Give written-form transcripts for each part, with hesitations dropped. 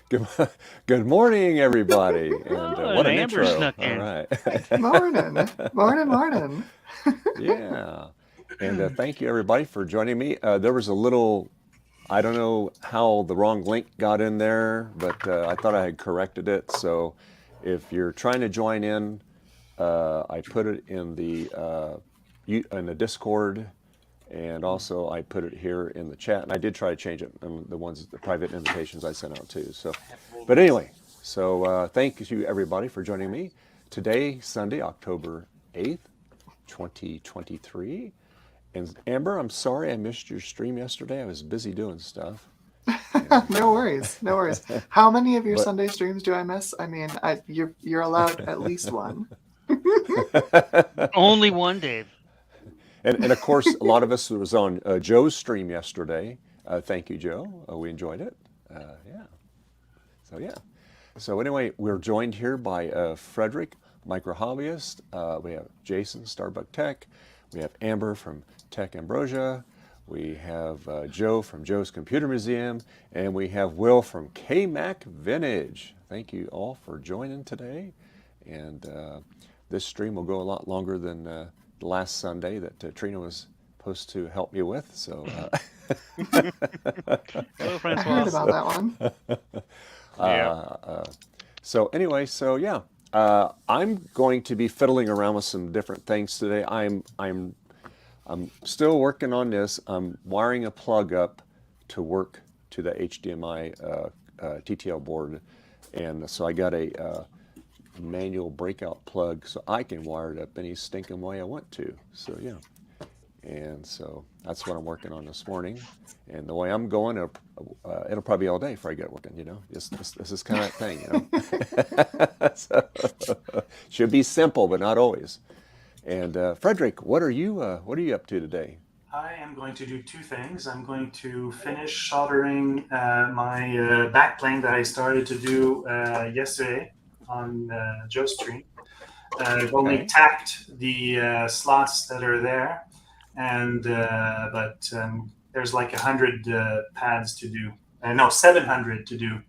Good, good morning, everybody. And Oh, what and an Amber intro. snuck All in. right. Morning, morning, morning. Yeah. And thank you, everybody, for joining me. There was a little, I don't know how the wrong link got in there, but I thought I had corrected it. So if you're trying to join in, I put it in the Discord, and also I put it here in the chat. And I did try to change it in the private invitations I sent out too. So, but anyway, so thank you everybody for joining me today, Sunday, October 8th, 2023. And Amber, I'm sorry I missed your stream yesterday. I was busy doing stuff. And, No worries, no worries. How many of your but Sunday streams do I miss? I mean, you're allowed at least one. Only one, Dave. and of course, a lot of us was on Joe's stream yesterday. Thank you, Joe. We enjoyed it. Yeah. So yeah. So anyway, we're joined here by Frederick, micro hobbyist. We have Jason, Starbuck Tech. We have Amber from Tech Ambrosia. We have Joe from Joe's Computer Museum, and we have Will from KMac Vintage. Thank you all for joining today. And this stream will go a lot longer than the last Sunday that Trina was supposed to help me with. So, Hello, I Francois. heard about that one. Yeah. so anyway, so yeah, I'm going to be fiddling around with some different things today. I'm still working on this. I'm wiring a plug up to work to the HDMI TTL board, and so I got a manual breakout plug so I can wire it up any stinking way I want to. So yeah, and so that's what I'm working on this morning. And the way I'm going, it'll probably be all day before I get working. You know, this is kind of that thing. You know, so, should be simple, but not always. And Frederick, what are you up to today? I am going to do two things. I'm going to finish soldering my backplane that I started to do yesterday on Joe's stream. I've only Okay. tacked the slots that are there, and but there's like 100 pads to do. No, 700 to do.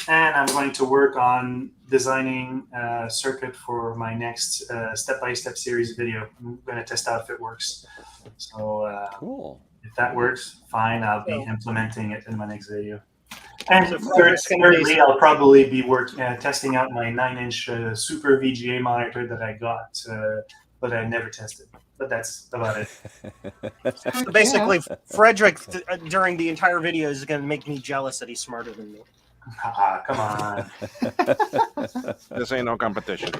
And I'm going to work on designing a circuit for my next step-by-step series video. I'm going to test out if it works. So Cool. if that works, fine. I'll be implementing it in my next video. And So Frederick's gonna be- thirdly, I'll probably be testing out my 9-inch Super VGA monitor that I got, but I never tested. But that's about it. So basically, Frederick during the entire video is going to make me jealous that he's smarter than me. Come on. This ain't no competition.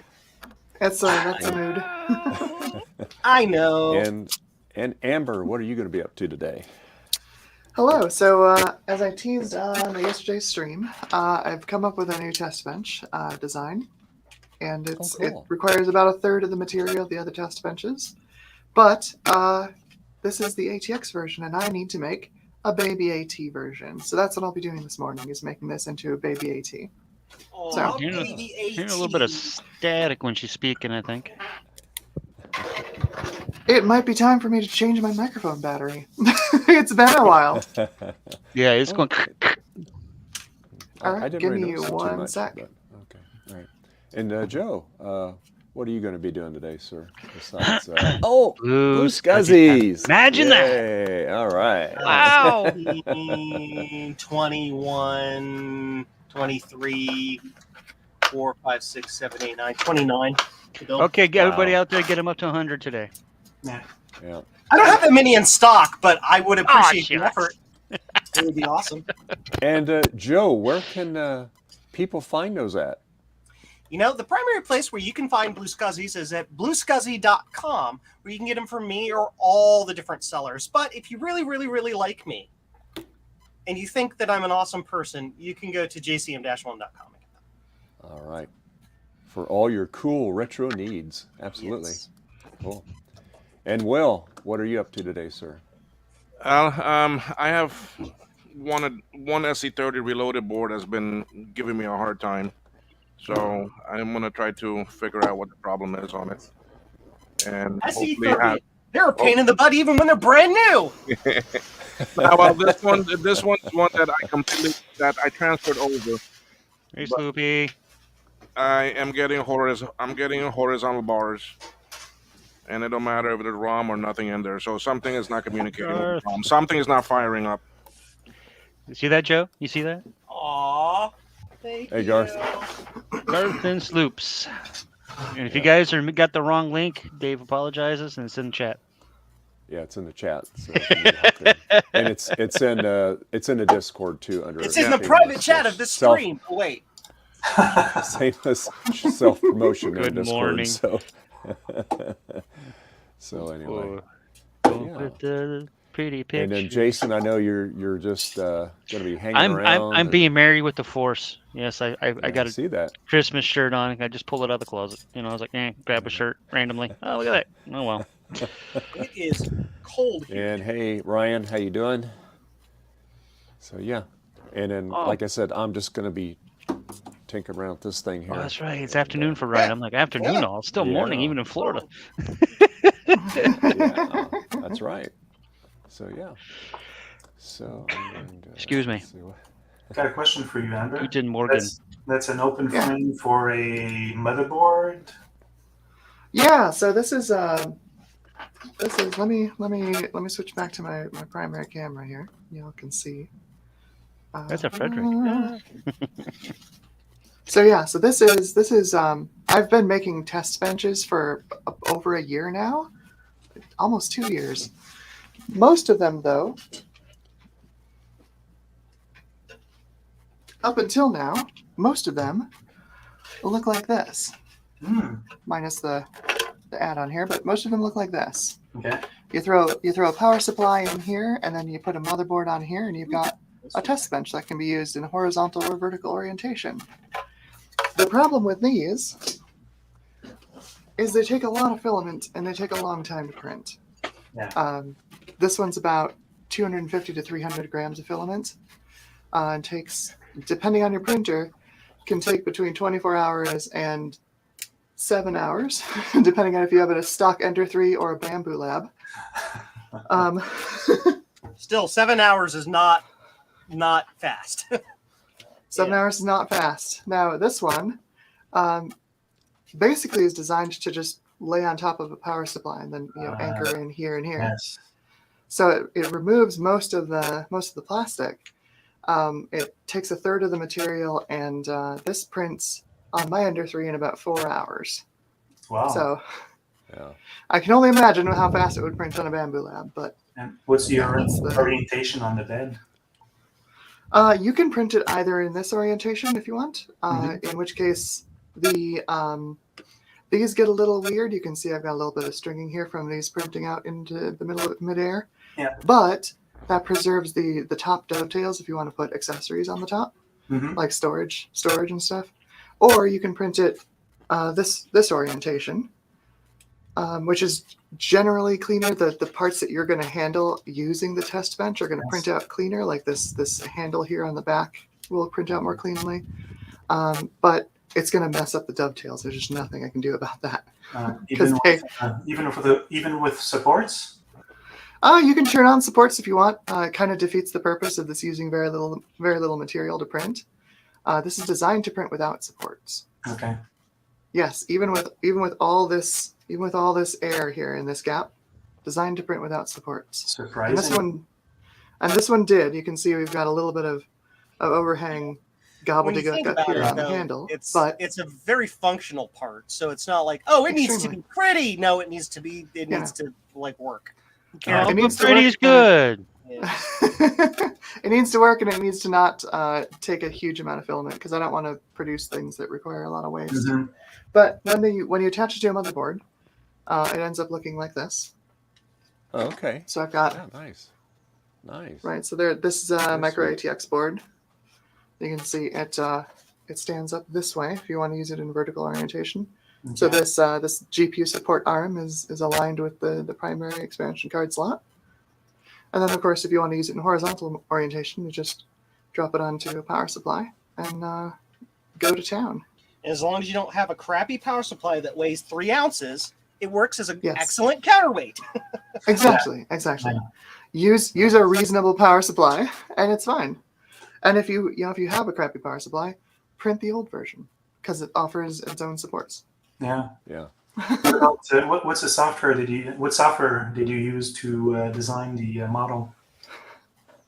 That's a mood. I know. And Amber, what are you going to be up to today? Hello. So as I teased on yesterday's stream, I've come up with a new test bench design, and it requires about a third of the material of the other test benches. But this is the ATX version, and I need to make a baby AT version. So that's what I'll be doing this morning, is making this into a baby AT. Oh, So- baby Hearing a little bit of static when she's speaking, I think. It might be time for me to change my microphone battery. It's been a while. Yeah, it's going. All right, I didn't give really me notice it too one much, sec. but okay, all right. And Joe, what are you going to be doing today, sir? Besides, Blue blue scuzzies. Imagine that. Yay. All right. Wow. 21, 23, 4, 5, 6, 7, 8, 9, 29. Okay, get everybody Wow. out there. Get them up to 100 today. Yeah. Yeah. I don't have that many in stock, but I would appreciate the shucks. effort. It would be awesome. And Joe, where can people find those at? You know, the primary place where you can find Blue Scuzzies is at bluescuzzy.com, where you can get them from me or all the different sellers. But if you really, really, really like me, and you think that I'm an awesome person, you can go to jcm-1.com. All right. For all your cool retro needs. Absolutely. Yes. Cool. And Will, what are you up to today, sir? I have one SC30 reloaded board has been giving me a hard time, so I'm gonna try to figure out what the problem is on it, and hopefully have. They're a pain in the butt even when they're brand new. Well, this one's one that I transferred over. Hey, But Sloopy. I'm getting horizontal bars, and it don't matter if there's ROM or nothing in there. So something is not communicating with Garth. the ROM. Something is not firing up. You see that, Joe? You see that? Aw. Thank Hey, you. Garth. Garth and Sloops. And if you guys got the wrong link, Dave apologizes and it's in the chat. Yeah, it's in the chat. So if you need help there. And it's in the Discord too. Under It's in the private chat of this stream. Oh, wait. Shameless self promotion in Good Discord. morning. So anyway, Don't yeah. put the pretty picture. And then Jason, I know you're just gonna be hanging around. I'm being married with the Force. Yes, I got a see that. Christmas shirt on. I just pulled it out of the closet. You know, I was like, grab a shirt randomly. Oh, look at that. Oh well. It is cold here. And hey, Ryan, how you doing? So yeah, and then like I said, I'm just gonna be tinkering around with this thing here. Oh, that's right. It's afternoon for Ryan. I'm like, afternoon? No, it's still morning, even in Florida. Yeah, that's right. So yeah. So Excuse me. Got a question for you, Amber. Guten Morgen. That's an open frame for a motherboard. Yeah, so this is let me switch back to my primary camera here. Y'all can see. That's a Frederick. So yeah, so this is I've been making test benches for over a year now, almost 2 years. Most of them, though, up until now, most of them look like this, minus the add-on here. But most of them look like this. Okay. You throw a power supply in here, and then you put a motherboard on here, and you've got a test bench that can be used in horizontal or vertical orientation. The problem with these is they take a lot of filament and they take a long time to print. Yeah. This one's about 250 to 300 grams of filament. And takes, depending on your printer, can take between 24 hours and 7 hours, depending on if you have a stock Ender 3 or a Bamboo Lab. Still, 7 hours is not fast. 7 hours is not fast. Now, this one basically is designed to just lay on top of a power supply and then anchor in here and here. Yes. So it removes most of the plastic. It takes a third of the material, and this prints on my Ender 3 in about 4 hours. Wow. So Yeah. I can only imagine how fast it would print on a Bamboo Lab. But And what's your that's the- orientation on the bed? you can print it either in this orientation if you want, in which case these get a little weird. You can see I've got a little bit of stringing here from these printing out into the middle of midair. Yeah. But that preserves the top dovetails if you want to put accessories on the top, like storage and stuff. Or you can print it this orientation, which is generally cleaner. The parts that you're going to handle using the test bench are going to print out cleaner, like this handle here on the back will print out more cleanly. But it's going to mess up the dovetails. There's just nothing I can do about that. Even with supports? You can turn on supports if you want. It kind of defeats the purpose of this using very little material to print. This is designed to print without supports. Okay. Yes, even with all this air here in this gap, designed to print without supports. Surprising. And this one did. You can see we've got a little bit of overhang gobbledygook up here on the handle. It's but a very functional part, so it's not like, oh, it needs to be pretty. No, it needs to like work. It needs to pretty work. is good. Yeah. It needs to work, and it needs to not take a huge amount of filament, because I don't want to produce things that require a lot of waste. But when you attach it to a motherboard, it ends up looking like this. Oh, okay. So I've got Nice. right. So this is a micro ATX board. You can see it stands up this way if you want to use it in vertical orientation. Okay. So this GPU support arm is aligned with the primary expansion card slot. And then, of course, if you want to use it in horizontal orientation, you just drop it onto a power supply and go to town. As long as you don't have a crappy power supply that weighs 3 ounces, it works as an excellent counterweight. Exactly. use a reasonable power supply, and it's fine. And if you have a crappy power supply, print the old version because it offers its own supports. Yeah. Yeah. What's the software what software did you use to design the model?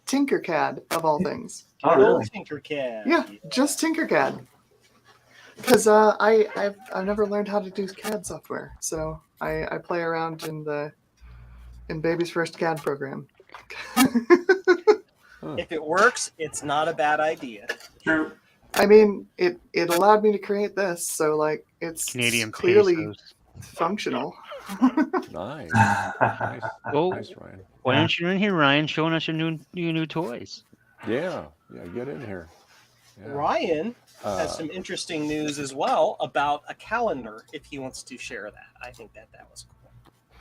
Tinkercad, of all things. Oh, really? Tinkercad. Yeah, just Tinkercad. Because I've never learned how to do CAD software, so I play around in baby's first CAD program. If it works, it's not a bad idea. True. I mean, it allowed me to create this, so like it's Canadian clearly pesos. functional. Nice. Nice. Oh, Nice, Ryan. why aren't you in here, Ryan, showing us your new toys? Yeah. Yeah. Get in here. Yeah. Ryan has Uh, some interesting news as well about a calendar. If he wants to share that, I think that was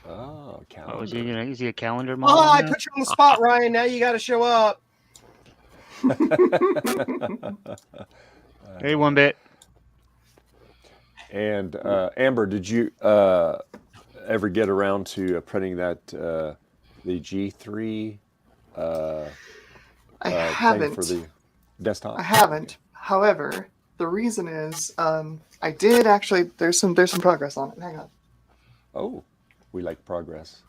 cool. Oh, calendar. Oh, is he a calendar model? Oh, I now? put you on the spot, Ryan. Now you got to show up. Hey, one bit. And Amber, did you ever get around to printing that the G3 I thing haven't. for the desktop? I haven't. However, the reason is I did actually. There's some progress on it. Hang on. Oh, we like progress.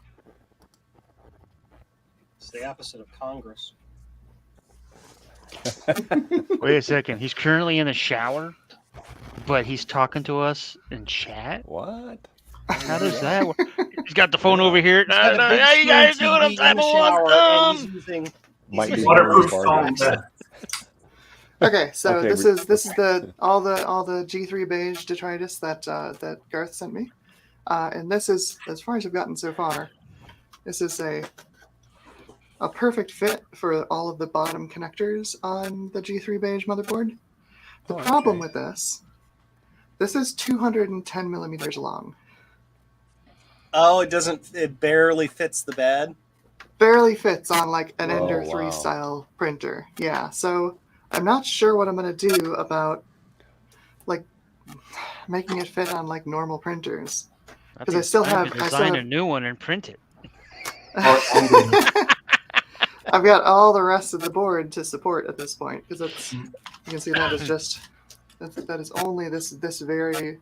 It's the opposite of Congress. Wait a second. He's currently in the shower, but he's talking to us in chat. What? How does that work? He's got the phone over here. He's got a big How you guys screen doing? I'm TV in typing the one shower, and thumb. he's using Might be Waterproof Bargain. phone. Okay, so Okay, this we- is the all the G3 beige detritus that Garth sent me, and this is, as far as I've gotten so far, this is a perfect fit for all of the bottom connectors on the G3 beige motherboard. The Oh, problem okay. with this is 210 millimeters long. Oh, it barely fits the bed. Barely fits on like an Oh, Ender 3 wow. style printer. Yeah, so I'm not sure what I'm gonna do about like making it fit on like normal printers. Because I still have- design a new one and print it. I've got all the rest of the board to support at this point because it's, you can see that is just that is only this very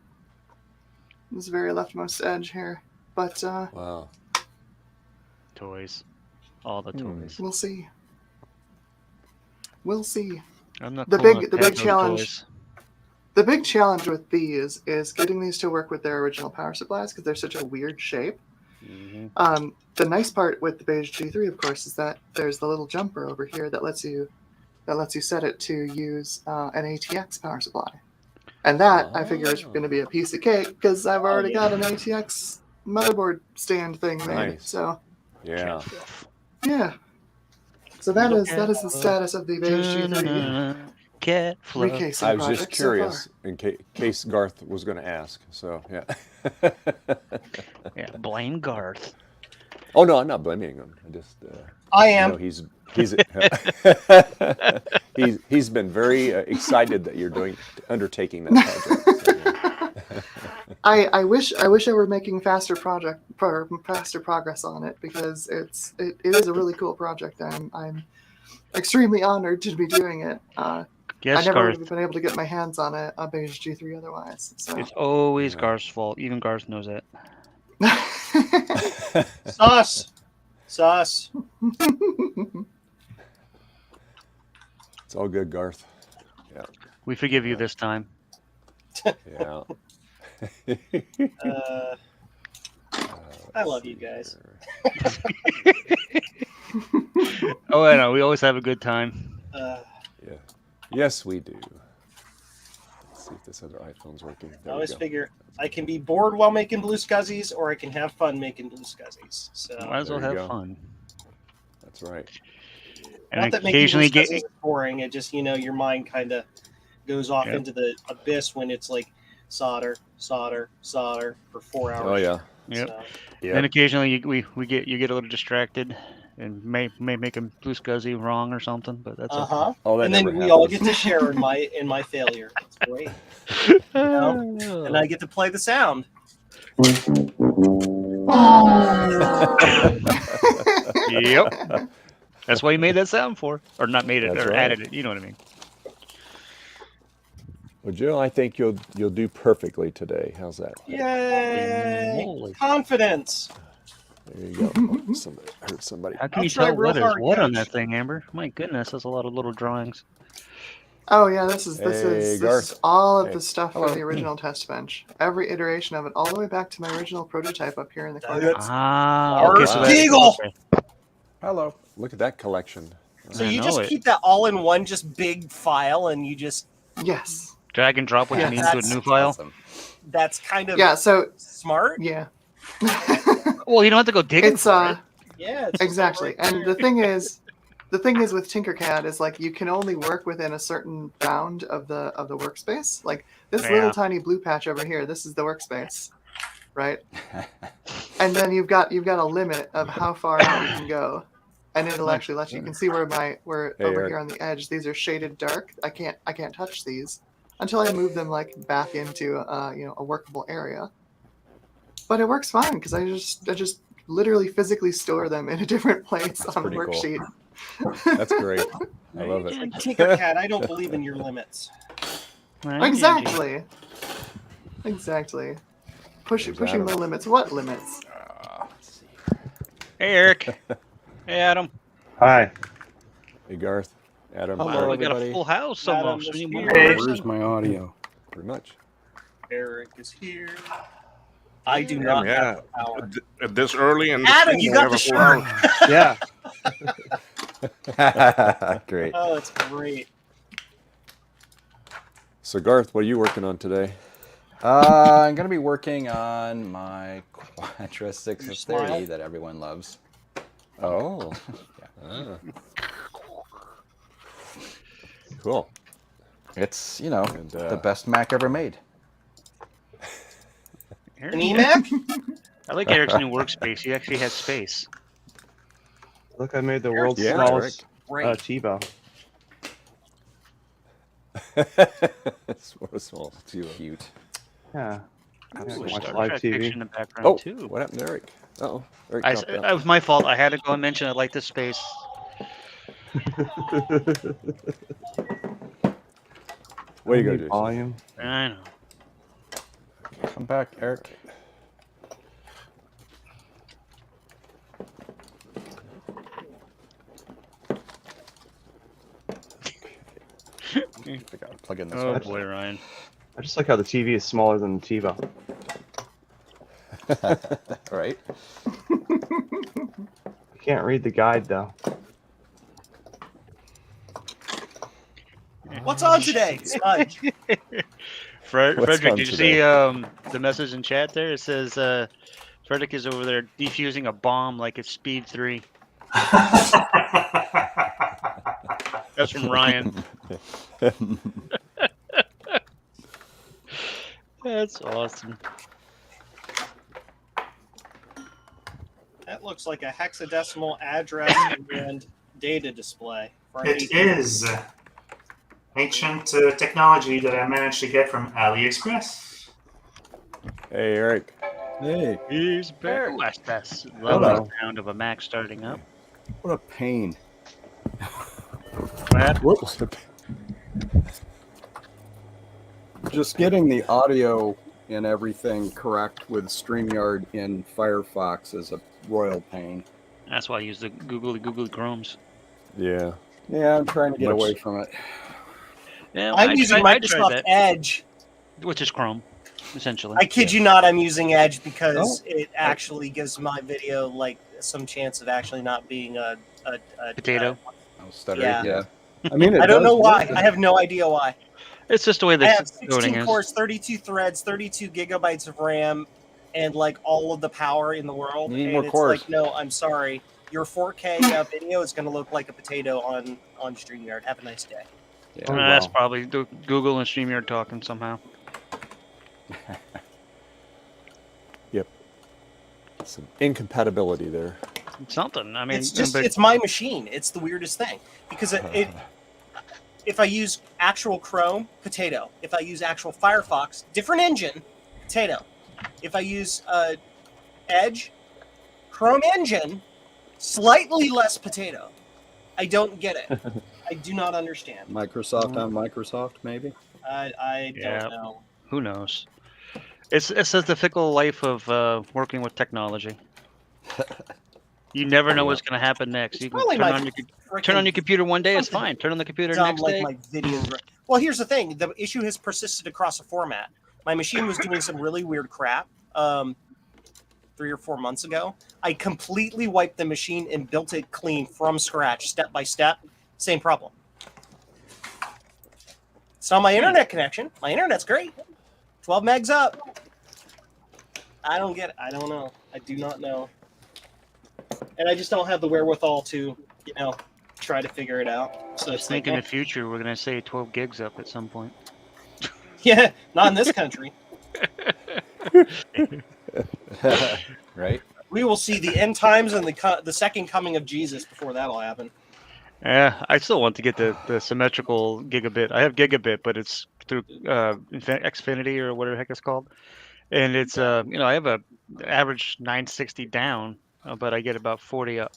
leftmost edge here. But Wow. Toys, all the toys. we'll see. We'll see. I'm not The cool big- enough the to have big those challenge- toys. The big challenge with these is getting these to work with their original power supplies because they're such a weird shape. Mhm. The nice part with the beige G3, of course, is that there's the little jumper over here that lets you set it to use an ATX power supply, and that I figure is going to be a piece of cake because I've already got an ATX motherboard stand thing made. Nice. So Yeah. yeah, so that is the status of the beige G3 Cat fluff. recasing I was just project so curious far. in case Garth was going to ask. So yeah. Yeah, blame Garth. Oh no, I'm not blaming him. I just I you am. know, he's he's been very excited that you're undertaking that project. So, yeah. I wish I were making faster progress on it because it is a really cool project and I'm extremely honored to be doing it. I Yes, never would Garth. have been able to get my hands on a beige G3 otherwise. So It's always Yeah. Garth's fault. Even Garth knows that. Sus. It's all good, Garth. We forgive you this time. Yeah. I love you guys. Oh, I know. We always have a good time. Yeah. Yes, we do. Let's see if this other iPhone's working. I There we always go. figure I can be bored while making blue scuzzies, or I can have fun making blue scuzzies. So Might as well There you have go. fun. That's right. And not that making blue occasionally scuzzies get is boring. It just your mind kind of goes off Yep. into the abyss when it's like solder for 4 hours. Oh yeah. Yep. So, Yeah. And occasionally you get a little distracted and may make a blue scuzzy wrong or something, but that's okay. Oh, that And then never we all happens. get to share in my failure. It's great. And I get to play the sound. Yeah. Yep. That's why you made that sound for, or not made it, That's or right. added it. You know what I mean? Well, Jill, I think you'll do perfectly today. How's that? Yay! Moly. Confidence. There you go. Oh, somebody heard somebody. How can I'll you try tell real what is hard, what on Coach. that thing, Amber? My goodness, that's a lot of little drawings. Oh yeah, this Hey, is Garth. all of Hey. the stuff Hello. for the original test bench. Every iteration of it, all the way back to my original prototype up here in the corner. That's Ah, Lars okay, so that's Kegel. okay. Hello. Look at that collection. So I you know just it. keep that all in one just big file, and you just Yes. Drag and drop what Yeah, you need into a that's new file. Awesome. that's kind of Yeah. So smart. yeah. Well, you don't have to go digging It's for it. Yeah, it's just exactly. right And there. the thing is with Tinkercad is like you can only work within a certain bound of the workspace. Like this Yeah. little tiny blue patch over here, this is the workspace, right? And then you've got a limit of how far out you can go, and it'll actually let you. You can see where Hey, over Eric. here on the edge, these are shaded dark. I can't touch these until I move them like back into a workable area. But it works fine because I just literally physically store them in a different place on the pretty cool. worksheet. That's great. I love it. Like Tinkercad, I don't believe in your limits. Right, Angie? Exactly. Exactly. Pushing Adam. the limits. What limits? Hey, Eric. Hey, Adam. Hi. Hey, Garth. Adam. Hello, Wow, we got a everybody. full house Adam almost. is We need one here. more Hey. person. Where's my audio? Pretty much. Eric is here. I do Damn, not yeah. have the power. This early and Adam, you got the shirt. Yeah. Great. Oh, it's great. So, Garth, what are you working on today? I'm going to be working on my Quadra Your 630 smile? that everyone loves. Oh. Ah. Cool. It's, And, the best Mac ever made. Eric, An EMAC? I like Eric's new workspace. He actually has space. Look, I made the world's Yeah, smallest Great. TiVo. What a small too. Cute. Yeah. Ooh, can a watch Star live Trek TV. picture in the background Oh, too. what happened to Eric? Uh-oh. Eric I, dropped out. it was my fault. I had to go and mention I like this space. Way to go, Need Jason. Volume. I know. Come back, Eric. I gotta plug in this Oh one. boy, Ryan. I just like how the TV is smaller than the TiVo. Right? You can't read the guide though. What's on today? Smudge. What's Frederick, on did you today? see the message in chat there? It says Frederick is over there defusing a bomb like it's Speed 3. That's from Ryan. That's awesome. That looks like a hexadecimal address and data display. For an It 18. is ancient technology that I managed to get from AliExpress. Hey, Eric. Hey, He's back. Eric. Oh, that's Hello. lovely sound of a Mac starting up. what a pain. What happened? Whoops. Just getting the audio and everything correct with StreamYard in Firefox is a royal pain. That's why I use the googly Chromes. Yeah. Yeah, I'm trying to get Much- away from it. Yeah, I'm using I tried Microsoft that, Edge. which is Chrome, essentially. I kid you not, I'm using Edge because Oh. it actually gives my video like some chance of actually not being a Potato. I was stuttering. Yeah. Yeah. I mean, it I don't does know why. work. I have no idea why. It's just the way I the have coding 16 is. cores, 32 threads, 32 gigabytes of RAM, and like all of the power in the world. You need and more it's cores. like, no, I'm sorry. Your 4K video is going to look like a potato on StreamYard. Have a nice day. Yeah. Oh, That's wow. probably Google and StreamYard talking somehow. Some incompatibility there. Something. I mean, It's just but it's my machine. It's the weirdest thing because if I use actual Chrome, potato. If I use actual Firefox, different engine, potato. If I use Edge, Chrome engine, Slightly less potato. I don't get it. I do not understand. Microsoft on Microsoft, maybe. I Yeah. don't know. Who knows? It's says the fickle life of working with technology. You never know what's going to happen next. It's You can probably turn my on your computer one day, it's something fine. Turn on the computer the dumb, next like day. my videos. Well, here's the thing: the issue has persisted across a format. My machine was doing some really weird crap 3 or 4 months ago. I completely wiped the machine and built it clean from scratch, step by step. Same problem. It's not my internet connection. My internet's great. 12 megs up. I don't get it. I don't know. I do not know. And I just don't have the wherewithal to, try to figure it out. So I it's think like, in the future we're going to say 12 gigs up at some point. yeah, not in this country. Right? We will see the end times and the second coming of Jesus before that'll happen. Yeah, I still want to get the symmetrical gigabit. I have gigabit, but it's through Xfinity or whatever the heck it's called. And it's I have a average 960 down, but I get about 40 up.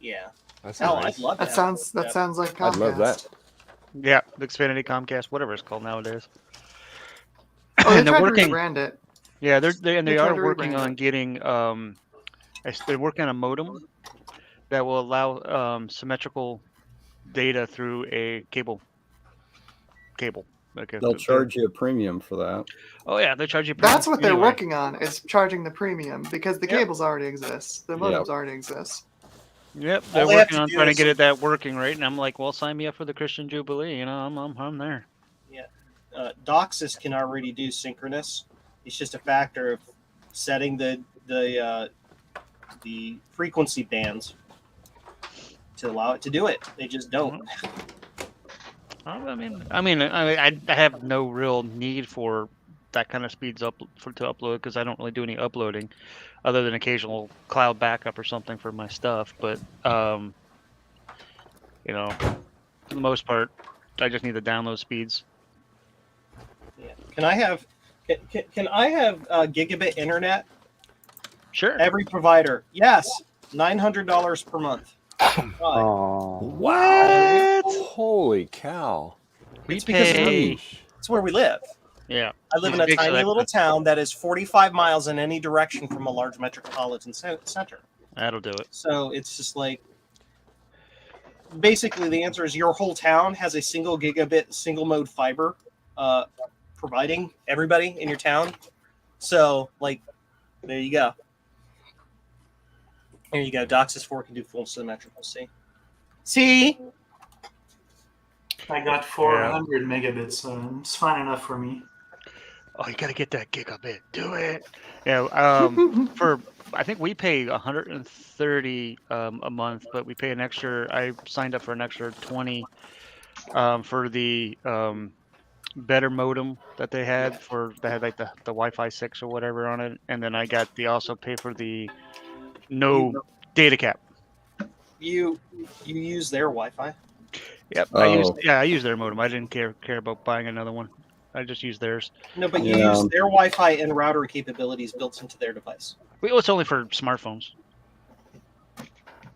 Yeah. That's Hell, nice. I'd love That to. sounds like Comcast. I'd love that. Yeah, the Xfinity, Comcast, whatever it's called nowadays. Oh, they And they're tried to working. rebrand it. Yeah, they They are tried to working rebrand on it. getting they're working on a modem that will allow symmetrical data through a cable. Like They'll charge you a premium for that. Oh yeah, they charge you. That's what they're anyway. working on, is charging the premium, because the Yep. cables already exist. The modems already exist. Yep, All they're they have working to on do trying to is- get it that working right, and I'm like, well, sign me up for the Christian Jubilee. I'm there. DOCSIS can already do synchronous. It's just a factor of setting the frequency bands to allow it to do it. They just don't. I have no real need for that kind of speeds to upload because I don't really do any uploading, other than occasional cloud backup or something for my stuff. But for the most part, I just need the download speeds. Yeah. Can I have gigabit internet? Sure. Every provider, yes, $900 per month. Why? Oh, What? Holy cow. We It's because of pay. It's where we live. Yeah. I live in It a makes it tiny like little the- town that is 45 miles in any direction from a large metropolitan center. That'll do it. So it's just like, basically the answer is your whole town has a single gigabit, single mode fiber providing everybody in your town. So like, there you go. Here you go. DOCSIS 4 can do full symmetrical. See? I got 400 megabits, so it's fine enough for me. Oh, you gotta get that gigabit. Do it. Yeah. I think we pay 130 a month, but we pay an extra. I signed up for an extra 20 for the better modem that they had like the Wi-Fi 6 or whatever on it, and then I got the also pay for the no data cap. You use their Wi-Fi? Yep. I used their modem. I didn't care about buying another one. I just used theirs. No, but you use their Wi-Fi and router capabilities built into their device. It's only for smartphones.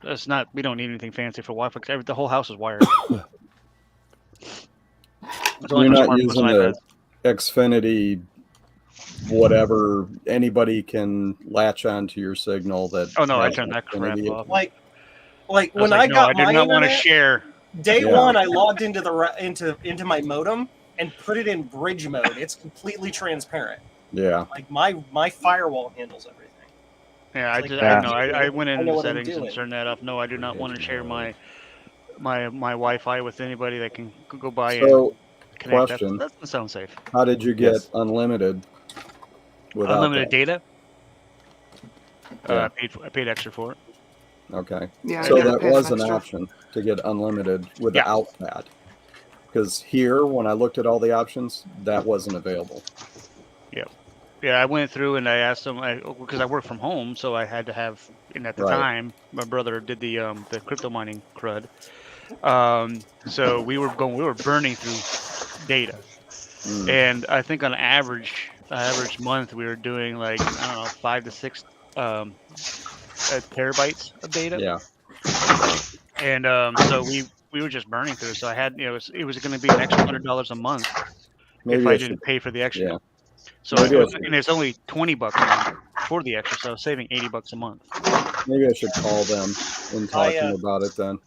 That's not. We don't need anything fancy for Wi-Fi. 'Cause the whole house is wired. You're not using the Xfinity, whatever. Anybody can latch onto your signal. That. Oh no, I has turned that crap Xfinity. off. Like I was when like, I no, got I my did not want to internet, share. day Yeah. one, I logged into my modem and put it in bridge mode. It's completely transparent. Yeah. Like my firewall handles everything. Yeah, It's like, I went I into know the what I'm settings and doing. turned that off. No, I do not want to share my Wi-Fi with anybody that can go by So, and connect. question. That doesn't sound safe. How did you get Yes. unlimited? Without Unlimited that? data. Yeah. I paid extra for it. Okay. Yeah, So you gotta that pay was some an extra. option to get unlimited without that. Because here, when I looked at all the options, that wasn't available. Yeah, I went through and I asked them because I work from home, so I had to have. And at the Right. time, my brother did the crypto mining crud. So we were burning through data, Mm. and I think on average month we were doing like 5 to 6 terabytes of data. Yeah. And so we were just burning through. So I had, it was going to be an extra $100 a month if I didn't pay for the extra. Yeah. So and it's only $20 a month for the extra, so I was saving $80 a month. Maybe I should call them and talk to them about it then.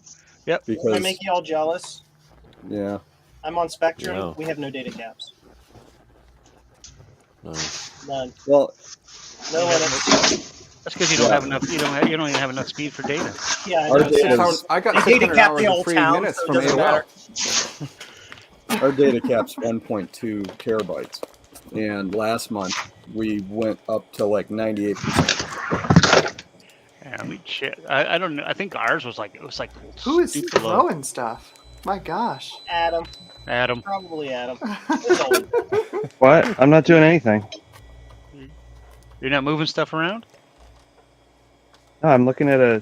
Yep. Because I make you all jealous. yeah. I'm on Spectrum. Yeah. We have no data caps. None. Well, No limits. That's because you don't have enough. You don't even have enough speed for data. Yeah, I Our know. data I got They data 600 cap hours the of whole free town, minutes so it from doesn't AOL. matter. our data cap's 1.2 terabytes, and last month we went up to like 98%. Yeah, I mean, shit. I don't know. I think ours was like Who is super low. throwing stuff? My gosh. Adam. Adam. Probably Adam. It's old. What? I'm not doing anything. You're not moving stuff around? No, I'm looking at a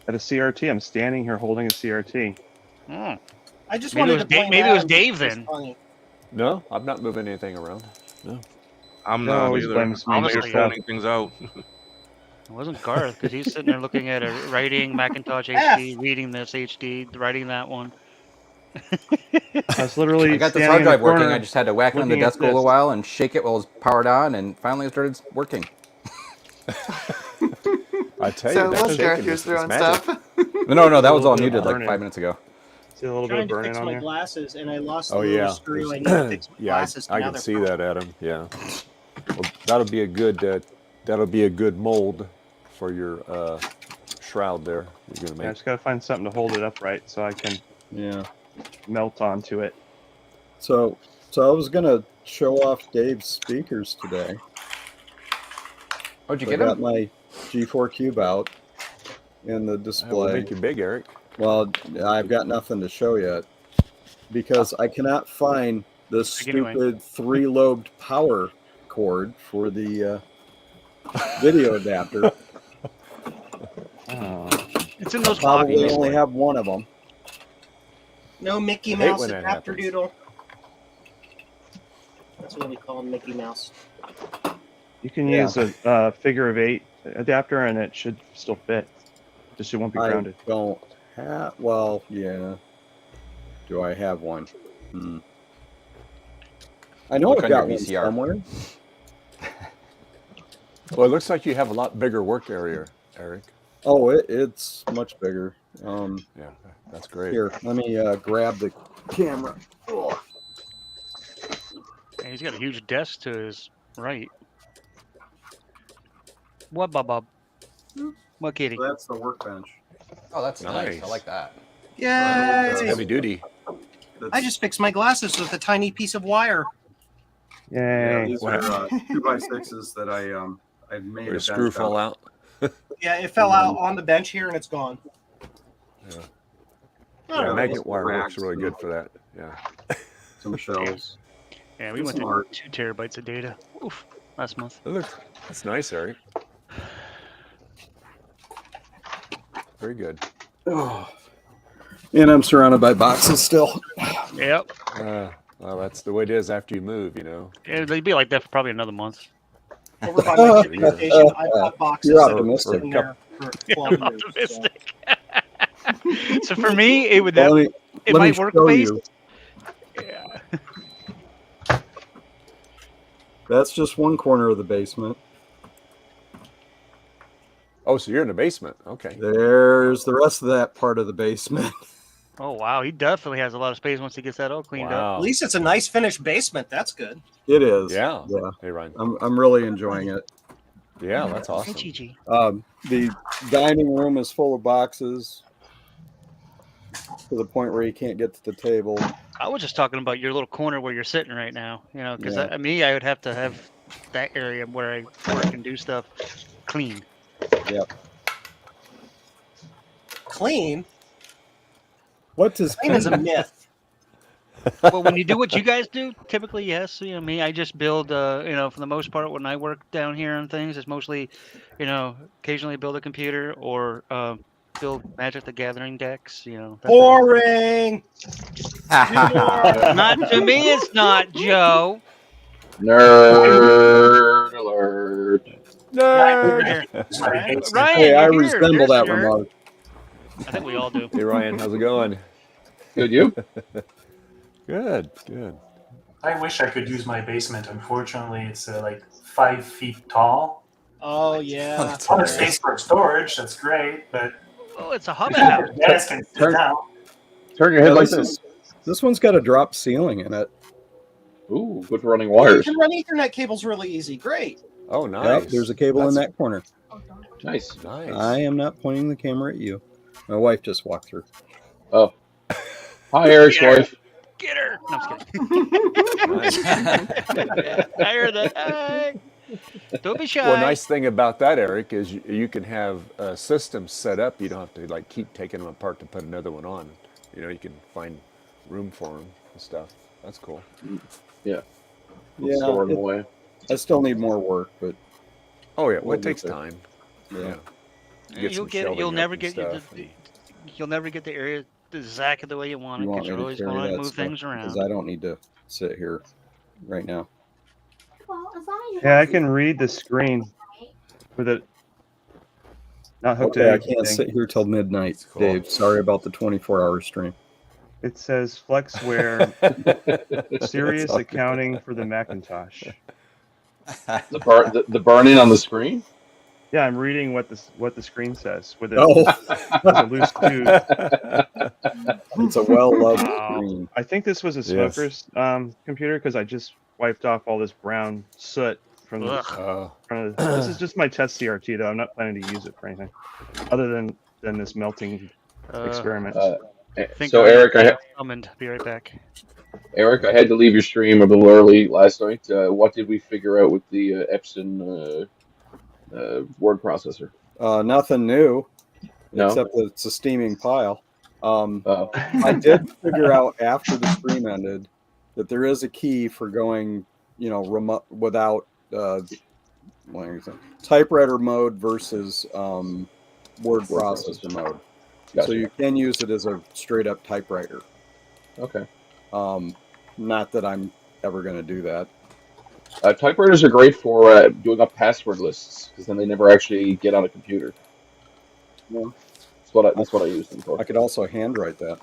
CRT. I'm standing here holding a CRT. Oh. I just Maybe wanted to point maybe it was out Dave it's then. funny. No, I'm not moving anything around. No. I'm No, not always either. blames me I'm for just stuff. phoning things out. It wasn't Garth because he's sitting there looking at it, writing Macintosh HD, reading this HD, writing that one. I was literally I got the standing hard in the drive working. corner I just had to whack it on the looking at desk a little this. while and shake it while it was powered on, and finally it started working. I tell So you, it that's was Gareth who shaking was is throwing magic. stuff. No, that was all Little bit muted of like burning. 5 minutes ago. See a little bit Trying of to burning fix on my there. glasses, and I lost the Oh little yeah, screw. I need to fix my yeah, glasses. I Now can they're see broken. that, Adam. Yeah, well, that'll be a good mold for your shroud there. You're gonna Yeah, I make. just gotta find something to hold it upright so I can Yeah. melt onto it. So I was gonna show off Dave's speakers today. What'd you I get got him? my G4 Cube out in the That will display. make you big, Eric. Well, I've got nothing to show yet because I cannot find the Anyway. stupid 3-lobed power cord for the video adapter. Oh. It's in those Probably pockets. only have one of them. No Mickey I hate Mouse when that adapter happens. doodle. That's what we call him, Mickey Mouse. You can Yeah. use a figure of 8 adapter and it should still fit. Just it won't be I grounded. don't have. Well, yeah. Do I have one? Hmm. I know Look I've on your got one VCR. somewhere. Well, it looks like you have a lot bigger work area, Eric. Oh, it's much bigger. Yeah, that's great. Here, let me grab the camera. Oh. And he's got a huge desk to his right. What, Bob? What, kitty? So that's the workbench. Oh, that's nice. Nice. I like that. Yay! Heavy duty. I just fixed my glasses with a tiny piece of wire. Yeah, Yay. these are 2x6s that I made. Where a the screw bench fall out. out. Yeah, it fell out on the bench here and it's gone. Yeah. Not Yeah, really. magnet wire works racks really and- good for that. Yeah. Some shelves. Yeah, we went to Smart. 2 terabytes of data. Oof, last month. That's nice, Eric. Very good. Oh. And I'm surrounded by boxes still. Yep. Well, that's the way it is after you move, you know. Yeah, they'd be like that for probably another month. Over by my shipping station, I've got boxes You're that have optimistic. been there for 12 years. Optimistic. So for me, it would Well, that in let my me show workspace. you. Yeah. That's just one corner of the basement. Oh, so you're in the basement. Okay. There's the rest of that part of the basement. Oh wow, he definitely has a lot of space once he gets that all cleaned up. Wow. At least it's a nice finished basement. That's good. It is. Yeah. Yeah. Hey, Ryan. I'm really enjoying it. Yeah, that's Hey, awesome. Gigi. The dining room is full of boxes to the point where you can't get to the table. I was just talking about your little corner where you're sitting right now. You know, because Yeah. me, I would have to have that area where I work and do stuff clean. Yep. Clean? What does Clean is a myth. Well, when you do what you guys do, typically, yes. You know, me, I just build. You know, for the most part, when I work down here on things, it's mostly, you know, occasionally build a computer or build Magic the Gathering decks. You know. that type of- Boring. Not to me, it's not, Joe. Nerd alert. Ryan, Hey, I you're here. resemble There's that your- remark. I think we all do. Hey Ryan, how's it going? Good, you? Good, good. I wish I could use my basement. Unfortunately, it's like 5 feet tall. Oh yeah. A lot of space for storage. That's great, but Oh, it's a hobbit house. Dennis can sit down. Turn your Yeah, head like this this. This one's got a drop ceiling in it. Ooh, good for running You wires. can run Ethernet cables really easy. Great. Oh, nice. Yep, there's a cable in that corner. Nice. Nice. I am not pointing the camera at you. My wife just walked through. Oh. Hi, Eric's wife. Get her. No, I'm just kidding. Nice. I heard that. Hey. Don't be shy. Well, nice thing about that, Eric, is you can have systems set up. You don't have to like keep taking them apart to put another one on. You know, you can find room for them and stuff. That's cool. Yeah. Yeah, Store them away. I still need more work, but Oh yeah, well, We'll it takes get there. time. yeah. Get some shelving You'll up never and get stuff. you'll never get the area exactly the way you want it You want because me you're to always carry going to that move things around. Because I don't need to sit here right now. Yeah, I can read the screen with it not hooked Okay, to I can't anything. sit here till midnight, Cool. Dave. Sorry about the 24-hour stream. It says Flexware serious That's all. accounting for the Macintosh. The burn-in on the screen? Yeah, I'm reading what the screen says with a, Oh, with a loose tooth. it's a well-loved Wow. screen. I think this was a Yes. smoker's computer because I just wiped off all this brown soot from the Ugh. front of this is just my test CRT though. I'm not planning to use it for anything other than this melting experiment. So Eric, I summoned. Be right back. had to leave your stream a little early last night. What did we figure out with the Epson word processor? Nothing new, No? except that it's a steaming pile. Oh. I did figure out after the stream ended that there is a key for going, remote without what is it? Typewriter mode versus word processor mode. Gotcha. So you can use it as a straight up typewriter. Okay. Not that I'm ever going to do that. Typewriters are great for doing up password lists because then they never actually get on a computer. Yeah. That's what I use them for. I could also handwrite that.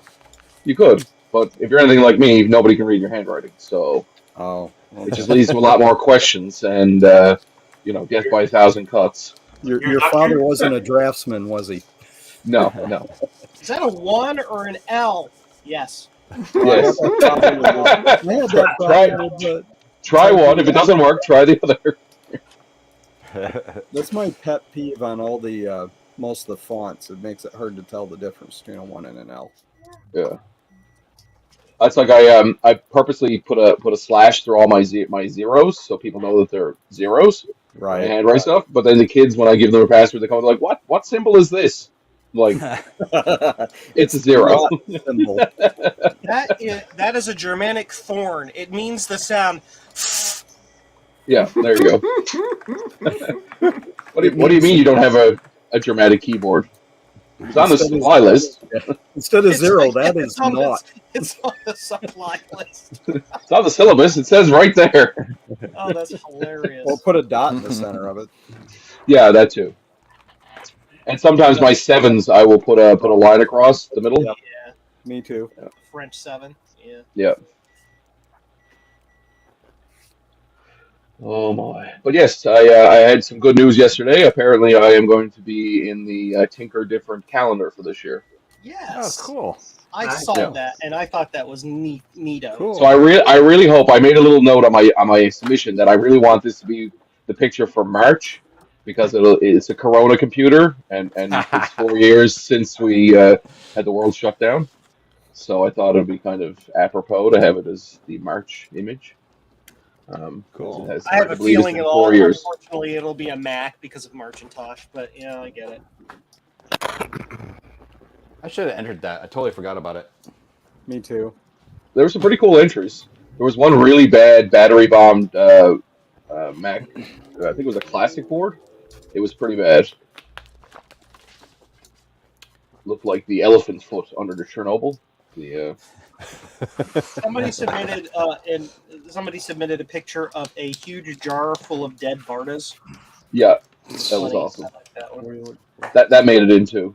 You could, but if you're anything like me, nobody can read your handwriting, so Oh, well, it just leads to a lot more questions and death by 1,000 cuts. your father wasn't a draftsman, was he? No. Is that a 1 or an L? Yes. Yes. I had that problem with Try one. If it doesn't work, try the other. that's my pet peeve on all the most of the fonts. It makes it hard to tell the difference between a 1 and an L. Yeah. That's like I purposely put a slash through all my zeros so people know that they're zeros. Right. And handwrite stuff. But then the kids, when I give them a password, they come like, "What symbol is this?" I'm like, it's a zero. Symbol. That is a Germanic thorn. It means the sound. Yeah, there you go. What do you mean you don't have a dramatic keyboard? It's on the supply list. Instead of zero, that it's is on not. It's on the supply list. It's on the syllabus. It says right there. Oh, that's hilarious. Or put a dot in the center of it. Yeah, that too. And sometimes my sevens, I will put a line across the middle. Yep. Yeah, Me too. French 7. Yeah. Yeah. Oh my! But yes, I had some good news yesterday. Apparently, I am going to be in the Tinker Different calendar for this year. Yes. Oh, cool. I Nice. saw Yeah. that, and I thought that was neato. Cool. So I really hope I made a little note on my submission that I really want this to be the picture for March because it's a Corona computer and it's 4 years since we had the world shut down. So I thought it'd be kind of apropos to have it as the March image. Cool. I have a believe it's feeling been it'll. 4 years. Unfortunately, it'll be a Mac because of Marcintosh, but yeah, I get it. I should have entered that. I totally forgot about it. Me too. There were some pretty cool entries. There was one really bad battery bombed Mac. I think it was a classic board. It was pretty bad. Looked like the elephant's foot under the Chernobyl. Somebody submitted a picture of a huge jar full of dead Vardas. Yeah, That was awesome. I like that one. That made it into.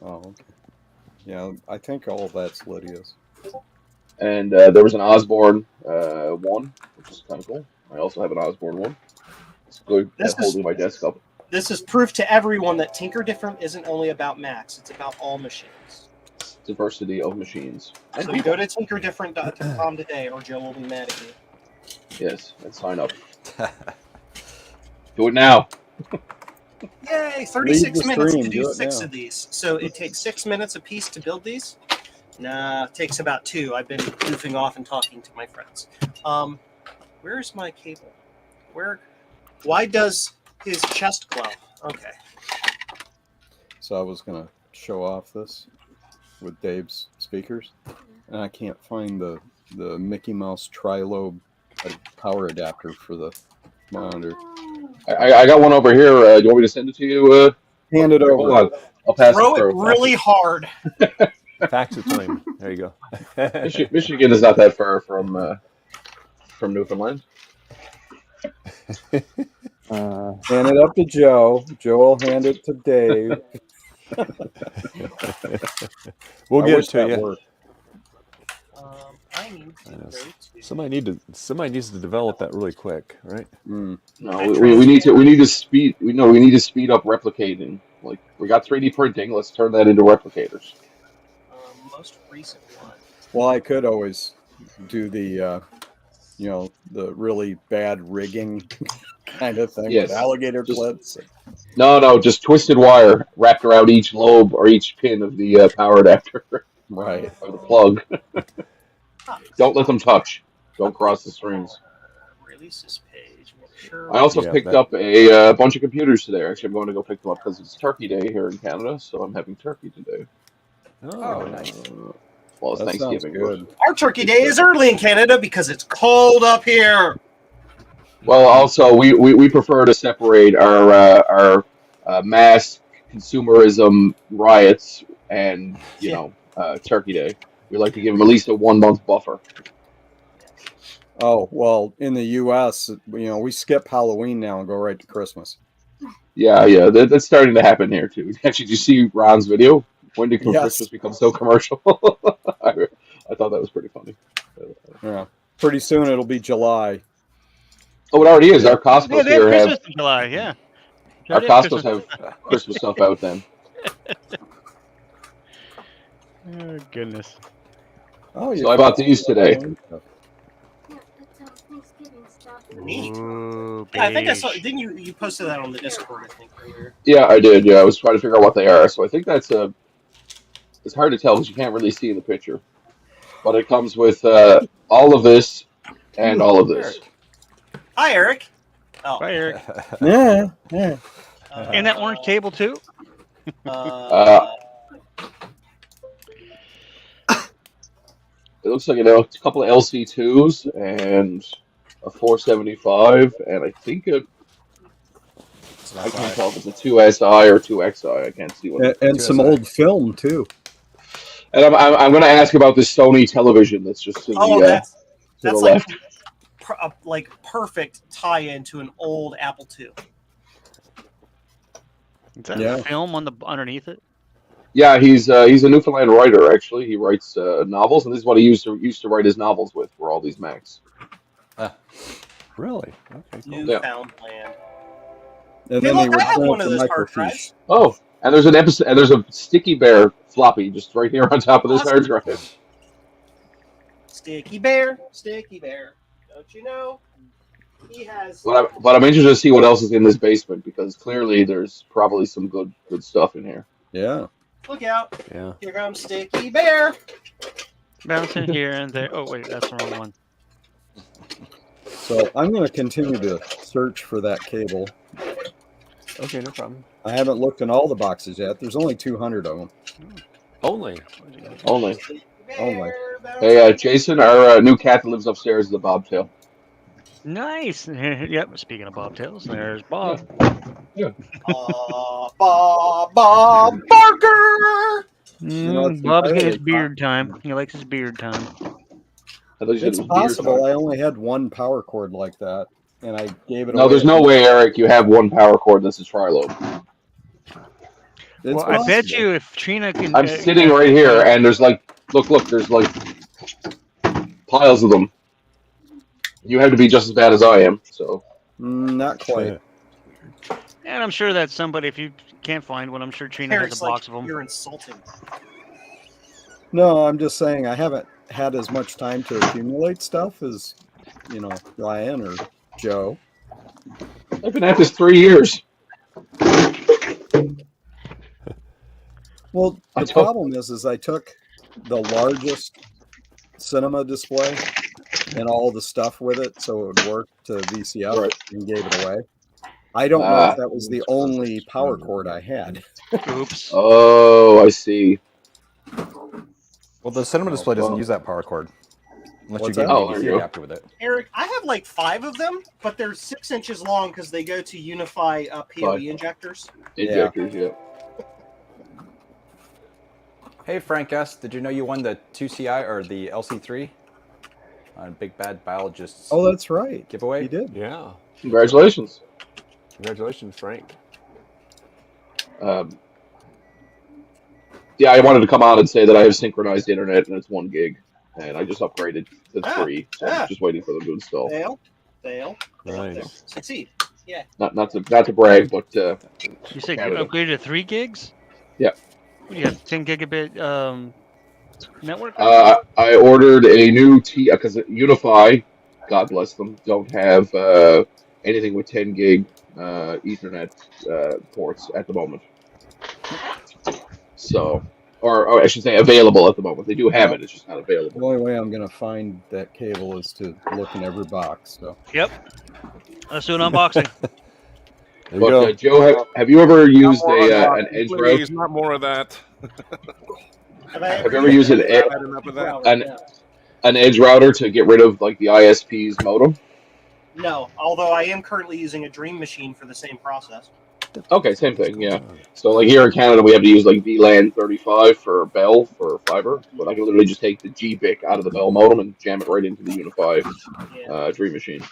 Oh, okay. Yeah, I think all of that's Lydia's. And there was an Osborne one, which is kind of cool. I also have an Osborne one. It's good at holding my desk up. This is proof to everyone that Tinker Different isn't only about Macs; it's about all machines. Diversity of machines. So you go to tinkerdifferent.com today, or Joe will be mad at you. Yes, and sign up. Do it now. Yay! 36 minutes to do Do it 6 now. of these. So it takes 6 minutes a piece to build these. Nah, it takes about 2. I've been goofing off and talking to my friends. Where's my cable? Why does his chest glow? Okay. So I was gonna show off this with Dave's speakers, and I can't find the Mickey Mouse tri-lobe power adapter for the monitor. I got one over here. Do you want me to send it to you? Hand it Hold over. on. I'll pass Throw it it through. really hard. Fax it to him. There you go. Michigan is not that far from Newfoundland. Hand it up to Joe. Joe will hand it to Dave. We'll I get wish it to that you. worked. I need to go to... Somebody needs to develop that really quick, right? Mm. No, we need to speed. We need to speed up replicating. Like we got 3D printing. Let's turn that into replicators. Most recent one. Well, I could always do the, the really bad rigging kind of thing Yes. with alligator Just- clips. No, just twisted wire wrapped around each lobe or each pin of the power adapter Right. or the plug. Don't let them touch. Don't cross the strings. Release this page. Make sure. I also Yeah, picked that- up a bunch of computers today. Actually, I'm going to go pick them up because it's Turkey Day here in Canada, so I'm having turkey today. Oh, nice. Well, it's That sounds Thanksgiving. good. Our Turkey Day is early in Canada because it's cold up here. Well, also we prefer to separate our mass consumerism riots and Turkey Day. We like to give them at least a 1 month buffer. Oh, well, in the U.S., we skip Halloween now and go right to Christmas. Yeah, that's starting to happen here too. Actually, did you see Ron's video? When did Yes. Christmas become so commercial? I thought that was pretty funny. Yeah. Pretty soon it'll be July. Oh, it already is. Our Yeah, Costco's they have here Christmas have in July. Yeah. our They have Costco's Christmas. have Christmas stuff out then. Oh goodness. Oh, So I bought these today. Neat. Ooh, Yeah, I think I saw. beige. Didn't you posted that on the Discord? I think earlier. Yeah, I did. Yeah, I was trying to figure out what they are. So I think that's a. It's hard to tell because you can't really see in the picture, but it comes with all of this and all of this. Hi, Eric. Oh. Bye, Eric. Yeah. And that orange table too. It looks like a couple of LC2s and a 475, and I think I can't tell if it's a 2SI or 2XI. I can't see what. And some old film, too. And I'm going to ask about this Sony television that's just to the, that's the like left. like perfect tie-in to an old Apple II. Is that Yeah. film on the underneath it? Yeah, he's a Newfoundland writer. Actually, he writes novels, and this is what he used to write his novels with. Were all these Macs. Really? Okay, cool. Newfoundland. And Hey, then look, they I have would one of the those hard microfiche. drives. Oh, and there's an episode, and there's a Sticky Bear floppy just right here on top of this hard Awesome. drive. Sticky Bear, Sticky Bear. Don't you know? He has. But I'm interested to see what else is in this basement because clearly there's probably some good stuff in here. Yeah. Look out! Yeah. Here comes Sticky Bear. Bouncing here and there. Oh wait, that's the wrong one. So I'm going to continue to search for that cable. Okay, no problem. I haven't looked in all the boxes yet. There's only 200 of them. Only. Only. Only. Hey, Jason, our new cat that lives upstairs is a bobtail. Nice. Yep. Speaking of bobtails, there's Bob. Bob Barker. Bob's got his beard time. He likes his beard time. I thought you said It's it was beer possible. time. I only had one power cord like that. and I gave it No, away. there's no way, Eric. You have one power cord that's a tri-lobe. It's Well, I bet possible. you if Trina can. I'm sitting right here, and there's like, look, there's like piles of them. You have to be just as bad as I am, so. Not quite. And I'm sure that somebody, if you can't find one, I'm sure Trina has Eric's a box of them. You're insulting. No, I'm just saying I haven't had as much time to accumulate stuff as, Ryan or Joe. I've been at this 3 years. Well, the problem is I took the largest cinema display and all the stuff with it so it would work to VCF and gave it away. I don't know if that was the only power cord I had. Oops. Oh, I see. Well, the cinema display doesn't use that power cord. Unless What's you get that? an AC adapter with it. Eric, I have like 5 of them, but they're 6 inches long because they go to Unify PoE injectors. Injectors, yeah. Hey, Frank S., did you know you won the 2CI or the LC3 on Big Bad Biologist's Oh, that's right. giveaway? He did. Yeah. Congratulations. Congratulations, Frank. Yeah, I wanted to come on and say that I have synchronized internet and it's 1 gig, and I just upgraded to 3, so I'm just waiting for them to install. Fail. Nice. Succeed. Yeah. Not to brag, but You said you Canada. upgraded to 3 gigs? Yeah. What, you have 10 gigabit network? I ordered a new because Unify, God bless them, don't have anything with 10 gig Ethernet ports at the moment. So, or I should say, available at the moment. They do have it; it's just not The available. only way I'm going to find that cable is to look in every box. So. Yep. Let's do an unboxing. There you But go. Joe, have you ever used an edge router? Please, not more of that. Have you ever used an Enough of that. edge router to get rid of like the ISP's modem? No, although I am currently using a Dream Machine for the same process. Okay, same thing, yeah. So like here in Canada, we have to use like VLAN 35 for Bell for fiber, but I can literally just take the GBIC out of the Bell modem and jam it right into the Unify Dream Machine.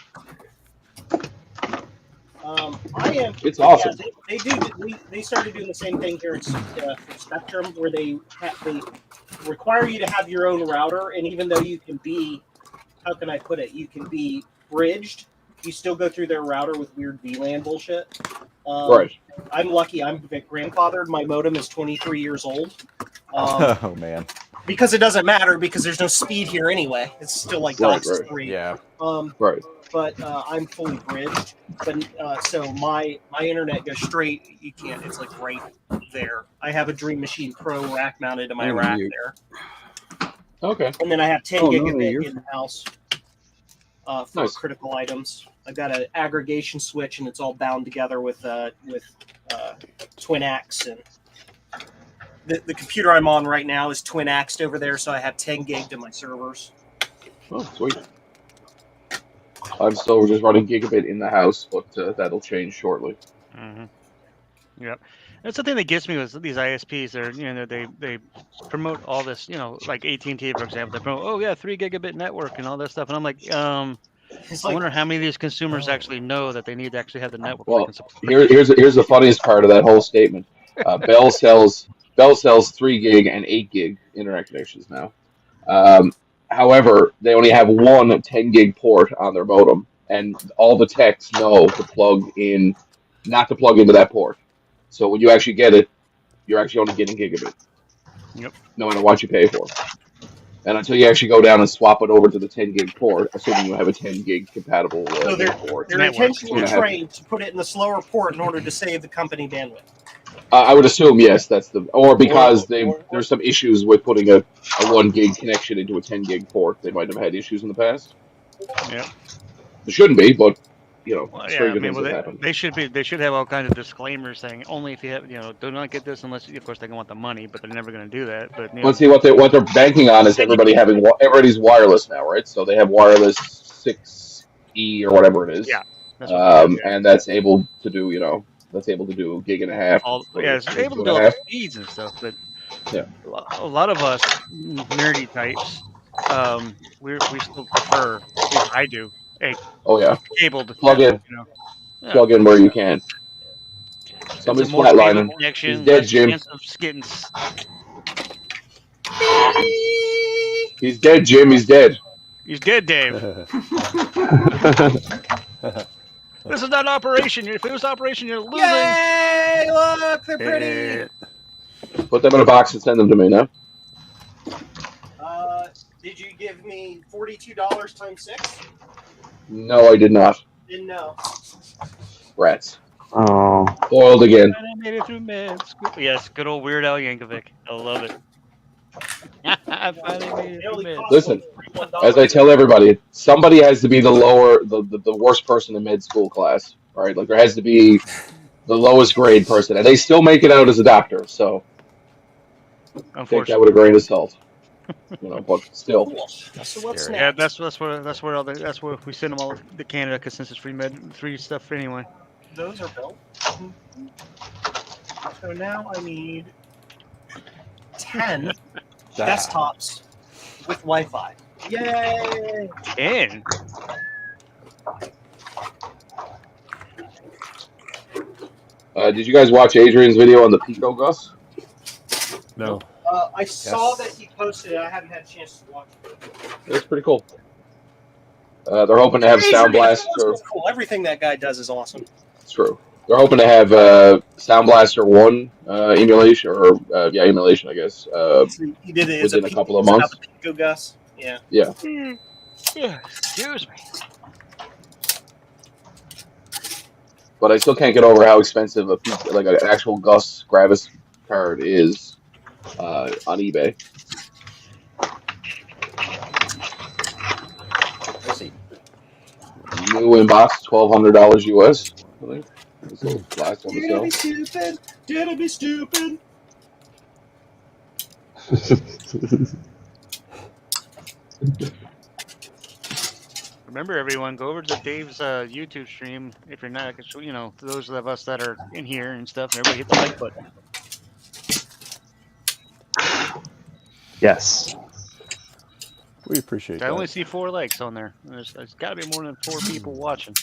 It's awesome. Yeah, they started doing the same thing here for Spectrum, where they require you to have your own router, and even though you can be, how can I put it? You can be bridged. You still go through their router with weird VLAN bullshit. Right. I'm lucky. I'm grandfathered. My modem is 23 years old. Oh man. Because it doesn't matter because there's no speed here anyway. It's still like DOCSIS 3. Yeah. Right. But I'm fully bridged. But so my internet goes straight. You can't. It's like right there. I have a Dream Machine Pro rack mounted to my rack there. Okay. And then I have 10 Oh, no, gigabit you're- in the house for Nice. critical items. I've got an aggregation switch, and it's all bound together with Twin-Ax. And the computer I'm on right now is Twin-Axed over there, so I have 10 gig to my servers. Oh, sweet. I'm still just running gigabit in the house, but that'll change shortly. Mm-hmm. Yep. That's the thing that gets me with these ISPs. They promote all this, like AT&T, for example. They promote, 3 gigabit network and all that stuff. And I'm like, I wonder how many of these consumers actually know that they need to actually have the network. Well, here's the funniest part of that whole statement. Bell sells 3 gig and 8 gig internet connections now. However, they only have one 10 gig port on their modem, and all the techs know to plug in, not to plug into that port. So when you actually get it, you're actually only getting gigabit. Yep. No matter what you pay for. And until you actually go down and swap it over to the 10 gig port, assuming you have a 10 gig compatible So port. they're intentionally trained to put it in the slower port in order to save the company bandwidth. I would assume yes, because there's some issues with putting a 1 gig connection into a 10 gig port. They might have had issues in the past. Yeah. There shouldn't be, but Well, very good things have they happened. they should have all kinds of disclaimers saying only if you have, do not get this unless, of course, they want the money, but they're never going to do that. But Let's see what they're banking on is everybody's wireless now, right? So they have wireless 6E or whatever it is. Yeah. That's and that's able to do, that's able to do gig and a half. It's able to do all the speeds and stuff, but yeah, a lot of us nerdy types, we still prefer, at least I do, Oh yeah. cabled. Plug in. You know. Yeah. Plug in where you can. Somebody's It's a more stable flatlining. connection, He's dead, less Jim. chance of getting He's dead, Jim. He's dead. He's dead, Dave. This is not operation. If it was operation, you're losing. Yay! Look, they're pretty. Put them in a box and send them to me now. Did you give me $42 times 6? No, I did not. Didn't know. Rats. Oh. Boiled again. I made it through med school. Yes, good old Weird Al Yankovic. I love it. I finally made it through med. Listen, as I tell everybody, somebody has to be the worst person in med school class, right? Like there has to be the lowest grade person, and they still make it out as a doctor. So take that with a grain of salt, you know. But still, So what's Yeah, next? that's where we send them all to Canada because since it's free stuff anyway. Those are built. So now I need 10 desktops with Wi-Fi. Yay! 10. did you guys watch Adrian's video on the Pico Gus? No. I saw that he posted it. I haven't had a chance to watch it. It's pretty cool. They're hoping to have Sound Blast. Cool. Everything that guy does is awesome. It's true. They're hoping to have Sound Blaster 1 emulation, or emulation, I guess. He did it within a couple of months. Pico Gus. Yeah. Yeah. Yeah, excuse me. But I still can't get over how expensive an actual Gus Gravis card is on eBay. Let's see. New in box, $1,200 US. I think. This little last one to sell. Be stupid. Did it be stupid? Remember, everyone, go over to Dave's YouTube stream if you're not, you know, those of us that are in here and stuff. Everybody hit the like button. Yes. We appreciate I that. only see 4 likes on there. There's got to be more than 4 people watching.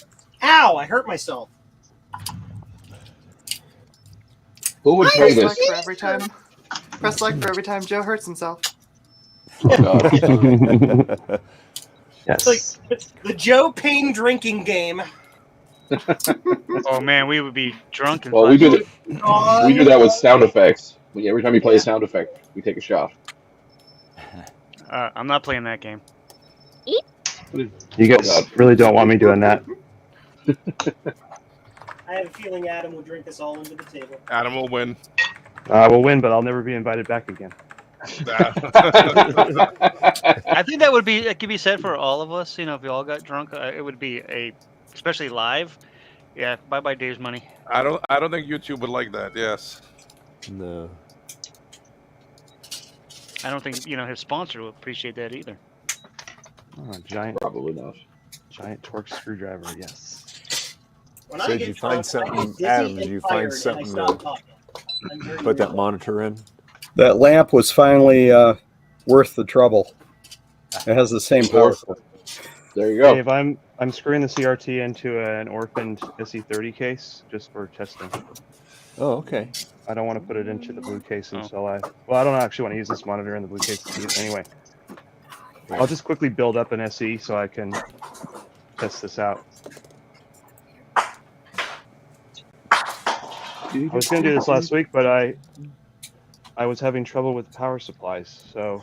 Ow! I hurt myself. Who would play this? For every time. Press like for every time Joe hurts himself. Oh, God. Yes. Like the Joe Payne drinking game. Oh man, we would be drunk and Well, we do that with sound effects. Every time you play a sound effect, we take a shot. I'm not playing that game. You guys really don't want me doing that. I have a feeling Adam will drink us all into the table. Adam will win. I will win, but I'll never be invited back again. I think that could be said for all of us. You know, if we all got drunk, it would be especially live. Yeah, bye Dave's money. I don't think YouTube would like that. Yes. No. I don't think his sponsor would appreciate that either. Oh, giant. Probably not. Giant torque screwdriver. Yes. When So I did get you find drunk, I get something, dizzy Adam? and Did you tired, find and I something stop to talking. I'm very put that nervous. monitor in? That lamp was finally worth the trouble. It has the same power. There you go. Dave, I'm screwing the CRT into an orphaned SE30 case just for testing. Oh, okay. I don't want to put it into the blue case until I don't actually want to use this monitor in the blue case anyway. I'll just quickly build up an SE so I can test this out. I was going to do this last week, but I was having trouble with power supplies, so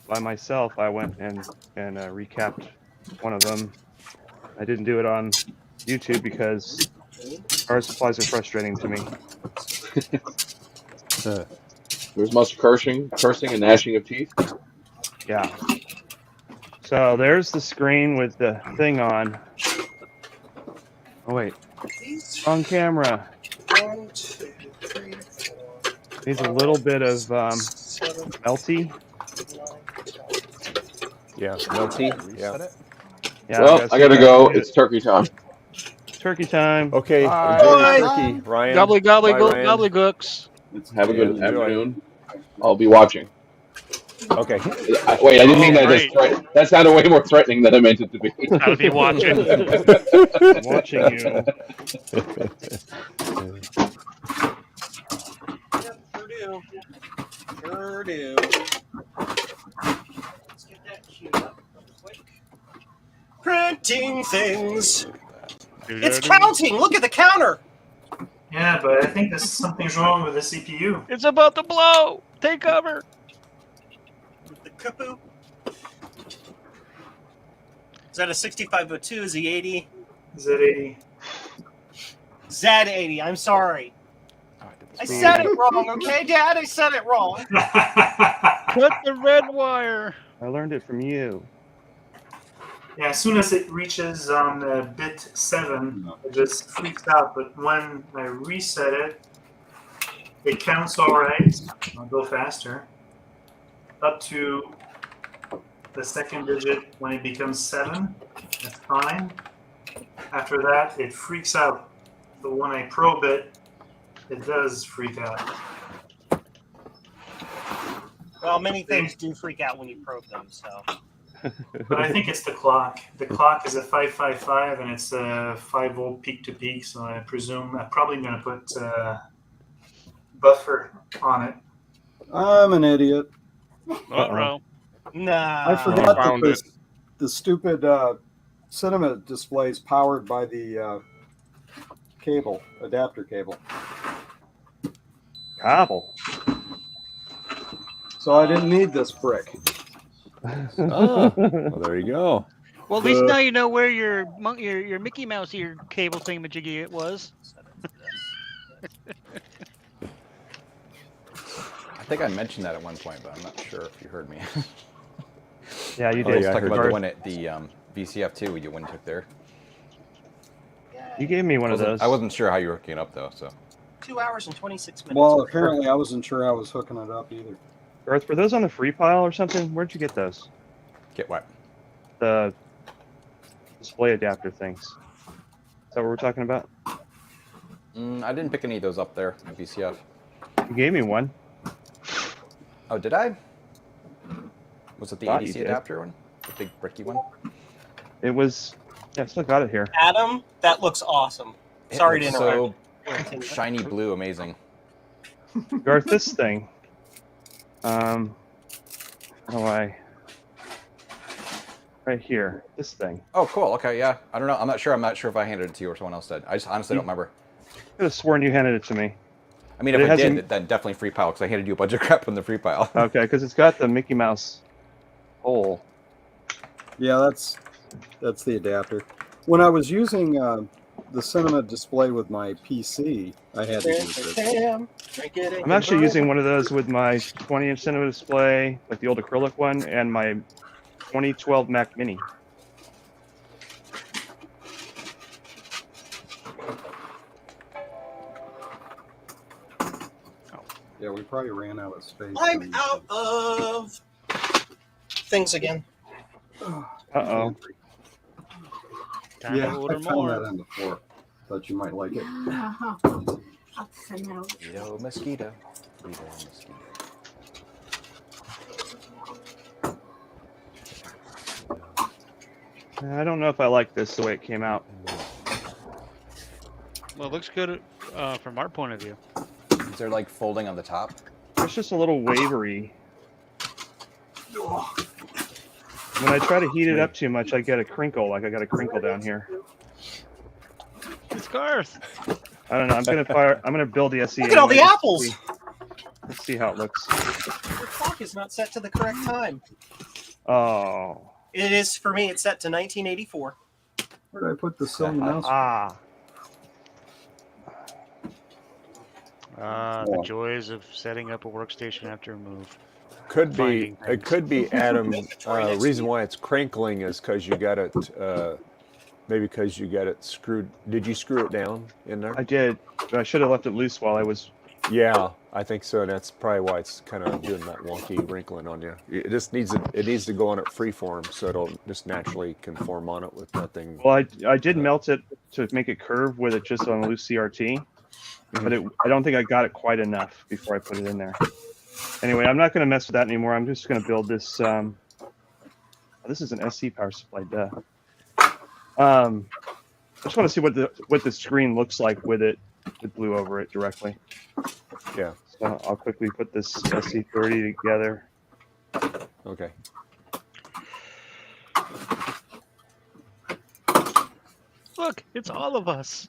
by myself I went and recapped one of them. I didn't do it on YouTube because power supplies are frustrating to me. There's much cursing and gnashing of teeth. Yeah. So there's the screen with the thing on. Oh wait, wrong camera. 1, 2, 3, 4. Needs a little bit of melty. Yeah, melty. Yeah. Yeah. Well, I gotta go. It's turkey time. Turkey time. Okay. Bye. Enjoy the turkey, Ryan. Gobbly Bye, Ryan. gobbly gooks. Have a good Enjoy. afternoon. I'll be watching. Okay. Wait, I didn't mean that. Right. That sounded way more threatening than I meant it to be. Gotta be watching. I'm watching you. Yep, sure do. Sure do. Let's get that queued up real quick. Printing things. It's counting. Look at the counter. Yeah, but I think something's wrong with the CPU. It's about to blow. Take cover. The cuckoo. Is that a 6502? Is he 80? Z80. Z80. I'm sorry. I said it wrong, okay, Dad? I said it wrong. Cut the red wire. I learned it from you. Yeah, as soon as it reaches on bit 7, it just freaks out. But when I reset it, it counts all right. I'll go faster. Up to the second digit when it becomes 7. That's fine. After that, it freaks out. But when I probe it, it does freak out. Well, many things do freak out when you probe them, so. But I think it's the clock. The clock is a 555, and it's a 5-volt peak to peak. So I presume I'm probably going to put buffer on it. I'm an idiot. Uh-oh. Nah. I forgot that found it. the stupid cinema display is powered by the adapter cable. Cobble. So I didn't need this brick. Oh, well, there you go. Well, at least now you know where your Mickey Mouse ear cable thingamajiggy was. I think I mentioned that at one point, but I'm not sure if you heard me. Yeah, you Oh, did. yeah, I Talking heard about the you. one at the VCF2 you went took there. You gave me one of those. I wasn't sure how you were hooking it up though, so. 2 hours and 26 minutes. Well, apparently I wasn't sure I was hooking it up either. Garth, were those on the free pile or something? Where'd you get those? Get what? The display adapter things. Is that what we're talking about? I didn't pick any of those up there at VCF. You gave me one. Oh, did I? Was it the Thought you ADC did. adapter one? The big bricky one? It was. Yeah, I still got it here. Adam, that looks awesome. Sorry to It interrupt. looks so shiny blue, amazing. Garth, this thing. How do I? Right here, this thing. Oh, cool. Okay, yeah. I don't know. I'm not sure if I handed it to you or someone else did. I just honestly don't remember. I could have sworn you handed it to me. I mean, But if it I did, hasn't- then definitely free pile because I handed you a bunch of crap from the free pile. Okay, because it's got the Mickey Mouse hole. Yeah, that's the adapter. When I was using the cinema display with my PC, I had to use it. I'm actually using one of those with my 20-inch cinema display, like the old acrylic one, and my 2012 Mac Mini. Yeah, we probably ran out of space. I'm out of things again. Uh-oh. Time Yeah, to I order found more. that on the floor. Thought you might like it. Yo, mosquito. Yo, mosquito. I don't know if I like this the way it came out. Well, it looks good from our point of view. Is there like folding on the top? It's just a little wavery. When I try to heat it up too much, I get a crinkle, like I got a crinkle down here. It's Garth. I don't know. I'm gonna build the SE. Look at all the anyway. apples. Let's see how it looks. Your clock is not set to the correct time. Oh. It is, for me, it's set to 1984. Where did I put the Sony mouse? Ah. The joys of setting up a workstation after a move. Could be. Finding It things. could be, Adam. Reason why it's crinkling is because you got it. Maybe because you got it screwed. Did you screw it down in there? I did, but I should have left it loose while I was. Yeah, I think so. That's probably why it's kind of doing that wonky wrinkling on you. It just needs to go on it freeform, so it'll just naturally conform on it with nothing. Well, I did melt it to make it curve with it just on a loose CRT, but I don't think I got it quite enough before I put it in there. Anyway, I'm not going to mess with that anymore. I'm just going to build this. This is an SC power supply. Duh. I just want to see what the screen looks like with it with blue over it directly. Yeah. So I'll quickly put this SC30 together. Okay. Look, it's all of us.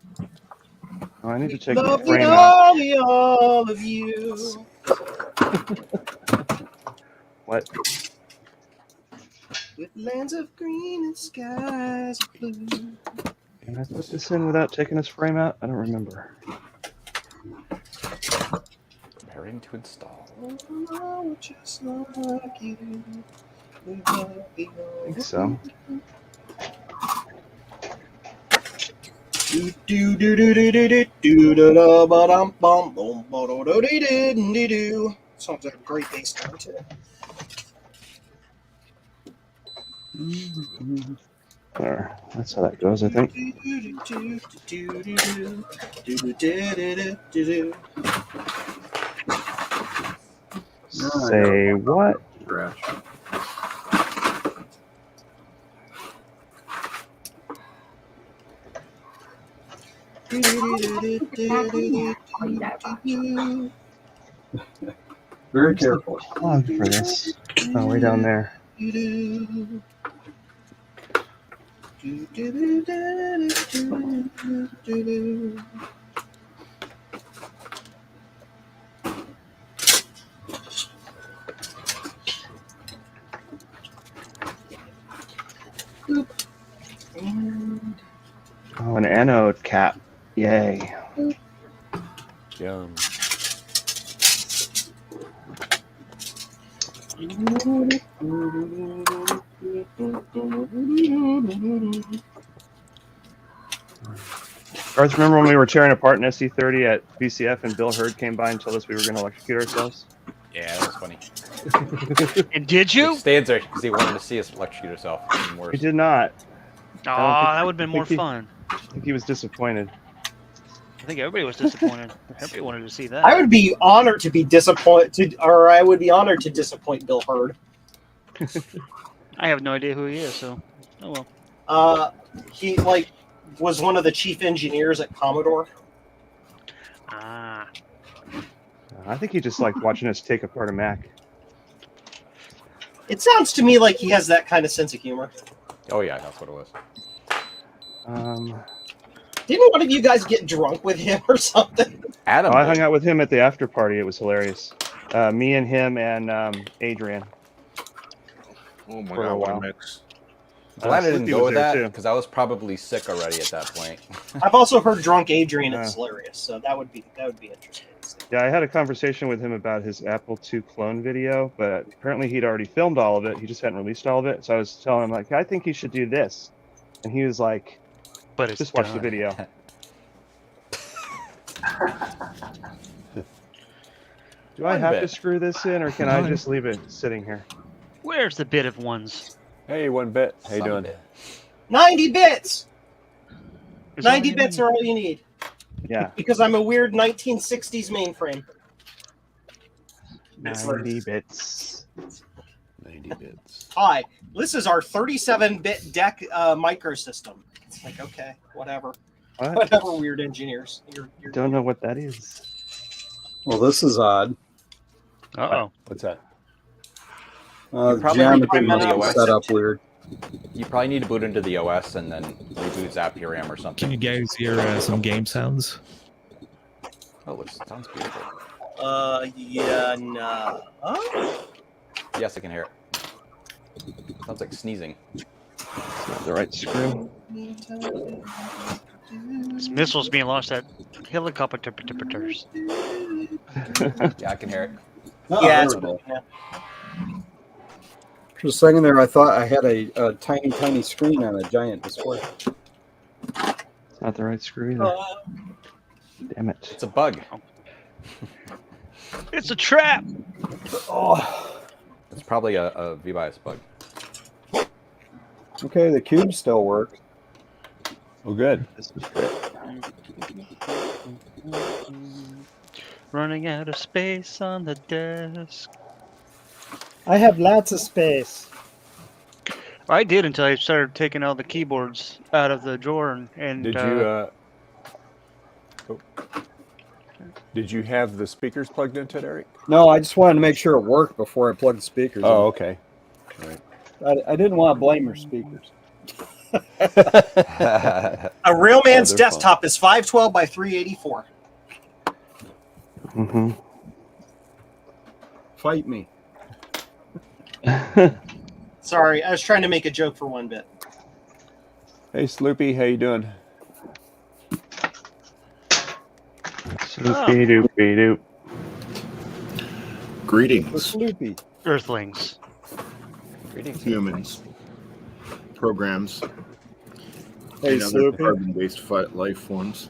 Oh, I need to check Love the me, frame out. all of you. What? With lands of green and skies of blue. Can I put this in without taking this frame out? I don't remember. Preparing to install. Oh, just like you. I think so. Do do do do do do do do da ba dum bum bum ba do do do do do. Songs have a great bass line too. There. That's how that goes, I think. Say what? Very careful. Plug for this. Oh, way down there. Oh, an anode cap. Yay. Yum. Garth, remember when we were tearing apart an SC30 at BCF and Bill Hurd came by and told us we were going to electrocute ourselves? Yeah, that was funny. And did you? He stands there because he wanted to see us electrocute ourselves. Even worse. He did not. Oh, that would have been more fun. I think he was disappointed. I think everybody was disappointed. Everybody wanted to see that. I would be honored to be disappointed, or I would be honored to disappoint Bill Hurd. I have no idea who he is, so oh well. He was one of the chief engineers at Commodore. Ah. I think he just liked watching us take apart a Mac. It sounds to me like he has that kind of sense of humor. Oh yeah, that's what it was. Didn't one of you guys get drunk with him or something? Adam. I hung out with him at the after party. It was hilarious. Me and him and Adrian. Oh my For a god, what a while. mix. Glad I didn't Sleepy go was with there, that too. because I was probably sick already at that point. I've also heard drunk Adrian is hilarious, so that would be interesting. Yeah, I had a conversation with him about his Apple II clone video, but apparently he'd already filmed all of it. He just hadn't released all of it. So I was telling him, like, I think he should do this. And he was like, but it's just watch the done. video. Do I One have bit. to screw this in, or can I just leave it sitting here? Where's the bit of ones? Hey, 1-bit. How you Some doing? bit. 90 bits! Is that 90 what bits you are all you need. Yeah, Because I'm a weird 1960s mainframe. 90 bits. 90 bits. Hi, this is our 37-bit DEC microsystem. It's like, okay, whatever. What? Whatever, weird engineers. You're Don't know what that is. Well, this is odd. Uh-oh. What's that? probably Geometry need to must boot be the set OS. up weird. You probably need to boot into the OS and then reboot ZapPRM or something. Can you guys hear some game sounds? Oh, it sounds beautiful. yeah, no. Oh? Yes, I can hear it. Sounds like sneezing. The right screw. This missile's being launched at helicopter. Yeah, I can hear it. Yeah, it's there we go. yeah. For a second there, I thought I had a tiny, tiny screen on a giant display. It's not the right screw either. Damn it. It's a bug. It's a trap. Oh, It's probably a VBIOS bug. okay, the cube still works. Oh, good. This is great. Running out of space on the desk. I have lots of space. I did until I started taking all the keyboards out of the drawer and Did you have the speakers plugged into it, Eric? No, I just wanted to make sure it worked before I plugged the speakers in. Oh, okay. All right. I didn't want to blame your speakers. A real man's they're desktop is 512 by 384. Mm-hmm. Fight me. Sorry, I was trying to make a joke for one bit. Hey, Sloopy, how you doing? Sloopy doopy doop. Greetings, Sloopy. Earthlings. Greetings. humans, programs, Hey, and other Sloopy. carbon-based life forms.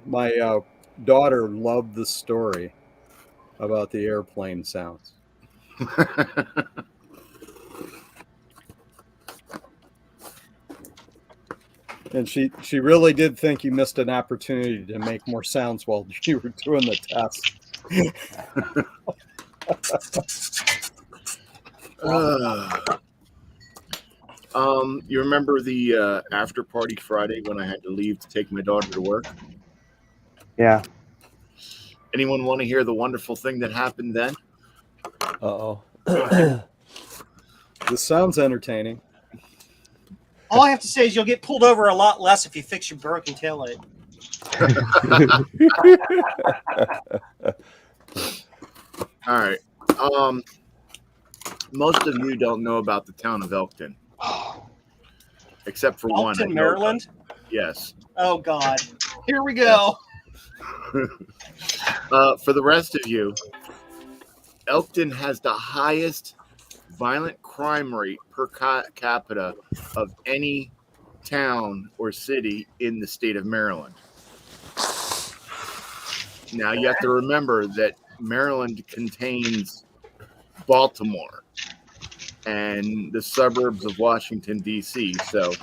My daughter loved the story about the airplane sounds. And she really did think you missed an opportunity to make more sounds while you were doing the test. You remember the after party Friday when I had to leave to take my daughter to work? Yeah. Anyone want to hear the wonderful thing that happened then? Uh-oh. This sounds entertaining. All I have to say is you'll get pulled over a lot less if you fix your broken taillight. All right. Most of you don't know about the town of Elkton, except for one. Elkton, Maryland? Yes. Oh, God. Here we go. For the rest of you, Elkton has the highest violent crime rate per capita of any town or city in the state of Maryland. Now, you have to remember that Maryland contains Baltimore and the suburbs of Washington, D.C., so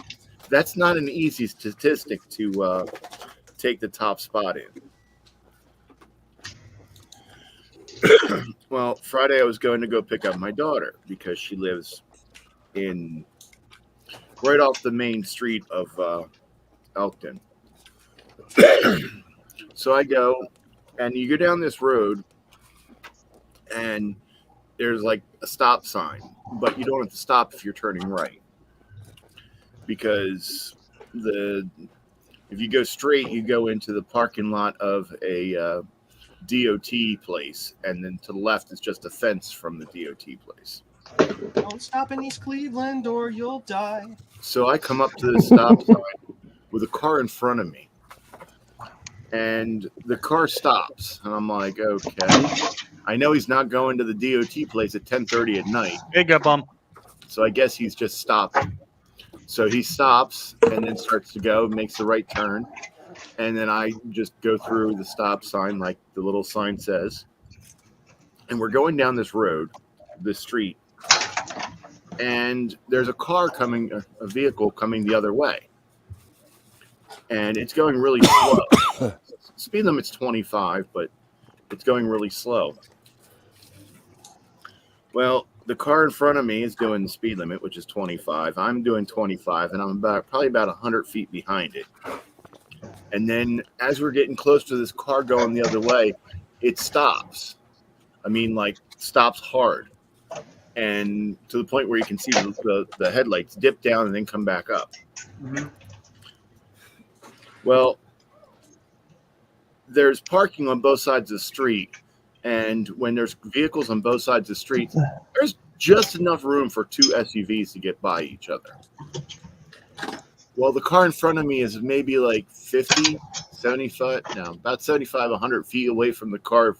that's not an easy statistic to take the top spot in. Well, Friday I was going to go pick up my daughter because she lives in right off the main street of Elkton. So I go, and you go down this road, and there's like a stop sign, but you don't have to stop if you're turning right, because if you go straight, you go into the parking lot of a DOT place, and then to the left is just a fence from the DOT place. Don't stop in East Cleveland or you'll die. So I come up to the stop sign with a car in front of me, and the car stops, and I'm like, okay, I know he's not going to the DOT place at 10:30 at night. Big up bump. So I guess he's just stopping. So he stops and then starts to go, makes the right turn. And then I just go through the stop sign like the little sign says. And we're going down this road, this street. And there's a car coming, a vehicle coming the other way. And it's going really slow. Speed limit's 25, but it's going really slow. Well, the car in front of me is doing the speed limit, which is 25. I'm doing 25, and I'm probably about 100 feet behind it. And then as we're getting close to this car going the other way, it stops. I mean, like, stops hard. And to the point where you can see the headlights dip down and then come back up. Mm-hmm. Well, there's parking on both sides of the street. And when there's vehicles on both sides of the street, there's just enough room for two SUVs to get by each other. Well, the car in front of me is maybe like 50, 75, no, about 75, 100 feet away from the car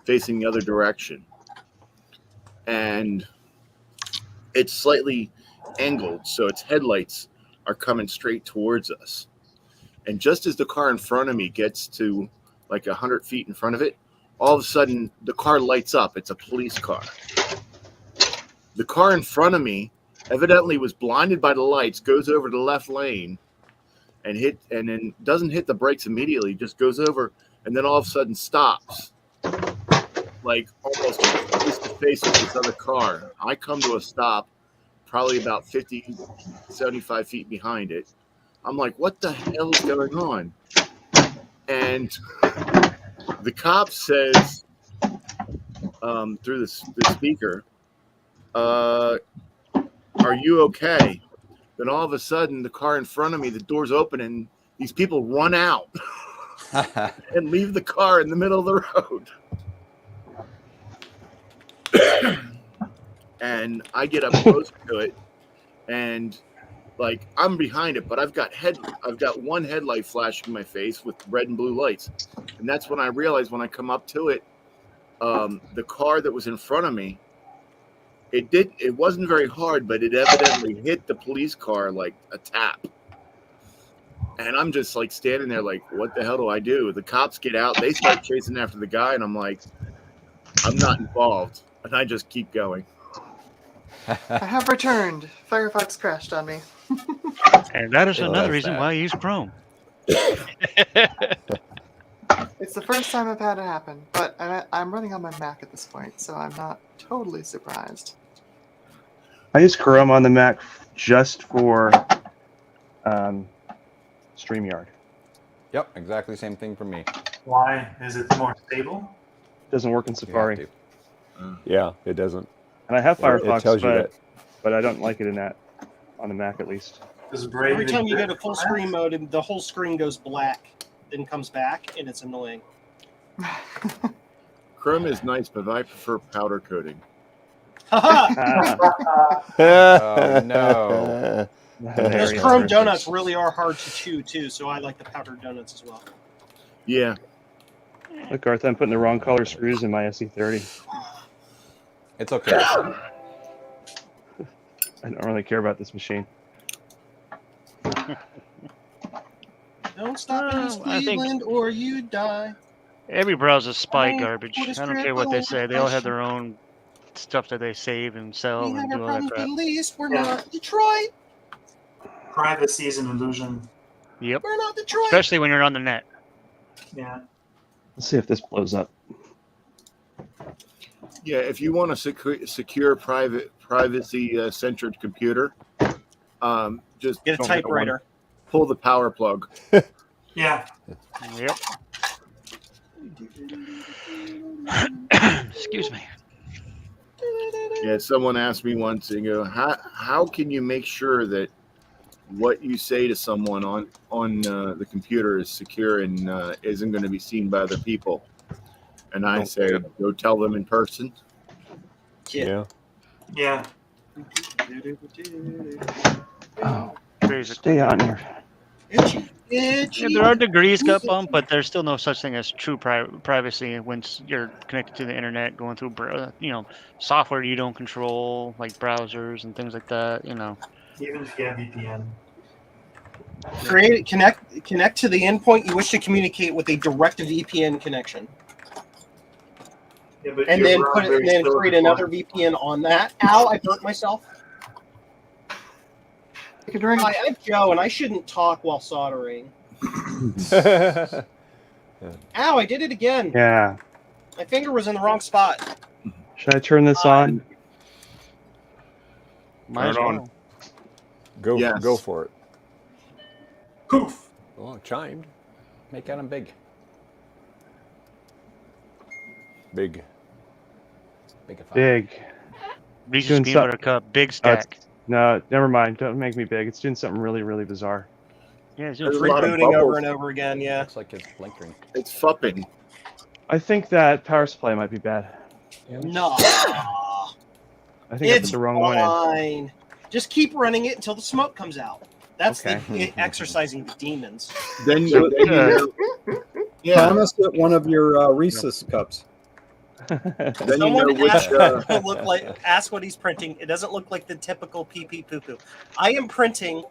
facing the other direction. And it's slightly angled, so its headlights are coming straight towards us. And just as the car in front of me gets to like 100 feet in front of it, all of a sudden the car lights up. It's a police car. The car in front of me evidently was blinded by the lights, goes over the left lane and then doesn't hit the brakes immediately, just goes over and then all of a sudden stops, like almost face to face with this other car. I come to a stop, probably about 50, 75 feet behind it. I'm like, what the hell is going on? And the cop says through the speaker, are you okay? Then all of a sudden, the car in front of me, the door's open, and these people run out and leave the car in the middle of the road. And I get up close to it, and like I'm behind it, but I've got one headlight flashing in my face with red and blue lights, and that's when I realized when I come up to it, the car that was in front of me, it wasn't very hard, but it evidently hit the police car like a tap. And I'm just like standing there like, what the hell do I do? The cops get out, they start chasing after the guy, and I'm like, I'm not involved, and I just keep going. I have returned. Firefox crashed on me. And that is Oh, another that's reason bad. why I use Chrome. It's the first time I've had it happen, but I'm running on my Mac at this point, so I'm not totally surprised. I use Chrome on the Mac just for StreamYard. Yep, exactly same thing for me. Why? Is it more stable? Doesn't work in You have Safari. to. Yeah, it doesn't. And I have It Firefox, tells you that. but I don't like it in that on the Mac at least. Does Brave Every time you go to exist? full screen mode, and the whole screen goes black, then comes back, and it's annoying. Chrome is nice, but I prefer powder coating. Ah, Oh no. Those Very Chrome interesting. donuts really are hard to chew too, so I like the powdered donuts as well. Yeah. Look, Garth, I'm putting the wrong color screws in my SE30. It's okay. I don't really care about this machine. Don't stop in East I think- Cleveland or you die. Every browser's spy Oh, garbage. what is I don't care what they critical say. They all have question? their own stuff that they save and sell We have and our do all that problems, crap. but at least we're Yeah. not Detroit. Privacy is an illusion. Yep. We're not Detroit. Especially when you're on the net. Yeah. Let's see if this blows up. Yeah, if you want a secure, privacy-centered computer, just Get a typewriter. pull the power plug. Yeah. Yep. Excuse me. Yeah, someone asked me once, they go, how can you make sure that what you say to someone on the computer is secure and isn't going to be seen by other people? And I say, go tell them in person. Yeah. Yeah. Oh, Basic. stay on here. Itchy. Itchy. Yeah, there are degrees got bumped, but there's still no such thing as true privacy once you're connected to the internet, going through software you don't control, like browsers and things like that. Even if you have VPN. Connect to the endpoint you wish to communicate with a direct VPN connection, Yeah, but and your then browser is still create defined. another VPN on that. Ow! I burnt myself. Take a drink. Hi, I'm Joe, and I shouldn't talk while soldering. Yeah. Ow! I did it again. Yeah. My finger was in the wrong spot. Should I turn this on? Might as Turn it on. well. Go Yes. go for it. Poof. Oh, it chimed. Make them big. Big. Big. Big. Reese's Doing peanut some- butter cup, big stack. No, never mind. Don't make me big. It's doing something really, really bizarre. Yeah, it's There's just a lot of Rebooting over bubbles. and over again. Yeah. Looks like it's blinking. It's fupping. I think that power supply might be bad. No. I think I put It's the wrong one in. fine. Just keep running it until the smoke comes out. That's Okay. the exercising the demons. Then So, you, yeah, Promise it one of your Reese's cups. then you know Someone which. ask what he's printing. It doesn't look like the typical pee pee poo poo. I am printing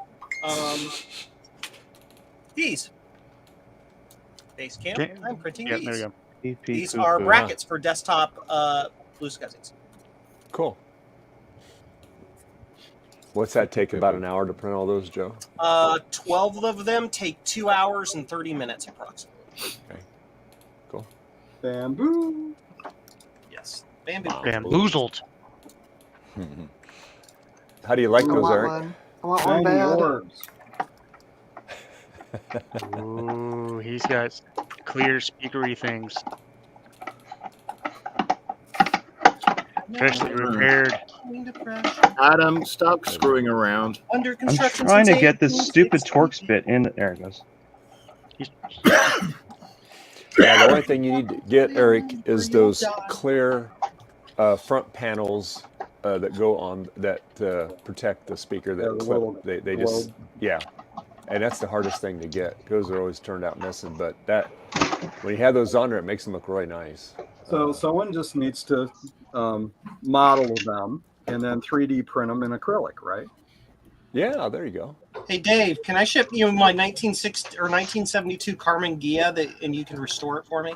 these. Base camp. Okay. I'm printing Yeah, these. there you go. These are brackets for desktop blue scuzzies. Cool. What's that take about an hour to print all those, Joe? 12 of them take 2 hours and 30 minutes approximately. Okay. Bamboo. Yes, bamboo. Bamboozled. How do you like I those, want Eric? one. I want Shiny one bad. orbs. Ooh, he's got clear speakery things. Freshly repaired. Adam, stop screwing around. Under I'm construction. trying to since get this 1860. stupid Torx bit in. There it goes. Yeah, the only thing you need to get, Eric, is those clear front panels that go on that protect the speaker that Yeah, the clip. little They just globe. and that's the hardest thing to get. Those are always turned out missing, but that when you have those on there, it makes them look really nice. So someone just needs to model them and then 3D print them in acrylic, right? Yeah, there you go. Hey Dave, can I ship you my 1960 or 1972 Carmen Ghia and you can restore it for me?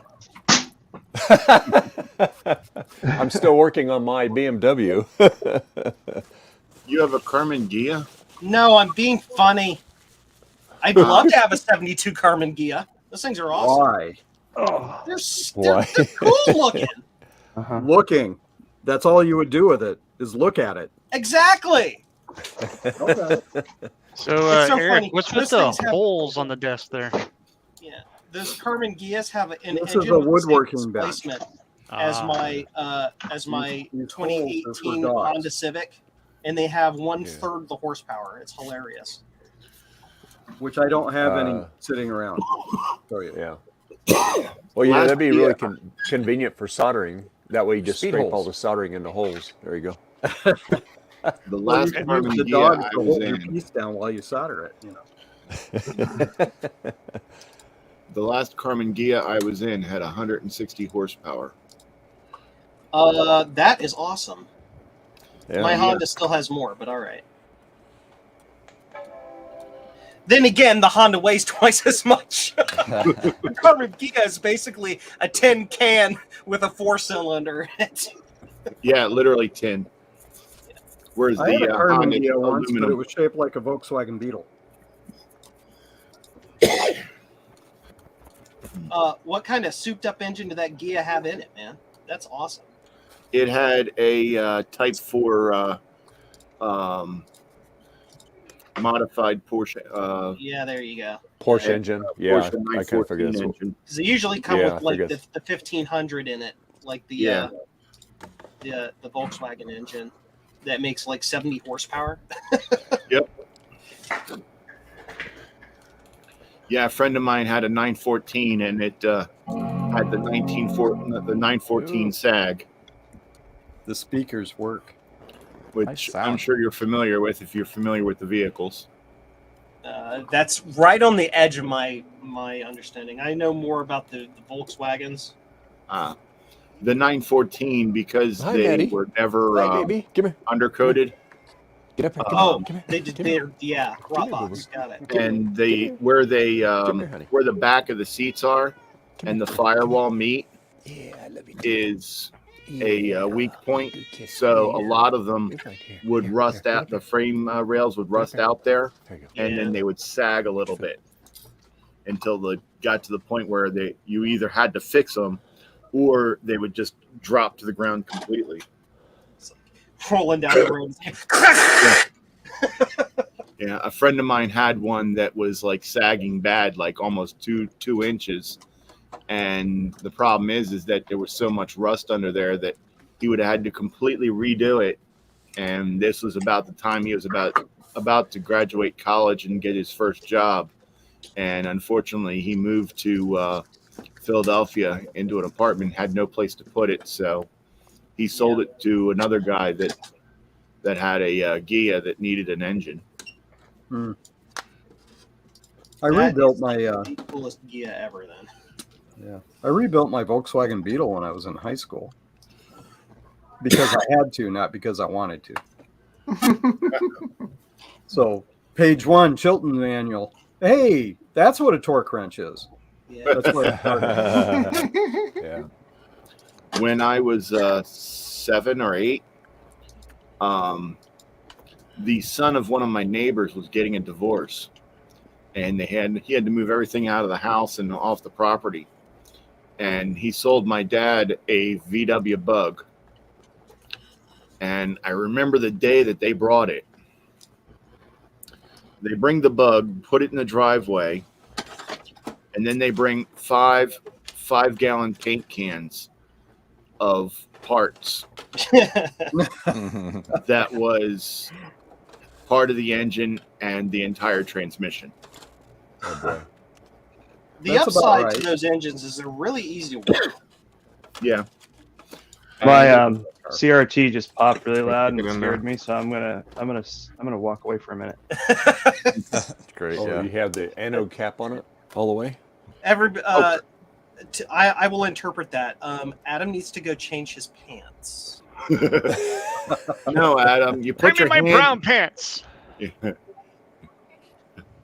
I'm still working on my BMW. You have a Carmen Ghia? No, I'm being funny. I'd love to have a 72 Carmen Ghia. Those things are awesome. Why? They're cool looking. Looking. That's all you would do with it is look at it. Exactly. Okay. So, It's so Eric, funny. what's Those with the things have- holes on the desk there? Yeah, those Carmen Ghias have an This engine is a with the same woodworking bench. displacement as my These 2018 holes are for Honda dogs. Civic, and they have 1/3 the horsepower. It's hilarious. Which I don't have any sitting around. So Yeah. Well, that'd be really convenient for soldering. That way you just Speed scrape all holes. the soldering in the holes. There you go. The Well, last you can Carmen use the Ghia dogs I to was hold your in, piece down while you solder it. the last Carmen Ghia I was in had 160 horsepower. That is awesome. Yeah. My Honda still has more, but all right. Then again, the Honda weighs twice as much. The Carmen Ghia is basically a tin can with a 4-cylinder. Yeah, literally 10. Whereas I had a the Carmen Honda Ghia once, but it aluminum. was shaped like a Volkswagen Beetle. What kind of souped-up engine did that Ghia have in it, man? That's awesome. It had a Type 4 modified Porsche. Yeah, there you go. Porsche engine. Yeah, Porsche I kind of figured 914 that's what. engine. Because they usually come Yeah, I with like figured. the 1500 in it, like the Volkswagen engine that makes like 70 horsepower. Yep. Yeah, a friend of mine had a 914, and it had the 914 SAG, The speakers work. which Nice I'm sound. sure you're familiar with if you're familiar with the vehicles. That's right on the edge of my understanding. I know more about the Volkswagens. The 914, because Hi, they Maddie. were never Hi, baby. Come here. undercoated, Get up here. Oh, Come here. they did. Come here. Yeah, Come here, Dropbox. Got it. and they where they Come here, honey. where the back of the seats are and the firewall meet Yeah, I love you. is a weak point. So a lot of them would rust out. The frame rails would rust out there, There you go. and then they would sag a little bit until they got to the point where you either had to fix them or they would just drop to the ground completely. Rolling down the road. Yeah, a friend of mine had one that was like sagging bad, like almost two inches. And the problem is that there was so much rust under there that he would have had to completely redo it. And this was about the time he was about to graduate college and get his first job. And unfortunately, he moved to Philadelphia into an apartment, had no place to put it. So he sold it to another guy that had a Ghia that needed an engine. I rebuilt my the coolest Ghia ever. Then. Yeah, I rebuilt my Volkswagen Beetle when I was in high school because I had to, not because I wanted to. So, page 1, Chilton manual. Hey, that's what a torque wrench is. Yeah. That's where it started. Yeah. When I was 7 or 8, the son of one of my neighbors was getting a divorce, and he had to move everything out of the house and off the property. and he sold my dad a VW Bug. And I remember the day that they brought it. They bring the Bug, put it in the driveway, and then they bring five 5-gallon paint cans of parts that was part of the engine and the entire transmission. Oh boy. The That's about upside right. to those engines is they're really easy to work. Yeah. My CRT just popped really loud and Get it in there. scared me, so I'm gonna walk away for a minute. That's great. Oh, Yeah. you have the anode cap on it all the way? I will interpret that. Adam needs to go change his pants. No, Adam, you Bring put me your my hand. brown pants.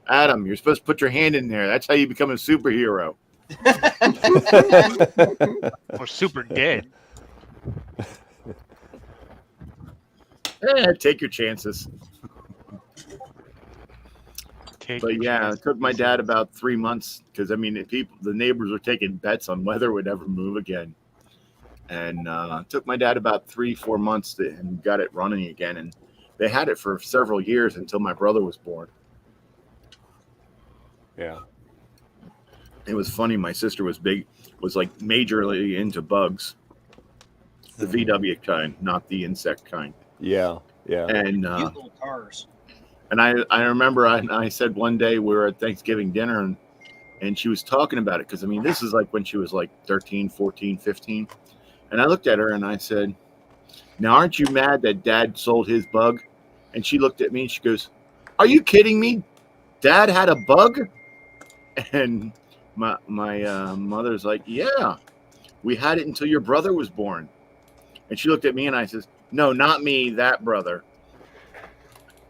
Adam, you're supposed to put your hand in there. That's how you become a superhero. Or super dead. Take your chances. But yeah, it took my dad about 3 months because I mean, the neighbors were taking bets on whether it would ever move again, and it took my dad about 3-4 months and got it running again. And they had it for several years until my brother was born. Yeah. It was funny. My sister was like majorly into bugs, the VW kind, not the insect kind. Yeah. Yeah. And Cute little cars. And I remember I said one day we were at Thanksgiving dinner and she was talking about it because, I mean, this is like when she was like 13, 14, 15. And I looked at her and I said, now, aren't you mad that Dad sold his Bug? And she looked at me and she goes, are you kidding me? Dad had a Bug? And my mother's like, yeah, we had it until your brother was born. And she looked at me and I says, no, not me, that brother.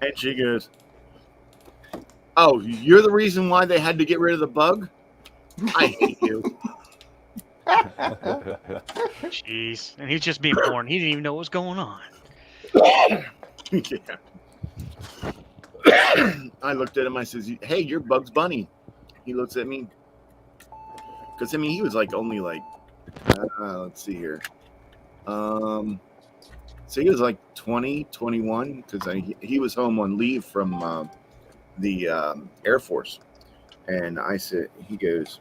And she goes, oh, you're the reason why they had to get rid of the Bug? I hate you. Jeez. And he's just being born. He didn't even know what was going on. Yeah. I looked at him. I says, hey, you're Bugs Bunny. He looks at me. Because, I mean, he was like only like, let's see here. So he was like 20, 21, because he was home on leave from the Air Force. And I said, he goes,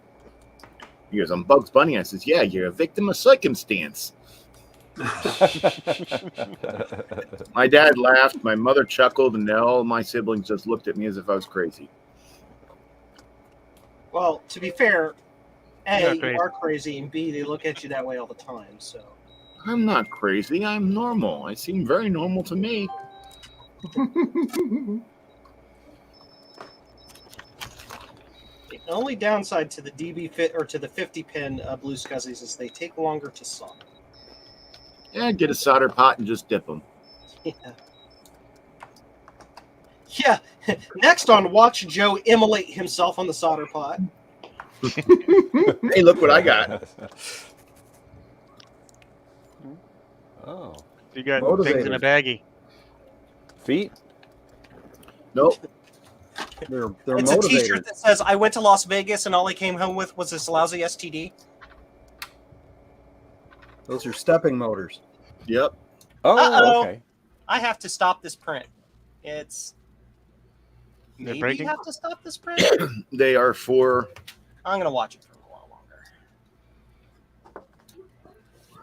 I'm Bugs Bunny. I says, yeah, you're a victim of circumstance. My dad laughed, my mother chuckled, and all my siblings just looked at me as if I was crazy. Well, to be fair, A, You're you crazy. are crazy, and B, they look at you that way all the time. So I'm not crazy. I'm normal. I seem very normal to me. the only downside to the DB fit or to the 50-pin Blue Scuzzies is they take longer to solder. Yeah, get a solder pot and just dip them. Yeah. Yeah. Next on Watch Joe immolate himself on the solder pot. Hey, look what I got. Oh. You got things in a Motivators. baggie. Feet? Nope. They're It's a motivators. T-shirt that says, "I went to Las Vegas and all I came home with was this lousy STD." Those are stepping motors. Yep. Oh, Uh-oh. okay. I have to stop this print. It's They're maybe breaking? you have to stop this print. They are for I'm gonna watch it for a while longer.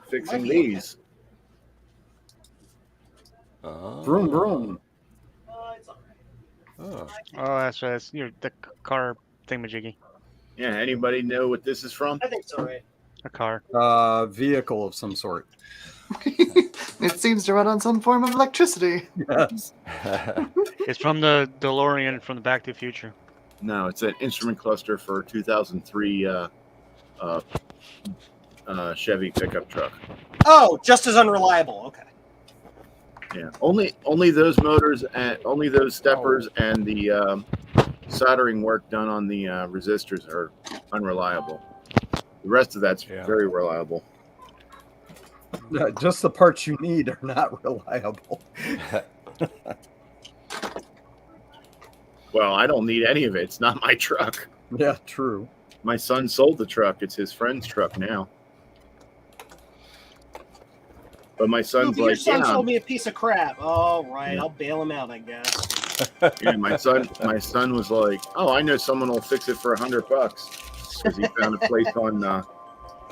fixing Might be okay. these. Vroom, vroom. It's all right. Oh. Oh, that's right. That's the car thingamajiggy. Yeah, anybody know what this is from? I think it's all right. A car. Vehicle of some sort. It seems to run on some form of electricity. Yes. It's from the DeLorean from the Back to the Future. No, it's an instrument cluster for 2003 Chevy pickup truck. Oh, just as unreliable. Okay. Yeah, only those motors and only those steppers and the soldering work done on the resistors are unreliable. The rest of that's very reliable. Just the parts you need are not reliable. Well, I don't need any of it. It's not my truck. Yeah, true. My son sold the truck. It's his friend's truck now. But my son's Your like, son yeah. sold me a piece of crap. All right, I'll bail him out, I guess. Yeah, my son was like, oh, I know someone will fix it for $100 because he found a place on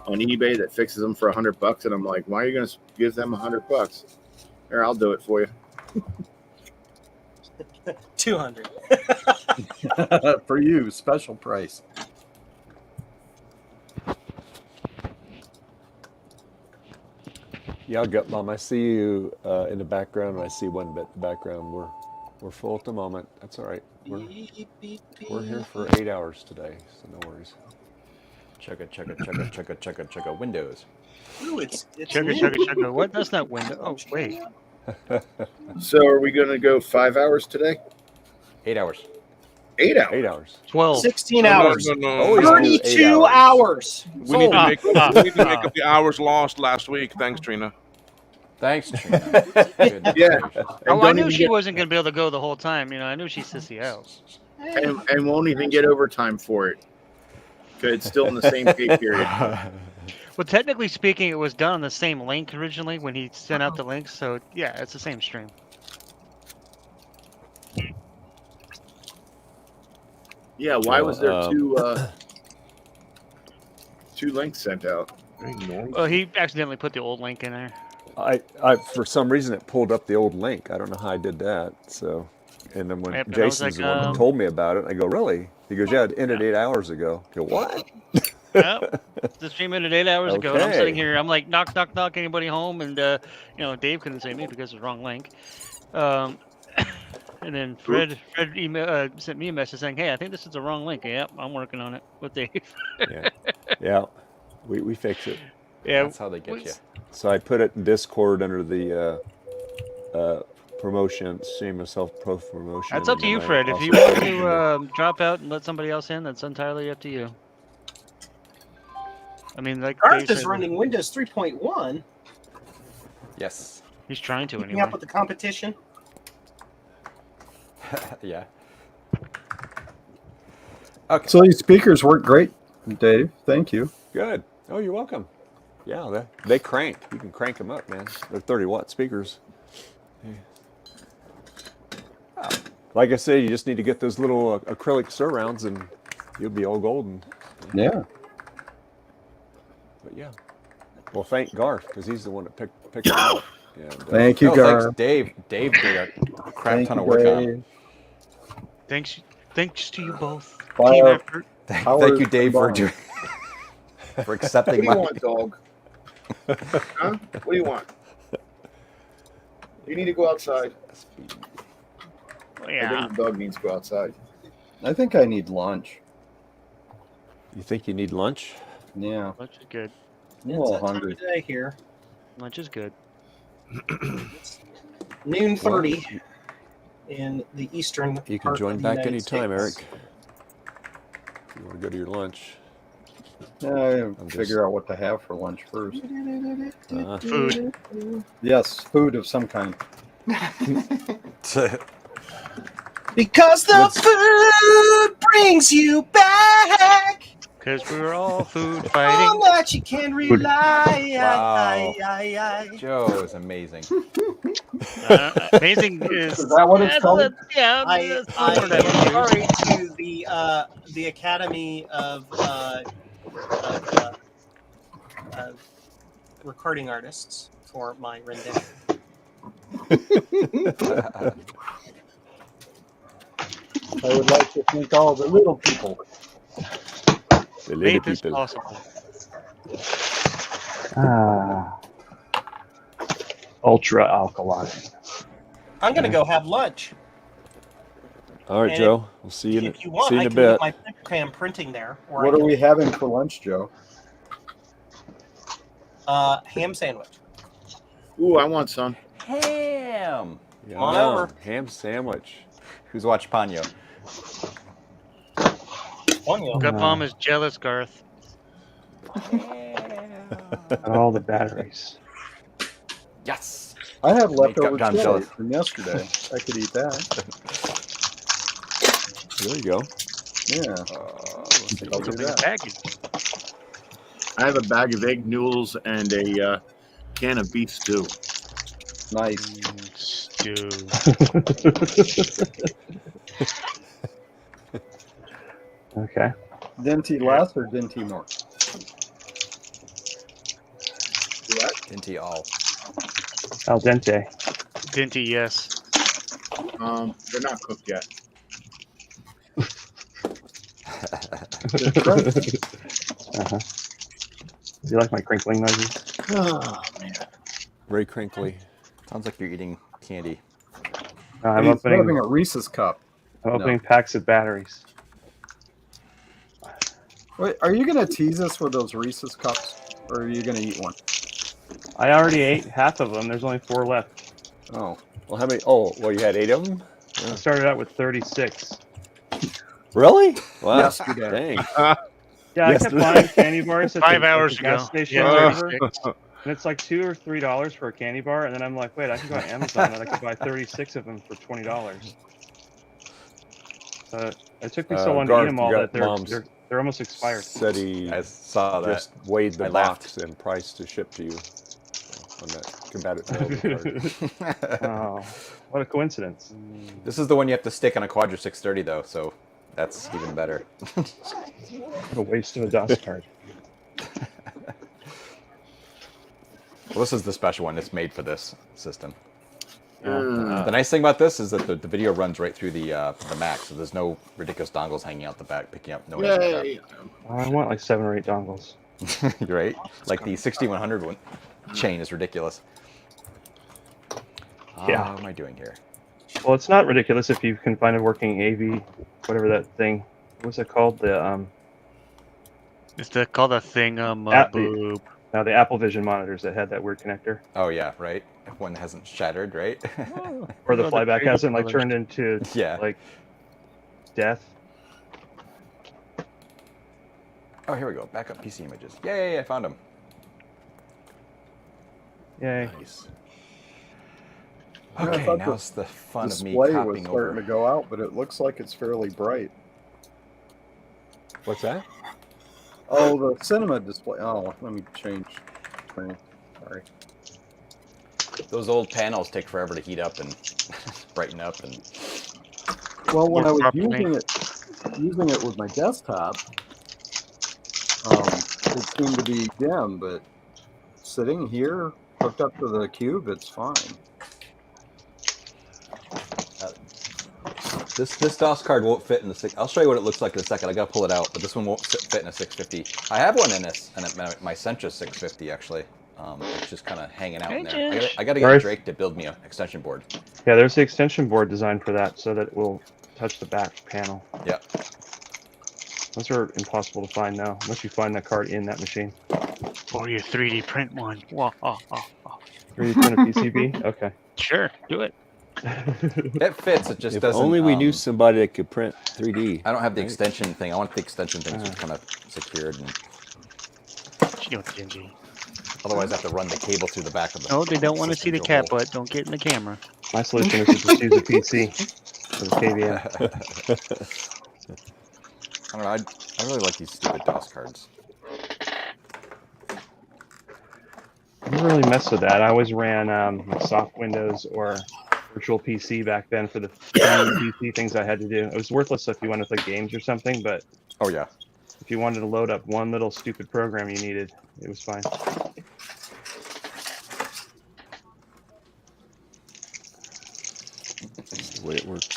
eBay that fixes them for $100, and I'm like, why are you going to give them $100? Here, I'll do it for you. 200 for you, special price. Yeah, Gut Mom, I see you in the background, and I see one bit in the background. We're full at the moment. That's all right. We're here for 8 hours today, so no worries. Chugga. Windows. Ooh, it's Chugga. What? That's not window. Oh, wait. So are we going to go 5 hours today? 8 hours. 8 hours. 8 hours. 12. 16 hours. No. 32 hours. We need to make up the hours lost last week. Thanks, Trina. Thanks, Trina. Yeah. Oh, I knew she wasn't going to be able to go the whole time. You know, I knew she's sissy out. And won't even get overtime for it. Because it's still in the same pay period. Well, technically speaking, it was done on the same link originally when he sent out the links. So, yeah, it's the same stream. Yeah, why was there two links sent out? Well, he accidentally put the old link in there. I for some reason it pulled up the old link. I don't know how I did that. So, and then when Yep, and I was Jason's like, the one that told me about it, I go, really? He goes, yeah, it ended 8 hours ago. I go, what? Yep. The stream ended 8 hours ago. And I'm Okay. sitting here. I'm like, knock. Anybody home? And you know, Dave couldn't say me because it's the wrong link. And then Fred sent me a message saying, "Hey, I think this is the wrong link." Yep, I'm working on it with Dave. Yeah, we fix it. Yeah, That's how they get you. So I put it in Discord under the promotion, stream of self-promotion. That's up to you, and Fred. I If you also- want to drop out and let somebody else in, that's entirely up to you. I mean, like Garth Dave is said, running Windows 3.1. Yes. he's trying to Keeping anyway. up with the competition. Yeah. Okay. So these speakers work great, Dave. Thank you. Good. Oh, you're welcome. Yeah, they crank. You can crank them up, man. They're 30-watt speakers. Yeah. Like I say, you just need to get those little acrylic surrounds, and you'll be all golden. Yeah. But yeah. Well, thank Garth because he's the one that picked it up. And, Thank you, Garth. Thanks, Dave. Dave did a crap Thank ton you, of work on Dave. it. Thanks to you both. Fire. Team effort. Thank you, Dave, for combined. for What accepting do you my. want, dog? Huh? What do you want? You need to go outside. I Yeah. think the dog needs to go outside. I think I need lunch. You think you need lunch? Yeah. Lunch is good. I'm a It's little that time hungry. of day here. Lunch is good. Noon 30 in the eastern. You can part join of the back United anytime, States. Eric. If you want to go to your lunch. I just- figure out what to have for lunch first. Food. Yes, food of some kind. Because the food brings you back. Because we're all food On fighting. that you can rely. Wow. Joe is amazing. Amazing is. Is that what it's that's called? yeah, I that's am the word I would sorry use. to the Academy of recording artists for my rendition. I would like to thank all the little people. The lady Made this people. possible. Ultra alkaline. I'm gonna go have lunch. All right, And Joe. We'll see you If you want, see you I in a can leave bit. my Pictogram printing there. Or What are we having for lunch, Joe? ham sandwich. Ooh, I want some. Ham. Yeah, on over. ham sandwich. Who's watched Ponyo? Gut Mom is jealous, Garth. And all the batteries. Yes. I have leftover John chili jealous. from yesterday. I could eat that. There you go. Yeah. I'll do Something a that. package. I have a bag of egg noodles and a can of beef stew. Nice. Stew. Okay. Dinty less or Dinty more? Dinty all. Al dente. Dinty, yes. They're not cooked yet. Uh-huh. You like my crinkling noises? Oh man. Very crinkly. Sounds like you're eating candy. I'm He's opening. having a Reese's cup. I'm opening packs of batteries. Wait, are you gonna tease us with those Reese's cups, or are you gonna eat one? I already ate half of them. There's only 4 left. Oh, well, how many? Oh, well, you had 8 of them. I started out with 36. Really? Wow. Yes, you did. Dang. Yeah, I kept buying candy bars at 5 the hours gas ago. station Yeah, or whatever. 36. And it's like $2 or $3 for a candy bar, and then I'm like, wait, I can go on Amazon and I could buy 36 of them for $20. So it took me so long to eat Garth, them you all got that Mom's they're almost expired. Said he I saw that. just weighed the I laughed. box and price to ship to you on that combative card. Oh, what a coincidence. This is the one you have to stick on a Quadra 630 though, so that's even better. What a waste of a DOS card. Well, this is the special one. It's made for this system. Yeah. The nice thing about this is that the video runs right through the Mac, so there's no ridiculous dongles hanging out the back, picking up no Yay. I want like 7 or 8 dongles. right? Like the 6100 one chain is ridiculous. Yeah. What am I doing here? Well, it's not ridiculous if you can find a working AV, whatever that thing. What's it called? The It's called a thing. the Apple Vision monitors that had that weird connector. Oh yeah, right. If one hasn't shattered, right? Or the Oh, the flyback crazy hasn't like colors. turned into Yeah. like death. Oh, here we go. Backup PC images. Yay! I found them. Yay. Nice. Yeah, I Okay, thought now the it's the fun of me Display was copying starting over. to go out, but it looks like it's fairly bright. What's that? Oh, the cinema display. Oh, let me change screen. Sorry. Those old panels take forever to heat up and brighten up, and Well, when I was properly. using it with my desktop, it seemed to be dim, but sitting here, hooked up to the cube, it's fine. this DOS card won't fit in the six. I'll show you what it looks like in a second. I gotta pull it out, but this one won't fit in a 650. I have one in this, and my Sentra 650 actually. It's just kind of hanging out in there. I gotta get Drake to build me an extension board. Yeah, there's the extension board designed for that, so that it will touch the back panel. Yeah. Those are impossible to find now, unless you find that card in that machine. Or you 3D print one. Wah, 3D print a PCB? Okay. Sure, do it. It fits. It just If doesn't. only we knew somebody that could print 3D. I don't have the extension thing. I want the extension thing just kind of secured, and You know, dingy. otherwise I have to run the cable through the back of the. No, they don't want to see the system cat to a hole. butt. Don't get in the camera. My solution is to just use a PC for the KVM. I don't know. I really like these stupid DOS cards. I didn't really mess with that. I always ran like soft Windows or virtual PC back then for the PC things I had to do. It was worthless if you wanted to play games or something, but Oh yeah. if you wanted to load up one little stupid program you needed, it was fine. That's the way it works.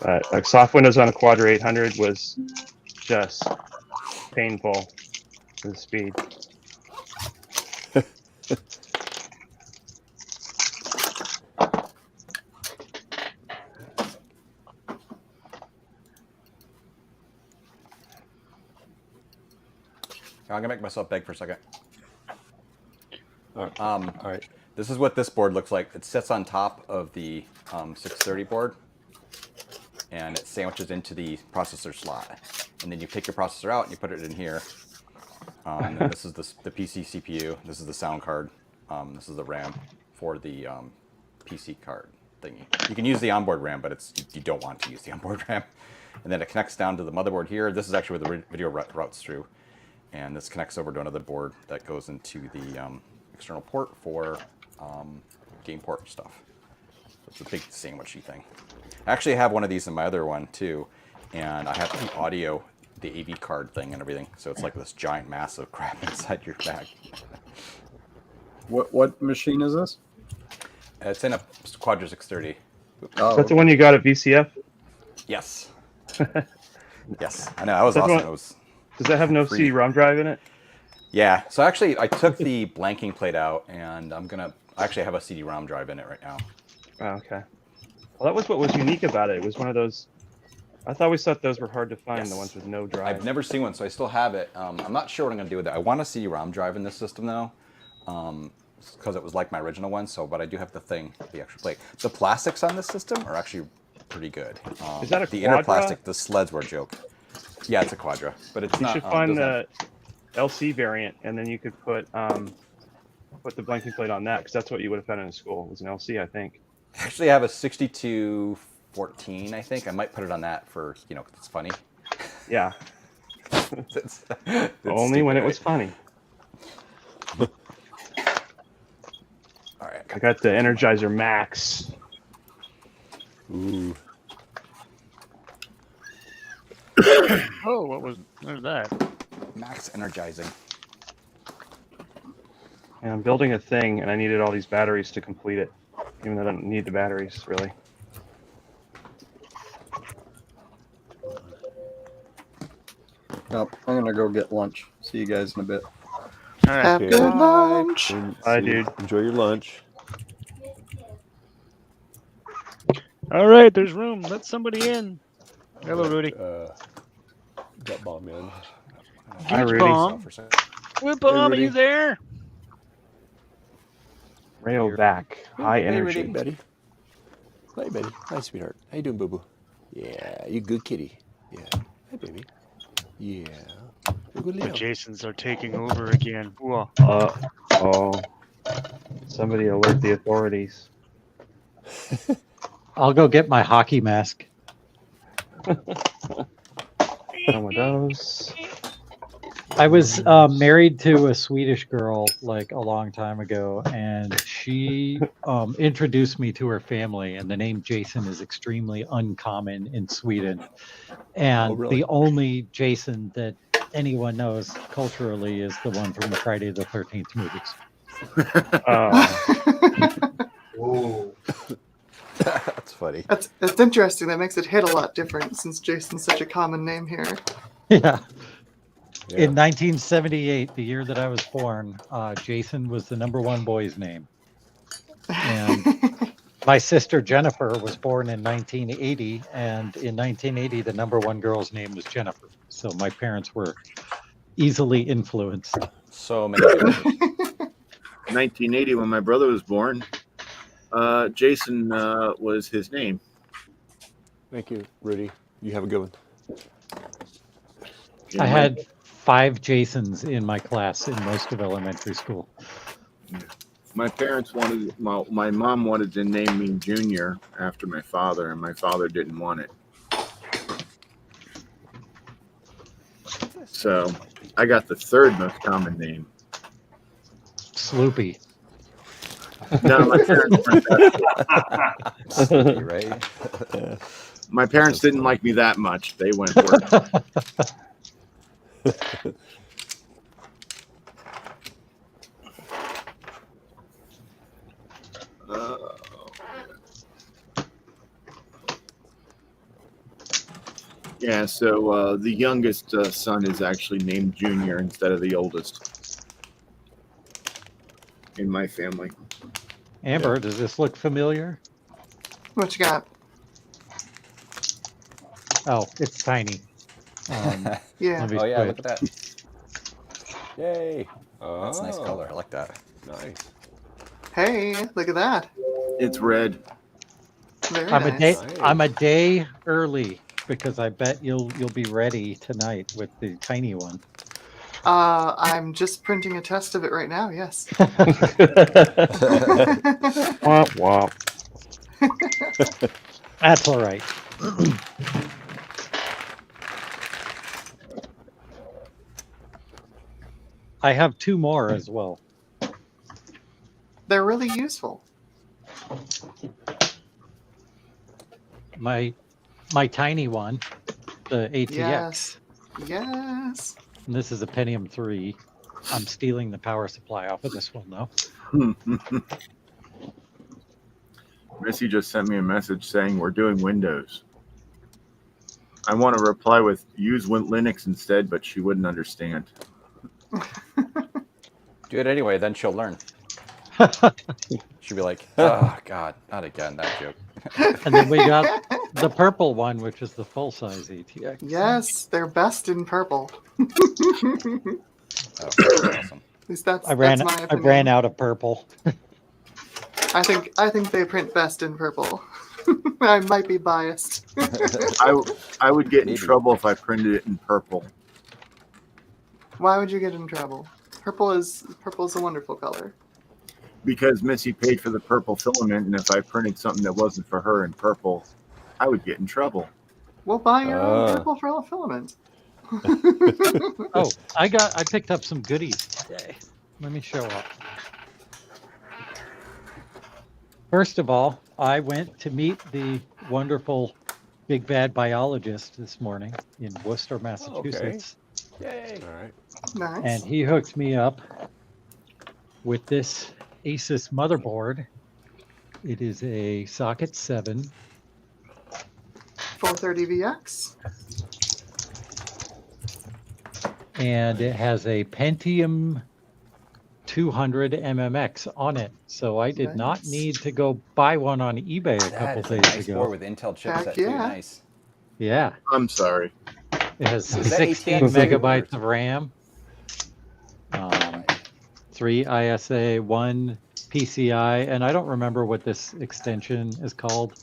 But like soft Windows on a Quadra 800 was just painful for the speed. I'm gonna make myself beg for a second. All right. This is what this board looks like. It sits on top of the 630 board, and it sandwiches into the processor slot. And then you take your processor out and you put it in here. And then this is the PC CPU. This is the sound card. This is the RAM for the PC card. thingy. You can use the onboard RAM, but you don't want to use the onboard RAM. And then it connects down to the motherboard here. This is actually where the video routes through. And this connects over to another board that goes into the external port for game port stuff. So it's a big sandwichy thing. I actually have one of these in my other one too. And I have the audio, the AV card thing and everything. So it's like this giant massive crap inside your bag. What machine is this? It's in a Quadra 630. Is that the one you got at VCF? Yes. Yes. I know, that was awesome. It was Does that have no free. CD-ROM drive in it? Yeah. So actually, I took the blanking plate out, and I actually have a CD-ROM drive in it right now. Oh, okay. Well, that was what was unique about it. It was one of those. I always thought those were hard to find, Yes. the ones with no drive. I've never seen one, so I still have it. I'm not sure what I'm going to do with it. I want a CD-ROM drive in this system, though, because it was like my original one. But I do have the extra plate. The plastics on this system are actually pretty good. Is that a the inner Quadra? plastic, the sleds were a joke. Yeah, it's a Quadra, but it's You not. should find the LC variant, and then you could put the blanking plate on that, because that's what you would have found in school. It was an LC, I think. Actually, I have a 6214, I think. I might put it on that for, it's funny. Yeah. It's Only when stupid, it was funny. All right. I got the Energizer Max. Ooh. Oh, what was that? Max energizing. And I'm building a thing, and I needed all these batteries to complete it, even though I don't need the batteries, really. Nope, I'm gonna go get lunch. See you guys in a bit. All right. Have good lunch. Bye, dude. Enjoy your lunch. All right, there's room. Let somebody in. Hello, Rudy. Got bomb in. Hi, Rudy. Bomb. Whip Bomb, are Rudy. you there? Rayovac, high Hey, energy. Rudy, buddy. Hey, buddy. Hi, sweetheart. How you doing, boo-boo? Yeah, you good kitty. Yeah. Hey, baby. Yeah. You good The Leo. Jasons are taking over again. Whoa. Oh. Somebody alert the authorities. I'll go get my hockey mask. Done with those. I was married to a Swedish girl like a long time ago, and she introduced me to her family. And the name Jason is extremely uncommon in Sweden. And Oh, really? the only Jason that anyone knows culturally is the one from the Friday the 13th movies. Ooh. That's funny. That's interesting. That makes it hit a lot different since Jason's such a common name here. Yeah. Yeah. In 1978, the year that I was born, Jason was the #1 boy's name. And my sister Jennifer was born in 1980, and in 1980, the #1 girl's name was Jennifer. So my parents were easily influenced. So many. 1980, when my brother was born, Jason was his name. Thank you, Rudy. You have a good one. I had 5 Jasons in my class in most of elementary school. My parents wanted, my mom wanted to name me Junior after my father, and my father didn't want it. So I got the third most common name. Sloopy. No, my parents weren't that Right? My parents didn't like me that much. They went for it. Yeah, so the youngest son is actually named Junior instead of the oldest in my family. Amber, does this look familiar? What you got? Oh, it's tiny. Yeah. Let me Oh yeah, quit. look at that. Yay. That's a nice color. I like that. Nice. Hey, look at that. It's red. Very I'm nice. I'm a day early because I bet you'll be ready tonight with the tiny one. I'm just printing a test of it right now. Yes. Womp womp. That's all right. I have 2 more as well. They're really useful. My tiny one, the ATX. Yes. Yes. And this is a Pentium 3. I'm stealing the power supply off of this one though. Missy just sent me a message saying we're doing Windows. I want to reply with use Linux instead, but she wouldn't understand. Do it anyway, then she'll learn. She'll be like, oh, God, not again, that joke. And then we got the purple one, which is the full-size ATX. Yes, they're best in purple. Oh, awesome. At least that's I my ran opinion. out of purple. I think they print best in purple. I might be biased. I would get in Maybe. trouble if I printed it in purple. Why would you get in trouble? Purple is a wonderful color. Because Missy paid for the purple filament, and if I printed something that wasn't for her in purple, I would get in trouble. We'll buy your own purple filament. Oh, I picked up some goodies today. Let me show up. First of all, I went to meet the wonderful big bad biologist this morning in Worcester, Massachusetts. Yay. All right. Nice. And he hooked me up with this Asus motherboard. It is a socket 7. 430VX. And it has a Pentium 200 MMX on it. So I did not need to go buy one on eBay a couple That is a days nice ago. board with Intel chipset Heck too. yeah. Nice. Yeah. I'm sorry. It has Is that 16 ATX? megabytes of RAM, 3 ISA, 1 PCI, and I don't remember what this extension is called.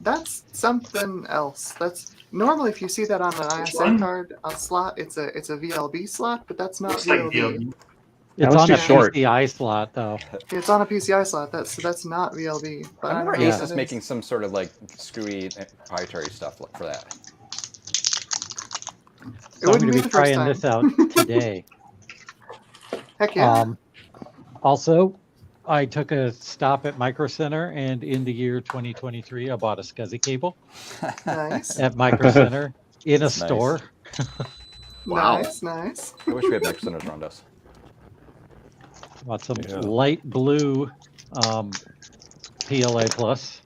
That's something else. That's normally if you see that on an ISA one? card slot, it's a VLB slot, but that's not Looks like VLB. VLB. It's was on too a short. PCI slot though. It's on a PCI slot. That's not VLB. But I remember don't know what Asus it is. making some sort of like screwy proprietary stuff for that. So I'm wouldn't going be to be the first trying this out today. Heck yeah. Also, I took a stop at Micro Center, and in the year 2023, I bought a SCSI cable Nice. at Micro Center in a Nice. store. Wow. Nice. I wish we had micro centers around us. Bought some Yeah. light blue PLA Plus.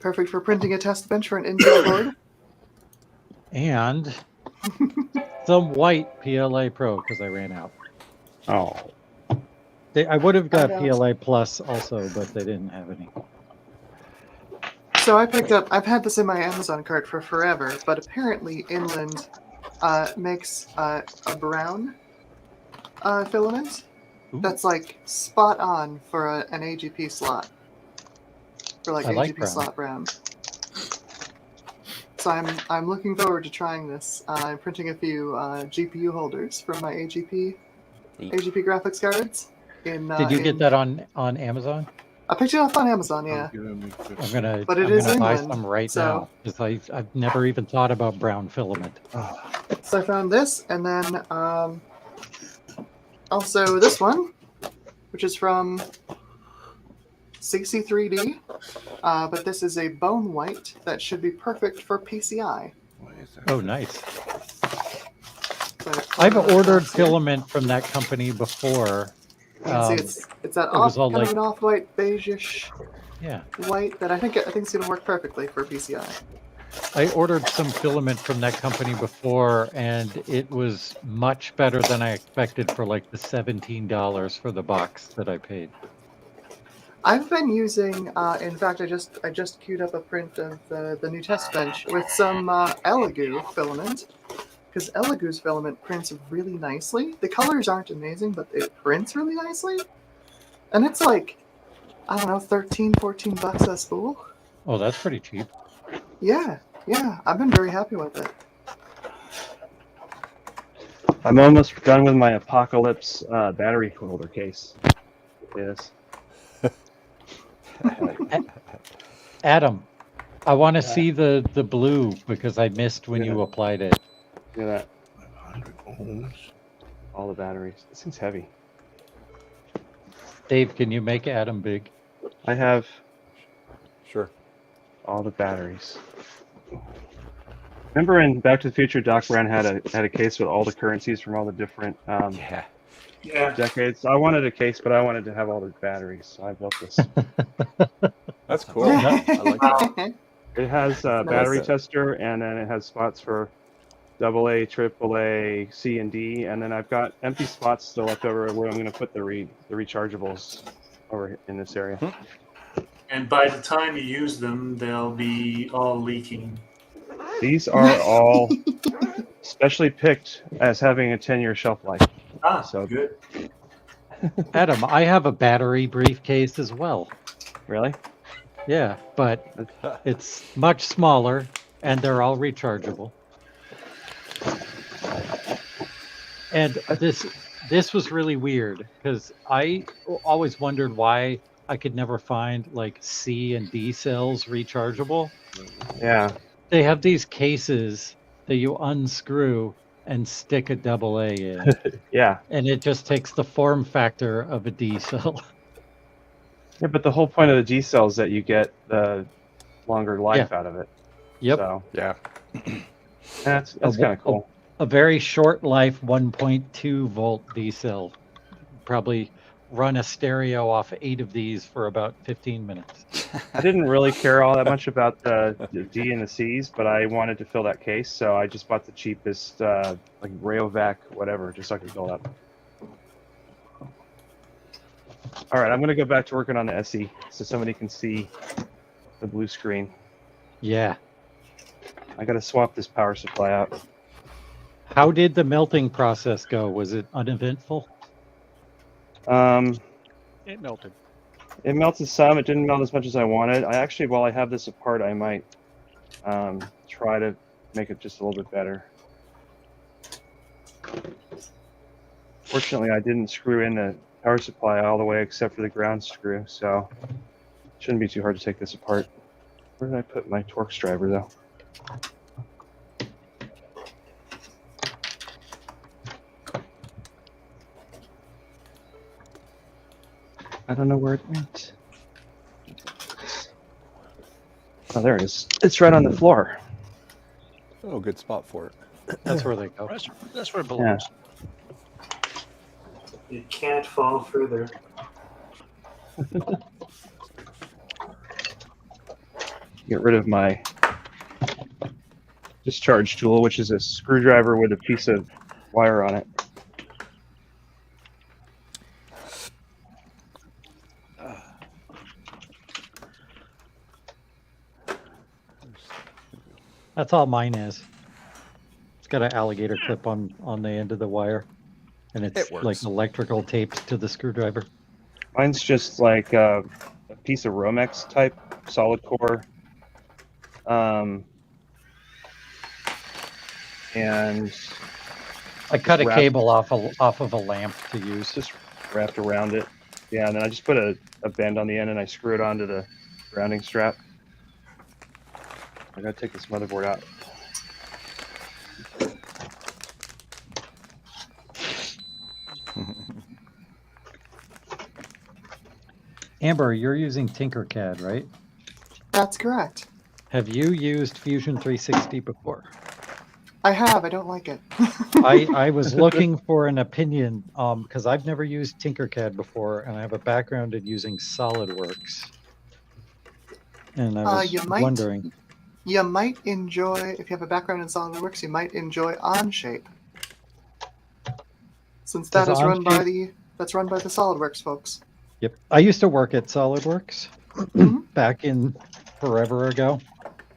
Perfect for printing a test bench for an Intel board. And some white PLA Pro because I ran out. Oh, I would have got got- PLA Plus also, but they didn't have any. So I've had this in my Amazon cart for forever, but apparently Inland makes a brown filament Ooh. that's like spot on for an AGP slot. For like I AGP like brown. slot brown. So I'm looking forward to trying this. I'm printing a few GPU holders for my AGP graphics cards. Did you get that on Amazon? I picked it up on Amazon, yeah. I'm gonna, But it I'm is gonna buy Inland, some right so- now because I've never even thought about brown filament. So I found this, and then also this one, which is from CC3D, but this is a bone white that should be perfect for PCI. Oh, nice. So I've ordered filament from that company before. You can see it's that it was all kind of like- an off-white beige-ish Yeah, white that I think it's going to work perfectly for PCI. I ordered some filament from that company before, and it was much better than I expected for like the $17 for the box that I paid. I've been using, in fact, I just queued up a print of the new test bench with some Elegoo filament, because Elegoo's filament prints really nicely. The colors aren't amazing, but it prints really nicely, and it's like, I don't know, $13-14 a spool. Oh, that's pretty cheap. Yeah, I've been very happy with it. I'm almost done with my Apocalypse battery holder case. Yes. Adam, I want to see the blue because I missed when you applied it. Look at that. 500 ohms. All the batteries. This thing's heavy. Dave, can you make Adam big? I have Sure. all the batteries. Remember in Back to the Future, Doc Brown had a case with all the currencies from all the different decades. I wanted a case, but I wanted to have all the batteries, so I built this. That's cool. I like that. It has a battery tester, and then it has spots for AA, AAA, C, and D, and then I've got empty spots still left over where I'm going to put the rechargeables over in this area. And by the time you use them, they'll be all leaking. These are all specially picked as having a 10-year shelf life. Ah, so good. Adam, I have a battery briefcase as well. Really? Yeah, but it's much smaller, and they're all rechargeable. And this was really weird because I always wondered why I could never find like C and D cells rechargeable. Yeah. They have these cases that you unscrew and stick a AA in. Yeah. And it just takes the form factor of a D cell. Yeah, but the whole point of the D cell is that you get the longer life out of it. Yep. So, yeah. That's kind of cool. A very short life 1.2 volt D cell. Probably run a stereo off 8 of these for about 15 minutes. I didn't really care all that much about the D and the C's, but I wanted to fill that case, so I just bought the cheapest, like Rayovac, whatever, just so I could fill it up. All right, I'm going to go back to working on the SE so somebody can see the blue screen. Yeah. I got to swap this power supply out. How did the melting process go? Was it uneventful? It melted. It melted some. It didn't melt as much as I wanted. I actually, while I have this apart, I might try to make it just a little bit better. Fortunately, I didn't screw in the power supply all the way except for the ground screw, so it shouldn't be too hard to take this apart. Where did I put my Torx driver, though? I don't know where it went. Oh, there it is. It's right on the floor. Oh, good spot for it. That's where they go. That's where it belongs. It can't fall further. Get rid of my discharge tool, which is a screwdriver with a piece of wire on it. That's all mine is. It's got an alligator clip on the end of the wire, and it's like electrical taped to the screwdriver. Mine's just like a piece of Romex type solid core, and I cut a cable off of a lamp to use. Just wrapped around it. Yeah, and then I just put a bend on the end and I screw it onto the grounding strap. I gotta take this motherboard out. Amber, you're using Tinkercad, right? That's correct. Have you used Fusion 360 before? I have. I don't like it. I was looking for an opinion because I've never used Tinkercad before, and I have a background in using SolidWorks. And I was wondering. You might enjoy, if you have a background in SolidWorks, you might enjoy OnShape, since that is run by the SolidWorks folks. Yep, I used to work at SolidWorks back in forever ago.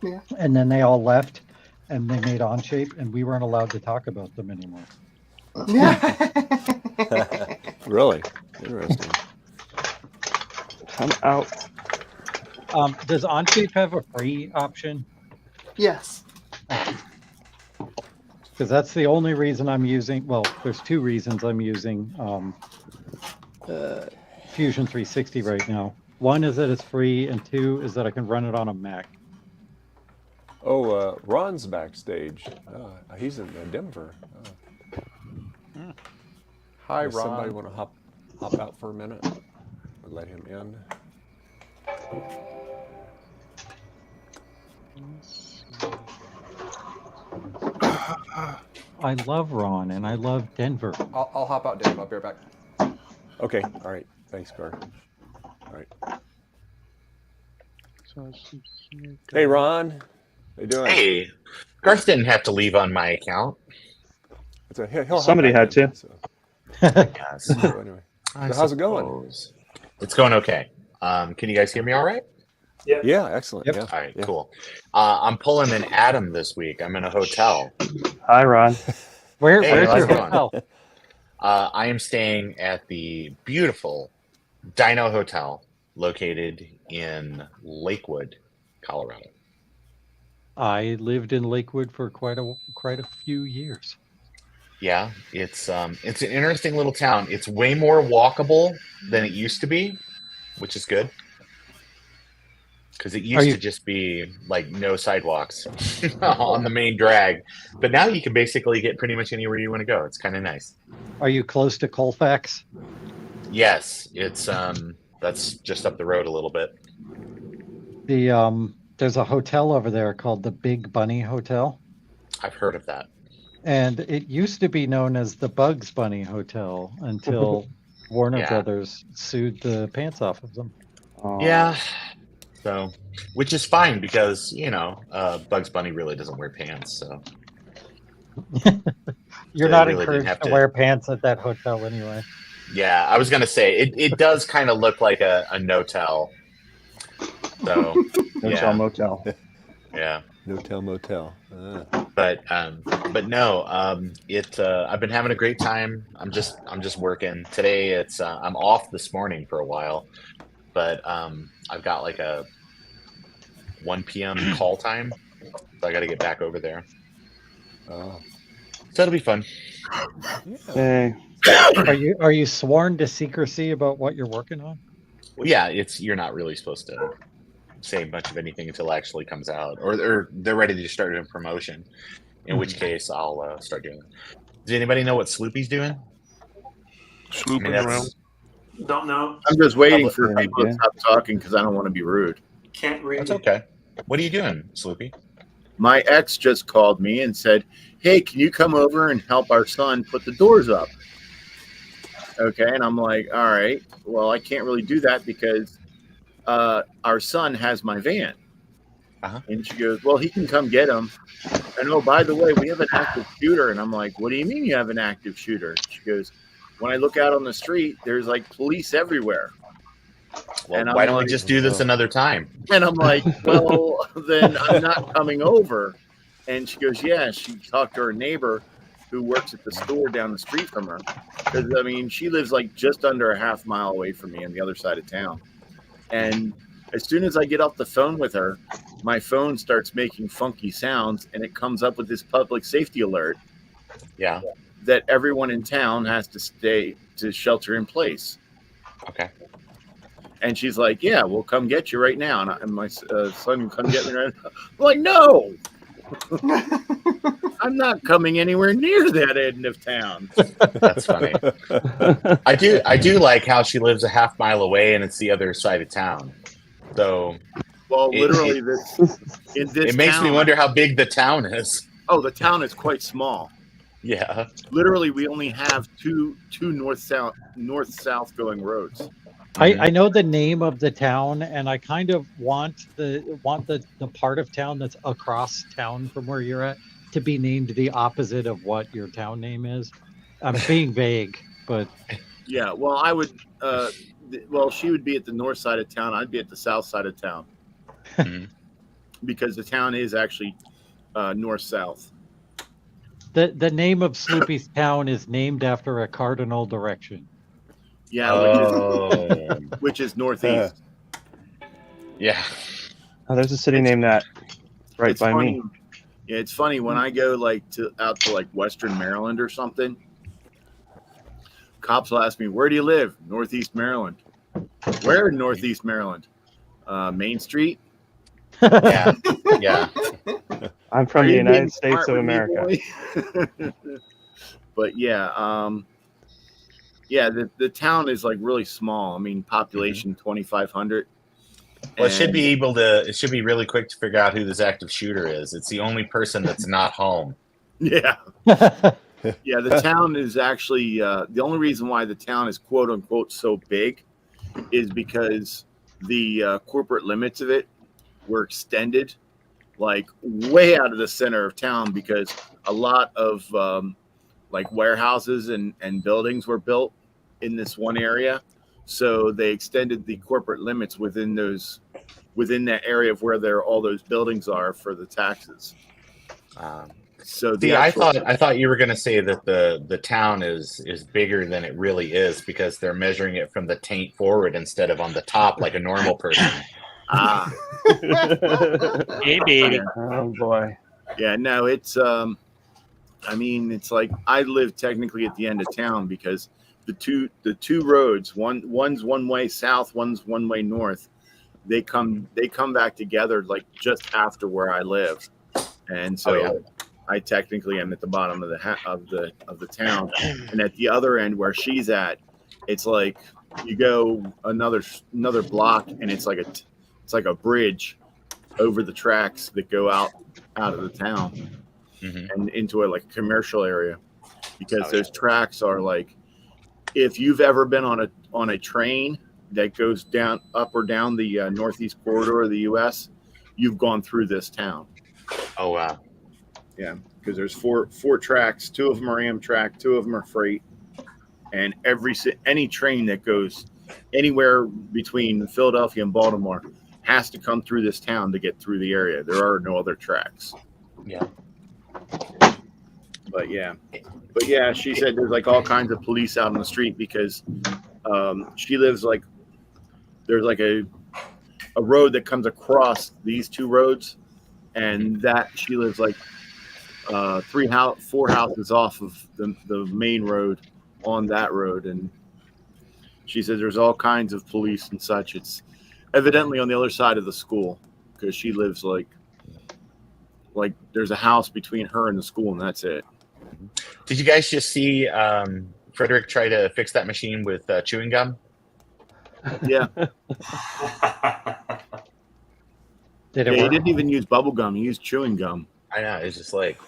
Yeah, and then they all left, and they made OnShape, and we weren't allowed to talk about them anymore. Yeah. Really interesting. I'm out. Does OnShape have a free option? Yes. Because that's the only reason I'm using. Well, there's two reasons I'm using Fusion 360 right now. One is that it's free, and two is that I can run it on a Mac. Oh, Ron's backstage. He's in Denver. Hi, Does somebody Ron. want to hop out for a minute? Or let him in. I love Ron, and I love Denver. I'll hop out, Dave. I'll be right back. Okay. All right. Thanks, Gar. All right. Hey, Ron. How you doing? Hey, Garth didn't have to leave on my account. He'll Somebody had to. So Yes. anyway, so how's it going? It's going okay. Can you guys hear me all right? Yeah, excellent. Yep. Yeah. All right, cool. I'm pulling an Adam this week. I'm in a hotel. Hi, Ron. Hey, Where's how's your it going? hotel? I am staying at the beautiful Dino Hotel located in Lakewood, Colorado. I lived in Lakewood for quite a few years. Yeah, it's an interesting little town. It's way more walkable than it used to be, which is good. Because it used to just be like no sidewalks on the main drag, but now you can basically get pretty much anywhere you want to go. It's kind of nice. Are you close to Colfax? Yes, it's that's just up the road a little bit. There's a hotel over there called the Big Bunny Hotel. I've heard of that. And it used to be known as the Bugs Bunny Hotel until Warner Brothers sued the pants off of them. Yeah. So, which is fine because, Bugs Bunny really doesn't wear pants. So You're not encouraged to wear pants at that hotel anyway. Yeah, I was going to say, it does kind of look like a no-tell. So, No-tell motel. Yeah. No-tell motel. But no, I've been having a great time. I'm just working today. I'm off this morning for a while, but I've got like a 1 p.m. call time, so I got to get back over there. Oh, so it'll be fun. Hey. Are you sworn to secrecy about what you're working on? Well, yeah, you're not really supposed to say much of anything until it actually comes out, or they're ready to start doing promotion. In which case, I'll start doing it. Does anybody know what Sloopy's doing? Slooping around. Don't know. I'm just waiting for people to stop talking because I don't want to be rude. Can't read. That's okay. What are you doing, Sloopy? My ex just called me and said, "Hey, can you come over and help our son put the doors up?" Okay, and I'm like, "All right. Well, I can't really do that because our son has my van." And she goes, "Well, he can come get him. And oh, by the way, we have an active shooter." And I'm like, "What do you mean you have an active shooter?" She goes, "When I look out on the street, there's like police everywhere." Well, And why I'm don't we like, just do this another time? And I'm like, "Well, then I'm not coming over." And she goes, "Yeah." She talked to her neighbor who works at the store down the street from her. Because, I mean, she lives like just under a half mile away from me on the other side of town. And as soon as I get off the phone with her, my phone starts making funky sounds and it comes up with this public safety alert. Yeah. That everyone in town has to shelter in place. Okay. And she's like, "Yeah, we'll come get you right now." And my son can come get me right now. I'm like, "No, I'm not coming anywhere near that end of town." That's funny. I do like how she lives a half mile away and it's the other side of town. So, well, literally, it makes me wonder how big the town is. Oh, the town is quite small. Yeah. Literally, we only have two north-south going roads. I know the name of the town, and I kind of want the part of town that's across town from where you're at to be named the opposite of what your town name is. I'm being vague, but yeah. Well, I would. Well, she would be at the north side of town. I'd be at the south side of town, because the town is actually north-south. The name of Sloopy's town is named after a cardinal direction. Yeah, which is northeast. Yeah. Oh, there's a city named that right by funny. me. Yeah, it's funny when I go out to like Western Maryland or something. Cops will ask me, "Where do you live?" "Northeast Maryland." Where in Northeast Maryland? Main Street. Yeah, yeah. I'm from Are the you United being States smart of with me, America. boy? But yeah, yeah, the town is like really small. I mean, population 2,500. Well, it should be able to. It should be really quick to figure out who this active shooter is. It's the only person that's not home. Yeah. Yeah, the town is actually the only reason why the town is quote unquote so big is because the corporate limits of it were extended like way out of the center of town because a lot of like warehouses and buildings were built in this one area. So they extended the corporate limits within that area of where all those buildings are for the taxes. So See, I thought you were going to say that the town is bigger than it really is because they're measuring it from the taint forward instead of on the top like a normal person. Ah. Hey, baby. Oh boy. Yeah, no, it's I mean, it's like I live technically at the end of town because the two roads, one's one way south, one's one way north. They come back together like just after where I live, and so I technically am at the bottom of the town, and at the other end where she's at, it's like you go another block, and it's like a bridge over the tracks that go out of the town and into a like commercial area, because those tracks are like, if you've ever been on a train that goes down up or down the northeast corridor of the U.S., you've gone through this town. Oh wow. Yeah, because there's four tracks. 2 of them are Amtrak, 2 of them are freight, and any train that goes anywhere between Philadelphia and Baltimore has to come through this town to get through the area. There are no other tracks. Yeah. But yeah, she said there's like all kinds of police out on the street because she lives like there's like a road that comes across these 2 roads, and that she lives like 4 houses off of the main road on that road, and she says there's all kinds of police and such. It's evidently on the other side of the school because she lives like there's a house between her and the school, and that's it. Did you guys just see Frederick try to fix that machine with chewing gum? Yeah. Did it He work? didn't even use bubble gum. He used chewing gum. I know. It's just like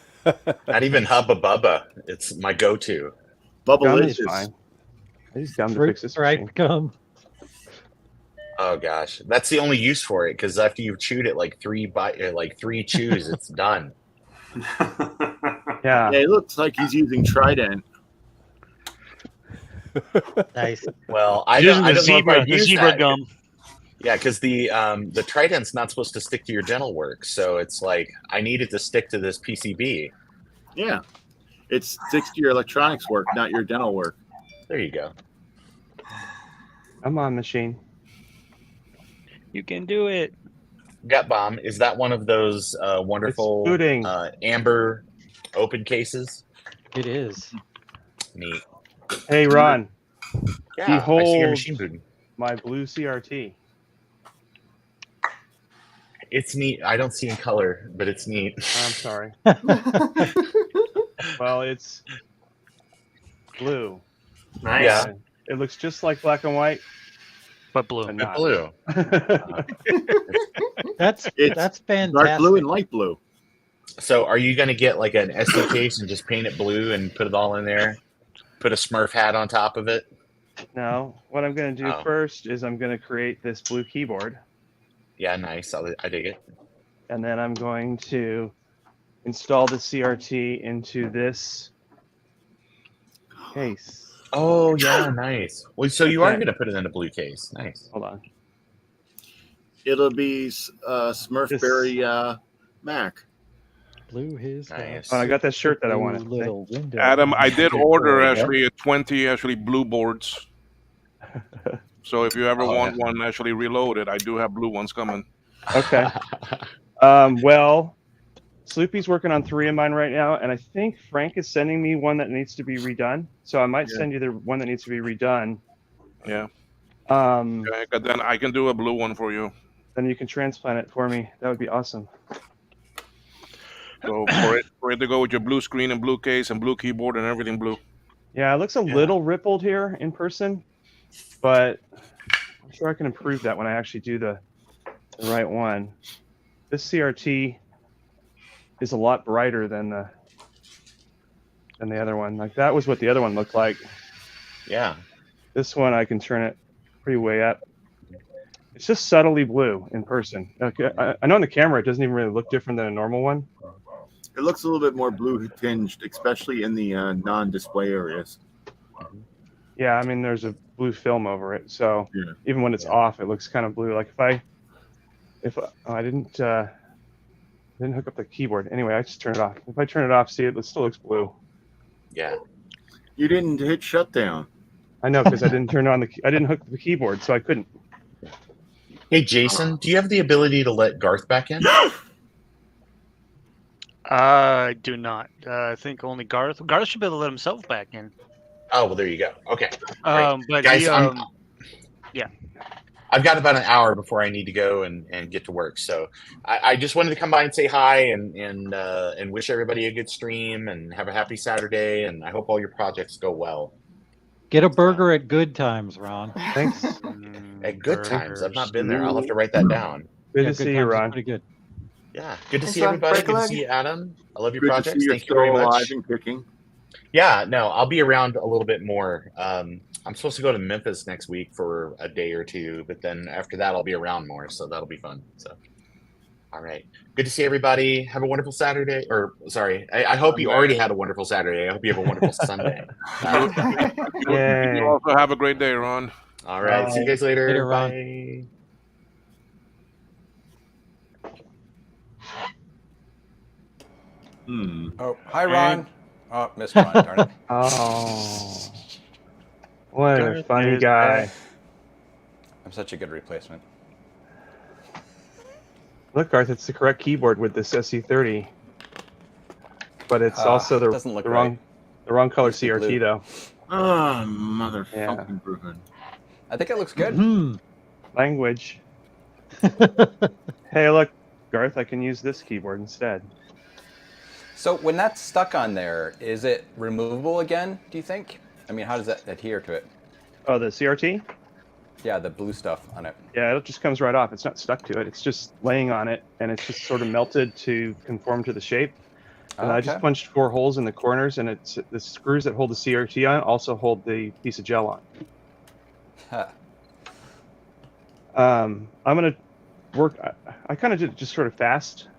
not even Hubba Bubba. It's my go-to. Gum is fine. I use gum to fix this machine. Stripe gum. Oh gosh, that's the only use for it because after you've chewed it like 3 chews, it's done. Yeah. It looks like he's using Trident. Nice. Well, I Using don't the know if zebra, I'd the use zebra that. gum. Yeah, because the Trident's not supposed to stick to your dental work, so it's like I need it to stick to this PCB. Yeah. It sticks to your electronics work, not your dental work. There you go. I'm on machine. You can do it. Gut Bomb, is that one of those wonderful booting. amber open cases? It is. Neat. Hey, Ron. Yeah, I see your Behold machine booting. my blue CRT. It's neat. I don't see in color, but it's neat. I'm sorry. Well, it's blue. Nice. Yeah. It looks just like black and white, but blue. but But not. blue. That's It's fantastic. dark blue and light blue. So are you going to get like an SD case and just paint it blue and put it all in there? Put a Smurf hat on top of it? No, what I'm going to do Oh. first is I'm going to create this blue keyboard, Yeah, nice. I dig it. and then I'm going to install the CRT into this case. Oh, yeah, nice. Well, so you are Okay. going to put it in a blue case. Nice. Hold on. It'll be Smurfberry Mac. Blew his Nice. Oh, I got that shirt that I wanted. little window. Adam, I did order There you go. actually 20 blue boards. So if you ever Oh, want yeah. one actually reloaded, I do have blue ones coming. Okay. Well, Sloopy's working on 3 of mine right now, and I think Frank is sending me one that needs to be redone. So I might send you the one that needs to be redone. Yeah. Okay, but then I can do a blue one for you. Then you can transplant it for me. That would be awesome. So for it to go with your blue screen and blue case and blue keyboard and everything blue. Yeah, it looks a little rippled here in person, but I'm sure I can improve that when I actually do the right one. This CRT is a lot brighter than the other one. Like that was what the other one looked like. Yeah. This one I can turn it pretty way up. It's just subtly blue in person. Okay, I know on the camera it doesn't even really look different than a normal one. It looks a little bit more blue tinged, especially in the non-display areas. Yeah, I mean there's a blue film over it, so even when it's off, it looks kind of blue. Like if I didn't hook up the keyboard. Anyway, I just turn it off. If I turn it off, see it still looks blue. Yeah. You didn't hit shutdown. I know because I didn't turn on I didn't hook the keyboard, so I couldn't. Hey, Jason, do you have the ability to let Garth back in? I do not. I think only Garth. Garth should be able to let himself back in. Oh, well, there you go. Okay. But guys, yeah. I've got about an hour before I need to go and get to work. So I just wanted to come by and say hi and wish everybody a good stream and have a happy Saturday. And I hope all your projects go well. Get a burger at Good Times, Ron. Thanks. At Good Times. I've not been there. I'll have to write that down. Good to see you, Ron. Pretty good. Yeah. Good to Thanks, see Ron. everybody. Break a Good to leg. see you, Adam. I love your Good to projects. see you're Thank you very still alive much. and kicking. Yeah, no, I'll be around a little bit more. I'm supposed to go to Memphis next week for a day or two, but then after that, I'll be around more, so that'll be fun. So, all right, good to see everybody. Have a wonderful Saturday, or sorry, I hope you already had a wonderful Saturday. I hope you have a wonderful Sunday. You also have a great day, Ron. All right, see you guys later. Later, Ron. Bye. Oh, hi, Ron. Oh, missed Ron, darn it. Oh, what a Garth funny is guy. back. I'm such a good replacement. Look, Garth, it's the correct keyboard with this SE30, but it's also the doesn't look wrong color Needs to be CRT blue. though. Oh, motherfucking Bruin. I think it looks good. Language. Hey, look, Garth, I can use this keyboard instead. So when that's stuck on there, is it removable again, do you think? I mean, how does that adhere to it? Oh, the CRT? Yeah, the blue stuff on it. Yeah, it just comes right off. It's not stuck to it. It's just laying on it, and it's just sort of melted to conform to the shape. And I just Okay. punched 4 holes in the corners, and it's the screws that hold the CRT on also hold the piece of gel on. Huh. I'm gonna work. I kind of did just sort of fast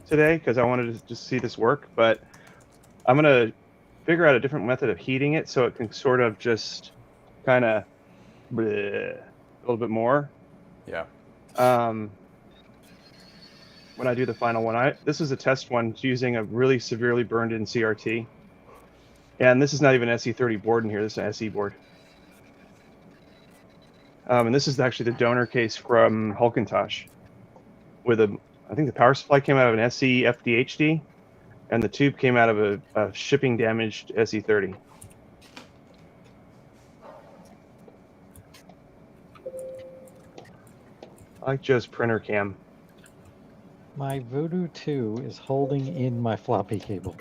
today because I wanted to just see this work, but I'm gonna figure out a different method of heating it so it can sort of just kind of a little bit more. Yeah. When I do the final one, this is a test one using a really severely burned in CRT, and this is not even an SE30 board in here. This is an SE board. And this is actually the donor case from Hulkintosh with I think the power supply came out of an SE FDHD, and the tube came out of a shipping damaged SE30. I like Joe's printer cam. My Voodoo 2 is holding in my floppy cable.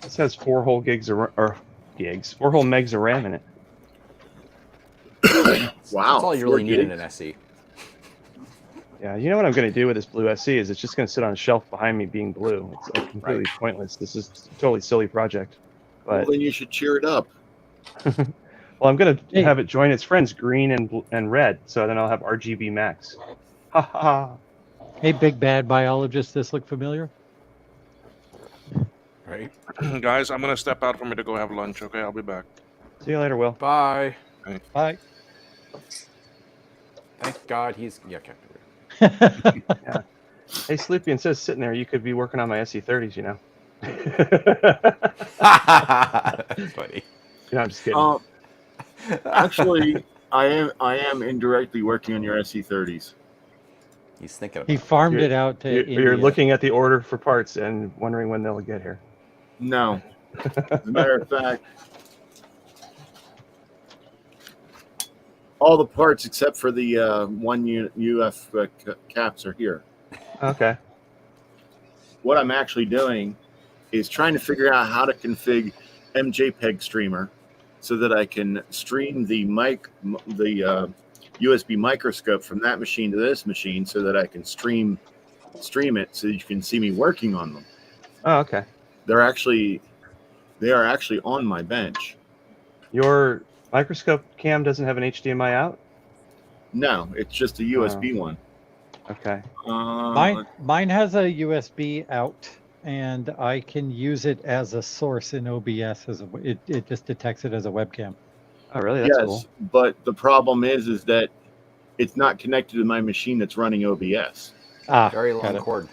This has 4 whole gigs or 4 whole megs of RAM in it. Wow. That's all you really need in an SE. Yeah, you know what I'm going to do with this blue SE is it's just going to sit on a shelf behind me being blue. It's like completely pointless. This is a totally silly project. Well, But then you should cheer it up. well, I'm going to have it join its friends green and red, so then I'll have RGB max. Ha ha. Hey, big bad biologist, this look familiar? Right. Guys, I'm going to step out for me to go have lunch, okay? I'll be back. See you later, Will. Bye. Okay. Bye. Thank God he's... Yeah, okay. Yeah. Hey, Sleepy, instead of sitting there, you could be working on my SE30s, you know? That's funny. You know, I'm just kidding. Actually, I am indirectly working on your SE30s. He's thinking about He it. farmed it out to You're India. looking at the order for parts and wondering when they'll get here. No. As a matter of fact, all the parts except for the one UF caps are here. Okay. What I'm actually doing is trying to figure out how to configure MJPEG streamer so that I can stream the USB microscope from that machine to this machine so that I can stream it so you can see me working on them. Oh, okay. They are actually on my bench. Your microscope cam doesn't have an HDMI out? No, it's just a USB one. Okay. Mine has a USB out, and I can use it as a source in OBS. It just detects it as a webcam. Oh, really? That's yes, cool. But the problem is that it's not connected to my machine that's running OBS. Very long cord.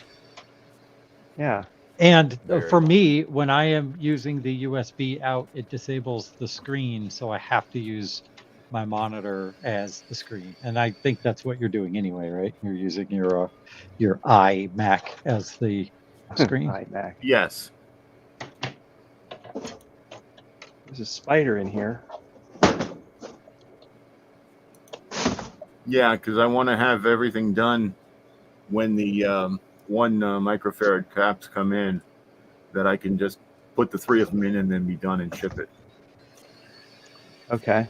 Yeah. And for me, when I am using the USB out, it disables the screen, so I have to use my monitor as the screen. And I think that's what you're doing anyway, right? You're using your iMac as the screen. iMac. Yes. There's a spider in here. Yeah, because I want to have everything done when the 1 microfarad caps come in, that I can just put the 3 of them in and then be done and ship it. Okay.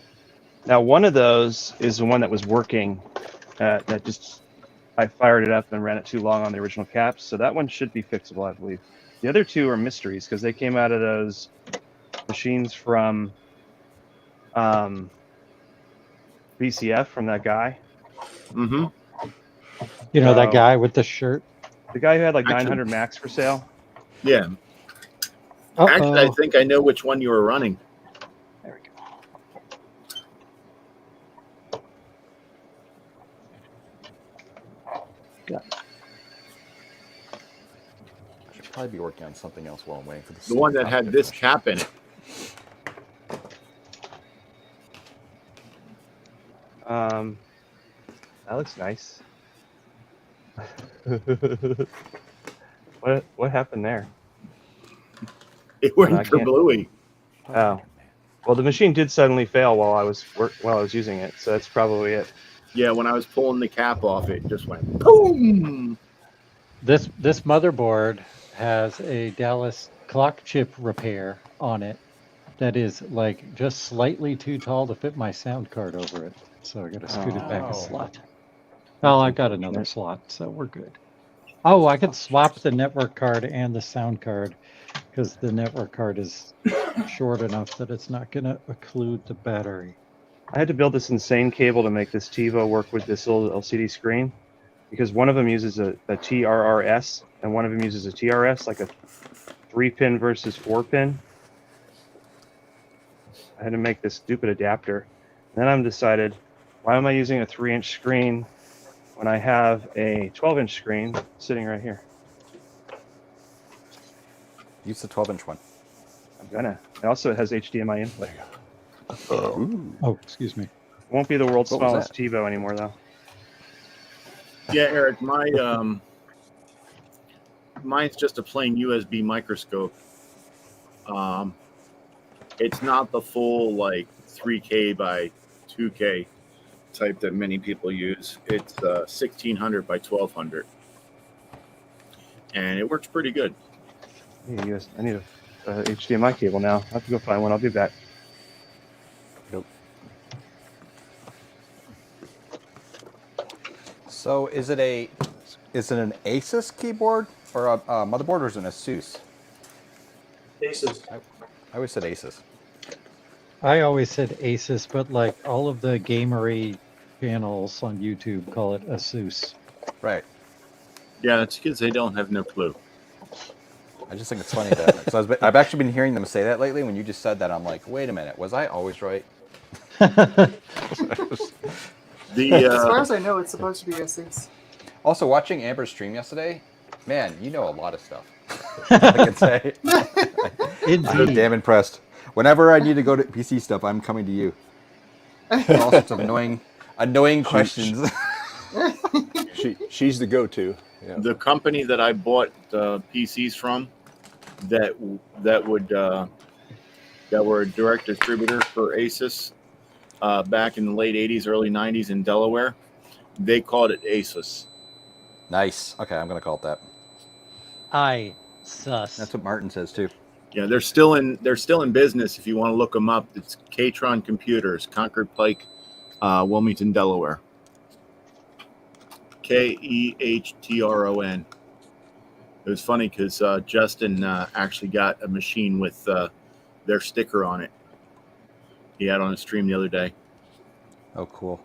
Now, one of those is the one that was working. I fired it up and ran it too long on the original caps, so that one should be fixable, I believe. The other two are mysteries because they came out of those machines from BCF from that guy. Mm-hmm. You know, that guy with the shirt? The guy who had like 900 Macs for sale? Yeah. Actually, I think I know which one you were running. There we go. I should probably be working on something else while I'm waiting for the. The one that had this cap in it. That looks nice. What happened there? It went kablooey. Oh, well, the machine did suddenly fail while I was using it, so that's probably it. Yeah, when I was pulling the cap off, it just went boom. This motherboard has a Dallas clock chip repair on it that is like just slightly too tall to fit my sound card over it. So I got to scoot it back a slot. Well, I got another slot, so we're good. Oh, I could swap the network card and the sound card because the network card is short enough that it's not going to occlude the battery. I had to build this insane cable to make this TiVo work with this little LCD screen because one of them uses a TRRS and one of them uses a TRS, like a 3-pin versus 4-pin. I had to make this stupid adapter. And then I'm decided, why am I using a 3-inch screen when I have a 12-inch screen sitting right here? Use the 12-inch one. I'm gonna. It also has HDMI input. Oh, excuse me. Won't be the world's What was smallest that? TiVo anymore, though. Yeah, Eric, mine's just a plain USB microscope. It's not the full like 3K by 2K type that many people use. It's 1600 by 1200, and it works pretty good. I need a HDMI cable now. I have to go find one. I'll be back. So is it an Asus keyboard or a motherboard, or is it an ASUS? Asus. I always said Asus. I always said Asus, but like all of the gamery channels on YouTube call it ASUS. Right. Yeah, that's because they don't have no clue. I just think it's funny that because I've actually been hearing them say that lately. When you just said that, I'm like, wait a minute, was I always right? As far as I know, it's supposed to be ASUS. Also, watching Amber's stream yesterday, man, you know a lot of stuff. I can say. I'm damn impressed. Whenever I need to go to PC stuff, I'm coming to you. All sorts of annoying questions. she's the go-to. Yeah. The company that I bought PCs from, that were a direct distributor for Asus back in the late '80s, early '90s in Delaware, they called it Asus. Nice. Okay, I'm gonna call it that. Sus. That's what Martin says too. Yeah, they're still in business. If you want to look them up, it's Katron Computers, Concord Pike, Wilmington, Delaware. Kehtron. It was funny because Justin actually got a machine with their sticker on it. He had on a stream the other day. Oh, cool.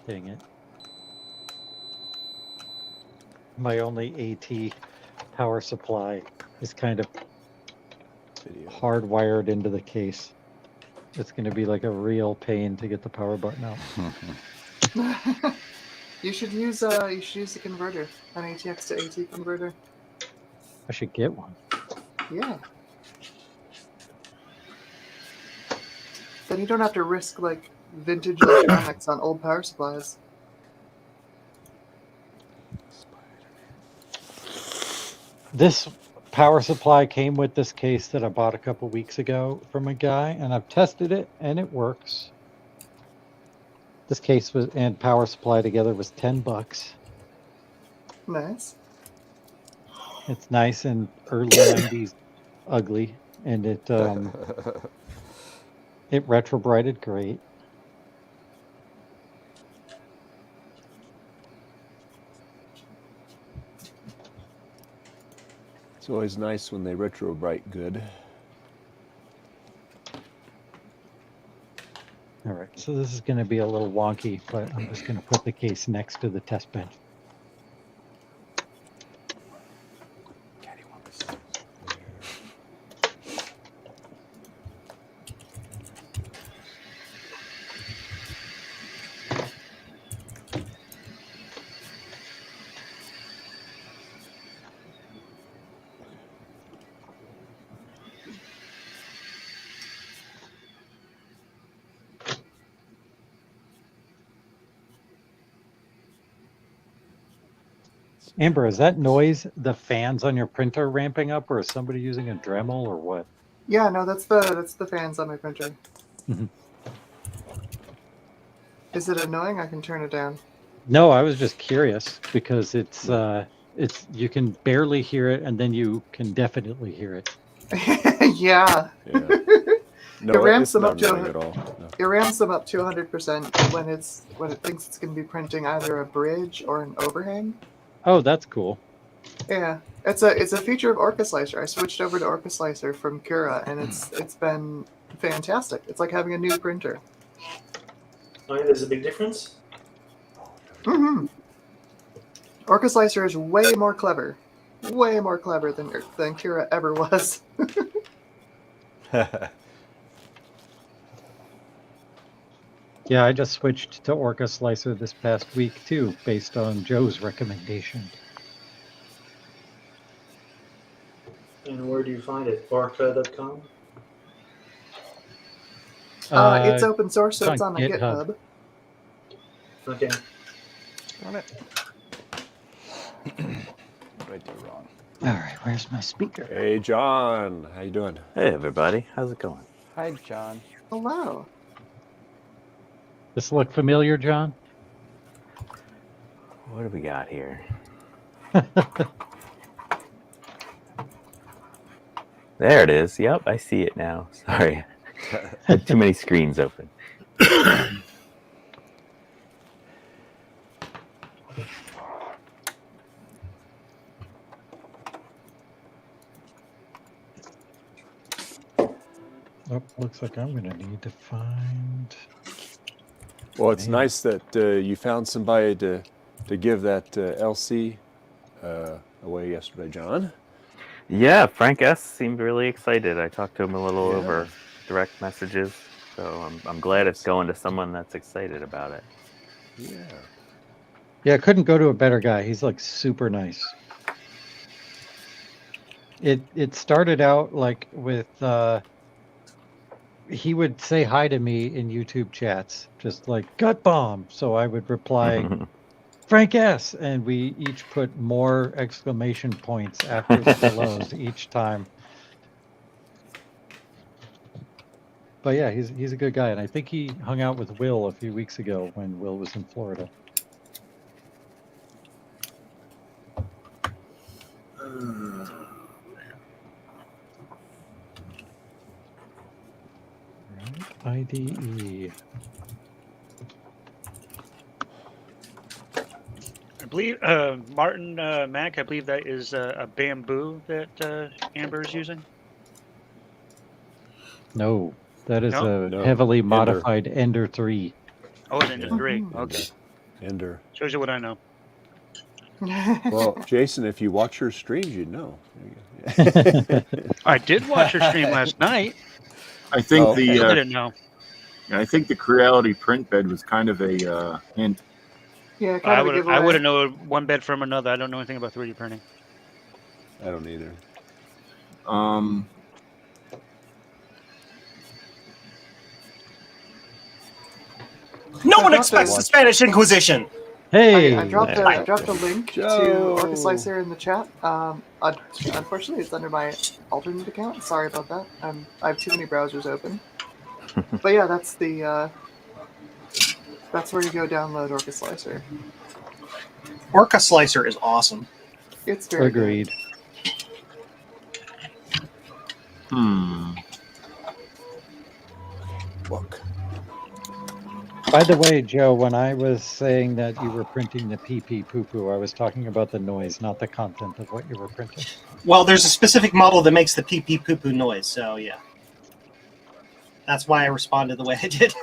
Dang it. My only AT power supply is kind of hardwired into the case. It's going to be like a real pain to get the power button out. You should use a converter, an ATX to AT converter. I should get one. Yeah. Then you don't have to risk like vintage electronics on old power supplies. This power supply came with this case that I bought a couple weeks ago from a guy, and I've tested it and it works. This case was and power supply together was $10. Nice. It's nice and early 90s ugly, and it it retrobrighted great. It's always nice when they retro bright good. All right, so this is going to be a little wonky, but I'm just going to put the case next to the test bench. Amber, is that noise the fans on your printer ramping up, or is somebody using a Dremel, or what? Yeah, no, that's the fans on my printer. Mhm. Is it annoying? I can turn it down. No, I was just curious because it's you can barely hear it, and then you can definitely hear it. Yeah. No, It ramps it's them not up to annoying at all. No. It ramps them up to 100% when it thinks it's going to be printing either a bridge or an overhang. Oh, that's cool. Yeah, it's a feature of Orca Slicer. I switched over to Orca Slicer from Cura, and it's been fantastic. It's like having a new printer. Oh, yeah, there's a big difference. Mm-hmm. Orca Slicer is way more clever than Cura ever was. Yeah, I just switched to Orca Slicer this past week too, based on Joe's recommendation. And where do you find it? Orca.com? It's open source, so it's on my GitHub. Okay. Darn it. What did I do wrong? All right, where's my speaker? Hey, John. How you doing? Hey, everybody. How's it going? Hi, John. Hello. This look familiar, John? What do we got here? There it is. Yep, I see it now. Sorry. Had too many screens open. Oh, looks like I'm going to need to find... Well, it's nice that you found somebody to give that LC away yesterday, John. Yeah, Frank S. seemed really excited. I talked to him a little over direct messages, so I'm glad it's going to someone that's excited about it. Yeah. Yeah, I couldn't go to a better guy. He's like super nice. It started out like with he would say hi to me in YouTube chats, just like gut bomb. So I would reply, Frank S. And we each put more exclamation points after the hellos each time. But yeah, he's a good guy, and I think he hung out with Will a few weeks ago when Will was in Florida. IDE. I believe Martin Mac. I believe that is a bamboo that Amber is using. No, that is No? a heavily Ender. modified Ender 3. Oh, it's Ender 3. Okay. Ender. Shows you what I know. Well, Jason, if you watch her streams, you'd know. I did watch her stream last night. I think Oh, Still the didn't know. I think the Creality print bed was kind of a hint. Yeah, kind of a giveaway. I would have known one bed from another. I don't know anything about 3D printing. I don't either. No one expects the Spanish Inquisition. Hey, I dropped a link Joe. to Orca-Slicer in the chat. Unfortunately, it's under my alternate account. Sorry about that. I have too many browsers open. But yeah, that's where you go download Orca-Slicer. Orca-Slicer is awesome. It's very agreed. Look. By the way, Joe, when I was saying that you were printing the pee-pee poo-poo, I was talking about the noise, not the content of what you were printing. Well, there's a specific model that makes the pee-pee poo-poo noise, so yeah. That's why I responded the way I did.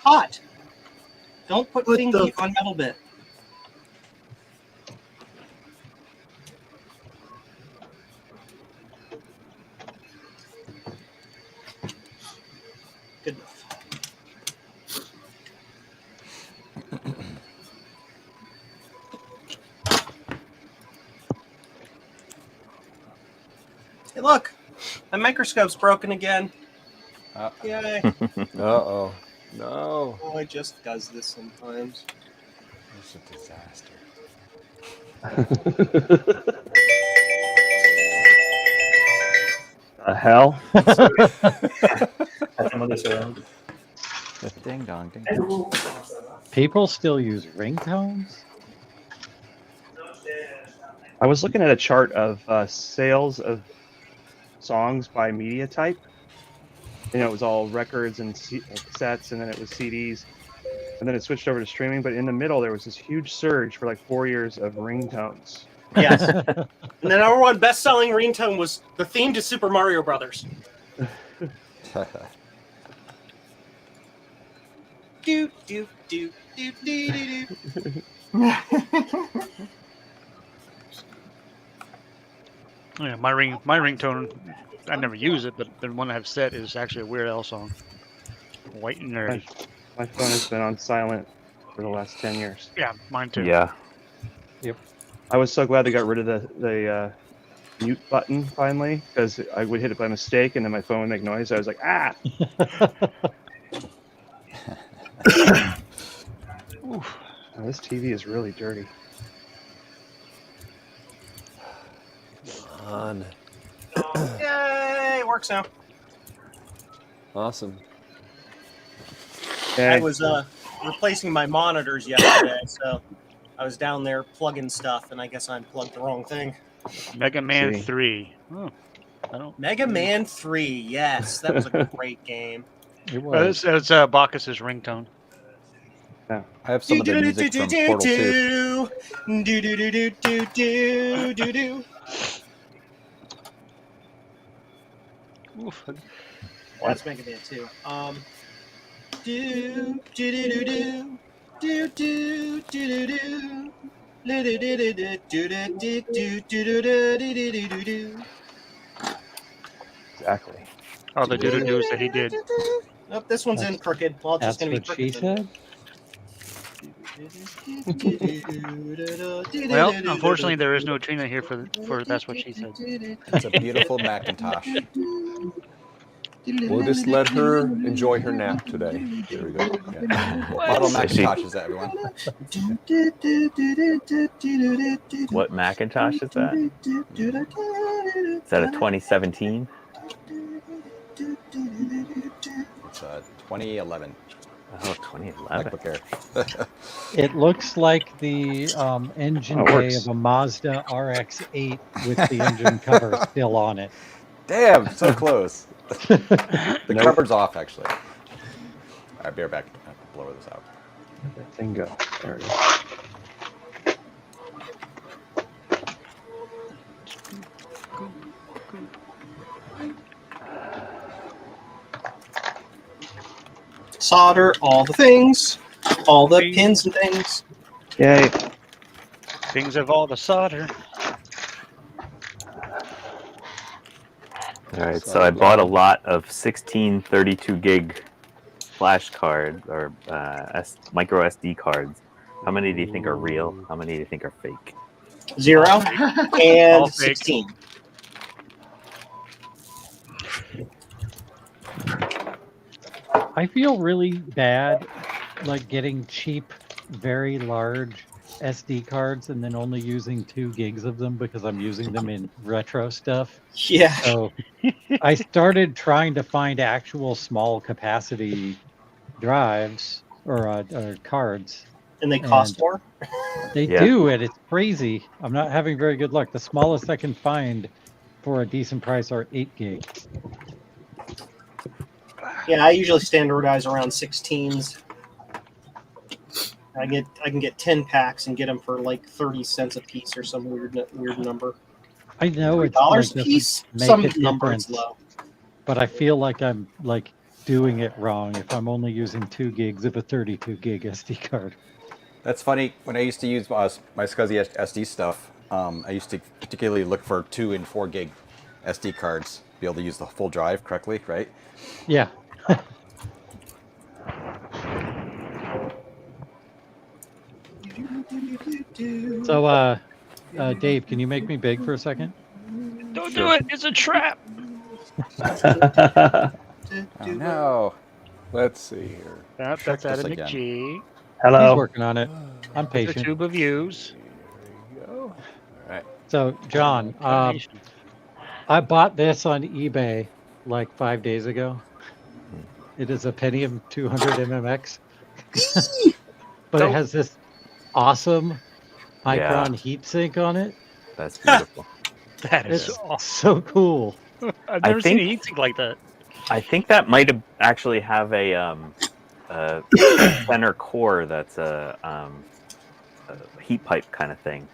Hot. Don't put thingy on metal bit. Good enough. Hey, look! My microscope's broken again. Yay. Uh-oh. No. Oh, it just does this sometimes. It's a disaster. The hell? Ding dong, ding dong. People still use ringtones? I was looking at a chart of sales of songs by media type. You know, it was all records and cassettes, and then it was CDs, and then it switched over to streaming. But in the middle, there was this huge surge for like 4 years of ringtones. Yes. And the number one best-selling ringtone was the theme to Super Mario Brothers. Do do do do do do do. Yeah, my ringtone, I never use it, but the one I have set is actually a Weird Al song. White and nerdy. My phone has been on silent for the last 10 years. Yeah, mine too. Yeah. Yep. I was so glad they got rid of the mute button finally, because I would hit it by mistake and then my phone would make noise. I was like, ah! Oof. Oh, this TV is really dirty. On. Yay! It works now. Awesome. I was replacing my monitors yesterday, so I was down there plugging stuff, and I guess I unplugged the wrong thing. Mega Man 3. Oh, I don't. Mega Man 3, yes, that was a great game. It was. It's Bacchus's ringtone. I have some of the music from Portal 2. Do do do do do do do do. Oof. That's Mega Man 2. Do do do do do do do do do do. Exactly. all the doo-doo-doos that he did. Nope, this one's in crooked. Well, it's just That's going to be what she crooked. Well, unfortunately, there is no Trina here for That's What She Said. It's a beautiful Macintosh. We'll just let her enjoy her nap today. There we go. Yeah. Model Macintosh is that, everyone? What Macintosh is that? Is that a 2017? It's 2011. Oh, 2011. MacBook Air. It looks like the engine Oh, it bay works. of a Mazda RX-8 with the engine cover still on it. Damn, so close. The Nope. cover's off, actually. All right, be right back. I have to blow this out. Where'd that thing go? There it is. Solder all the things, all the pins and things. Yay. Things of all the solder. All right, so I bought a lot of 16 32 gig flash cards or micro SD cards. How many do you think are real? How many do you think are fake? 0 All and fake. 16. I feel really bad, like getting cheap, very large SD cards and then only using 2 gigs of them because I'm using them in retro stuff. Yeah. So I started trying to find actual small capacity drives or cards. And they cost And more? They Yeah. do, and it's crazy. I'm not having very good luck. The smallest I can find for a decent price are 8 gigs. Yeah, I usually standardize around 16s. I can get 10 packs and get them for like 30 cents a piece or some weird number. I know it's $3 like a doesn't piece. make Some a number is difference, low. but I feel like I'm like doing it wrong if I'm only using 2 gigs of a 32 gig SD card. That's funny. When I used to use my SCSI SD stuff, I used to particularly look for 2 and 4 gig SD cards to be able to use the full drive correctly, right? Yeah. So, Dave, can you make me big for a second? Don't do it. It's a trap. Oh, no. Let's see here. That's Check this Adam again. McGee. He's Hello. working on it. I'm With a patient. tube of views. All right. So, John, I bought this on eBay like 5 days ago. It is a Pentium 200 MMX, but it has this awesome Micron heatsink on it. That's beautiful. That is It's awesome. so cool. I've I never seen a think- heatsink like that. I think that might have actually have a center core that's a heat pipe kind of thing.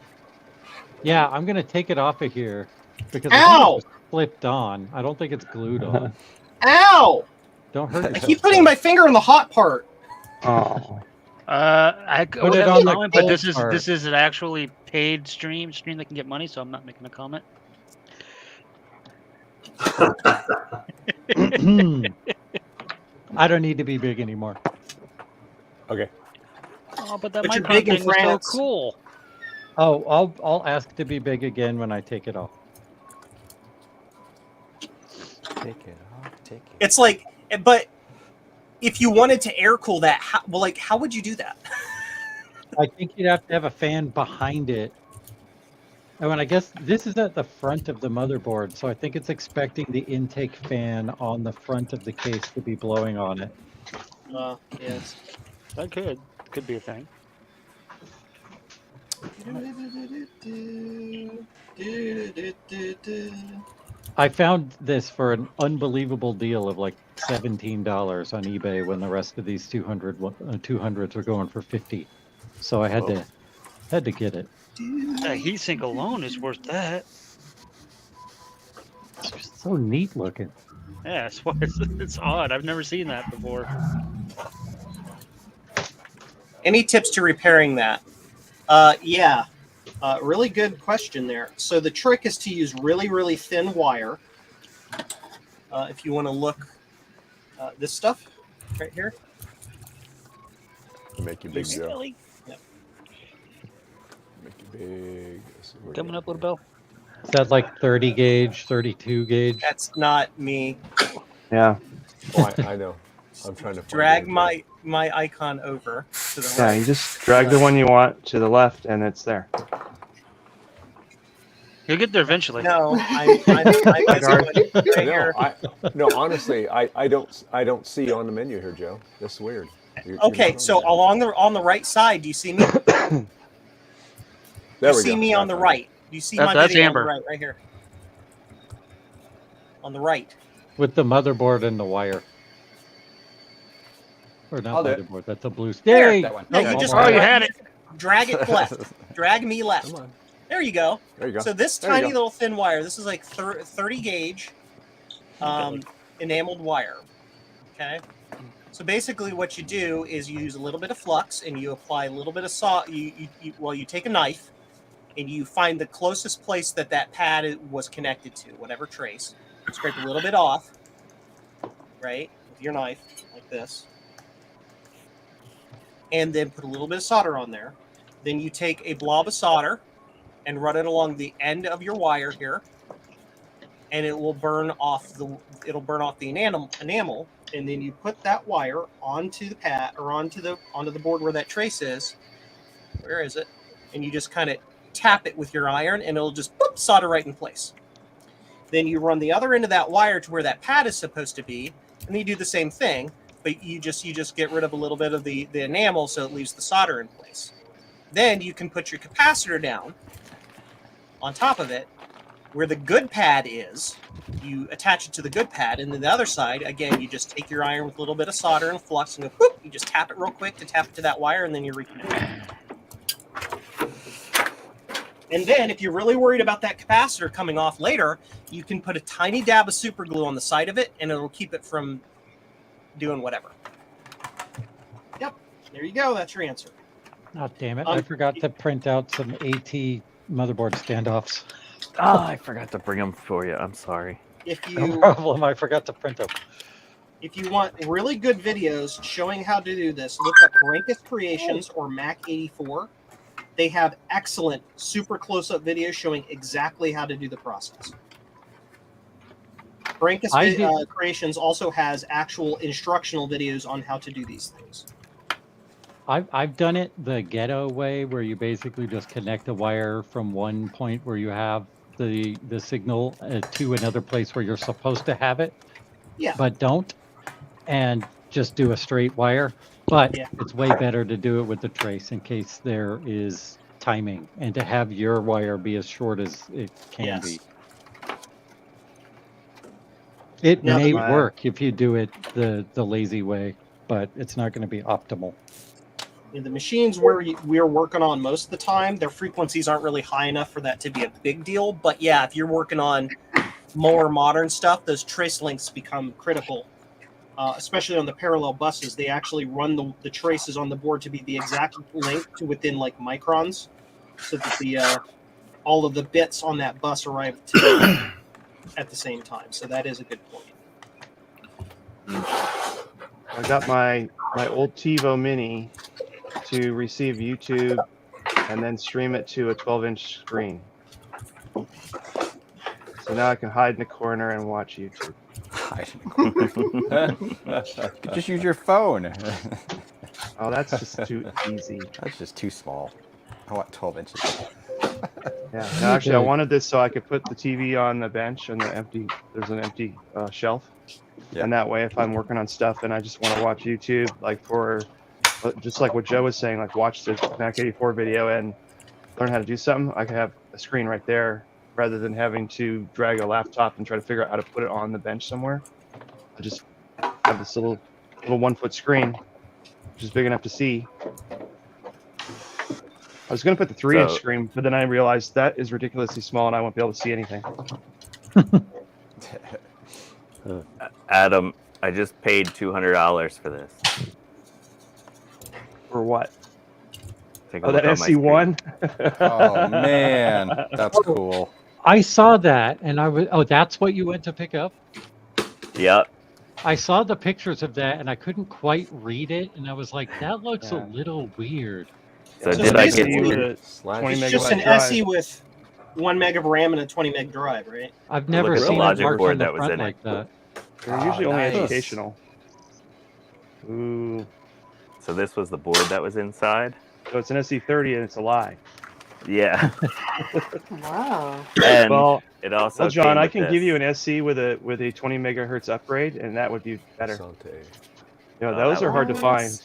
Yeah, I'm gonna take it off of here because Ow! it's flipped on. I don't think it's glued on. Ow! Don't hurt I yourself. keep putting my finger in the hot part. Oh. I Put would it have on a the comment, but this cold part. is an actually paid stream that can get money, so I'm not making a comment. I don't need to be big anymore. Okay. Oh, but that But you're Micron big in thing was so France. cool. Oh, I'll ask to be big again when I take it off. Take it off. Take it. It's like, but if you wanted to air cool that, how would you do that? I think you'd have to have a fan behind it. Oh, and I guess this is at the front of the motherboard, so I think it's expecting the intake fan on the front of the case to be blowing on it. Yes. That could be a thing. I found this for an unbelievable deal of like $17 on eBay when the rest of these 200s are going for 50. So I had to get it. That heatsink alone is worth that. It's just so neat looking. Yeah, it's odd. I've never seen that before. Any tips to repairing that? Yeah. Really good question there. So the trick is to use really, really thin wire if you want to look, this stuff right here. Make you big, Joe. Yep. Make you big. Coming up, little Bill. Is that like 30 gauge, 32 gauge? That's not me. Yeah. Oh, I know. I'm trying to Drag my icon over to the Yeah, right. you just drag the one you want to the left, and it's there. You'll get there eventually. No, I'm right here. No, honestly, I don't see on the menu here, Joe. That's weird. You're Okay, not so on the right side, do you see me? There you we see go. me on the right. Do you see my That's video Amber. on the right here? On the right. With the motherboard and the wire. Or not I'll do it. motherboard, that's a blue. There. Yay! That one. No, you just Oh, you had it. drag it left. Drag me left. Come on. There you go. There you go. So this There you tiny go. little thin wire, this is like 30 gauge enameled wire. Okay. So basically what you do is you use a little bit of flux and you apply a little bit of you take a knife and you find the closest place that pad was connected to, whatever trace. Scrape a little bit off, right, with your knife, like this. And then put a little bit of solder on there. Then you take a blob of solder and run it along the end of your wire here, and it will burn off the enamel. And then you put that wire onto the pad or onto the board where that trace is. Where is it? And you just kind of tap it with your iron, and it'll just boop, solder right in place. Then you run the other end of that wire to where that pad is supposed to be, and you do the same thing, but you just get rid of a little bit of the enamel so it leaves the solder in place. Then you can put your capacitor down on top of it where the good pad is. You attach it to the good pad, and then the other side, again, you just take your iron with a little bit of solder and flux and go whoop, you just tap it real quick to tap it to that wire, and then you reconnect it. And then if you're really worried about that capacitor coming off later, you can put a tiny dab of super glue on the side of it, and it'll keep it from doing whatever. Yep, there you go. That's your answer. Oh, damn it. I forgot to print out some AT motherboard standoffs. Oh, I forgot to bring them for you. I'm sorry. If No you problem. I forgot to print them. if you want really good videos showing how to do this, look up Rankus Creations or Mac84. They have excellent, super close-up videos showing exactly how to do the process. Rankus Creations also has actual instructional videos on how to do these things. I've done it the ghetto way, where you basically just connect a wire from one point where you have the signal to another place where you're supposed to have it, Yeah. but don't, and just do a straight wire. But it's way better to do it with the trace in case there is timing, and to have your wire be as short as it can be. It may work if you do it the lazy way, but it's not going to be optimal. In the machines where we're working on most of the time, their frequencies aren't really high enough for that to be a big deal. But yeah, if you're working on more modern stuff, those trace lengths become critical. Especially on the parallel buses, they actually run the traces on the board to be the exact length to within like microns, so that all of the bits on that bus arrive together at the same time. So that is a good point. I got my old TiVo Mini to receive YouTube and then stream it to a 12-inch screen. So now I can hide in the corner and watch YouTube. Just use your phone. Oh, that's just too easy. That's just too small. I want 12 inches. Yeah. No, actually, I wanted this so I could put the TV on the bench and there's an empty shelf. Yeah. And that way, if I'm working on stuff and I just want to watch YouTube, like just like what Joe was saying, like watch the Mac84 video and learn how to do something, I could have a screen right there rather than having to drag a laptop and try to figure out how to put it on the bench somewhere. I just have this little 1-foot screen, which is big enough to see. I was going to put the 3-inch screen, but then I realized that is ridiculously small and I won't be able to see anything. Adam, I just paid $200 for this. For what? Take a Oh, look that on my SC1? Oh, man. That's cool. I saw that, and I was, that's what you went to pick up? Yep. I saw the pictures of that and I couldn't quite read it, and I was like, that looks a Yeah. little weird. So So did I it's get basically- you? It's 20 It's just an megabyte drive. SE with 1 meg of RAM and a 20 meg drive, right? I've never Look at the seen it logic marked board on the that was front in it. like that. They're usually only nice. educational. Ooh. So this was the board that was inside. So it's an SE30 and it's a lie. Yeah. Wow. And Well, it also. well, John, came I with can this. give you an SC with a 20 megahertz upgrade, and that would be better. Sante. You know, Oh, those that are hard to would- find.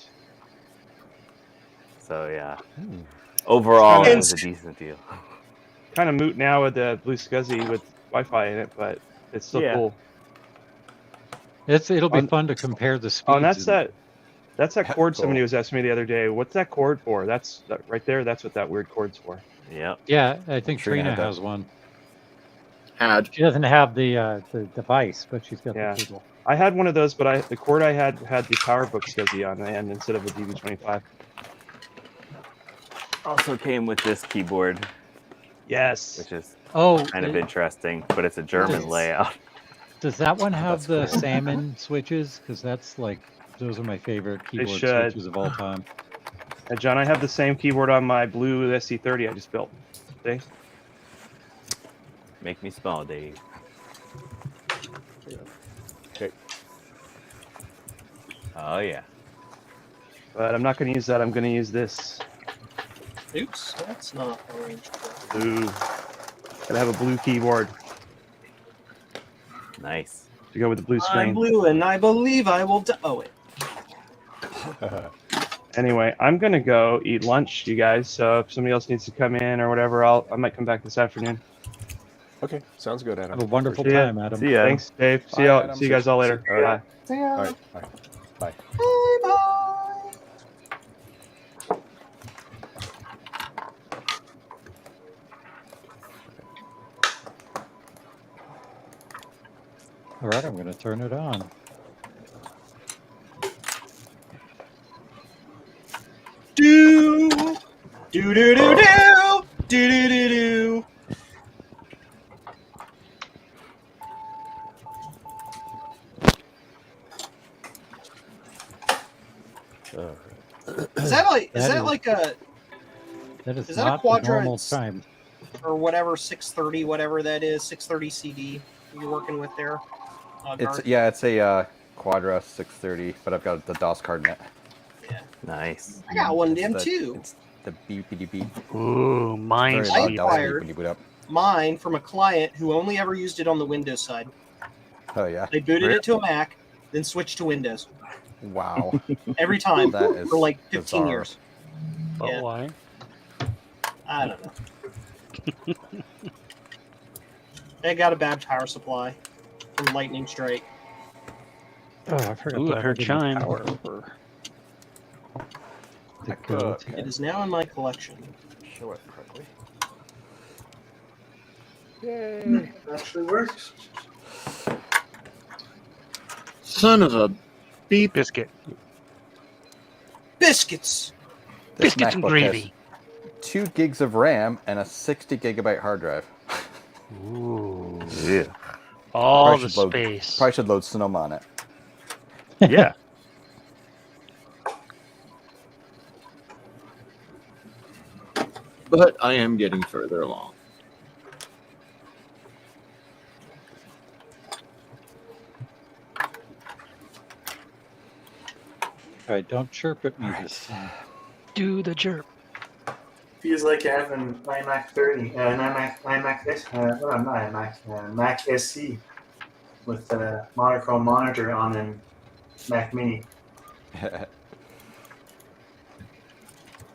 So yeah. Overall, it And- was a decent deal. Kind of moot now with the Blue SCSI with Wi-Fi in it, but it's still Yeah. cool. It'll be On- fun to compare the speeds. Oh, and that's and- that cord Cool. somebody was asking me the other day. What's that cord for? That's right there. That's what that weird cord's for. Yep. Yeah, I think Trina Trina had that. has one. Had. She doesn't have the device, but she's got Yeah. the cable. I had one of those, but the cord I had the PowerBook SCSI on the end instead of a DB25. Also came with this keyboard, Yes. which is Oh, kind of interesting, but it's a German Nice. layout. does that one have the That's cool. salmon switches? Because that's like, those are my favorite keyboard should. switches of all time. And John, I have the same keyboard on my blue SC30 I just built. See? Make me small, Dave. Okay. Oh yeah. But I'm not going to use that. I'm going to use this. Oops, that's not orange. Blue. Gotta have a blue keyboard Nice. to go with the blue I'm screen. blue, and I believe I will. Oh wait. Anyway, I'm gonna go eat lunch, you guys. So if somebody else needs to come in or whatever, I might come back this afternoon. Okay, sounds good, Adam. Have a wonderful See ya. time, Adam. See ya. Thanks, Dave. Bye, Adam. See you guys all later. All right. Bye. See ya. All right, bye. Bye. Bye. All right, I'm going to turn it on. Do do do do do do do do do. Is that like That is- like a That is Is that a not the normal quadrant? time. or whatever 630 whatever that is 630 CD you're working with there? It's Garth? it's a Quadra 630, but I've got the DOS card in it. Nice. I got one of them It's too. It's the BPDB. Ooh, mine. Sorry I about that. acquired- BPDB up. Mine from a client who only ever used it on the Windows side. Oh yeah. They booted it to a Mac, then switched to Windows Wow. every time That is for like 15 bizarre. years. But Yeah. why? I don't know. They got a bad power supply from lightning strike. Oh, I forgot Ooh, to I heard plug in the chime. power for the I go could. to- It is now in my collection. Show it correctly. Yay. Actually works. Son of a beep. Biscuit. Biscuits. This Biscuits and MacBook gravy. has 2 gigs of RAM and a 60 gigabyte hard drive. Ooh. Yeah. All Probably the should load- space. Probably should load Sonoma on it. Yeah. But I am getting further along. All right, don't chirp at me this time. Do the jerk. Feels like having iMac 30, iMac S, not iMac, Mac SC with a monochrome monitor on an Mac Mini.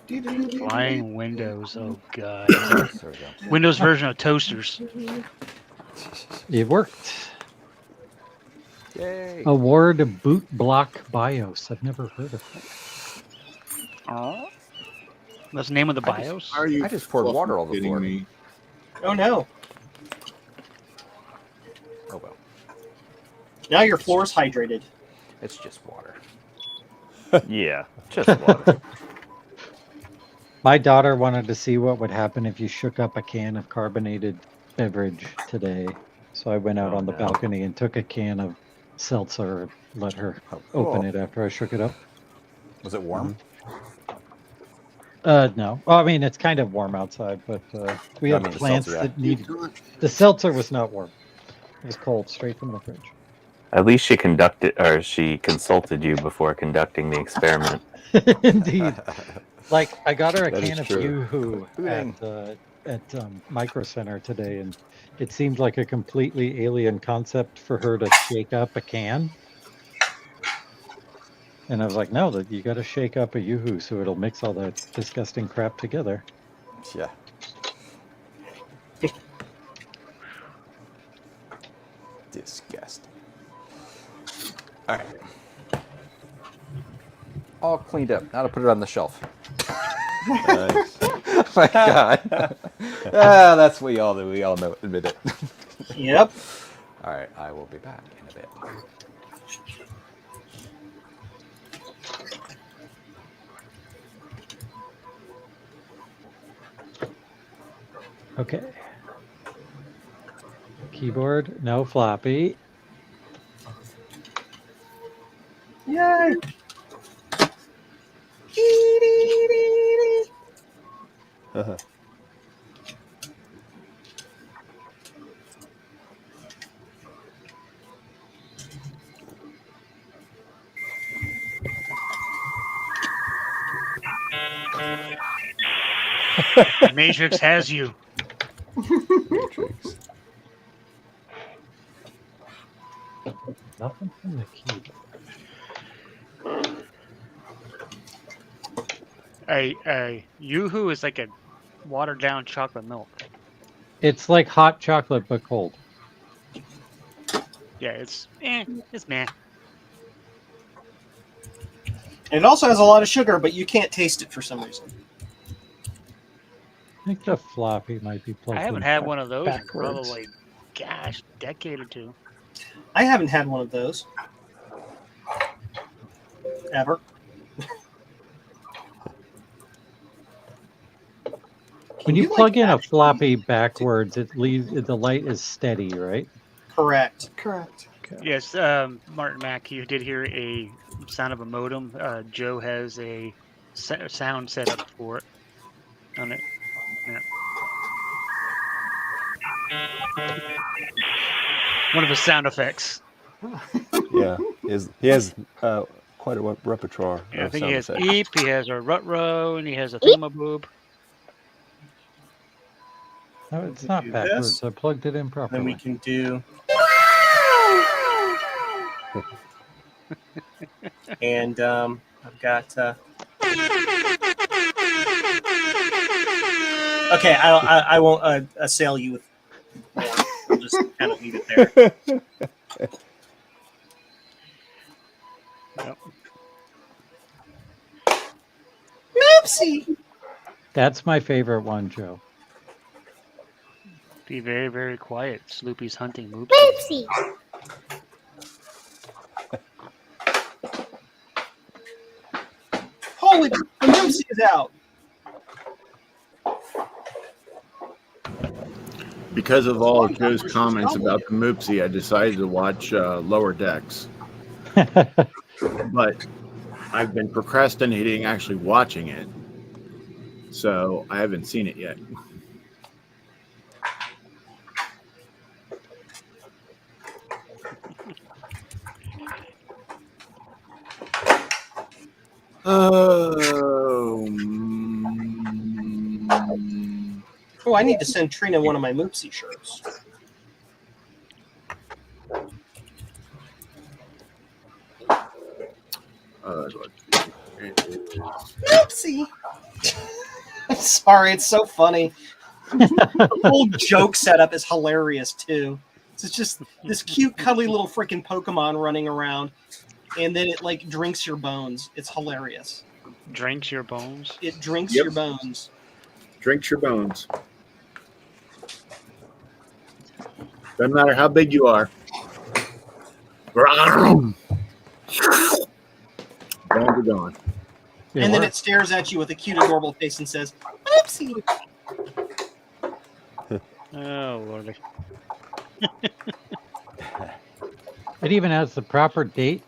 Flying Windows. Oh god. There we go. Windows version of toasters. It worked. Yay. Award Boot Block BIOS. I've never heard of that. Oh. That's the name of the I just- BIOS. Are you I just poured water all the kidding floor. me? Oh no. Oh well. Now your floor's hydrated. It's just water. Yeah. Just water. My daughter wanted to see what would happen if you shook up a can of carbonated beverage today. So I went out Oh, on the no. balcony and took a can of seltzer. Let her Oh, open cool. it after I shook it up. Was it warm? No. Well, I mean, it's kind of warm outside, but we No, I have mean the plants seltzer, yeah. that need. The seltzer was not warm. It was cold, straight from the fridge. At least she consulted you before conducting the experiment. Indeed. Like, I got her a That is can of true. Yoo-Hoo at Micro Center today, and it seemed like a completely alien concept for her to shake up a can. And I was like, no, that you got to shake up a Yoo-Hoo so it'll mix all that disgusting crap together. Yeah. Disgusting. All right. All cleaned up. Now to put it on the shelf. Nice. My God. That's we all do. We all know. Admit it. Yep. All right. I will be back in a bit. Okay. Keyboard, no floppy. Yay! Matrix has you. Matrix. Nothing from the keyboard. A Yoo-Hoo is like a watered down chocolate milk. It's like hot chocolate but cold. Yeah, it's meh. And it also has a lot of sugar, but you can't taste it for some reason. I think the floppy might be plugged I haven't in had one of those in backwards. probably, gosh, a decade or two. I haven't had one of those. Ever. When you you, plug like, in a actually- floppy backwards, it leaves the light is steady, right? Correct. Correct. Yes, Martin Mack, you did hear a sound of a modem. Joe has a sound set up for it on it. Yeah. One of his sound effects. Yeah, he has quite a repertoire. Yeah, I of think sound he has effects. Eep, he has a Rut-Row, and he has a Thingamaboob. No, it's not do backwards. this. I plugged it in Then properly. we can do. And I've got. Okay, I won't assail you with more. I'll just kind of leave it there. Yep. Oopsie! That's my favorite one, Joe. Be very, very quiet. Sloopy's hunting Moopsie. Holy, the Moopsie is out. Because of all of Joe's comments about the Moopsie, I decided to watch Lower Decks. But I've been procrastinating actually watching it. So I haven't seen it yet. Oh. Oh, I need to send Trina one of my Moopsie shirts. Oopsie. I'm sorry, it's so funny. The whole joke setup is hilarious too. It's just this cute, cuddly little freaking Pokemon running around, and then it like drinks your bones. It's hilarious. Drinks your bones? It drinks Yep. your bones. Drinks your bones. Doesn't matter how big you are. Bones are gone. And then it stares at you with a cute, adorable face and says, "Oopsie." Oh, Lordy. It even has the proper date.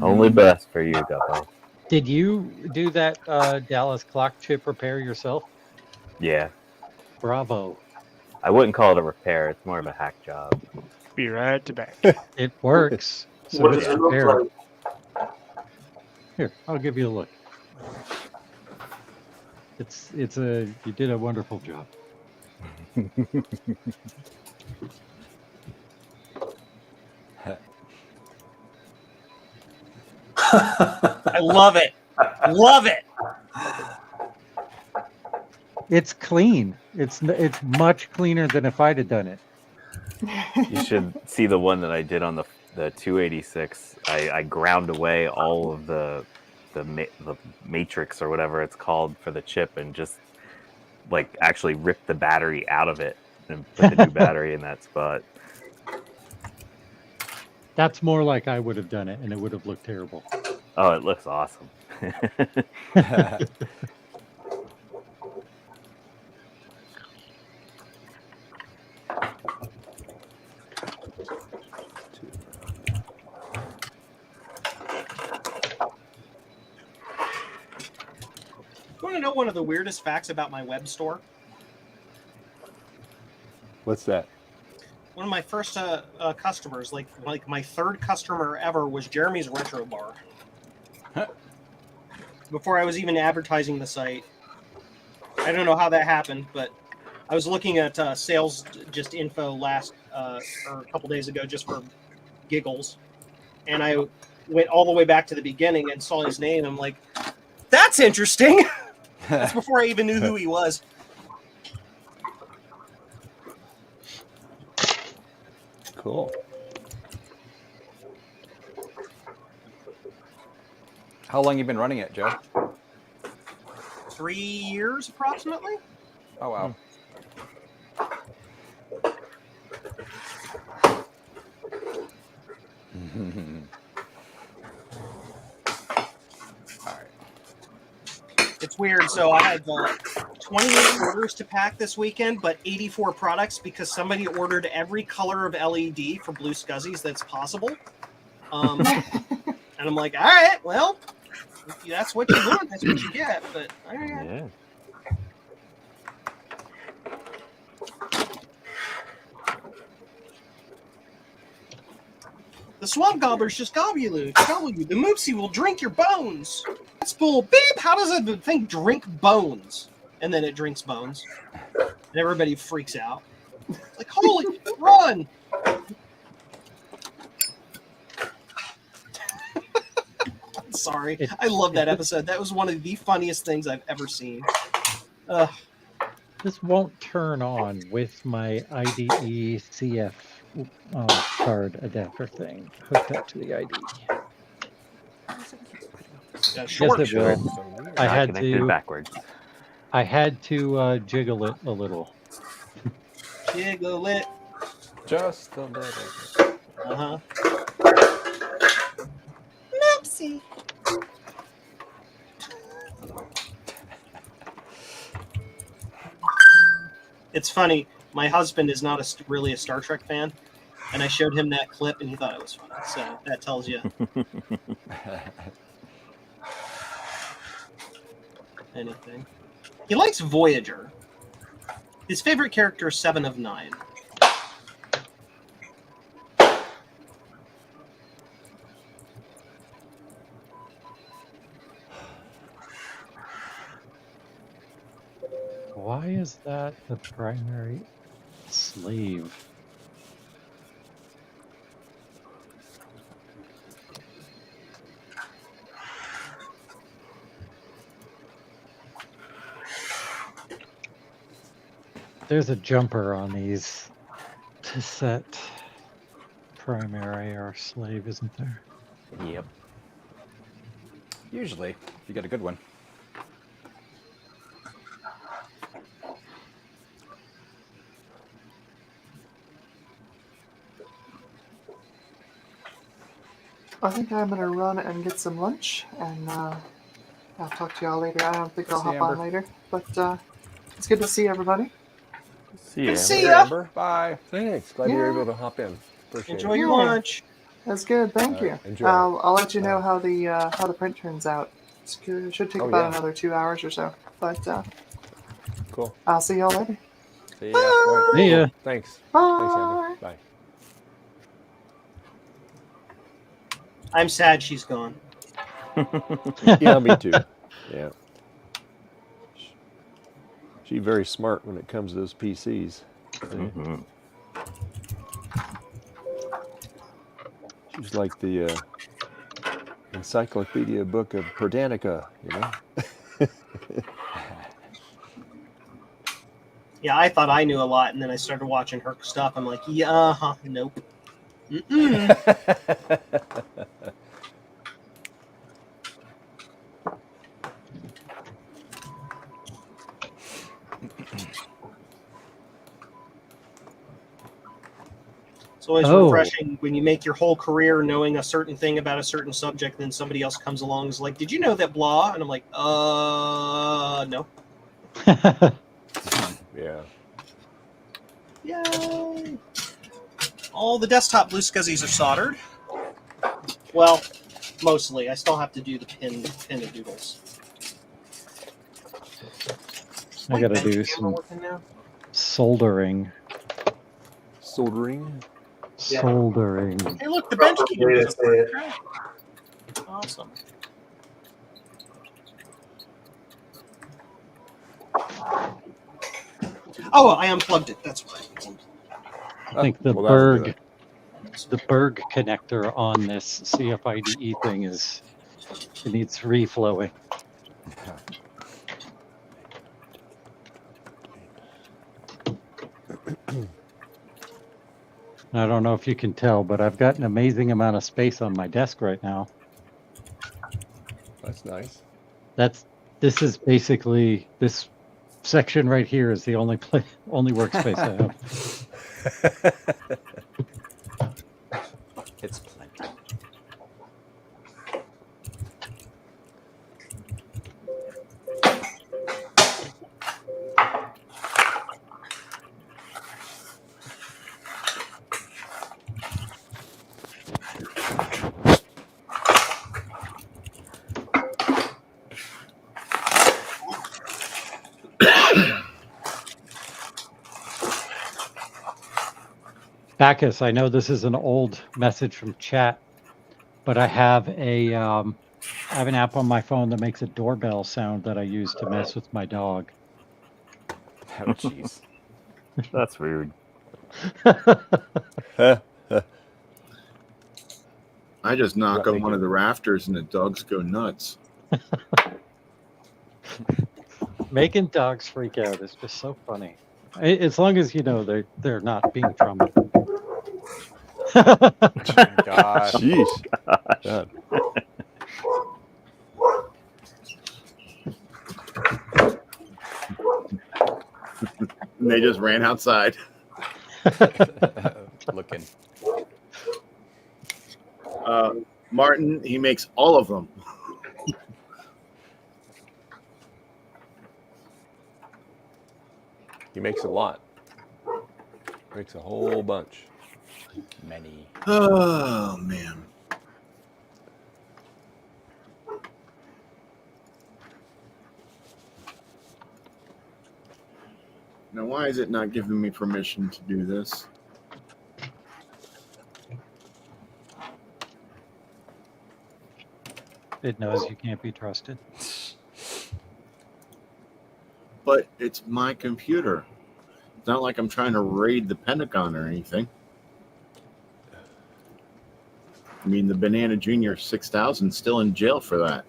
Only best for you, Guppo. Did you do that Dallas clock chip repair yourself? Yeah. Bravo. I wouldn't call it a repair. It's more of a hack job. Be right back. It works. So What it's does it look repaired. like? Here, I'll give you a look. You did a wonderful job. I love it. Love it. It's clean. It's much cleaner than if I'd have done it. You should see the one that I did on the 286. I ground away all of the matrix or whatever it's called for the chip and just like actually ripped the battery out of it and put the new battery in that spot. That's more like I would have done it, and it would have looked terrible. Oh, it looks awesome. You want to know one of the weirdest facts about my web store? What's that? One of my first customers, like my third customer ever, was Jeremy's Retro Bar. Before I was even advertising the site. I don't know how that happened, but I was looking at sales just info or a couple days ago just for giggles, and I went all the way back to the beginning and saw his name. I'm like, that's interesting. That's before I even knew who he was. Cool. How long you been running it, Joe? 3 years approximately. Oh wow. It's weird. So I had 28 orders to pack this weekend, but 84 products because somebody ordered every color of LED for Blue Scuzzies that's possible. And I'm like, all right, well, if that's what you want, that's what you get. But all right. Yeah. The swamp gobblers just gobble you. The moopsie will drink your bones. That's bull. Beep. How does a thing drink bones? And then it drinks bones. And everybody freaks out. It's like, holy, run. Sorry. I love that episode. That was one of the funniest things I've ever seen. This won't turn on with my IDE CF card adapter thing hooked up to the IDE. Yes, it will. I had to backwards. I had to jiggle it a little. Jiggle it. Just a little. Uh-huh. Oopsie. It's funny. My husband is not really a Star Trek fan, and I showed him that clip, and he thought it was funny. So that tells you anything. He likes Voyager. His favorite character is 7 of 9. Why is that the primary slave? There's a jumper on these to set primary or slave, isn't there? Yep. Usually, if you get a good one. I think I'm gonna run and get some lunch, and I'll talk to y'all later. I don't think I'll See hop you, on Amber. later, but it's good to see everybody. See Good ya. to see Hey, ya. Amber. Bye. Thanks. Glad you were able to hop in. Appreciate Enjoy it. your Yeah. lunch. That's good. Thank All right, you. enjoy. I'll let you know how the print turns out. It should take Oh, about yeah. another 2 hours or so. But Cool. I'll see y'all later. See ya. All right. See ya. Cool. Thanks. Thanks, Amber. Bye. Bye. I'm sad she's gone. Yeah, me too. Yeah. She's very smart when it comes to those PCs. Mhm. She's like the encyclopedia book of Perdanica, you know? Yeah, I thought I knew a lot, and then I started watching her stuff. I'm like, yeah, nope. Mm-mm. It's always Oh. refreshing when you make your whole career knowing a certain thing about a certain subject, and then somebody else comes along and is like, did you know that blah? And I'm like, no. Yeah. Yay! All the desktop blue scuzzies are soldered. Well, mostly. I still have to do the pin and doodles. I gotta Bench do camera some working now? soldering. Soldering? Soldering. Hey, look, the bench Proper keyboard way to doesn't say work. it. Awesome. Oh, I unplugged it. That's why. I think the well, that'll do Berg connector on this CFIDE thing it needs reflowing. I don't know if you can tell, but I've got an amazing amount of space on my desk right now. That's nice. This is basically this section right here is the only workspace I have. It's plenty. Bacchus, I know this is an old message from chat, but I have an app on my phone that makes a doorbell sound that I use to mess with my dog. Oh, jeez. That's rude. I just knock That on make one it- of the rafters and the dogs go nuts. Making dogs freak out is just so funny. As long as you know they're not being traumatized. God. Jeez. God. And they just ran outside. Looking. Martin, he makes all of them. He makes a lot. Makes a whole bunch. Many. Oh, man. Now, why is it not giving me permission to do this? It knows you can't be trusted. But it's my computer. It's not like I'm trying to raid the Pentagon or anything. I mean, the Banana Junior 6000 still in jail for that.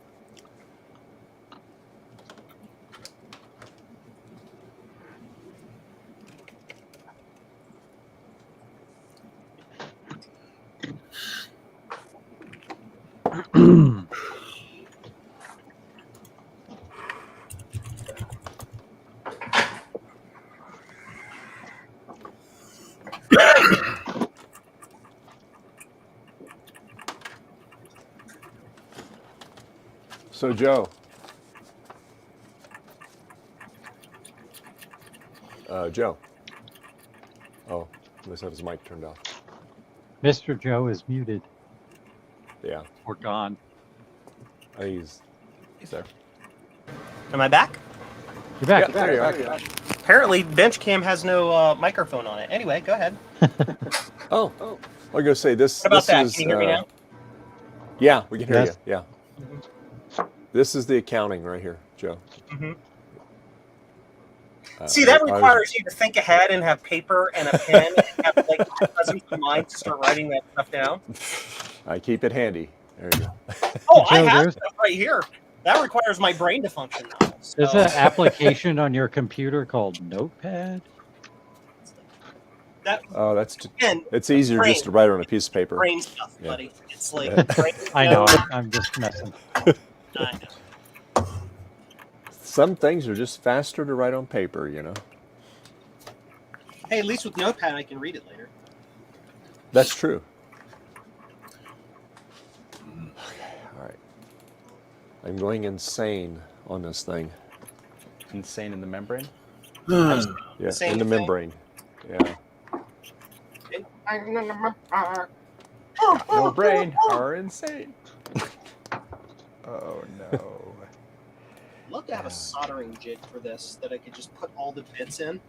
So, Joe. Joe. Oh, let's have his mic turned off. Mr. Joe is muted Yeah, or gone. I think He's there. Am I back? You're back. Yeah, there you are. Apparently, Benchcam has no microphone on it. Anyway, go ahead. Oh, I was gonna say this. What about this that? is, Can you hear me now? Yeah, we can hear Yes. you. Yeah. This is the accounting right here, Joe. Mm-hmm. See, that requires you to think ahead and have paper and a pen and have like presence of mind to start writing that stuff down. I keep it handy. There you go. Oh, I Joe, have there's- stuff right here. That requires my brain to function now. So. There's an application on your computer called Notepad. Oh, that's Again, it's easier brain. just to write it on a piece of paper. Brain stuff, Yeah. buddy. It's like Yeah. brain I know. stuff. I'm just messing. I know. Some things are just faster to write on paper, you know. Hey, at least with Notepad, I can read it later. That's true. Okay, all right. I'm going insane on this thing. Insane in the membrane? Yeah, Insane in the thing. membrane. Yeah. No brain are insane. Oh no. I'd love to have a soldering jig for this that I could just put all the bits in.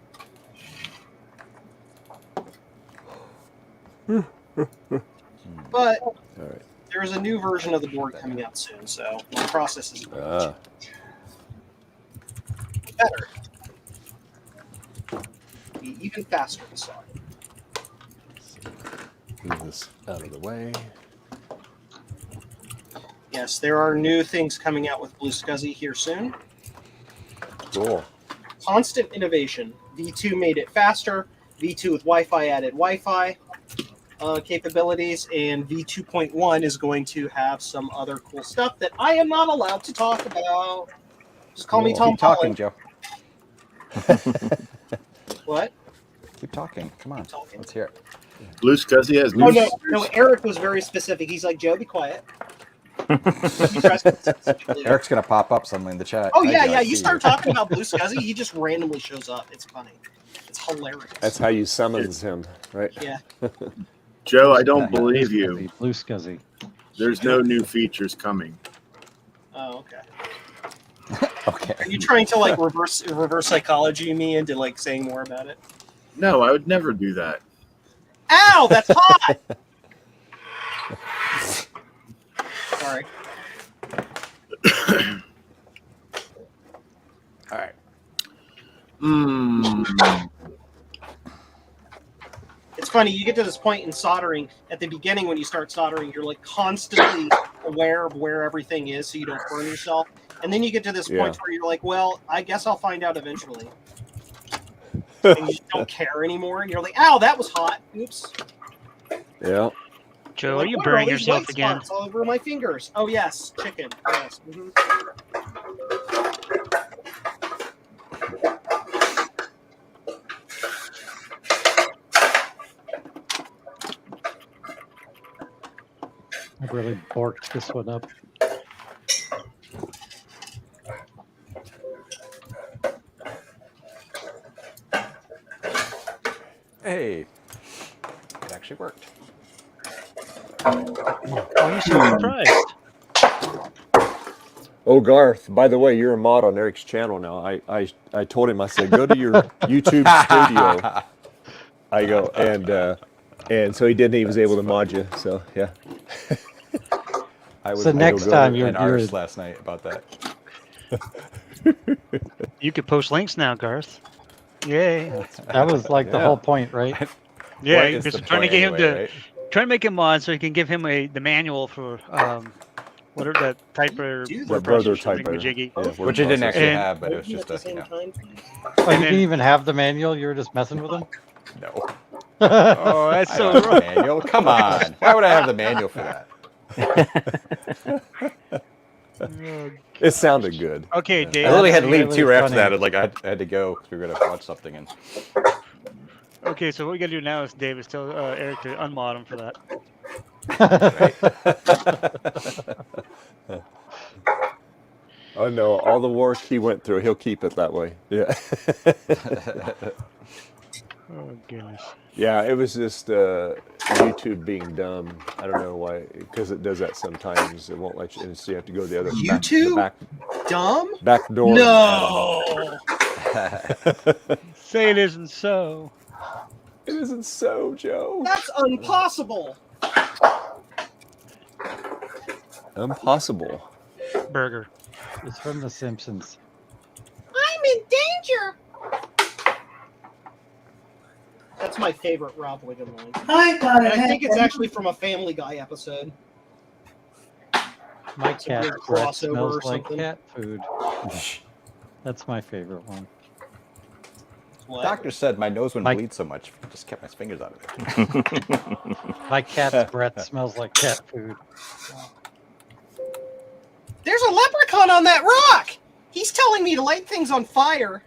But All right. there is a new version of the board coming out soon, so the process is better. Be even faster to solder. Move this out of the way. Yes, there are new things coming out with Blue Scuzzy here soon. Cool. Constant innovation. V2 made it faster. V2 with Wi-Fi added Wi-Fi capabilities, and V2.1 is going to have some other cool stuff that I am not allowed to talk about. Just call me Tom Keep talking, Holland. Joe. What? Keep talking. Come on. Let's hear it. Blue Scuzzy has Oh new. no! Eric was very specific. He's like, Joe, be quiet. Eric's gonna pop up suddenly in the chat. Oh Hi, yeah, Joe, yeah. I You see start talking about Blue Scuzzy, he just randomly shows up. It's funny. It's hilarious. That's how you summons him, right? Yeah. Joe, I don't believe you. Blue Scuzzy. There's no new features coming. Oh, okay. Okay. Are you trying to like reverse psychology me into like saying more about it? No, I would never do that. Ow, that's hot. Sorry. All right. It's funny, you get to this point in soldering, at the beginning when you start soldering, you're like constantly aware of where everything is so you don't burn yourself. And then you get to this point where you're like, well, I guess I'll find out eventually. And you just don't care anymore. And you're like, ow, that was hot. Oops. Yeah. Joe, Like, are you what burning all these yourself white again? spots all over my fingers? Oh, yes. Chicken. Yes. I really borked this one up. Hey, it actually worked. Oh, you're so surprised. Oh, Garth, by the way, you're a mod on Eric's channel now. I told him, I said, go to your YouTube studio. I go, and so he did, and he was able to mod you. So, yeah. I was So next time you're you're ours last night about that. You could post links now, Garth. Yay. That was like the whole point, right? Yeah, What you're is just the trying to point get him anyway, to right? trying to make him mod so he can give him the manual for whatever that typewriter. The brother processor typewriter. jiggy. Yeah, Which I didn't actually And- have, but it was just a, Oh, you didn't even have the manual? You were just messing with them? No. Oh, that's I so don't have wrong. the manual. Come on. Why would I have the manual for that? It sounded good. Okay, Dave. I literally had to That's leave really 2 after funny. that. Like I had to go because we were gonna watch something. And Okay, so what we gotta do now is Dave is tell Eric to unmod him for that. Oh, no, all the work he went through, he'll keep it that way. Yeah. Oh goodness. Yeah, it was just YouTube being dumb. I don't know why, because it does that sometimes. It won't let you, and so you have to go to the other YouTube? back Dumb? door. No. Say it isn't so. It isn't so, Joe. That's impossible. Impossible. Burger. It's from The Simpsons. I'm in danger. That's my favorite Ralph Wiggum line. I think it's actually from a Family Guy episode. My It's a cat's weird breath crossover smells or like something. cat food. That's my favorite one. What? Doctor said my nose wouldn't bleed so much. I just kept my fingers out of it. My cat's breath smells like cat food. There's a leprechaun on that rock. He's telling me to light things on fire.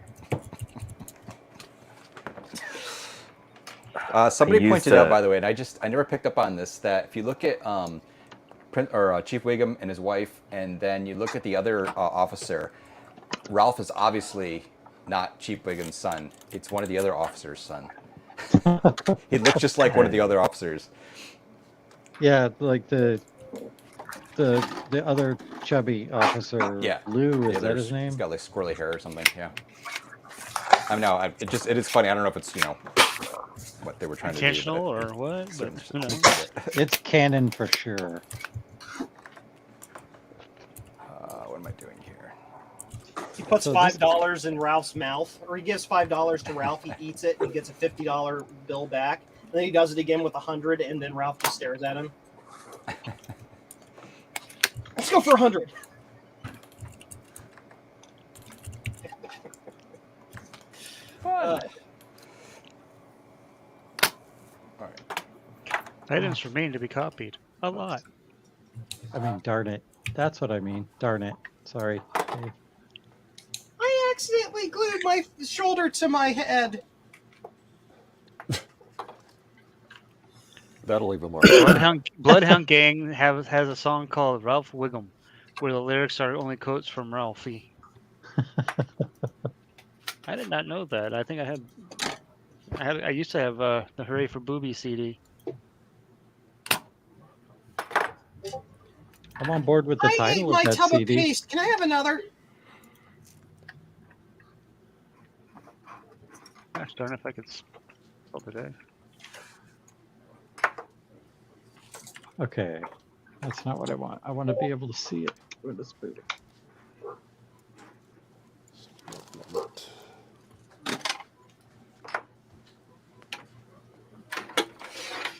Somebody used pointed out, to- by the way, and I never picked up on this, that if you look at Chief Wiggum and his wife, and then you look at the other officer, Ralph is obviously not Chief Wiggum's son. It's one of the other officers' son. He looks just like one of the other officers. Yeah, like the other chubby officer. Yeah, Lou, is Yeah, that his name? He's got like squirrely hair or something. Yeah. I mean, no, it is funny. I don't know if it's what they were trying Intentional to do. or what? But who knows? It's canon for sure. What am I doing here? He puts So this- $5 in Ralph's mouth, or he gives $5 to Ralph. He eats it, and he gets a $50 bill back. And then he does it again with 100, and then Ralph just stares at him. Let's go for 100. Items remain to be copied. A lot. I mean, darn it. That's what I mean. Darn it. Sorry. Okay. I accidentally glued my shoulder to my head. That'll leave a mark. Bloodhound Gang has a song called Ralph Wiggum, where the lyrics are only quotes from Ralphie. I did not know that. I think I used to have the Hooray for Booby CD. I'm on board with the I ate title my of that tub CD. of paste. Can I have another? Gosh darn if I could spell today. Okay. That's not what I want. I want to be able to see it when it's booting.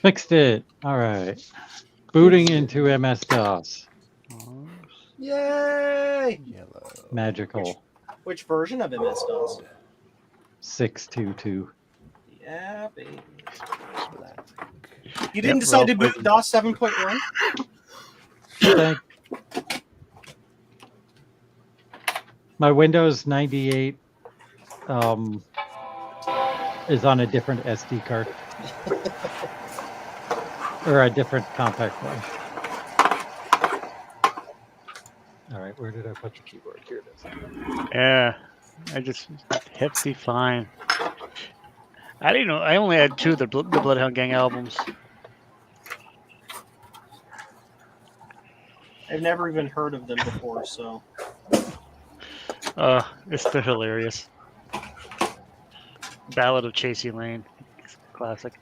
Fixed it. All right. Booting into MS-DOS. Yay! Magical. Which version of MS-DOS? 622. Yeah, baby. You didn't decide to boot DOS 7.1? Thank- My Windows 98 is on a different SD card. Or a different compact flash. All right, where did I put the keyboard? Here it is. Yeah, I just hefty fine. I didn't know. I only had 2 of the Bloodhound Gang albums. I've never even heard of them before, so. They're hilarious. Ballad of Chasey Lane, classic.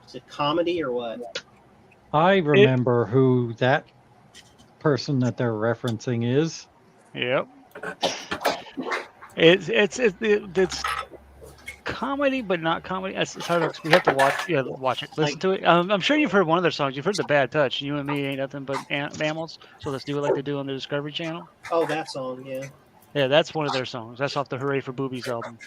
Is it comedy or what? I remember who that person that they're referencing is. Yep. It's comedy, but not comedy. It's hard to explain. You have to watch. You have to watch it. Listen to it. I'm sure you've heard one of their songs. You've heard the Bad Touch. You and me ain't nothing but mammals. So let's do it like they do on the Discovery Channel. Oh, that song, yeah. Yeah, that's one of their songs. That's off the Hooray for Boobies album.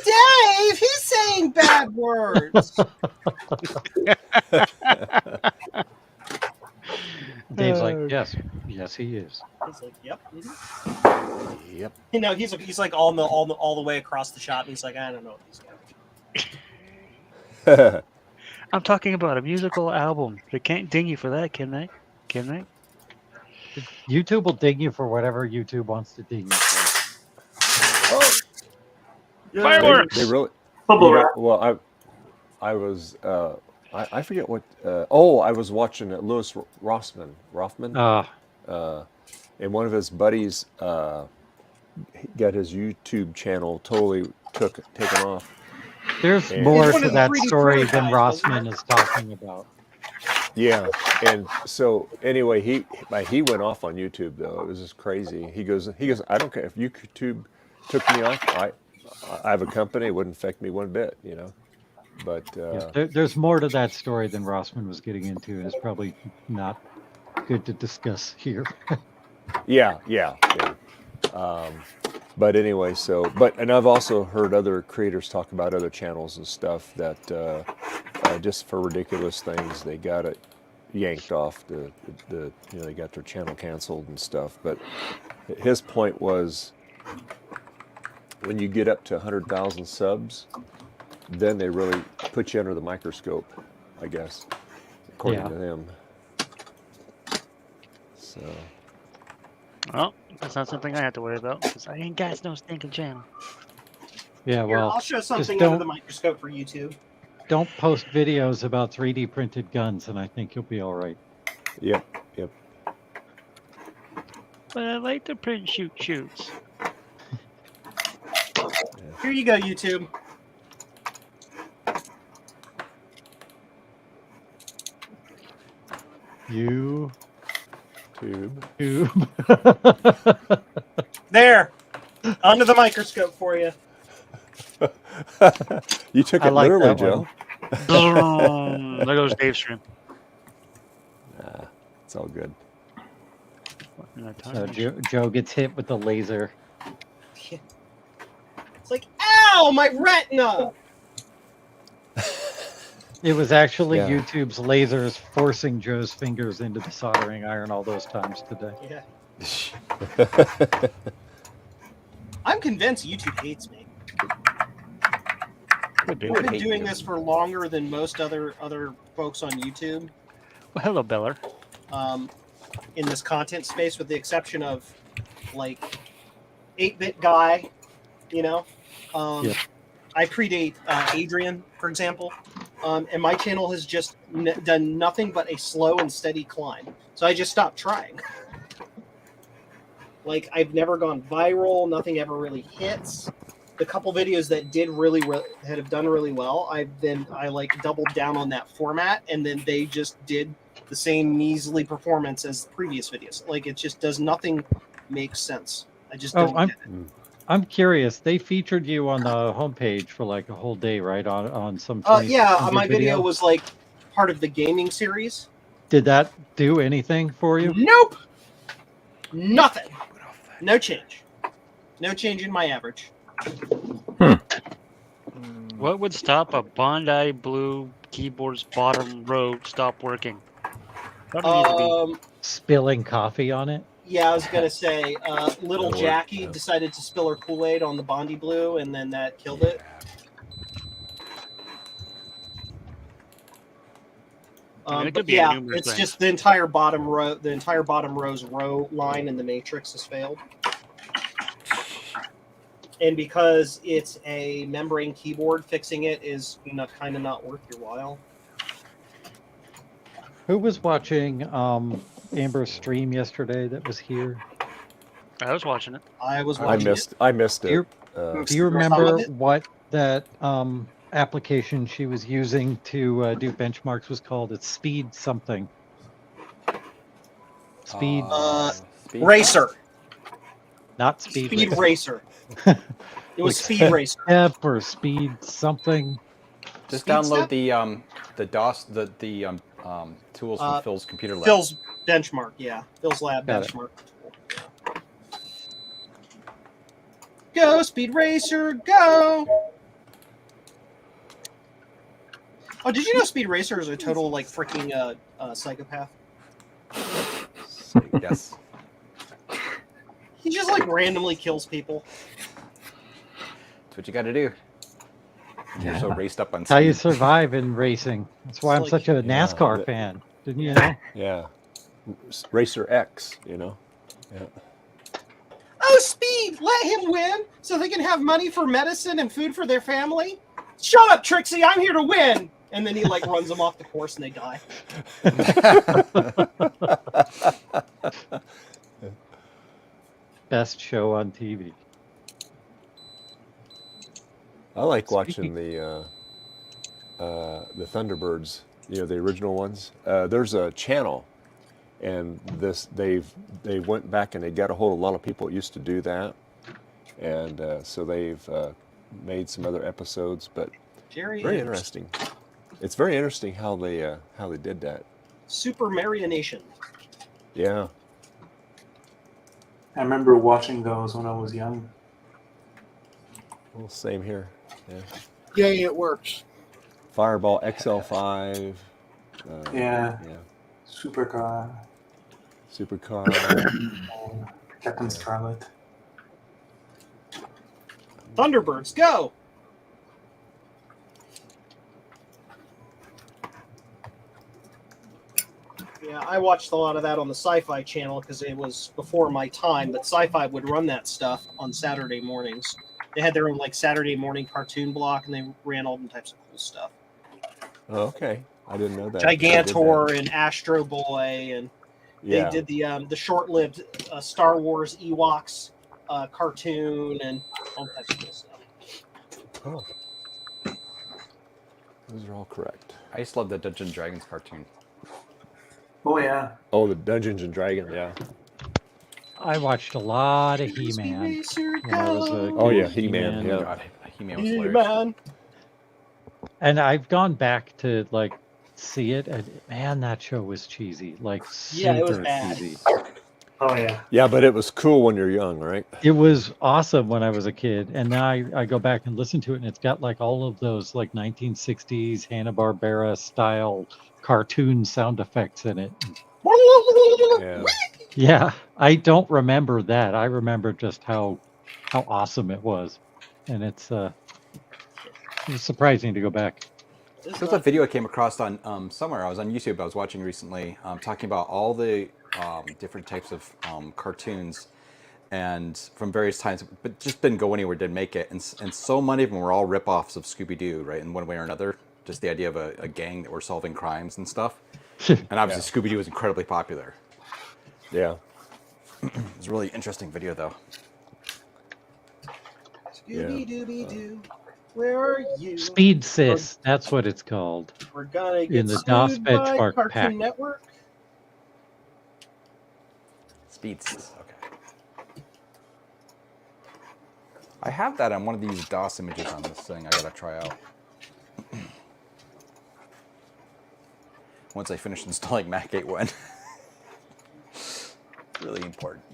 Dave, he's saying bad words. Dave's like, yes, he is. He's like, yep. Mm-hmm. Yep. You know, he's like all the way across the shop. And he's like, I don't know what he's got. I'm talking about a musical album. They can't ding you for that, can they? Can they? YouTube will ding you for whatever YouTube wants to ding you for. Fireworks! They really. Bubble you know, wrap. well, I was I forget what. I was watching Louis Rothman. And one of his buddies got his YouTube channel totally taken off. There's And- more It's one to of the that 3D story than prototypes, wasn't Rossman is talking about. Yeah, and so anyway, he went off on YouTube though. It was just crazy. He goes, I don't care if YouTube took me off. I have a company. It wouldn't affect me one bit, you know. But There's more to that story than Rossman was getting into, and it's probably not good to discuss here. yeah. But anyway, and I've also heard other creators talk about other channels and stuff that just for ridiculous things they got it yanked off they got their channel canceled and stuff. But his point was when you get up to 100,000 subs, then they really put you under the microscope, I guess, according to them. So. Well, that's not something I have to worry about because I ain't got no stinking channel. Yeah, Here, well, I'll show just something under the microscope for YouTube. Don't post videos about 3D printed guns, and I think you'll be all right. Yep. But I like to print shoots. Here you go, YouTube. Tube. There, under the microscope for you. You took I it like literally, that Joe. There goes Dave's stream. Nah, it's all good. So Joe gets hit with the laser. It's like, ow, my retina! It was actually Yeah. YouTube's lasers forcing Joe's fingers into the soldering iron all those times today. Yeah. I'm convinced YouTube hates me. I've been doing this for longer than most other folks on YouTube. Well, hello, Beller. In this content space, with the exception of like 8-bit guy, you know. I predate Adrian, for example, and my channel has just done nothing but a slow and steady climb. So I just stopped trying. Like, I've never gone viral. Nothing ever really hits. The couple videos that did that have done really well, I like doubled down on that format, and then they just did the same measly performance as the previous videos. Like, it just does nothing make sense. I just don't get it. I'm curious. They featured you on the homepage for like a whole day, right? On some. Yeah, my video was like part of the gaming series. Did that do anything for you? Nope. Nothing. No change. No change in my average. What would stop a Bondi Blue keyboard's bottom row stop working? Spilling coffee on it. Yeah, I was gonna say, little That'll work, Jackie decided to spill her Kool-Aid on the Bondi Blue, and then that killed it. It could But be yeah, numerous it's things. just the entire bottom row. The entire bottom row's row line in the matrix has failed, and because it's a membrane keyboard, fixing it is kind of not worth your while. Who was watching Amber's stream yesterday that was here? I was watching it. I was watching it. I missed it. Do you remember what that application she was using to do benchmarks was called? It's Speed something. Speed. Racer. Not Speed. Speed Racer. It was Like Speed Racer. Step or Speed something. Just Speed download Step? the DOS tools from Phil's computer lab. Phil's benchmark, yeah. Phil's lab Got it. benchmark. Go, Speed Racer, go! Oh, did you know Speed Racer is a total, like, freaking psychopath? Yes. He just, like, randomly kills people. That's what you got to do. You're so raced up on That's how you speed. survive in racing. That's why I'm such a NASCAR fan. Didn't you know? Yeah. Racer X, you know. Yeah. No, Speed! Let him win so they can have money for medicine and food for their family. Shut up, Trixie! I'm here to win. And then he like runs them off the course and they die. Best show on TV. I like watching the Thunderbirds. You know, the original ones. There's a channel, and they went back and they got a hold of a lot of people that used to do that, and so they've made some other episodes, but Jerry very Anderson. interesting. It's very interesting how they did that. Super Marionation. Yeah. I remember watching those when I was young. Well, same here. Yeah. Yay, it works. Fireball XL5. Yeah. Yeah. Supercar. Captain Scarlet. Thunderbirds, go! Yeah, I watched a lot of that on the Sci-Fi Channel because it was before my time, but Sci-Fi would run that stuff on Saturday mornings. They had their own like Saturday morning cartoon block, and they ran all types of cool stuff. Oh, okay. I didn't know that. Gigantor and Astro Boy, and Yeah. they did the short-lived Star Wars Ewoks cartoon and all types of cool stuff. Oh. Those are all correct. I used to love the Dungeons and Dragons cartoon. Oh yeah. Oh, the Dungeons and Dragons, yeah. I watched a lot of He-Man when I was a kid. Oh yeah, He-Man. Yeah. God, He-Man was hilarious. He-Man. And I've gone back to like see it, and man, that show was cheesy. Like Yeah, it was super bad. cheesy. Oh yeah. Yeah, but it was cool when you're young, right? It was awesome when I was a kid, and now I go back and listen to it, and it's got like all of those like 1960s Hanna-Barbera style cartoon sound effects in it. Yeah. Yeah, I don't remember that. I remember just how awesome it was, and it was surprising to go back. There's a video I came across on somewhere. I was on YouTube. I was watching recently, talking about all the different types of cartoons, and from various times, but just didn't go anywhere, didn't make it, and so many of them were all ripoffs of Scooby-Doo, right? In one way or another, just the idea of a gang that were solving crimes and stuff. And obviously, Scooby-Doo was incredibly popular. Yeah. It was a really interesting video, though. Scooby-Dooby-Doo, where are you? Speed Sis, that's what it's called. We're gonna get In the DOS sued by benchmark Cartoon pack. Network. Speeds. Okay. I have that on one of these DOS images on this thing. I gotta try out. Once I finish installing Mac 8.1. Really important.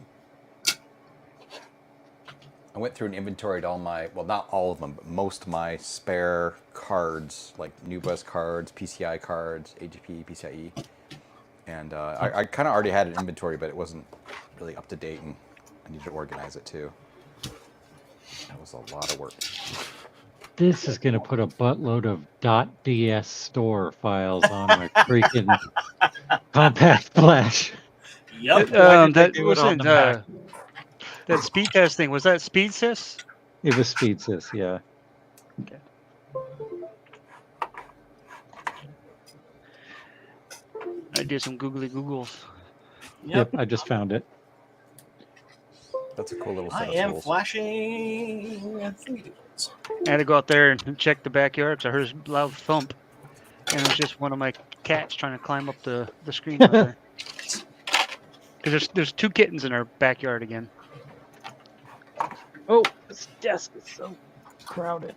I went through and inventoried all my, well, not all of them, but most of my spare cards, like NuBus cards, PCI cards, AGP, PCIe. And I kind of already had an inventory, but it wasn't really up to date, and I needed to organize it too. That was a lot of work. This is going to put a buttload of .ds store files on my freaking compact flash. Yep. That do it on wasn't the Mac? that speed test thing. Was that Speed Sys? It was Speed Sis, yeah. I did some googly googles. Yep, I just found it. That's a cool little I set of am tools. flashing. I had to go out there and check the backyard. So I heard a loud thump, and it was just one of my cats trying to climb up the screen out there. Because there's two kittens in our backyard again. Oh, this desk is so crowded.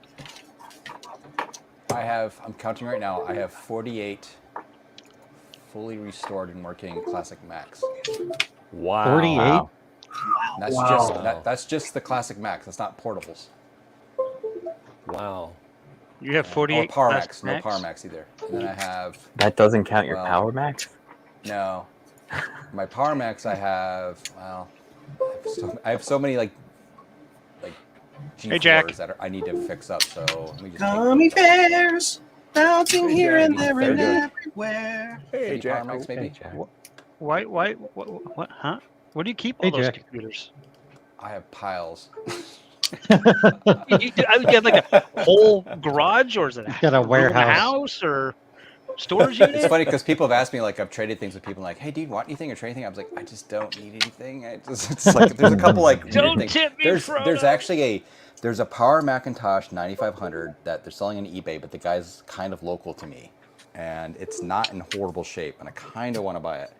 I'm counting right now, I have 48 fully restored and working classic Macs. Wow. 48? Wow. That's Wow. that's just the classic Macs. That's not portables. Wow. You have Or 48 Power classic Macs. No Power Macs either. And then I have, That doesn't count your Well, Power Max? no. My Power Macs I have, well, I have so many like Hey, Jack. G4s that I need to fix up, so let me just Gummy take those out. bears bouncing Hey, here Jack. and there Very and good. everywhere. Hey, Any Jack. Power Macs, maybe? Jack. Why? What? Huh? Where do you keep all Hey, those Jack. computers? I have piles. You have like a whole garage, or is it Got a room in the warehouse. house, or storage unit? It's funny because people have asked me, like, I've traded things with people like, hey, do you want anything or trade anything? I was like, I just don't need anything. It's like there's a couple like weird Don't things. tip me, There's Frodo. actually there's a Power Macintosh 9500 that they're selling on eBay, but the guy's kind of local to me, and it's not in horrible shape, and I kind of want to buy it,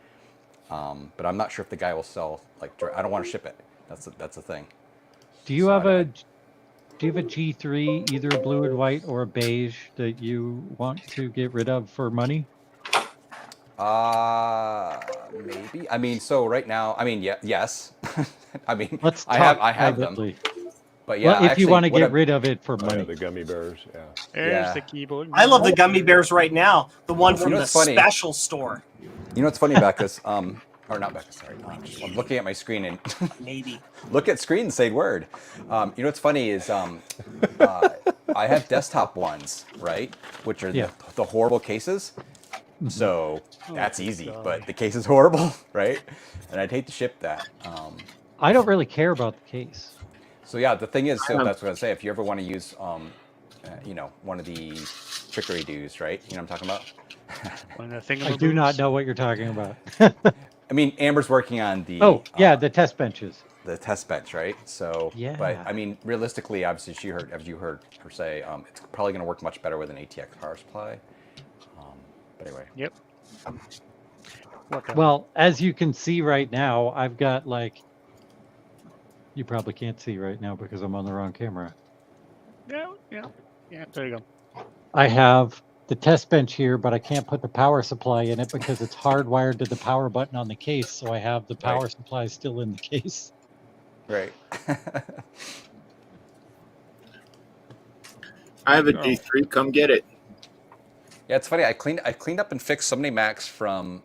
but I'm not sure if the guy will sell. Like, I don't want to ship it. That's the thing. Do you have a G3, either a blue and white or a beige, that you want to get rid of for money? Maybe. I mean, so right now, I mean, yes. I mean, Let's I talk have them. privately. But yeah, Well, if actually, you want to what get I'm- rid of it for Oh, money. yeah, the gummy bears. Yeah. There's Yeah. the keyboard. I love the gummy bears right now. The one from know the what's funny? special store. You know what's funny, Becca's? Or not Becca, sorry. I'm looking at my screen and Maybe. look at screen and say word. You know what's funny is I have desktop ones, right? Which are Yeah. the horrible cases. So that's easy, but the case is horrible, right? And I'd hate to ship that. I don't really care about the case. So yeah, the thing is, so that's what I was saying. If you ever want to use, you know, one of the trickery doos, right? You know what I'm talking about? One of the I do not know what you're talking about. I mean, Amber's working on the the test benches. the test bench, right? So, Yeah. But I mean, realistically, obviously, as you heard her say, it's probably going to work much better with an ATX power supply. But anyway. Yep. Well, as you can see right now, I've got like. You probably can't see right now because I'm on the wrong camera. Yeah. There you go. I have the test bench here, but I can't put the power supply in it because it's hardwired to the power button on the case. So I have the power supply still in the case. Right. I have a G3. Come get it. Yeah, it's funny. I cleaned up and fixed so many Macs from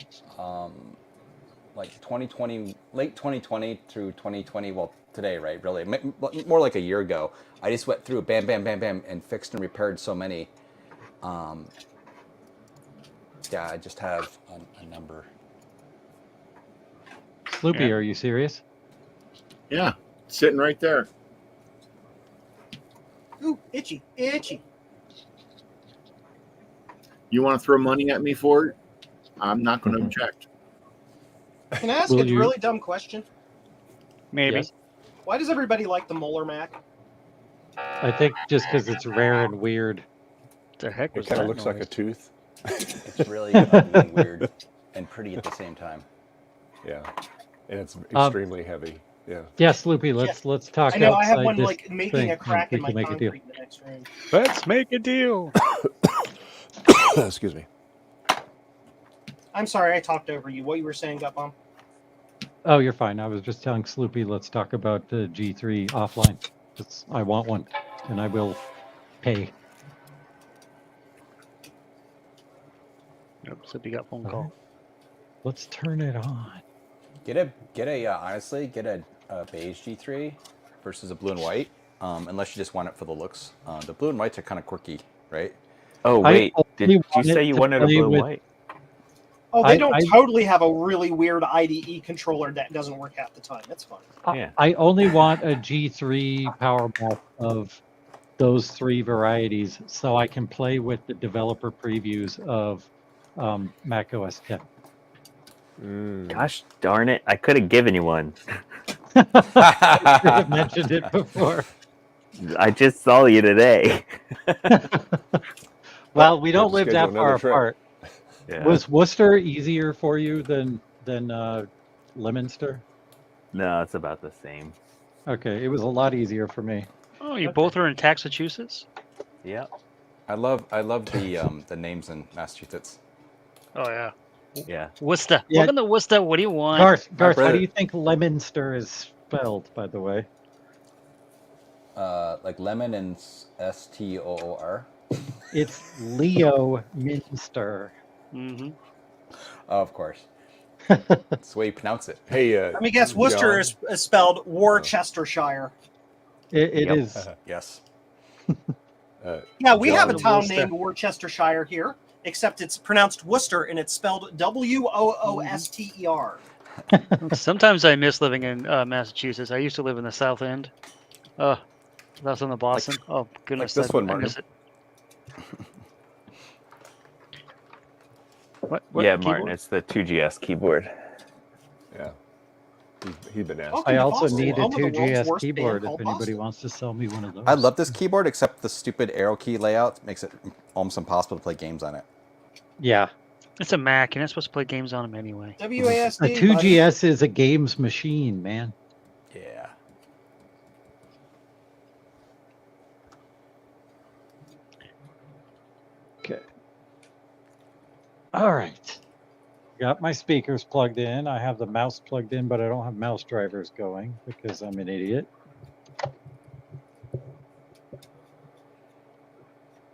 like 2020, late 2020 through 2020. Well, today, right? Really, more like a year ago. I just went through bam, bam, bam, bam, and fixed and repaired so many. Yeah, I just have a number. Sloopy, are you serious? Yeah, sitting right there. Ooh, itchy. You want to throw money at me for it? I'm not going to object. Can I ask Will a you- really dumb question? Maybe. Yes. Why does everybody like the Molar Mac? I think just because it's rare and weird. The heck It was kind that of looks like a noise? tooth. It's really ugly and weird and pretty at the same time. Yeah. And it's extremely heavy. Yeah. Yeah, Sloopy, let's talk. I know I have outside one this like making thing a crack and in we my can make a deal. concrete in the next room. Let's make a deal. Excuse me. I'm sorry, I talked over you. What you were saying, Gutbomb? Oh, you're fine. I was just telling Sloopy, let's talk about the G3 offline. I want one, and I will pay. Nope, Slippy got phone call. Let's turn it on. Honestly, get a beige G3 versus a blue and white, unless you just want it for the looks. The blue and whites are kind of quirky, right? Oh I wait, did only you wanted say you to wanted a play blue and with- white? Oh, they I- don't I- totally have a really weird IDE controller that doesn't work half the time. That's fine. Yeah. I only want a G3 power ball of those three varieties so I can play with the developer previews of Mac OS 10. Gosh darn it! I could have given you one. I should have mentioned it before. I just saw you today. Well, we don't We'll live schedule that far another trip. apart. Yeah. Was Worcester easier for you than Leominster? No, it's about the same. Okay, it was a lot easier for me. Oh, you both are in Massachusetts? Yeah. I love the names in Massachusetts. Oh, yeah. Yeah. Worcester. Yeah. Welcome to Worcester. What do you want? Garth, how brother- do you think Leominster is spelled, by the way? Like lemon and STOOR. It's Leo Minster. Mm-hmm. Oh, of course. That's the way you pronounce it. Hey, Let me guess. Worcester is spelled Worcestershire. It Yep. is. Yes. Yeah, we have a John town Worcester. named Worcestershire here, except it's pronounced Worcester and it's spelled WOOSTER. Sometimes I miss living in Massachusetts. I used to live in the South End. That's in the Boston. Oh goodness, this one, I Martin. miss it. What Yeah, keyboard? Martin, it's the 2GS keyboard. Yeah. He's been asked. I also need a 2GS keyboard if anybody wants to sell me one of those. I love this keyboard, except the stupid arrow key layout makes it almost impossible to play games on it. Yeah. It's a Mac. You're not supposed to play games on them anyway. WASD. A 2GS is a games machine, man. Yeah. Okay. All right. Got my speakers plugged in. I have the mouse plugged in, but I don't have mouse drivers going because I'm an idiot.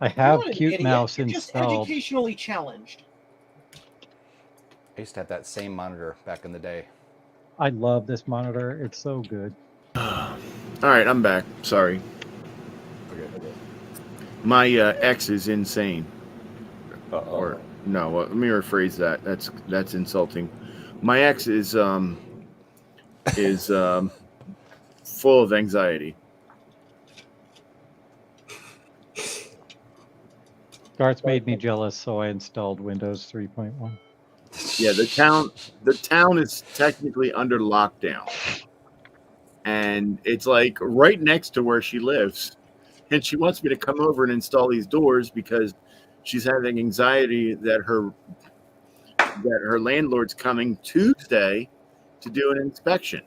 I have You're not an Cute idiot. Mouse You're just installed. educationally challenged. I used to have that same monitor back in the day. I love this monitor. It's so good. All right, I'm back. Sorry. Okay. My ex is insane. Uh-oh. Or no, let me rephrase that. That's insulting. My ex is full of anxiety. Garth made me jealous, so I installed Windows 3.1. Yeah, the town is technically under lockdown, and it's like right next to where she lives, and she wants me to come over and install these doors because she's having anxiety that her landlord's coming Tuesday to do an inspection,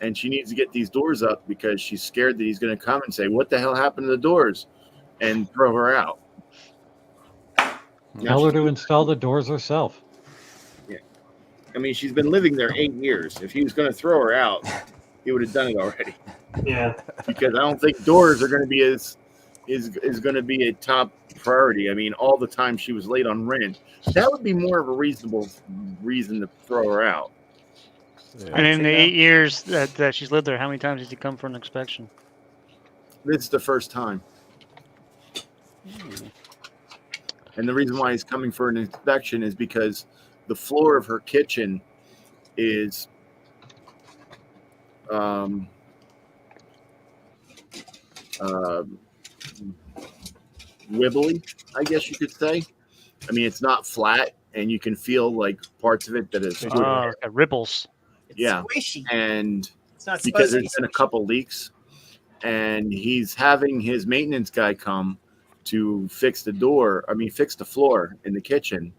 and she needs to get these doors up because she's scared that he's going to come and say, "What the hell happened to the doors?" and throw her out. Tell her to install the doors herself. Yeah. I mean, she's been living there 8 years. If he was going to throw her out, he would have done it already. Yeah. Because I don't think doors are going to be is going to be a top priority. I mean, all the time she was late on rent, that would be more of a reasonable reason to throw her out. Yeah. And in the 8 years that she's lived there, how many times has he come for an inspection? This is the first time. And the reason why he's coming for an inspection is because the floor of her kitchen is wibbly, I guess you could say. I mean, it's not flat, and you can feel like parts of it that is ripples. Yeah, squishy. And It's not because fuzzy, there's been a couple leaks, and he's having his maintenance guy come to fix the floor in the kitchen,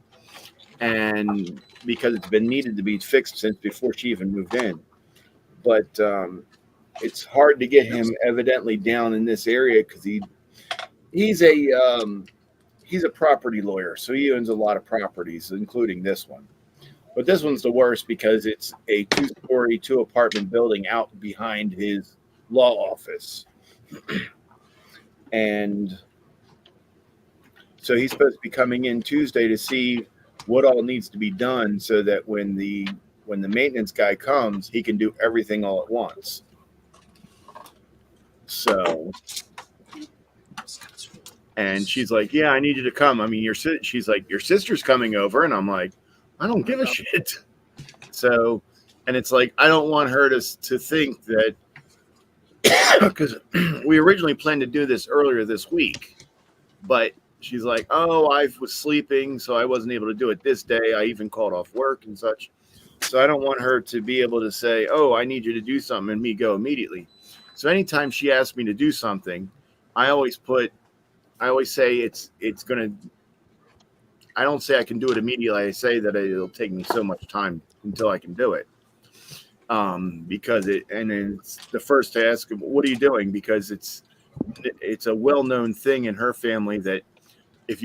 and because it's been needed to be fixed since before she even moved in. But it's hard to get him evidently down in this area because he's a property lawyer, so he owns a lot of properties, including this one. But this one's the worst because it's a 2-story, 2-apartment building out behind his law office. And so he's supposed to be coming in Tuesday to see what all needs to be done so that when the maintenance guy comes, he can do everything all at once. So, and she's like, "Yeah, I need you to come." I mean, she's like, "Your sister's coming over," and I'm like, "I don't give a shit." So, and it's like I don't want her to think that because we originally planned to do this earlier this week, but she's like, "Oh, I was sleeping, so I wasn't able to do it this day. I even called off work and such." So I don't want her to be able to say, "Oh, I need you to do something," and me go immediately. So anytime she asks me to do something, I always say it's gonna. I don't say I can do it immediately. I say that it'll take me so much time until I can do it. Because it's the first to ask, "What are you doing?" Because it's a well-known thing in her family that if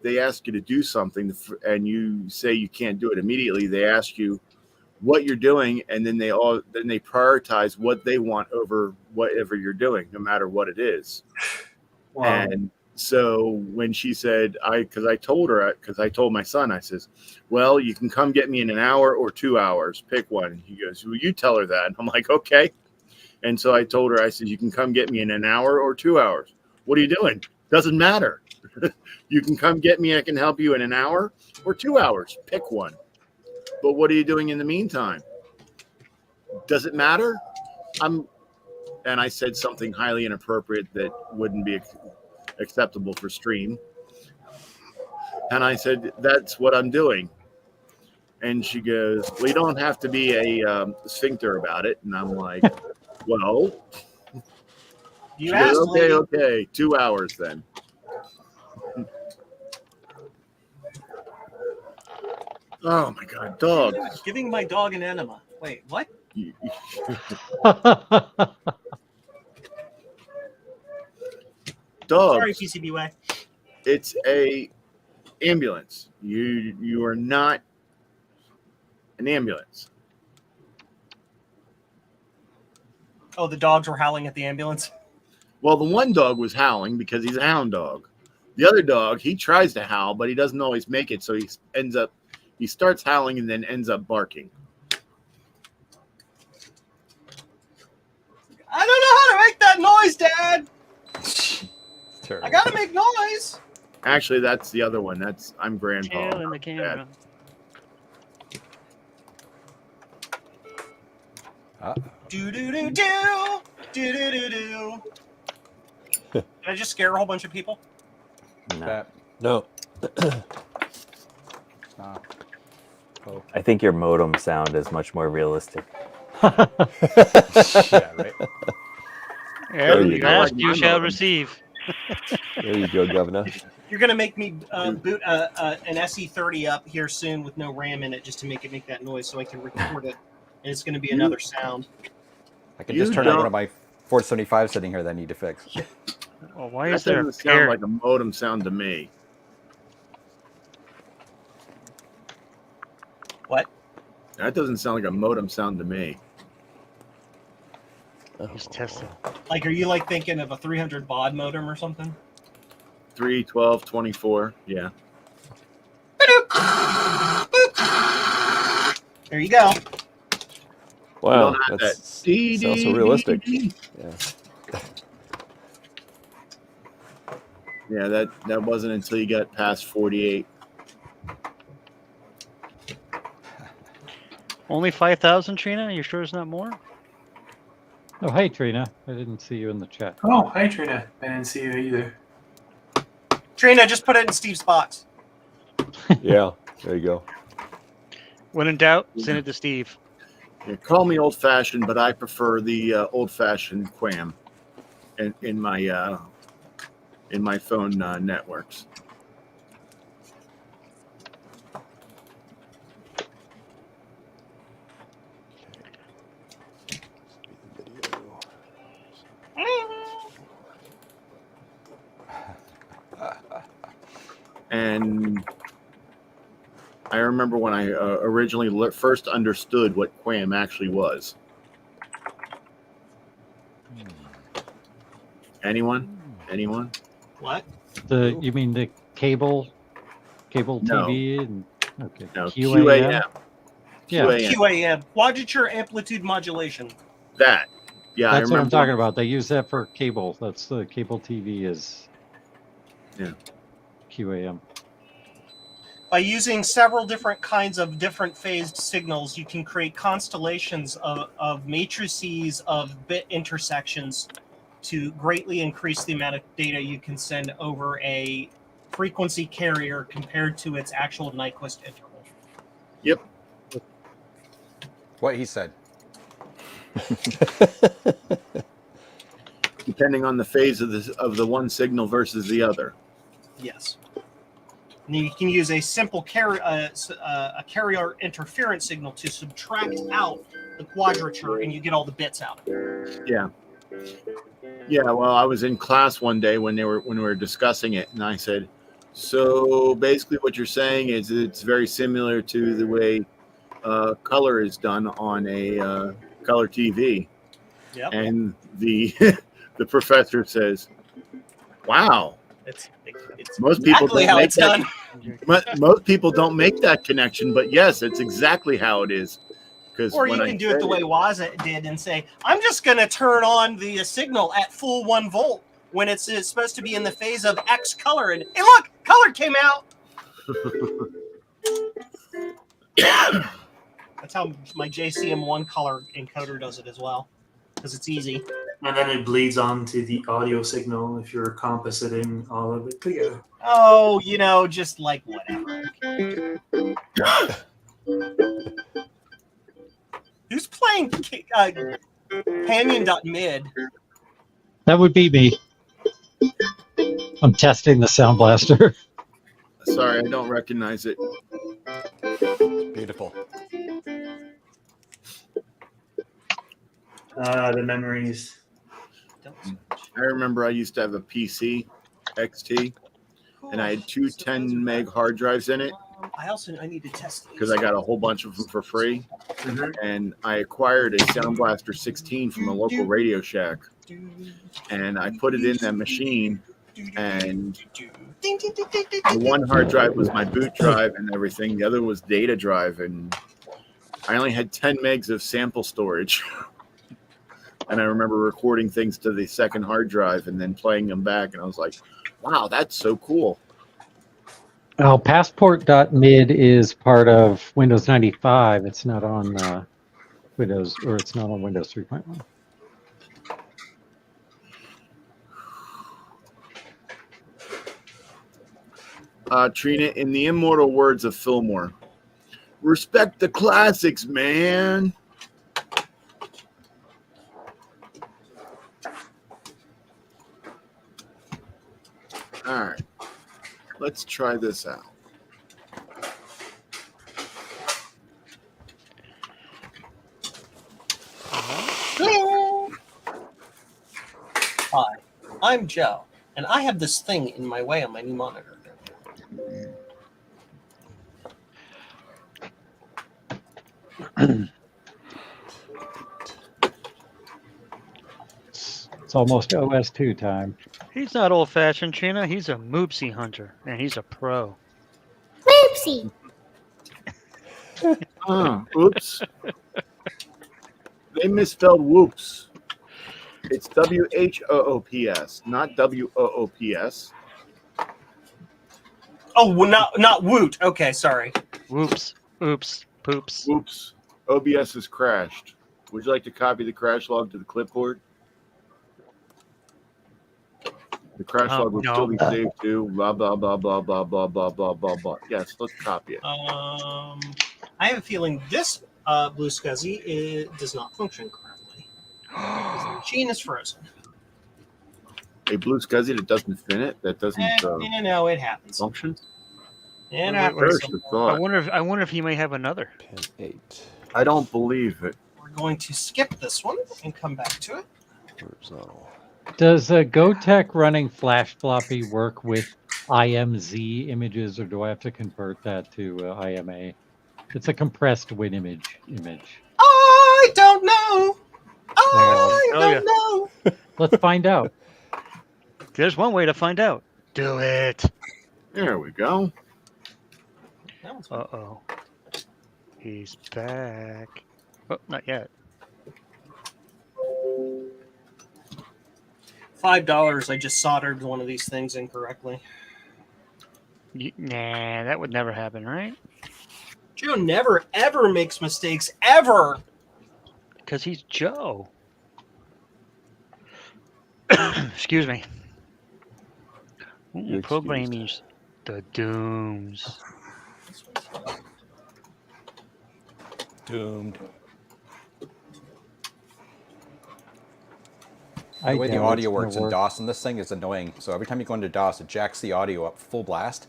they ask you to do something and you say you can't do it immediately, they ask you what you're doing, and then they prioritize what they want over whatever you're doing, no matter what it is. Wow. And so when she said, because I told my son, I says, "Well, you can come get me in an hour or 2 hours, pick one." And he goes, "Well, you tell her that." And I'm like, "Okay." And so I told her, I said, "You can come get me in an hour or 2 hours. What are you doing? Doesn't matter. You can come get me. I can help you in an hour or 2 hours. Pick one." But what are you doing in the meantime? Does it matter? And I said something highly inappropriate that wouldn't be acceptable for stream. And I said, that's what I'm doing. And she goes, well, you don't have to be a sphincter about it. And I'm like, well, You she asked, goes, lady. okay, 2 hours then. Oh my God, dog. Giving my dog an enema. Wait, what? Dog. Sorry, PCBY. It's a ambulance. You are not an ambulance. Oh, the dogs were howling at the ambulance. Well, the one dog was howling because he's a hound dog. The other dog, he tries to howl, but he doesn't always make it. So he starts howling and then ends up barking. I don't know how to make that noise, Dad. Terrible. I gotta make noise. Actually, that's the other one. I'm grandpa. Tail in the camera. Do do do do do do do do. Did I just scare a whole bunch of people? No. Oh. I think your modem sound is much more realistic. Yeah, right. Yeah, you you go. ask, Like you my shall modem. receive. There you go, Governor. You're gonna make me boot an SE30 up here soon with no RAM in it, just to make that noise, so I can record it, and it's gonna be another sound. I can just turn on one of my 475 sitting here that I need to fix. Well, why That is there a doesn't sound pair? like a modem sound to me. What? That doesn't sound like a modem sound to me. He's testing. Like, are you like thinking of a 300 baud modem or something? 3, 12, 24. Yeah. There you go. Wow, don't have that that. sounds so realistic. Yeah. Yeah, that wasn't until you got past 48. Only 5,000, Trina? You sure it's not more? Oh, hey, Trina. I didn't see you in the chat. Oh, hi Trina. I didn't see you either. Trina, just put it in Steve's box. Yeah, there you go. When in doubt, send it to Steve. Yeah, call me old-fashioned, but I prefer the old-fashioned QAM in my phone networks. And I remember when I originally first understood what QAM actually was. Anyone? What? You mean the cable No. TV? And, okay. No, QAM? QAM. Yeah. QAM, quadrature amplitude modulation. That. Yeah, That's I what I'm remember. talking about. They use that for cable. That's the cable TV is QAM. By using several different kinds of different phased signals, you can create constellations of matrices of bit intersections to greatly increase the amount of data you can send over a frequency carrier compared to its actual Nyquist interval. Yep. What he said. Depending on the phase of the one signal versus the other. Yes. And you can use a simple carrier interference signal to subtract out the quadrature, and you get all the bits out. Yeah. Yeah, well, I was in class one day when we were discussing it, and I said, so basically what you're saying is it's very similar to the way color is done on a color TV. Yep. And the the professor says, wow. It's Most people exactly don't how make it's that, done. Most people don't make that connection, but yes, it's exactly how it is. Or you can do it the way Waza did and say, I'm just going to turn on the signal at full 1 volt when it's supposed to be in the phase of X color. And hey, look, color came out. That's how my JCM1 color encoder does it as well, because it's easy. And then it bleeds onto the audio signal if you're compositing all of it together. Oh, just like whatever. Who's playing Canyon.mid? That would be me. I'm testing the Sound Blaster. Sorry, I don't recognize it. Beautiful. The memories. I remember I used to have a PC XT, and I had two 10 meg hard drives in it. I need to test these. Because I got a whole bunch of them for free. And I acquired a Sound Blaster 16 from a local Radio Shack. And I put it in that machine, and the one hard drive was my boot drive and everything. The other was data drive, and I only had 10 megs of sample storage. And I remember recording things to the second hard drive and then playing them back, and I was like, wow, that's so cool. Oh, Passport.mid is part of Windows 95. It's not on Windows, or it's not on Windows 3.1. Trina, in the immortal words of Fillmore, respect the classics, man. All right, let's try this out. Hi, I'm Joe, and I have this thing in my way on my new monitor. It's almost OS2 time. He's not old-fashioned, Trina. He's a moopsie hunter, and he's a pro. Moopsie. Oops. They misspelled whoops. It's WHOOPS, not WOOPS. Oh, well, not woot. Okay, sorry. Whoops. Oops. Poops. Whoops. OBS has crashed. Would you like to copy the crash log to the clipboard? The crash log will still be saved too. Blah blah blah blah blah blah blah blah blah blah. Yes, let's copy it. I have a feeling this Blue Scuzzy does not function correctly. The machine is frozen. A Blue Scuzzy that doesn't fit it, that doesn't No, it happens. function. And Wait, after First, some the more, thought. I wonder if he may have another. Pin 8. I don't believe it. we're going to skip this one and come back to it. Horizontal. Does GoTech running Flash Floppy work with IMZ images, or do I have to convert that to IMA? It's a compressed WinImage image. I don't know. I don't know. Let's find out. There's one way to find out. Do it. There we go. Uh-oh. He's back. Oh, not yet. $5. I just soldered one of these things incorrectly. Nah, that would never happen, right? Joe never ever makes mistakes ever. Because he's Joe. Excuse me. You're Programming's the dooms. Doomed. The way the doubt audio it's works gonna in work. DOS on this thing is annoying. So every time you go into DOS, it jacks the audio up full blast.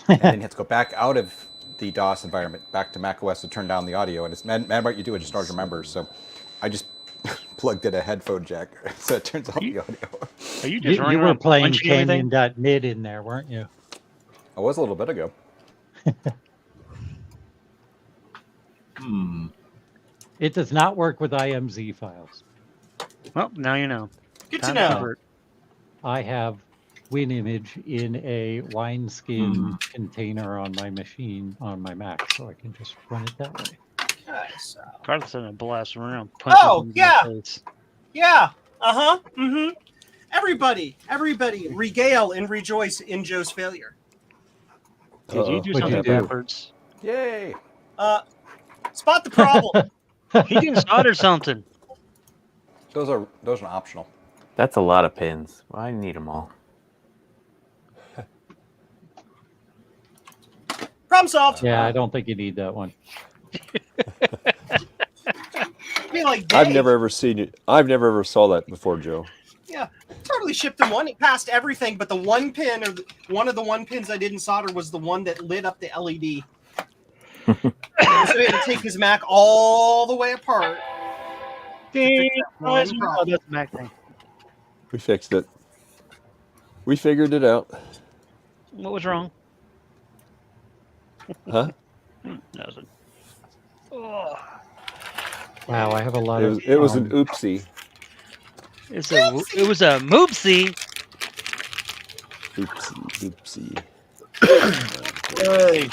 And then you have to go back out of the DOS environment, back to macOS to turn down the audio. And it's mad what you do, it just starts remembers. So I just plugged in a headphone jack, so it turns off the audio. Are you just You running were around playing punching everything? Canyon.mid in there, weren't you? I was a little bit ago. It does not work with IMZ files. Well, now you know. Good Time to know. convert. I have WinImage in a wineskin container on my machine, on my Mac, so I can just run it that way. Okay, so. Carlos in a blast around. Oh, yeah. Yeah. Uh-huh. Mm-hmm. Everybody, regale and rejoice in Joe's failure. Did you do What'd something you do? backwards? Yay! Spot the problem. He can solder something. Those are optional. That's a lot of pins. Well, I need them all. Problem solved. Yeah, I don't think you need that one. I mean, like I've Dave, never ever seen it. I've never ever saw that before, Joe. Yeah, probably shipped him one. It passed everything, but the one pin, or one of the one pins I didn't solder, was the one that lit up the LED. So he had to take his Mac all the way apart. Dang, one that's problem. that's the Mac thing. We fixed it. We figured it out. What was wrong? Huh? Nothing. Oh. Wow, I have a lot of. It was an oopsie. It was a moopsie. Oopsie. Hey.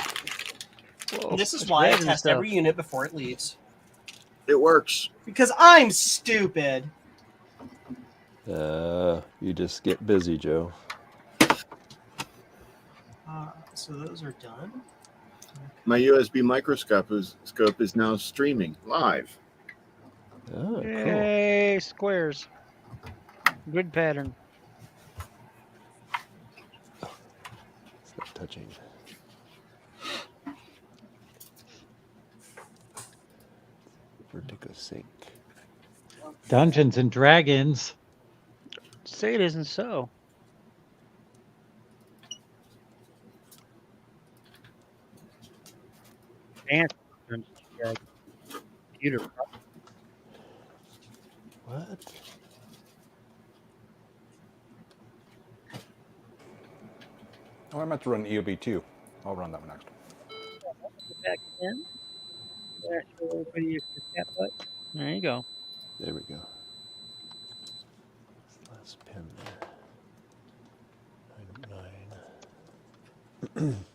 Whoa, This is it's why I red and test stuff. every unit before it leaves. It works. Because I'm stupid. You just get busy, Joe. So those are done. My USB microscope is now streaming live. Oh, cool. Yay, squares. Good pattern. Stop touching. Vertigo sync. Dungeons and Dragons. Say it isn't so. Dance. Computer. What? Oh, I meant to run EOB too. I'll run that one next. Back in. There you go. There we go. Last pin there. 9.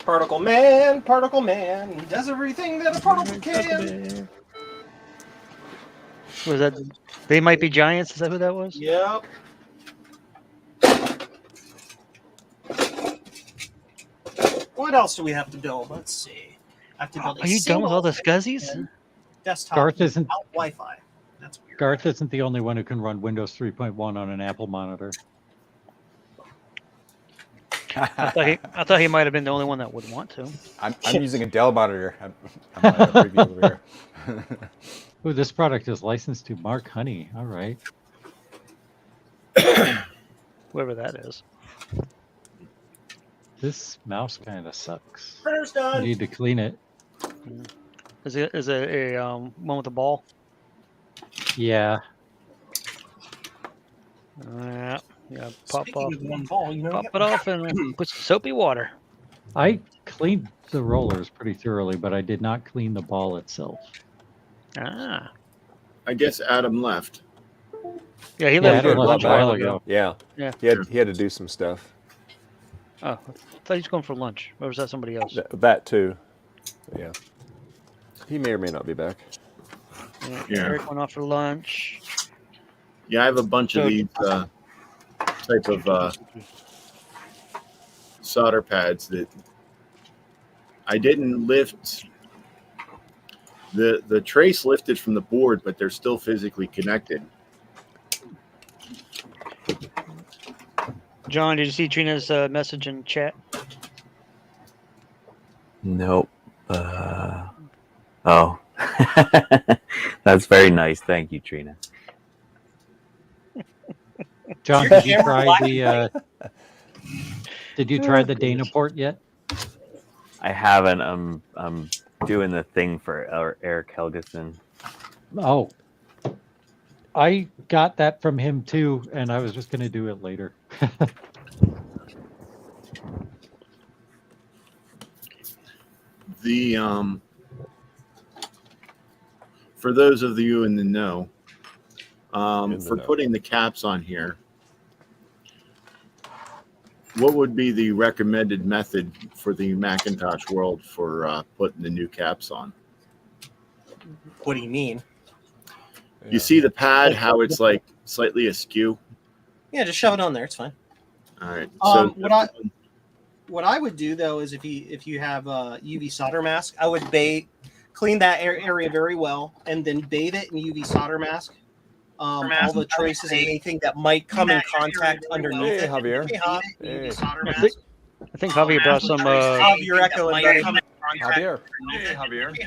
Particle Man, he does everything that a particle can. Was that? They Might Be Giants. Is that who that was? Yep. What else do we have to build? Let's see. I have to build. Are you done with all the scuzzies? Desktop Garth isn't. without Wi-Fi. That's weird. Garth isn't the only one who can run Windows 3.1 on an Apple monitor. I thought he might have been the only one that would want to. I'm using a Dell monitor. I'm on a preview over here. Oh, this product is licensed to Mark Honey. All right. Whoever that is. This mouse kind of sucks. Printer's I done. need to clean it. Is it a one with a ball? Yeah. Yeah. Pop Speaking off. of one ball, you know, Pop it off and put some soapy water. I cleaned the rollers pretty thoroughly, but I did not clean the ball itself. Ah. I guess Adam left. Yeah, he Yeah, left I a left a while ago. Yeah. Yeah. He had to do some stuff. Oh, I thought he was going for lunch. Or was that somebody else? That too. Yeah. He may or may not be back. Yeah. Eric went off for lunch. Yeah, I have a bunch of these type of solder pads that I didn't lift. The trace lifted from the board, but they're still physically connected. John, did you see Trina's message in chat? Nope. Oh. That's very nice. Thank you, Trina. John, did you try the Dana port yet? I haven't. I'm doing the thing for Eric Helgeson. Oh, I got that from him too, and I was just going to do it later. The for those of you in the know, putting the caps on here, what would be the recommended method for the Macintosh world for putting the new caps on? What do you mean? You see the pad, how it's like slightly askew? Yeah, just shove it on there. It's fine. All right. What what I would do though is if you have a UV solder mask, I would clean that area very well, and then bathe it in UV solder mask. All the traces and anything that might come in contact underneath it. Javier. Hey, Jav. Hey. I think Javier brought some. You're echoing, buddy. Javier. Hey, Javier.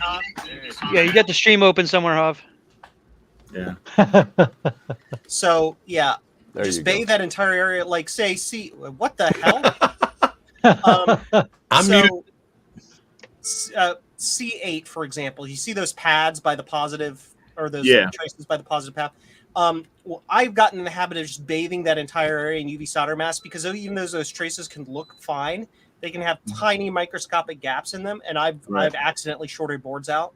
Yeah, you got the stream open somewhere, Jav. Yeah. So yeah, There just you bathe go. that entire area. Like say, see what the hell? I'm so, C8, for example, you see those pads by the positive, or those traces by the positive path. Well, I've gotten in the habit of just bathing that entire area in UV solder mask, because even though those traces can look fine, they can have tiny microscopic gaps in them, and I've accidentally shorted boards out.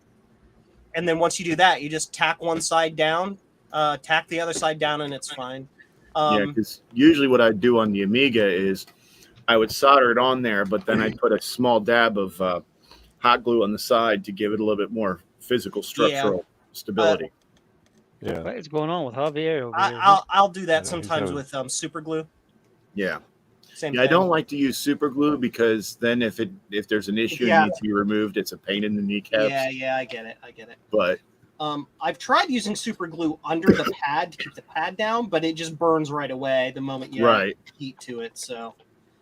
And then once you do that, you just tack one side down, tack the other side down, and it's fine. Yeah, because usually what I do on the Amiga is I would solder it on there, but then I'd put a small dab of hot glue on the side to give it a little bit more physical structural stability. Yeah. What is going on with Javier over here? I'll do that sometimes with super glue. Yeah. Same I thing. don't like to use super glue because then if there's an issue and needs to be removed, it's a pain in the kneecaps. Yeah, I get it. But I've tried using super glue under the pad to keep the pad down, but it just burns right away the moment you add heat to it. So.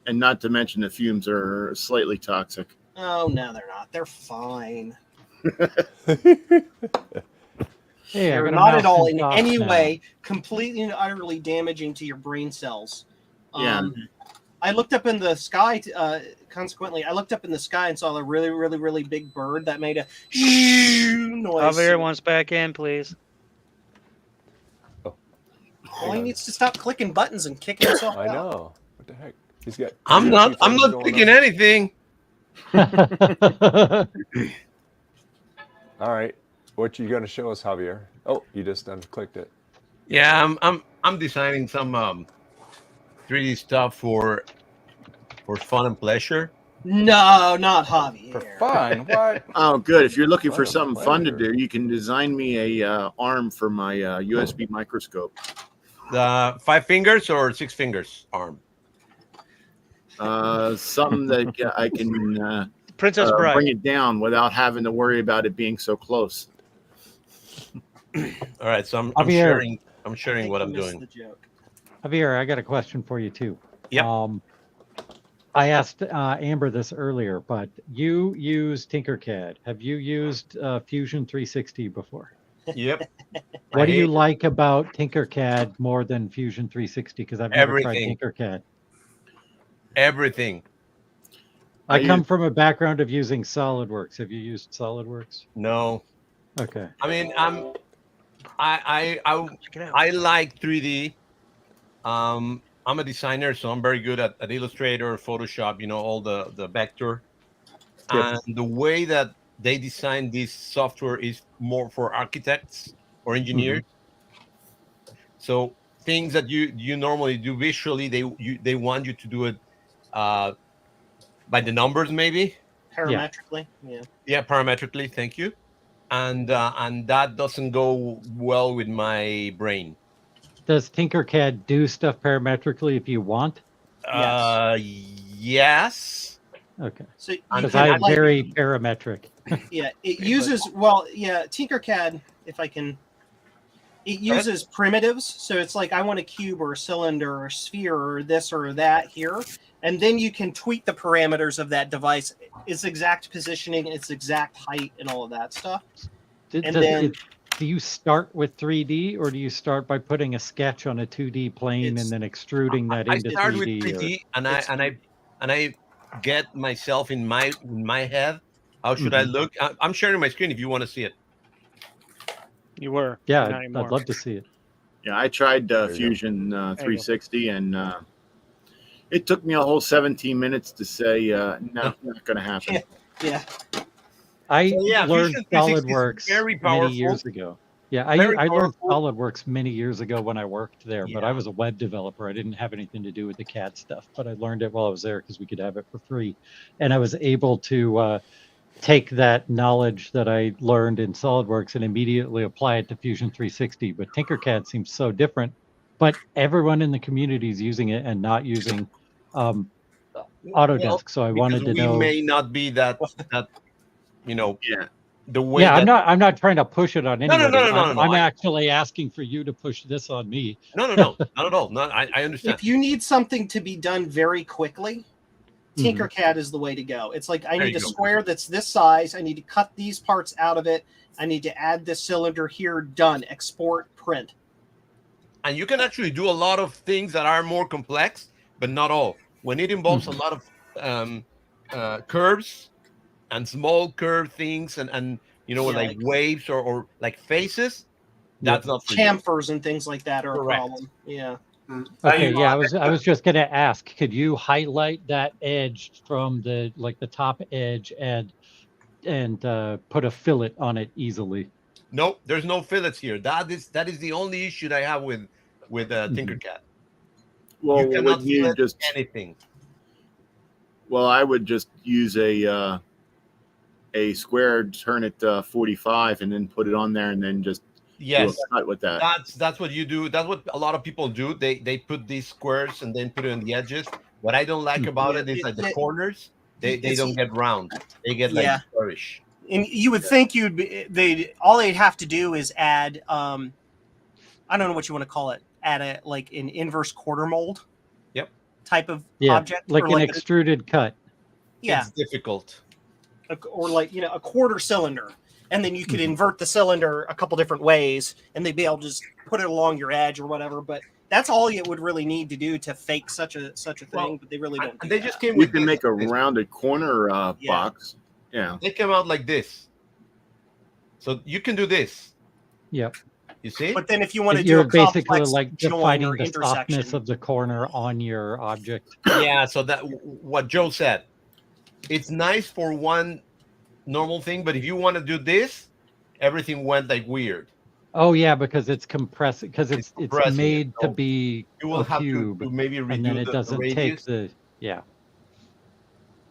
And not to mention the fumes are slightly toxic. Oh no, they're not. They're fine. Hey, They're not at all in any way completely and utterly damaging to your brain cells. I looked up in the sky. Consequently, I looked up in the sky and saw a really, really, really big bird that made a noise. Javier wants back in, please. Oh. Well, he needs to stop clicking buttons and kicking himself out. I know. What the heck? He's got. I'm not picking anything. All right. What you gonna show us, Javier? Oh, you just clicked it. Yeah, I'm designing some 3D stuff for fun and pleasure. No, not Javier. For fun? What? Oh, good. If you're looking for something fun to do, you can design me a arm for my USB microscope. The 5 fingers or 6 fingers arm? Something that I can Princess Bride. bring it down without having to worry about it being so close. All right, so I'm sharing what I'm doing. Javier, I got a question for you too. Yeah. I asked Amber this earlier, but you use Tinkercad. Have you used Fusion 360 before? Yep. What do you like about Tinkercad more than Fusion 360? Because I've never tried Tinkercad. Everything. I come from a background of using SolidWorks. Have you used SolidWorks? No. Okay. I mean, I like 3D. I'm a designer, so I'm very good at Illustrator, Photoshop, all the vector. Yep. And the way that they design this software is more for architects or engineers. Mm-hmm. So things that you normally do visually, they want you to do it by the numbers, maybe. Parametrically, yeah. Yeah, parametrically. Thank you. And that doesn't go well with my brain. Does Tinkercad do stuff parametrically if you want? Yes. Okay. So because I'm very parametric. Yeah, it uses Tinkercad, if I can. It uses primitives, so it's like I want a cube or a cylinder or a sphere or this or that here, and then you can tweak the parameters of that device, its exact positioning, its exact height, and all of that stuff. Do you start with 3D, or do you start by putting a sketch on a 2D plane and then extruding that into 3D? I start with 3D, and I get myself in my head. How should I look? I'm sharing my screen if you want to see it. You were. Yeah, I'd love to see it. Yeah, I tried Fusion 360, and it took me a whole 17 minutes to say, no, not going to happen. Yeah. I learned Fusion 360 SolidWorks very powerful. many years ago. Yeah, I learned SolidWorks many years ago when I worked there, but I was a web developer. I didn't have anything to do with the CAD stuff, but I learned it while I was there because we could have it for free. And I was able to take that knowledge that I learned in SolidWorks and immediately apply it to Fusion 360. But Tinkercad seems so different, but everyone in the community is using it and not using Autodesk, so I because wanted to we know. may not be that you know Yeah. the way. Yeah, that, I'm not trying to push it on No, no, anybody. no, no, no, no. I'm actually asking for you to push this on me. No, not at all. No, I understand. If you need something to be done very quickly, Mhm. Tinkercad is the way to go. It's like I There need you a go. square that's this size. I need to cut these parts out of it. I need to add this cylinder here. Done. Export. Print. And you can actually do a lot of things that are more complex, but not all. When it involves a lot of curves and small curve things, and you know, Yeah, like waves or like faces, that's not for you. chamfers and things like that are Correct. a problem. Yeah. Okay, yeah, I was just gonna ask, could you highlight that edge from the top edge and put a fillet on it easily? Nope, there's no fillets here. That is the only issue that I have with Tinkercad. Well, You cannot would you fillet just? anything. Well, I would just use a square, turn it 45, and then put it on there, and then just Yes, do a cut with that. that's what you do. That's what a lot of people do. They put these squares and then put it on the edges. What I don't like about it is like the corners. They don't get round. They get like squarish. And you would think all they'd have to do is add I don't know what you want to call it. Add an inverse quarter mold. Yep. Type of Yeah, object. like or an extruded cut. Yeah. It's difficult. Or a quarter cylinder. And then you could invert the cylinder a couple different ways, and they'd be able to just put it along your edge or whatever. But that's all you would really need to do to fake such a thing. But they really don't. And they just came You with can this. make a rounded corner box. Yeah. They came out like this. So you can do this. Yep. You see? But then if you want to do You're a basically complex like join defining or the softness intersection, of the corner on your object. Yeah, so that what Joe said. It's nice for one normal thing, but if you want to do this, everything went like weird. Oh yeah, because it's compressed, because it's compressing it, made to so be you will a have to cube, maybe and redo then it the doesn't take radius. the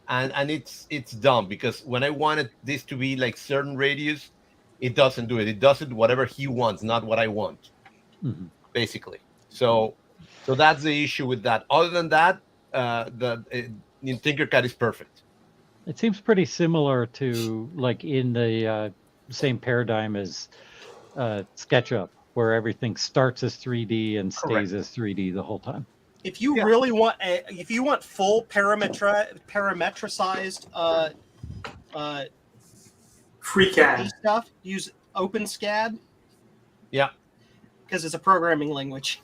And it's dumb because when I wanted this to be like certain radius, it doesn't do it. It does it whatever he wants, not what I want, basically. So that's the issue with that. Other than that, Tinkercad is perfect. It seems pretty similar to like in the same paradigm as SketchUp, where everything starts as 3D and stays as 3D the whole time. if you really want full parametricized FreeCAD stuff, use OpenSCAD. Yeah, because it's a programming language.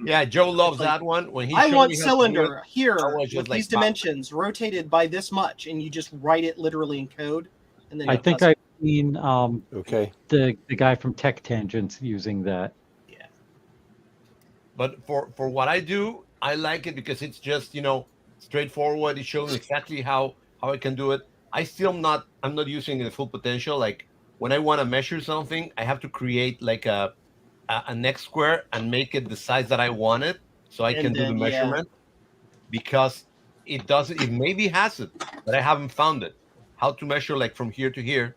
Yeah, Joe loves that one. When he I showed want me how to do cylinder it, here I was just with like, these wow. dimensions rotated by this much, and you just write it literally in code. And then I it think does it. I've seen the guy from Tech Tangents using that. But for what I do, I like it because it's just straightforward. It shows me exactly how I can do it. I'm not using the full potential. Like when I want to measure something, I have to create like a next square and make it the size that I want it, so I can do the measurement. Because it doesn't. It maybe has it, but I haven't found it. How to measure like from here to here?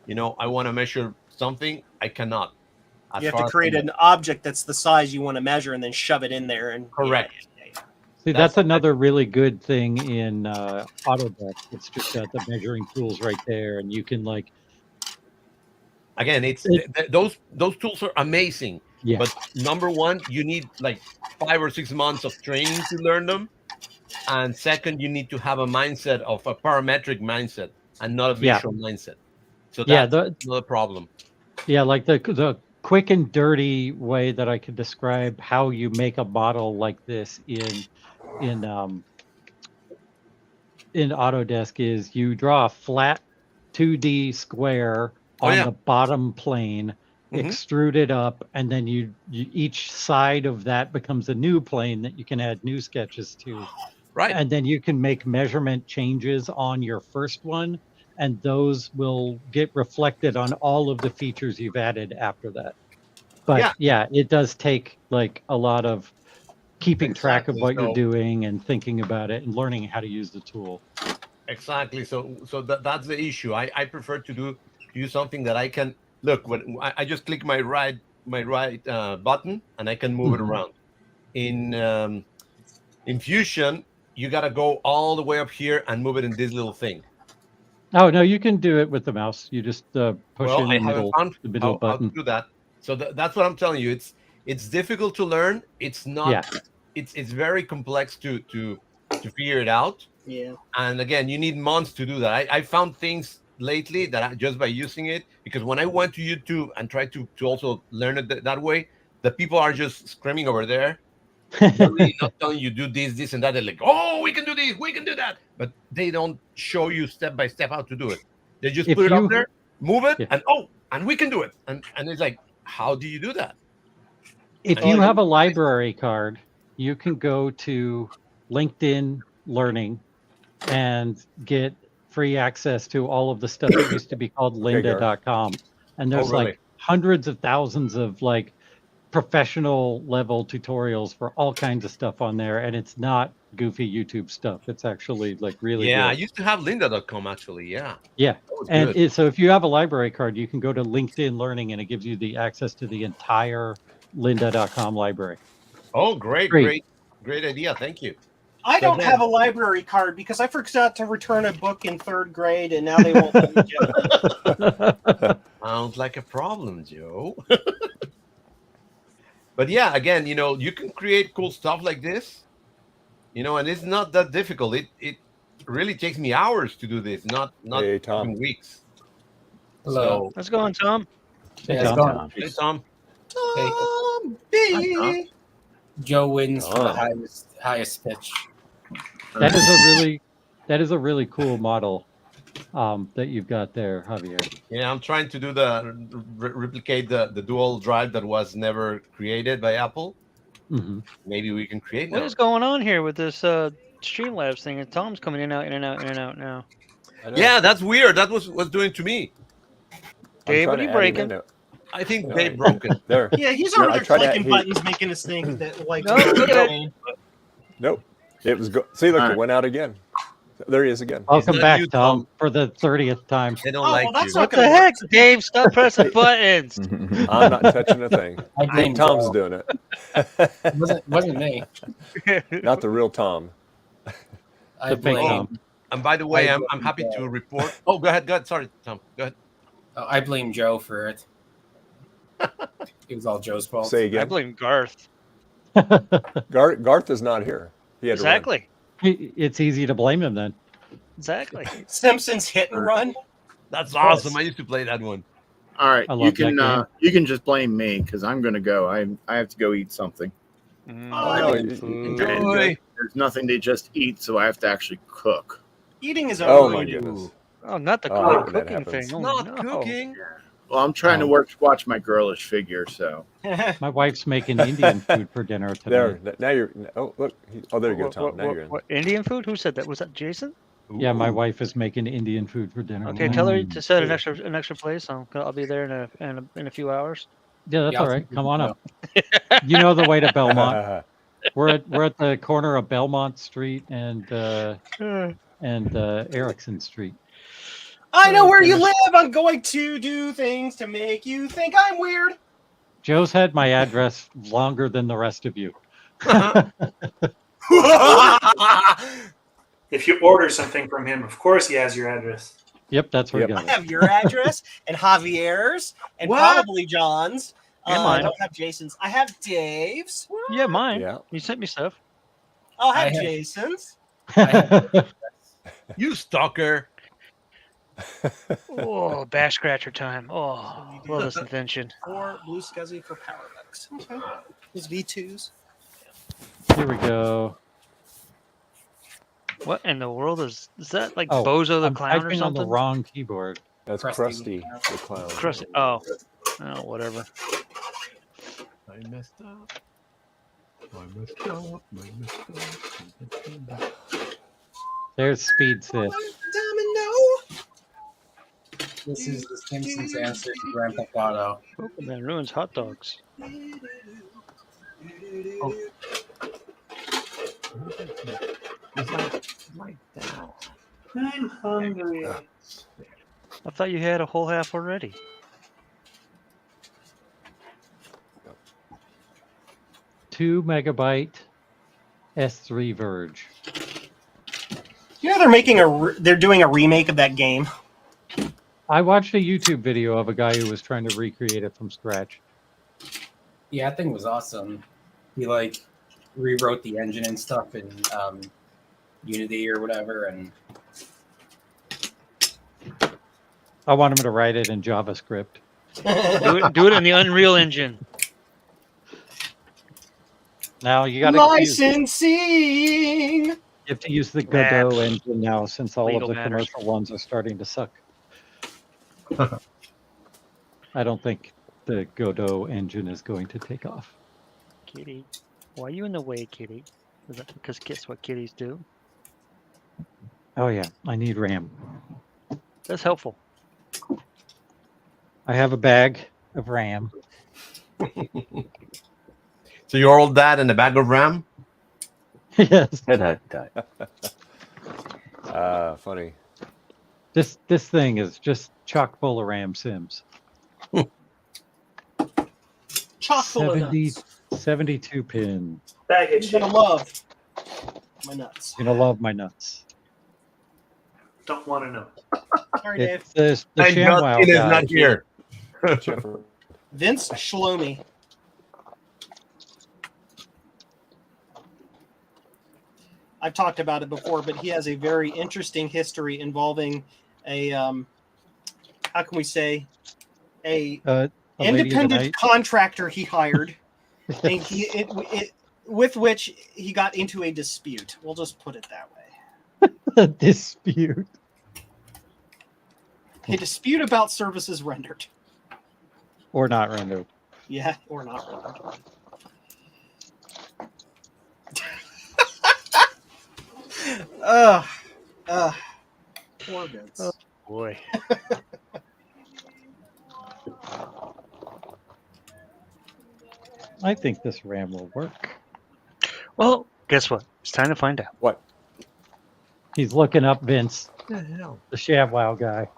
I want to measure something. I cannot. You have to create an object that's the size you want to measure, and then shove it in there. And correct. See, that's another really good thing in Autodesk. It's just got the measuring tools right there, and you can like. Again, those tools are amazing. Yeah. But number one, you need like 5 or 6 months of training to learn them, and second, you need to have a mindset of a parametric mindset and not a visual mindset. So that's another problem. Yeah, like the quick and dirty way that I could describe how you make a model like this in Autodesk is you draw a flat 2D square on the bottom plane, extrude it up, and then you each side of that becomes a new plane that you can add new sketches to. Right. And then you can make measurement changes on your first one, and those will get reflected on all of the features you've added after that. But yeah, it does take like a lot of keeping track of what you're doing and thinking about it and learning how to use the tool. Exactly. So that's the issue. I prefer to do something that I can look when I just click my right button and I can move it around. In Fusion, you got to go all the way up here and move it in this little thing. Oh no, you can do it with the mouse. You just push in I the haven't found middle how button. to do that. So that's what I'm telling you. It's difficult to learn. It's not. Yeah. It's very complex to figure it out. Yeah. And again, you need months to do that. I found things lately that just by using it, because when I went to YouTube and tried to also learn it that way, the people are just screaming over there. They're really not telling you do this, and that. They're like, oh, we can do this, we can do that. But they don't show you step by step how to do it. They just put it up there, move it, and we can do it. And it's like, how do you do that? If you have a library card, you can go to LinkedIn Learning and get free access to all of the stuff that used to be called lynda.com. And there's really? like hundreds of thousands of like professional level tutorials for all kinds of stuff on there. And it's not goofy YouTube stuff. It's actually like really Yeah, I good. used to have lynda.com actually. Yeah. Yeah. That was And good. so if you have a library card, you can go to LinkedIn Learning and it gives you the access to the entire lynda.com library. Oh, great idea. Thank you. I don't have a library card because I forgot to return a book in 3rd grade, and now they won't let me get it. Sounds like a problem, Joe. But yeah, again, you can create cool stuff like this, and it's not that difficult. It really takes me hours to do this, not even weeks. Hello. How's it going, Tom? Hey, Tom. Hey, Tom. Tom B. Joe wins for the highest pitch. That is a really cool model that you've got there, Javier. Yeah, I'm trying to do replicate the dual drive that was never created by Apple. Mm-hmm. Maybe we can create. What is going on here with this Streamlabs thing? And Tom's coming in and out now. Yeah, that's weird. That was doing to me. Dave, what are you breaking? I think Dave broke it. There. Yeah, he's over there clicking buttons, making us think that like. No, look at it. Nope. It was see, look, it went out again. There he is again. Welcome back, Tom, for the 30th time. They don't like you. What the heck, Dave? Stop pressing buttons. I'm not touching a thing. I blame Tom's Joe. doing it. Wasn't me. Not the real Tom. I blame. And by the way, I'm happy to report. Oh, go ahead. Sorry, Tom. Go ahead. I blame Joe for it. It was all Joe's fault. Say again. I blame Garth. Garth is not here. He had to run. Exactly. It's easy to blame him then. Exactly. Simpsons Hit and Run. That's awesome. I used to play that one. All right, I you love can that you can just blame me because I'm gonna go. I have to go eat something. Enjoy. There's nothing to just eat, so I have to actually cook. Eating is Oh my overrated. goodness. Oh, not the Oh, I hope that cooking happens. thing. Oh, Not no. cooking. Well, I'm trying to watch my girlish figure, so. My wife's making Indian food for dinner today. There. Now you're. Oh, look. There you go, Tom. Now you're in. What, Indian food? Who said that? Was that Jason? Yeah, my wife is making Indian food for dinner. Okay, tell her to set an extra place. I'll be there in a few hours. Yeah, that's all right. Come on up. You know the way to Belmont. We're at the corner of Belmont Street and Erickson Street. I know where you live. I'm going to do things to make you think I'm weird. Joe's had my address longer than the rest of you. If you order something from him, of course he has your address. Yep, that's where I have your address and Javier's and probably John's. Yeah, I mine. don't have Jason's. I have Dave's. Yeah, mine. Yeah. You sent me stuff. I'll have I have- Jason's. You stalker. Oh, bash scratcher time. Oh, love this invention. Or Blue Scuzzy for Power Bucks. Okay. These V2s. Here we go. What in the world is that? Like Oh, Bozo the I'm Clown or typing something? on the wrong keyboard. That's Krusty. Krusty the Clown. Crusty. Oh, whatever. I messed up. I messed up. There's Speed Sis. Domino. This is the Simpsons answer to Grand Theft Auto. Man ruins hot dogs. Oh. I'm hungry. I thought you had a whole half already. Two megabyte S3 Verge. You know they're doing a remake of that game. I watched a YouTube video of a guy who was trying to recreate it from scratch. Yeah, that thing was awesome. He like rewrote the engine and stuff in Unity or whatever, and I want him to write it in JavaScript. do it in the Unreal Engine. Now you got to licensing. You have to use the Godot engine now, since all of the commercial ones are starting to suck. I don't think the Godot engine is going to take off. Kitty, why are you in the way, Kitty? Is that because guess what kitties do? Oh yeah, I need RAM. That's helpful. I have a bag of RAM. So you're all that in a bag of RAM? Yes. Funny. This thing is just chock full of RAM sims. Chock full of nuts. 72 pin. Baggage. You're gonna love my nuts. You're gonna love my nuts. Don't want to know. Sorry, Dave. It's the Thank God ShamWow Ken is guy. not here. Vince Shlomi. I've talked about it before, but he has a very interesting history involving a how can we say a lady of the independent night. contractor he hired, and with which he got into a dispute. We'll just put it that way. A dispute. A dispute about services rendered. Or not rendered. Yeah, or not rendered. Poor Vince. Oh, boy. I think this RAM will work. Well, guess what? It's time to find out. What? He's looking up Vince, The hell? the ShamWow guy.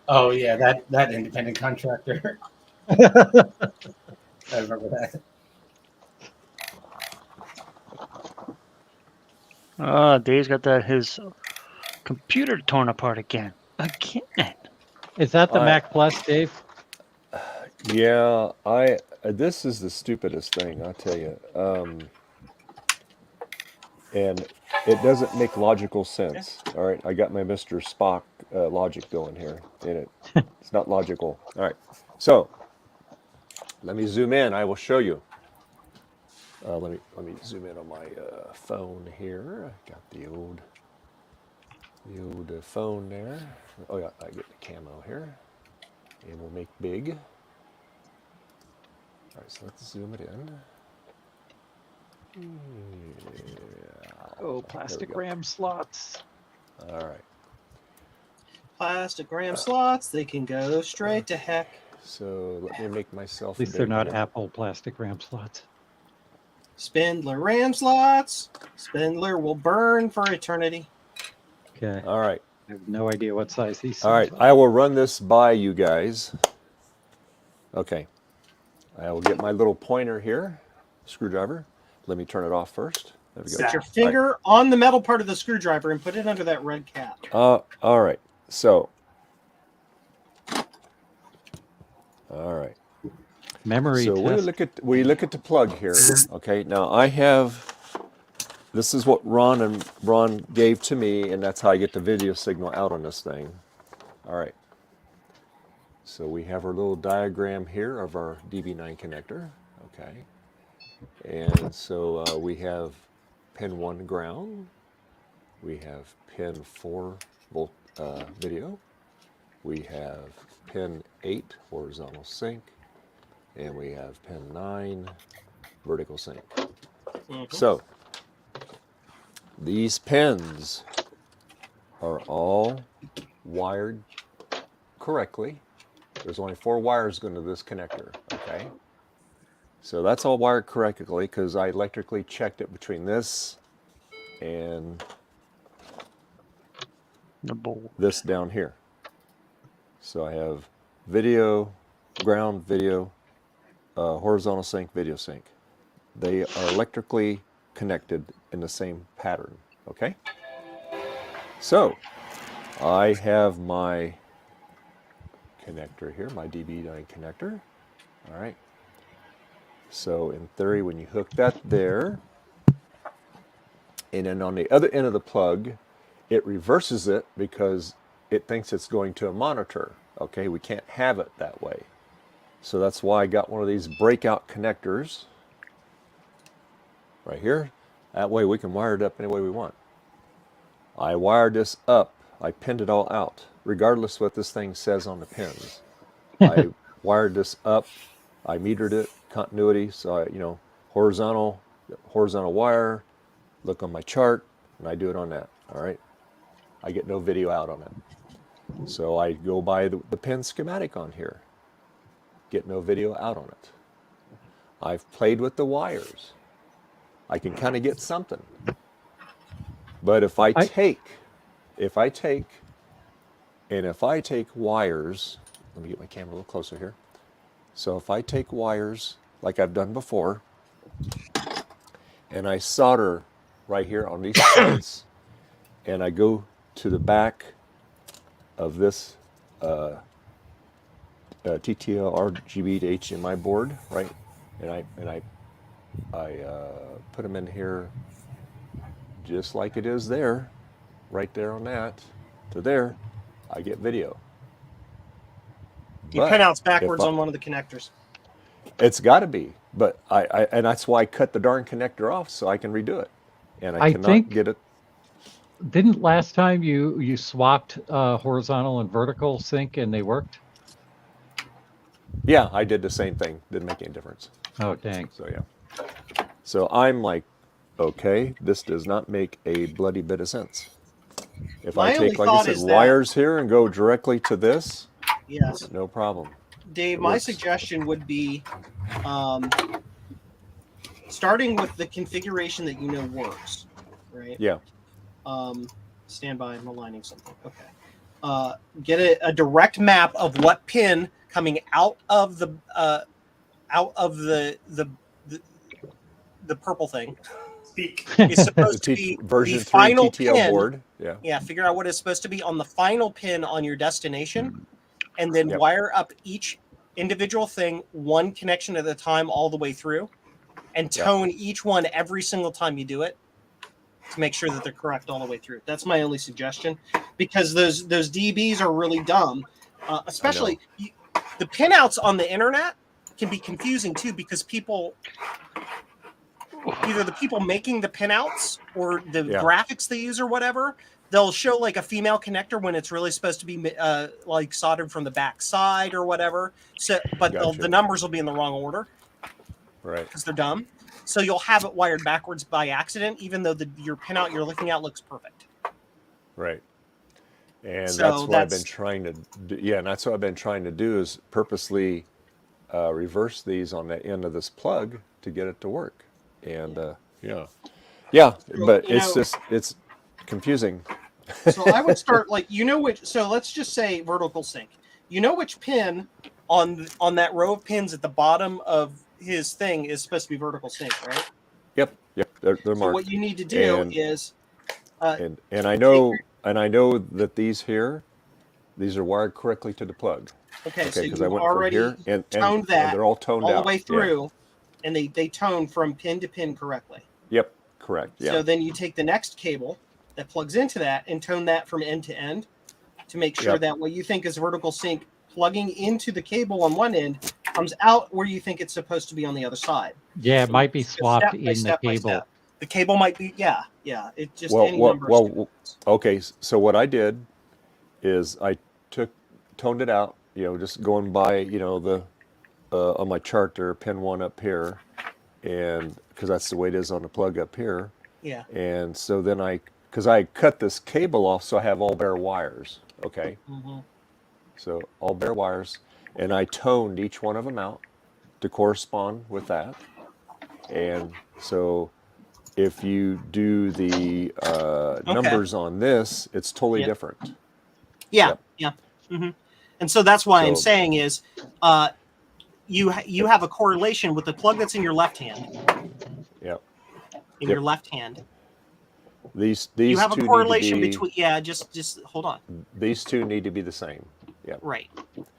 oh yeah, that independent contractor. I remember that. Dave's got his computer torn apart again. Again. Is that the Mac Plus, Dave? Yeah, this is the stupidest thing, I'll tell you. And it doesn't make logical sense. All right, I got my Mr. Spock logic going here, and it's not logical. All right, so let me zoom in. I will show you. Let me zoom in on my phone here. I got the old phone there. Oh yeah, I get the camo here, and we'll make big. All right, so let's zoom it in. Yeah. Oh, plastic RAM slots. All right. Plastic RAM slots, they can go straight to heck. So let me make myself. At least they're not Apple plastic RAM slots. Spindler RAM slots. Spindler will burn for eternity. Okay. All right. I have no idea what size these. All right. I will run this by you guys. Okay. I will get my little pointer here, screwdriver. Let me turn it off first. There we go. Put your finger on the metal part of the screwdriver and put it under that red cap. All right. So. All right. Memory So test. we look at the plug here. Okay. Now I have. This is what Ron gave to me, and that's how I get the video signal out on this thing. All right. So we have our little diagram here of our DB9 connector. Okay. And so we have pin 1 ground. We have pin 4 volt video. We have pin 8 horizontal sync. And we have pin 9 vertical sync. So these pins are all wired correctly. There's only 4 wires going to this connector, okay? So that's all wired correctly because I electrically checked it between this and the bowl. This down here. So I have video, ground, video, horizontal sync, video sync. They are electrically connected in the same pattern. Okay. So I have my connector here, my DB9 connector. All right. So in theory, when you hook that there, and then on the other end of the plug, it reverses it because it thinks it's going to a monitor. Okay, we can't have it that way. So that's why I got one of these breakout connectors right here. That way we can wire it up any way we want. I wired this up. I pinned it all out, regardless what this thing says on the pins. I wired this up. I metered it, continuity. So I, horizontal wire. Look on my chart, and I do it on that. All right. I get no video out on it. So I go by the pin schematic on here. Get no video out on it. I've played with the wires. I can kind of get something. But if I take wires, let me get my camera a little closer here. So if I take wires like I've done before, and I solder right here on these sides, and I go to the back of this TTL RGB to HDMI board, right? And I put them in here just like it is there, right there on that to there. I get video. You pin outs backwards on one of the connectors. It's got to be, but and that's why I cut the darn connector off so I can redo it, and I cannot get it. Didn't last time you swapped horizontal and vertical sync and they worked? Yeah, I did the same thing. Didn't make any difference. Oh, dang. So yeah. So I'm like, okay, this does not make a bloody bit of sense. If I take, like I said, wires here and go directly to this, yes, no problem. Dave, my suggestion would be starting with the configuration that you know works, right? Yeah. Stand by, I'm aligning something. Okay. Get a direct map of what pin coming out of the purple thing is supposed to be version the final 3 TTL pin. board. Yeah. Yeah. Figure out what is supposed to be on the final pin on your destination, and then wire up each individual thing one connection at a time all the way through, and tone each one every single time you do it to make sure that they're correct all the way through. That's my only suggestion, because those DBs are really dumb, especially the pinouts on the internet can be confusing too, because people, either the people making the pinouts or the graphics they use or whatever, they'll show like a female connector when it's really supposed to be like soldered from the back side or whatever. So, but the numbers will be in the wrong order, right? Because they're dumb. So you'll have it wired backwards by accident, even though your pinout you're looking at looks perfect. Right. And So that's what I've been trying to do. Yeah, and that's what I've been trying to do is purposely reverse these on the end of this plug to get it to work. And but it's confusing. So I would start like, so let's just say vertical sync. You know which pin on that row of pins at the bottom of his thing is supposed to be vertical sync, right? Yep, they're So marked. what you need to do is and I know that these are wired correctly to the plug. Okay, so because you I went already from here and toned that they're all toned all out the way Yeah. through, and they tone from pin to pin correctly. Yep, correct. Yeah. So then you take the next cable that plugs into that and tone that from end to end to make sure that what you think is vertical sync plugging into the cable on one end comes out where you think it's supposed to be on the other side. Yeah, it So might be step swapped by in the step by cable. step. The cable might be, It just any number. Okay. So what I did is I toned it out. Just going by the on my chart there, pin 1 up here, and because that's the way it is on the plug up here. Yeah. And so then because I cut this cable off, so I have all bare wires. Okay. Mm-hmm. So all bare wires, and I toned each one of them out to correspond with that. And so if you do the numbers on this, it's totally different. Yeah. Mm-hmm. And so that's why I'm saying is you have a correlation with the plug that's in your left hand. Yep. in your left hand. These You have two a correlation need to be, between. Yeah, just hold on. These two need to be the same. Yeah. Right.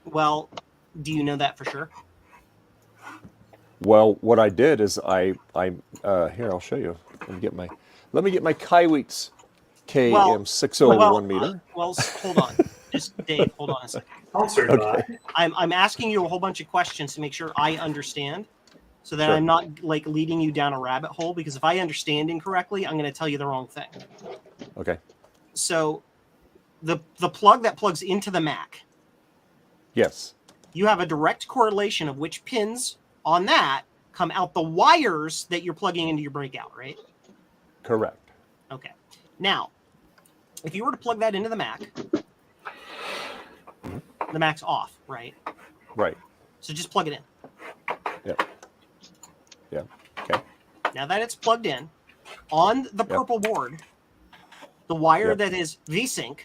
Well, do you know that for sure? Well, what I did is here I'll show you. Let me get my Kaiweets KM601 meter. Well, hold on. Just Dave, hold on a second. Okay. I'm asking you a whole bunch of questions to make sure I understand, so that Sure. I'm not like leading you down a rabbit hole. Because if I understand incorrectly, I'm going to tell you the wrong thing. Okay. So, the plug that plugs into the Mac, Yes. you have a direct correlation of which pins on that come out the wires that you're plugging into your breakout, right? Correct. Okay. Now, if you were to plug that into the Mac, the Mac's off, right? Right. So just plug it in. Yep. Yeah. Okay. Now that it's plugged in, on the purple board, the wire that is VSync,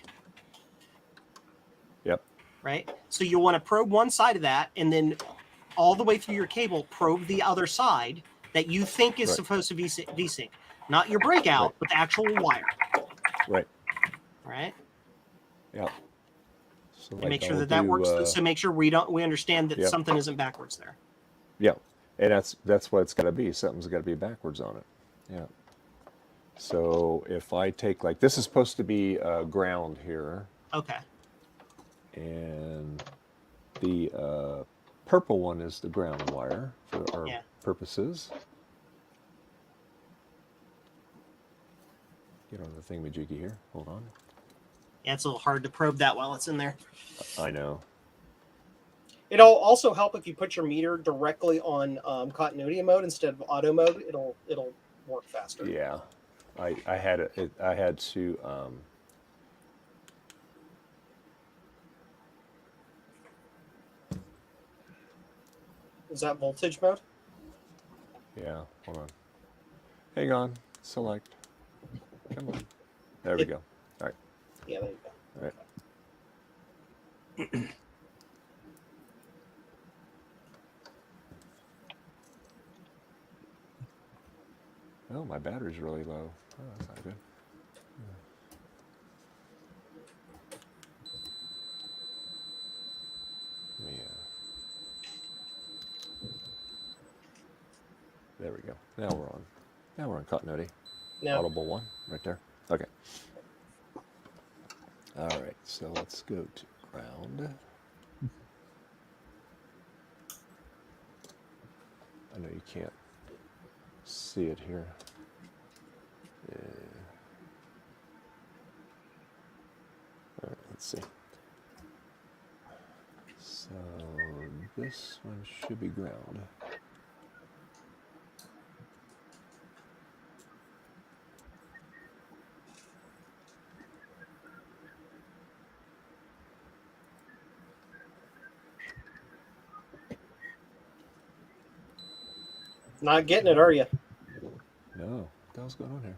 Yep. right? So you'll want to probe one side of that, and then all the way through your cable, probe the other side that you think is supposed to be VSync. Not your breakout, but the actual wire. Right. Right? Yeah. So And make sure that works. So make sure we understand that something isn't backwards there. Yeah. And that's what it's got to be. Something's got to be backwards on it. Yeah. So if I take this is supposed to be ground here. Okay. And the purple one is the ground wire for our purposes. Get on the thingamajiggy here. Hold on. Yeah, it's a little hard to probe that while it's in there. I know. It'll also help if you put your meter directly on continuity mode instead of auto mode. It'll work faster. Yeah, I had to. Is that voltage mode? Yeah, hold on. Hang on. Select. Come on. There we go. All right. Yeah, there you go. All right. Oh, my battery's really low. Oh, that's not good. There we go. Now we're on. Now we're on continuity. No. Audible one right there. Okay. All right. So let's go to ground. I know you can't see it here. Yeah. All right. Let's see. So this one should be ground. Not getting it, are you? No. What the hell's going on here?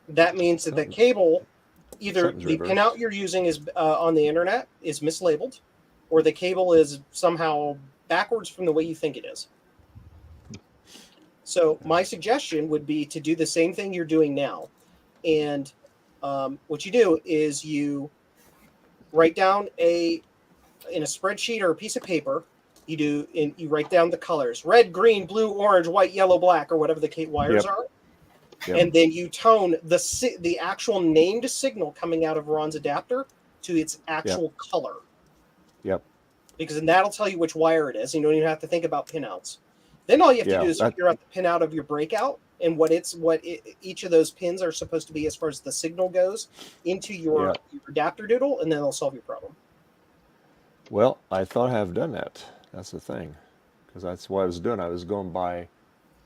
That means that the cable, either something's the reversed. pinout you're using is on the internet is mislabeled, or the cable is somehow backwards from the way you think it is. So my suggestion would be to do the same thing you're doing now. And what you do is you write down in a spreadsheet or a piece of paper, you write down the colors: red, green, blue, orange, white, yellow, black, or whatever the wires are. Yep. And then you tone the actual named signal coming out of Ron's adapter to its actual color. Yep. Because then that'll tell you which wire it is. You don't even have to think about pinouts. Then all you have to do is figure out the pinout of your breakout and what each of those pins are supposed to be as far as the signal goes into your adapter doodle, and then it'll solve your problem. Well, I thought I have done that. That's the thing, because that's what I was doing. I was going by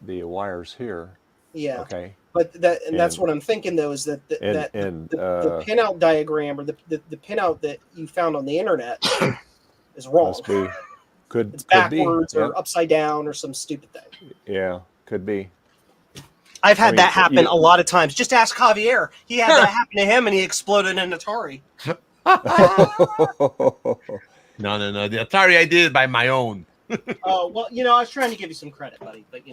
the wires here. Yeah. Okay. But that's what I'm thinking though, is that the pinout diagram or the pinout that you found on the internet is wrong. Must be. It's backwards or upside down or some stupid thing. Yeah, could be. I've had that happen a lot of times. Just ask Javier. He had that happen to him, and he exploded an Atari. No. The Atari, I did it by my own. Oh, well, I was trying to give you some credit, buddy, but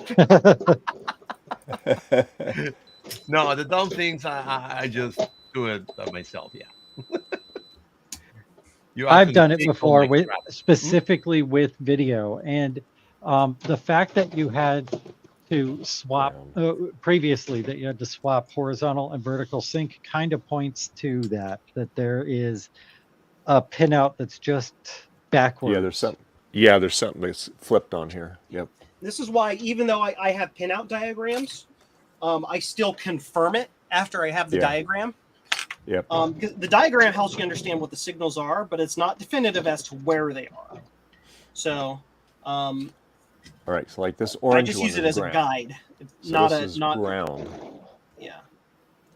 No, the dumb things I just do it myself. Yeah. I've done it before with Hmm? specifically with video, and the fact that you had to swap previously that you had to swap horizontal and vertical sync kind of points to that there is a pinout that's just backwards. There's something that's flipped on here. Yep. This is why, even though I have pinout diagrams, I still confirm it after I have the diagram. Yep. Because the diagram helps you understand what the signals are, but it's not definitive as to where they are. So, all right. So like this orange I just one use it is as ground. a guide. It's So this is ground. Yeah.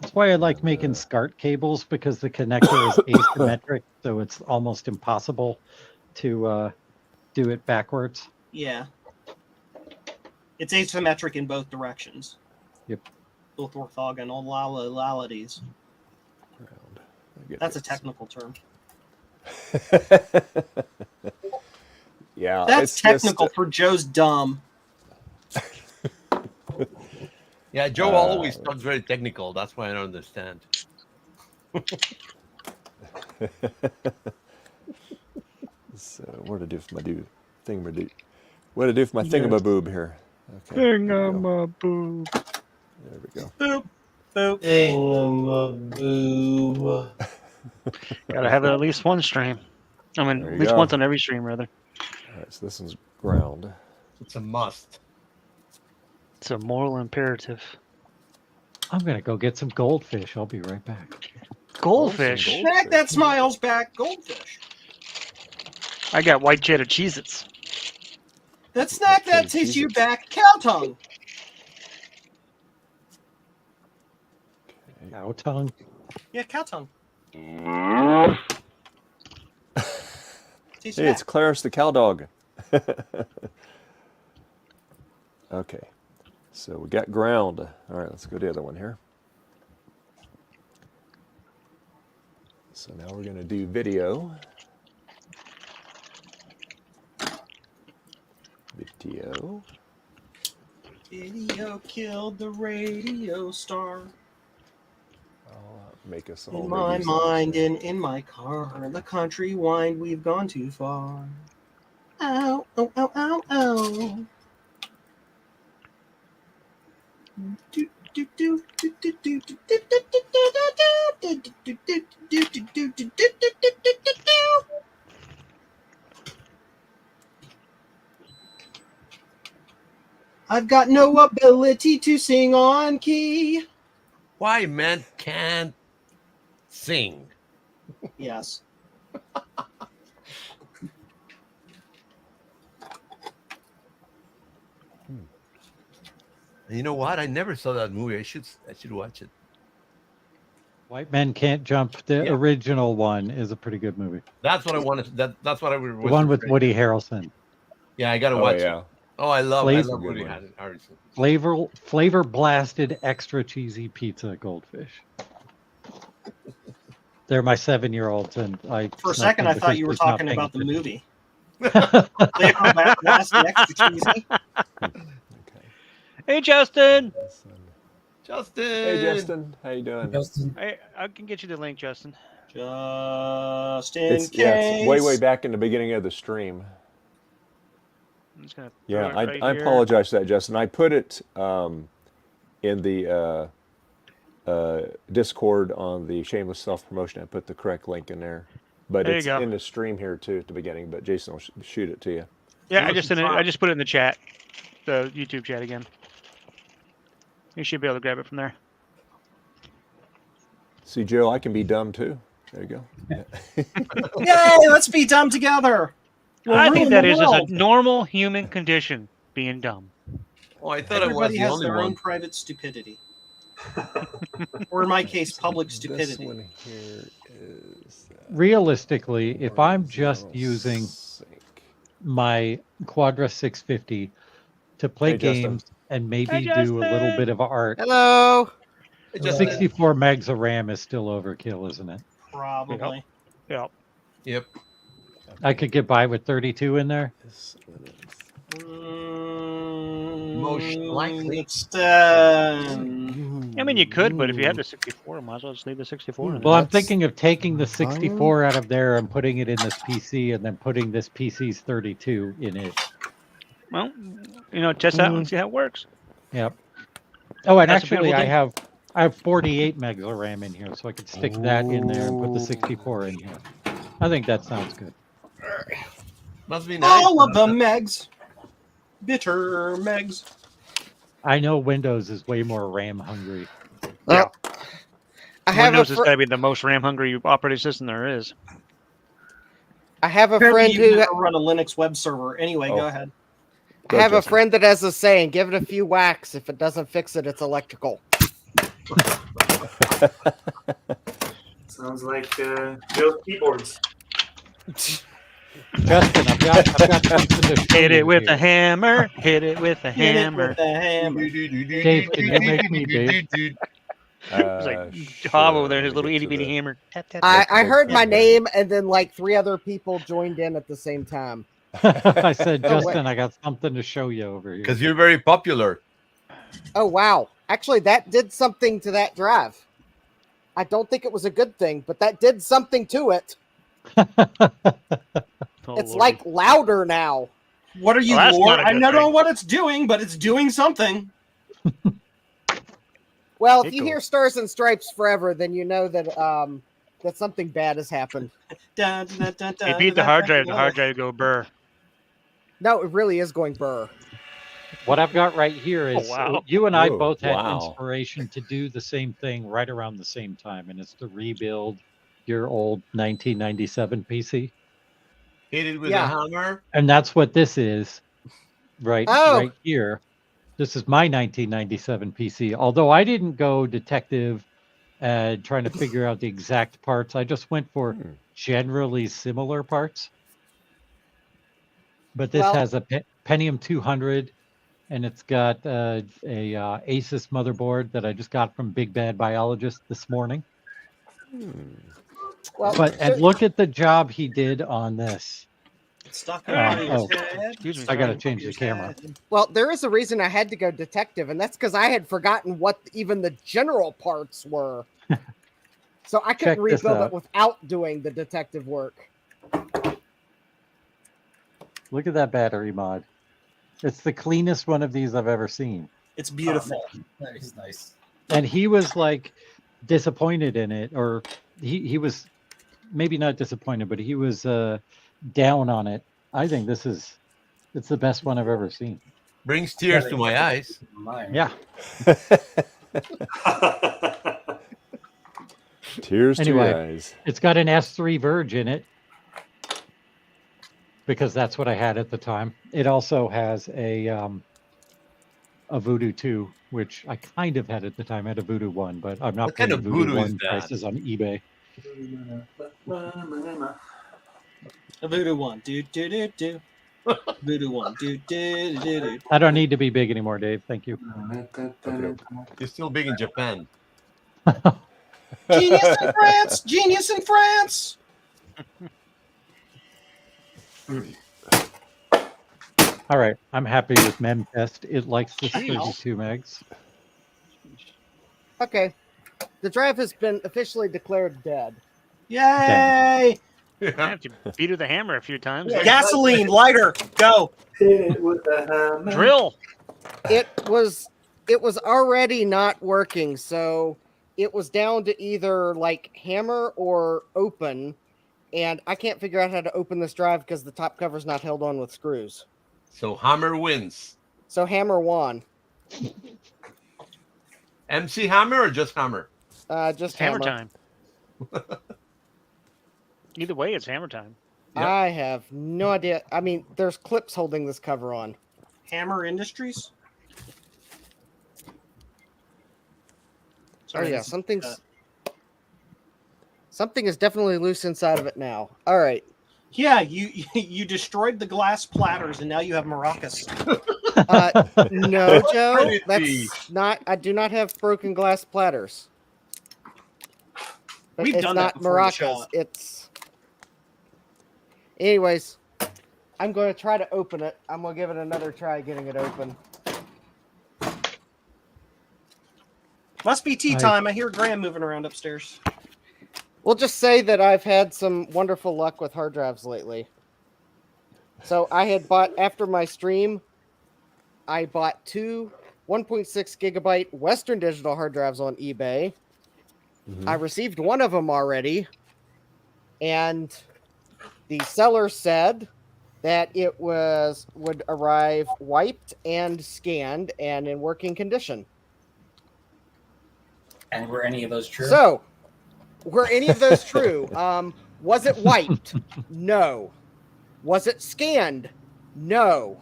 That's why I like making SCART cables, because the connector is asymmetric, so it's almost impossible to do it backwards. Yeah. It's asymmetric in both directions. Yep. Both orthogonalities. That's a technical term. Yeah. That's technical for Joe's dumb. Yeah, Joe always talks very technical. That's why I don't understand. So what to do for my what to do for my thingamaboob here? Okay. Thingamaboob. There we go. Boop. Boop. Thingamaboob. Gotta have it at least one stream. I mean, There at you least go. once on every stream, rather. All right. So this one's ground. It's a must. It's a moral imperative. I'm gonna go get some goldfish. I'll be right back. Goldfish. Snack that smiles back. Goldfish. I got white cheddar Cheez-Its. That snack that tastes you back. Cow tongue. Cow tongue. Yeah, cow tongue. Hey, it's Clarence the cow dog. Okay. So we got ground. All right, let's go to the other one here. So now we're going to do video. Video. Video killed the radio star. I'll make us all In my ladies. mind and in my car, the country wind, we've gone too far. Ow, ow, ow, ow, ow. I've got no ability to sing on key. Why men can't sing? Yes. You know what? I never saw that movie. I should watch it. White Men Can't Jump. The original one is a pretty good movie. That's what I wanted. That's what I was. The one with Woody Harrelson. Yeah, I gotta Oh, watch yeah. it. Oh, I love Flavor- Woody Harrelson. Flavor blasted extra cheesy pizza goldfish. They're my 7-year-olds, and I. For a snuck second, them I thought because you were there's talking nothing about the to- movie. Flavor blasted extra cheesy. Hey, Justin. Justin. Hey, Justin. How you doing? I can get you the link, Justin. Just in It's, case. yeah, it's way back in the beginning of the stream. I'm just gonna Yeah, throw it right I here. apologize for that, Justin. I put it in the Discord on the Shameless Self-Promotion. I put the correct link in there. But There you it's go. in the stream here, too, at the beginning. But Jason will shoot it to you. Yeah, I just put it in the chat, the YouTube chat again. You should be able to grab it from there. See, Joe, I can be dumb, too. There you go. Yay, let's be dumb together. We'll I think ruin that the is just a world. normal human condition, being dumb. Oh, I thought Everybody I was the has only their one. own private stupidity. Or in my case, public This stupidity. one here is Realistically, if I'm just using my Quadra 650 to play Hey, Justin. games and maybe Hey, do a little bit of art, Hello. 64 megs of RAM is still overkill, isn't it? Probably. Yep. Yep. I could get by with 32 in there. Most likely. I mean, you could, but if you have the 64, might as well just leave the 64 in there. Well, I'm thinking of taking the 64 out of there and putting it in this PC, and then putting this PC's 32 in it. Well, test out and see how it works. Yep. Oh, and That's a actually, beautiful I have 48 megs of RAM in here, so I could stick that in there and put the 64 in here. I think that sounds good. Must be nice. All of the megs. Bitter megs. I know Windows is way more RAM hungry. Yeah. I have Windows a has got to be the most RAM hungry operating system there is. I have a Apparently friend you who never run a Linux web server. Anyway, go ahead. I have a friend that has a saying: "Give it a few whacks. If it doesn't fix it, it's electrical." Sounds like Joe's keyboards. Justin, I've got something to show Hit you it with here. a hammer. Hit it with a hammer. Dave, can you make me big? It's like Hob over there, his little itty bitty hammer. Tap, tap, I tap. heard my name, and then like 3 other people joined in at the same time. I said, Oh, wait. Justin, I got something to show you over here. Because you're very popular. Oh wow! Actually, that did something to that drive. I don't think it was a good thing, but that did something to it. It's like louder now. What are you, Well, that's Lord? not a I good don't know thing. what it's doing, but it's doing something. Well, if you hear Stars and Stripes forever, then you know that that something bad has happened. He beat the hard drive. The hard drive go burr. No, it really is going burr. What I've got right here is wow. you and I Whoa, both had wow. inspiration to do the same thing right around the same time, and it's to rebuild your old 1997 PC. Hit it with Yeah. a hammer. And that's what this is right Oh. here. This is my 1997 PC. Although I didn't go detective trying to figure out the exact parts. I just went for generally similar parts. But this Well- has a Pentium 200, and it's got a Asus motherboard that I just got from Big Bad Biologist this morning. Well, And look at the job he did on this. Stuck I got to change the camera. Well, there is a reason I had to go detective, and that's because I had forgotten what even the general parts were. So I couldn't Check this rebuild out. it without doing the detective work. Look at that battery mod. It's the cleanest one of these I've ever seen. It's beautiful. That is nice. And he was like disappointed in it, or he was maybe not disappointed, but he was down on it. I think it's the best one I've ever seen. Brings tears to my eyes. Yeah. Tears Anyway, to your eyes. it's got an S3 Verge in it because that's what I had at the time. It also has a Voodoo 2, which I kind of had at the time. I had a Voodoo 1, but I'm not What kind paying of Voodoo Voodoo is 1 that? prices on eBay. A Voodoo one. Do do do do. Voodoo one. Do do do do. I don't need to be big anymore, Dave. Thank you. You're still big in Japan. Genius in France. Genius in France. All right, I'm happy with MemTest. It likes this 32 megs. Okay. The drive has been officially declared dead. Yay! I have to beat with a hammer a few times. Gasoline, lighter, go. Drill. It was already not working, so it was down to either like hammer or open, and I can't figure out how to open this drive because the top cover's not held on with screws. So Hammer wins. So hammer won. MC Hammer or just Hammer? Just Hammer time. Either way, it's hammer time. I have no idea. I mean, there's clips holding this cover on. Hammer Industries. Oh yeah, something is definitely loose inside of it now. All right. Yeah, you destroyed the glass platters, and now you have maracas. No, Joe, Pretty. that's not. I do not have broken glass platters. But We've it's done that not before on the maracas. show. It's. Anyways, I'm going to try to open it. I'm going to give it another try getting it open. Must be tea time. I hear Graham moving around upstairs. We'll just say that I've had some wonderful luck with hard drives lately. So I had bought, after my stream, I bought two 1.6 gigabyte Western Digital hard drives on eBay. I received one of them already, and the seller said that it would arrive wiped and scanned and in working condition. And were any of those true? So, were any of those true? Was it wiped? No. Was it scanned? No.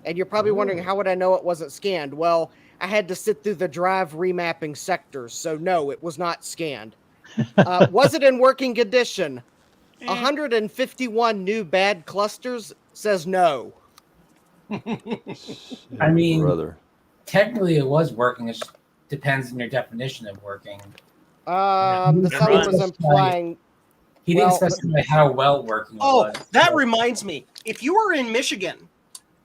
And you're probably wondering, how would I know it wasn't scanned? Well, I had to sit through the drive remapping sectors, so no, it was not scanned. Was it in working condition? 151 new bad clusters says no. I mean, Brother. technically it was working. It just depends on your definition of working. The seller was implying... He didn't specify how well working it was. That reminds me. If you are in Michigan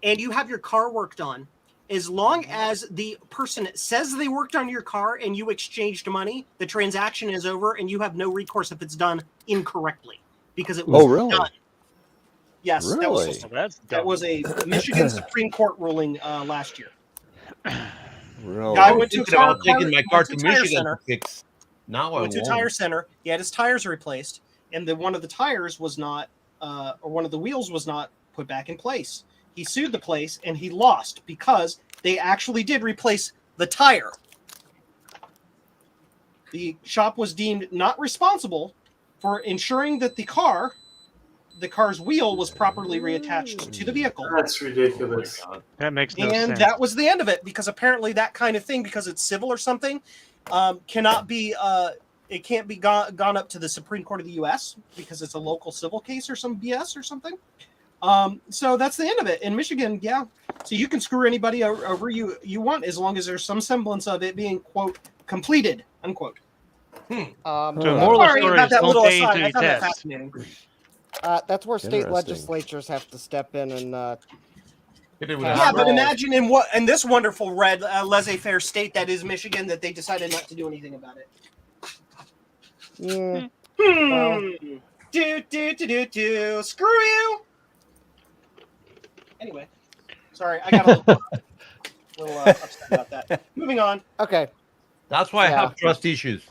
and you have your car worked on, as long as the person says they worked on your car and you exchanged money, the transaction is over and you have no recourse if it's done incorrectly because it was done. Yes, Really? that was a Michigan Supreme Court ruling last year. Really? Guy went to a car, taking my car to tire Michigan center. to fix. Now I Went to a won't. tire center. He had his tires replaced, and one of the tires was not, or one of the wheels was not put back in place. He sued the place, and he lost because they actually did replace the tire. The shop was deemed not responsible for ensuring that the car's wheel was properly reattached to the vehicle. That's ridiculous. That makes no And sense. that was the end of it, because apparently that kind of thing, because it's civil or something, cannot be it can't be gone up to the Supreme Court of the U.S. because it's a local civil case or some BS or something. So that's the end of it in Michigan. Yeah, so you can screw anybody over you want as long as there's some semblance of it being, quote, completed, unquote. Moral of the Sorry story about is that don't little pay aside. until I you found that test. fascinating. That's where state Interesting. legislatures have to step in and. Yeah, but imagine in this wonderful red laissez-faire state that is Michigan that they decided not to do anything about it. Well. Do. Screw you. Anyway, sorry, I got a little upset about that. Moving on. Okay. That's why I have trust issues.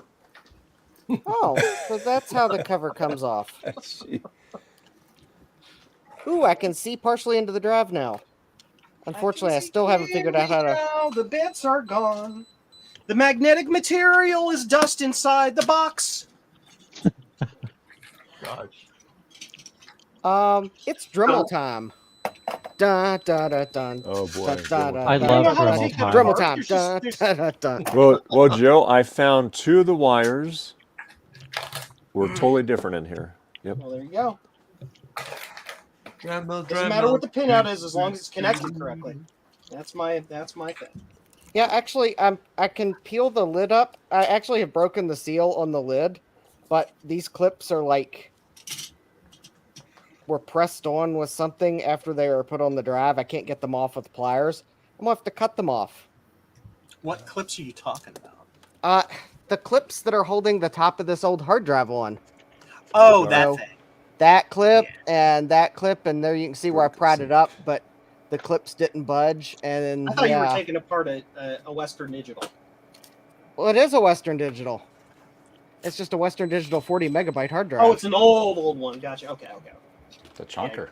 Oh, so that's how the cover comes off. Ooh, I can see partially into the drive now. Unfortunately, I still haven't figured out how to. Now the bits are gone. The magnetic material is dust inside the box. It's Dremel time. Dun, dun, dun, dun. Oh boy. Dun, dun, dun, I dun, love dun, Dremel time. Dremel time. Dun, dun, dun, dun. Well, Joe, I found two of the wires were totally different in here. Yep. Well, there you go. Dremel, Doesn't matter what the pinout is as long as it's connected correctly. That's my thing. Yeah, actually, I can peel the lid up. I actually have broken the seal on the lid, but these clips are were pressed on with something after they were put on the drive. I can't get them off with pliers. I'm gonna have to cut them off. What clips are you talking about? The clips that are holding the top of this old hard drive on. Oh, that So, thing. that clip and that clip, and there you can see where I pried it up, but the clips didn't budge. And I thought you were yeah. taking apart a Western Digital. Well, it is a Western Digital. It's just a Western Digital 40 megabyte hard drive. Oh, it's an old one. Gotcha. Okay. The chunker.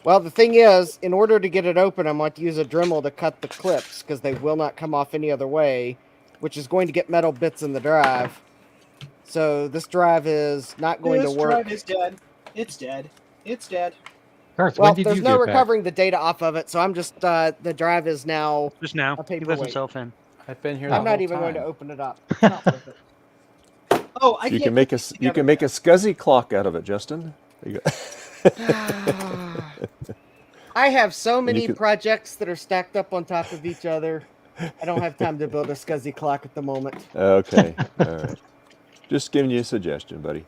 Well, the thing is, in order to get it open, I'm going to use a Dremel to cut the clips because they will not come off any other way, which is going to get metal bits in the drive. So this drive is not going to work. This drive is dead. It's dead. It's dead. Garth, Well, when did there's you no get back? recovering the data off of it, so I'm just the drive is now Just now. a He lets paperweight. himself in. I've been here. I'm the not whole even going to time. open it up. It's not worth it. Oh, I You can't can make put a this you can together. make a SCSI clock out of it, Justin. There you go. I have so And you many could- projects that are stacked up on top of each other. I don't have time to build a SCSI clock at the moment. Okay. All right. Just giving you a suggestion, buddy.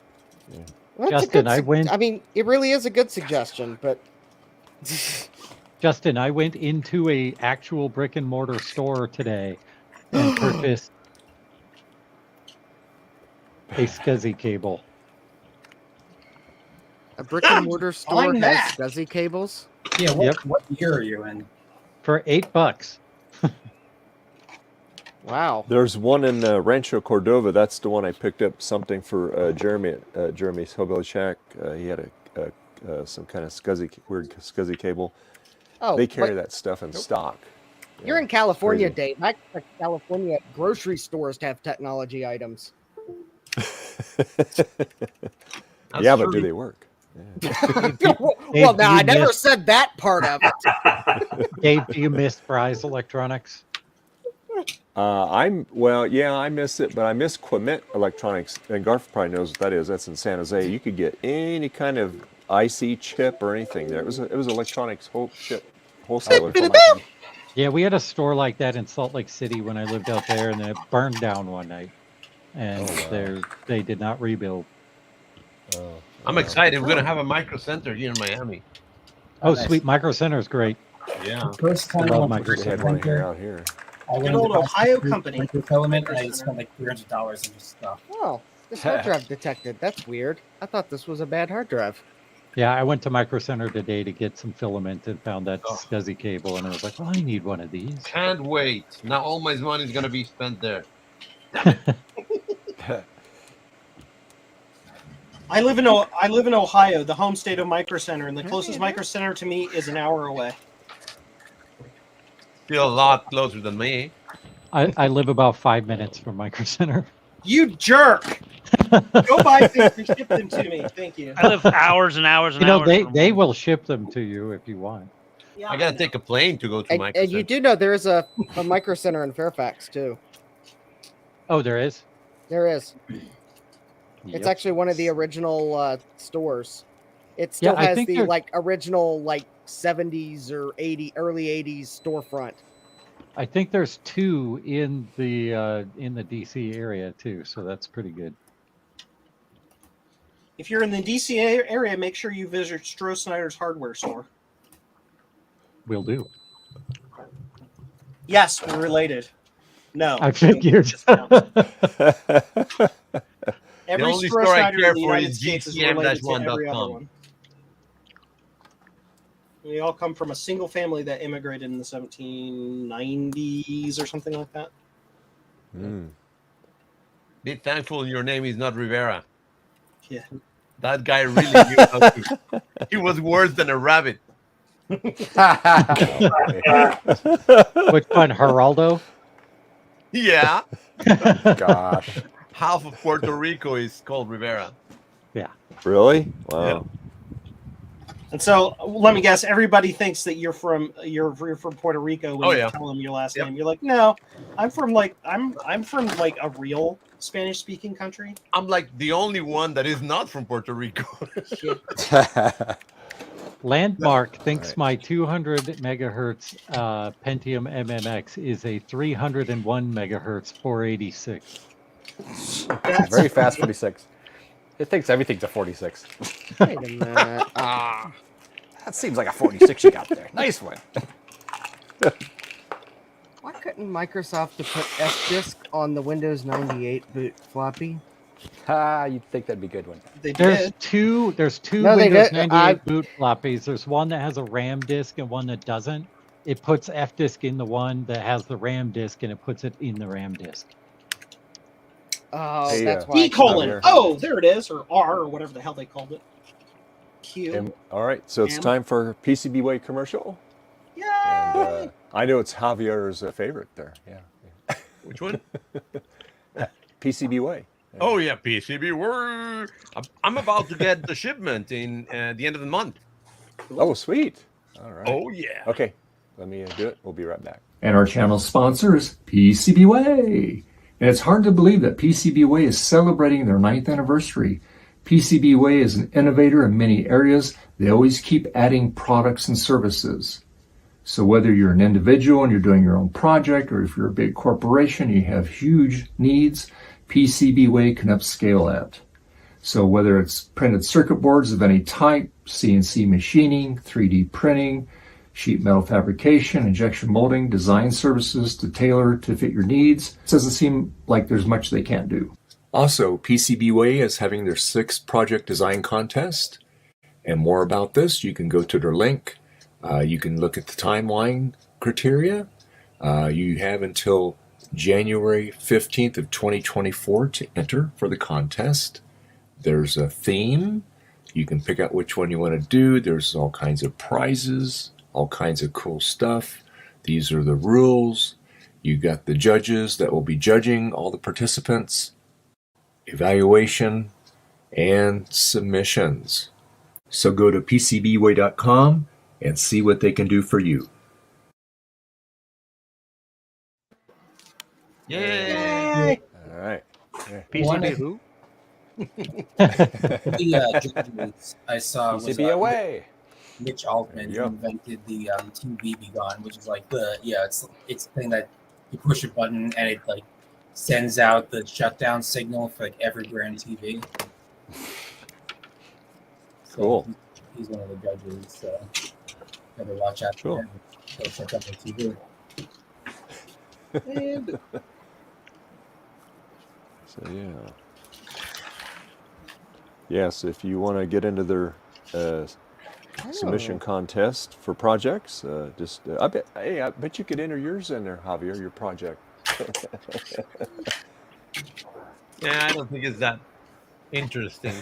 Yeah. Well, that's a Justin, good I went. I mean, it really is a good suggestion, but Justin, I went into a actual brick and mortar store today and purchased a SCSI cable. A brick and mortar store Find has that. SCSI cables. Yeah, what, Yep. what year are you in? For $8. Wow. There's one in Rancho Cordova. That's the one I picked up something for Jeremy. Jeremy's Hillbilly Shack. He had some kind of weird SCSI cable. Oh, They carry wait. that stuff in stock. You're in California, crazy. Dave. I expect California grocery stores to have technology items. Yeah, but do they work? Well, now I never said that part of it. Dave, do you miss Fry's Electronics? I miss it, but I miss Quiment Electronics, and Garth probably knows what that is. That's in San Jose. You could get any kind of IC chip or anything there. It was electronics wholesaler. Yeah, we had a store like that in Salt Lake City when I lived out there, and it burned down one night, and they did not rebuild. I'm excited. We're gonna have a micro center here in Miami. Oh, sweet! Micro Center is great. Yeah. First I time love I Micro went to Center. the center, out here. I Good went old to Ohio company. Microfilament, and I spent like $300 in just stuff. Oh, this hard drive detected. That's weird. I thought this was a bad hard drive. Yeah, I went to Micro Center today to get some filament and found that SCSI cable, and I was like, "Well, I need one of these." Can't wait. Now all my money is gonna be spent there. I live in Ohio, the home state of Micro Center, and the closest Micro Center to me is an hour away. Still a lot closer than me. I live about 5 minutes from Micro Center. You jerk! Go buy things and ship them to me. Thank you. I live hours and hours and You know, hours. they will ship them to you if you want. Yeah, I gotta take a plane to go to And, Micro and you Center. do know there is a Micro Center in Fairfax too. Oh, there is? There is. It's Yep. actually one of the original stores. It still I has think the they're- original 70s or early 80s storefront. I think there's two in the DC area too, so that's pretty good. If you're in the DC area, make sure you visit Stroh Snyder's hardware store. Will do. Yes, we're related. No. I figured. Every The only Stroh store I Snyder care in the for United is States is related to every other GCM-1.com. one. We all come from a single family that immigrated in the 1790s or something like that. Be thankful your name is not Rivera. Yeah. That guy really knew how to. He was worse than a rabbit. Which one, Geraldo? Yeah. Gosh. Half of Puerto Rico is called Rivera. Yeah. Really? Wow. And so let me guess, everybody thinks that you're from Puerto Rico when Oh, you yeah. tell them your last Yep. name. You're like, no, I'm from like a real Spanish speaking country. I'm like the only one that is not from Puerto Rico. Landmark thinks my 200 megahertz Pentium MMX is a 301 megahertz 486. Very fast 46. It thinks everything's a 46. Wait a minute. That seems like a 46 you got there. Nice one. Why couldn't Microsoft have put F-Disk on the Windows 98 boot floppy? You'd think that'd be a good one. They There's did. two No, they Windows did. 98 boot floppies. There's one that has a RAM disk and one that doesn't. It puts F-Disk in the one that has the RAM disk, and it puts it in the RAM disk. Oh, Hey, that's why. D colon. Javier. Oh, there it is, or R, or whatever the hell they called it. Q. All right, so it's Ma'am? time for PCBWay commercial. Yay! And I know it's Javier's favorite there. Yeah. Which one? PCBWay. Oh yeah, PCB. I'm about to get the shipment in the end of the month. Oh, sweet. All right. Oh yeah. Okay, let me do it. We'll be right back. And our channel sponsor is PCBWay. And it's hard to believe that PCBWay is celebrating their 9th anniversary. PCBWay is an innovator in many areas. They always keep adding products and services. So whether you're an individual and you're doing your own project, or if you're a big corporation, you have huge needs, PCBWay can upscale that. So whether it's printed circuit boards of any type, CNC machining, 3D printing, sheet metal fabrication, injection molding, design services to tailor to fit your needs, it doesn't seem like there's much they can't do. Also, PCBWay is having their 6th project design contest. And more about this, you can go to their link. You can look at the timeline criteria. You have until January 15th of 2024 to enter for the contest. There's a theme. You can pick out which one you want to do. There's all kinds of prizes, all kinds of cool stuff. These are the rules. You got the judges that will be judging all the participants, evaluation, and submissions. So go to PCBWay.com and see what they can do for you. Yay! All right. PCB who? The judges I saw was PCB away. Mitch Altman, who invented the TV Begon, which is like it's the thing that you push a button and it like sends out the shutdown signal for like every brand TV. So Cool. He's one of the judges. So better watch out for him. Go check out the TV. And So yeah. Yes, if you want to get into their submission contest for projects, I bet you could enter yours in there, Javier, your project. Yeah, I don't think it's that interesting.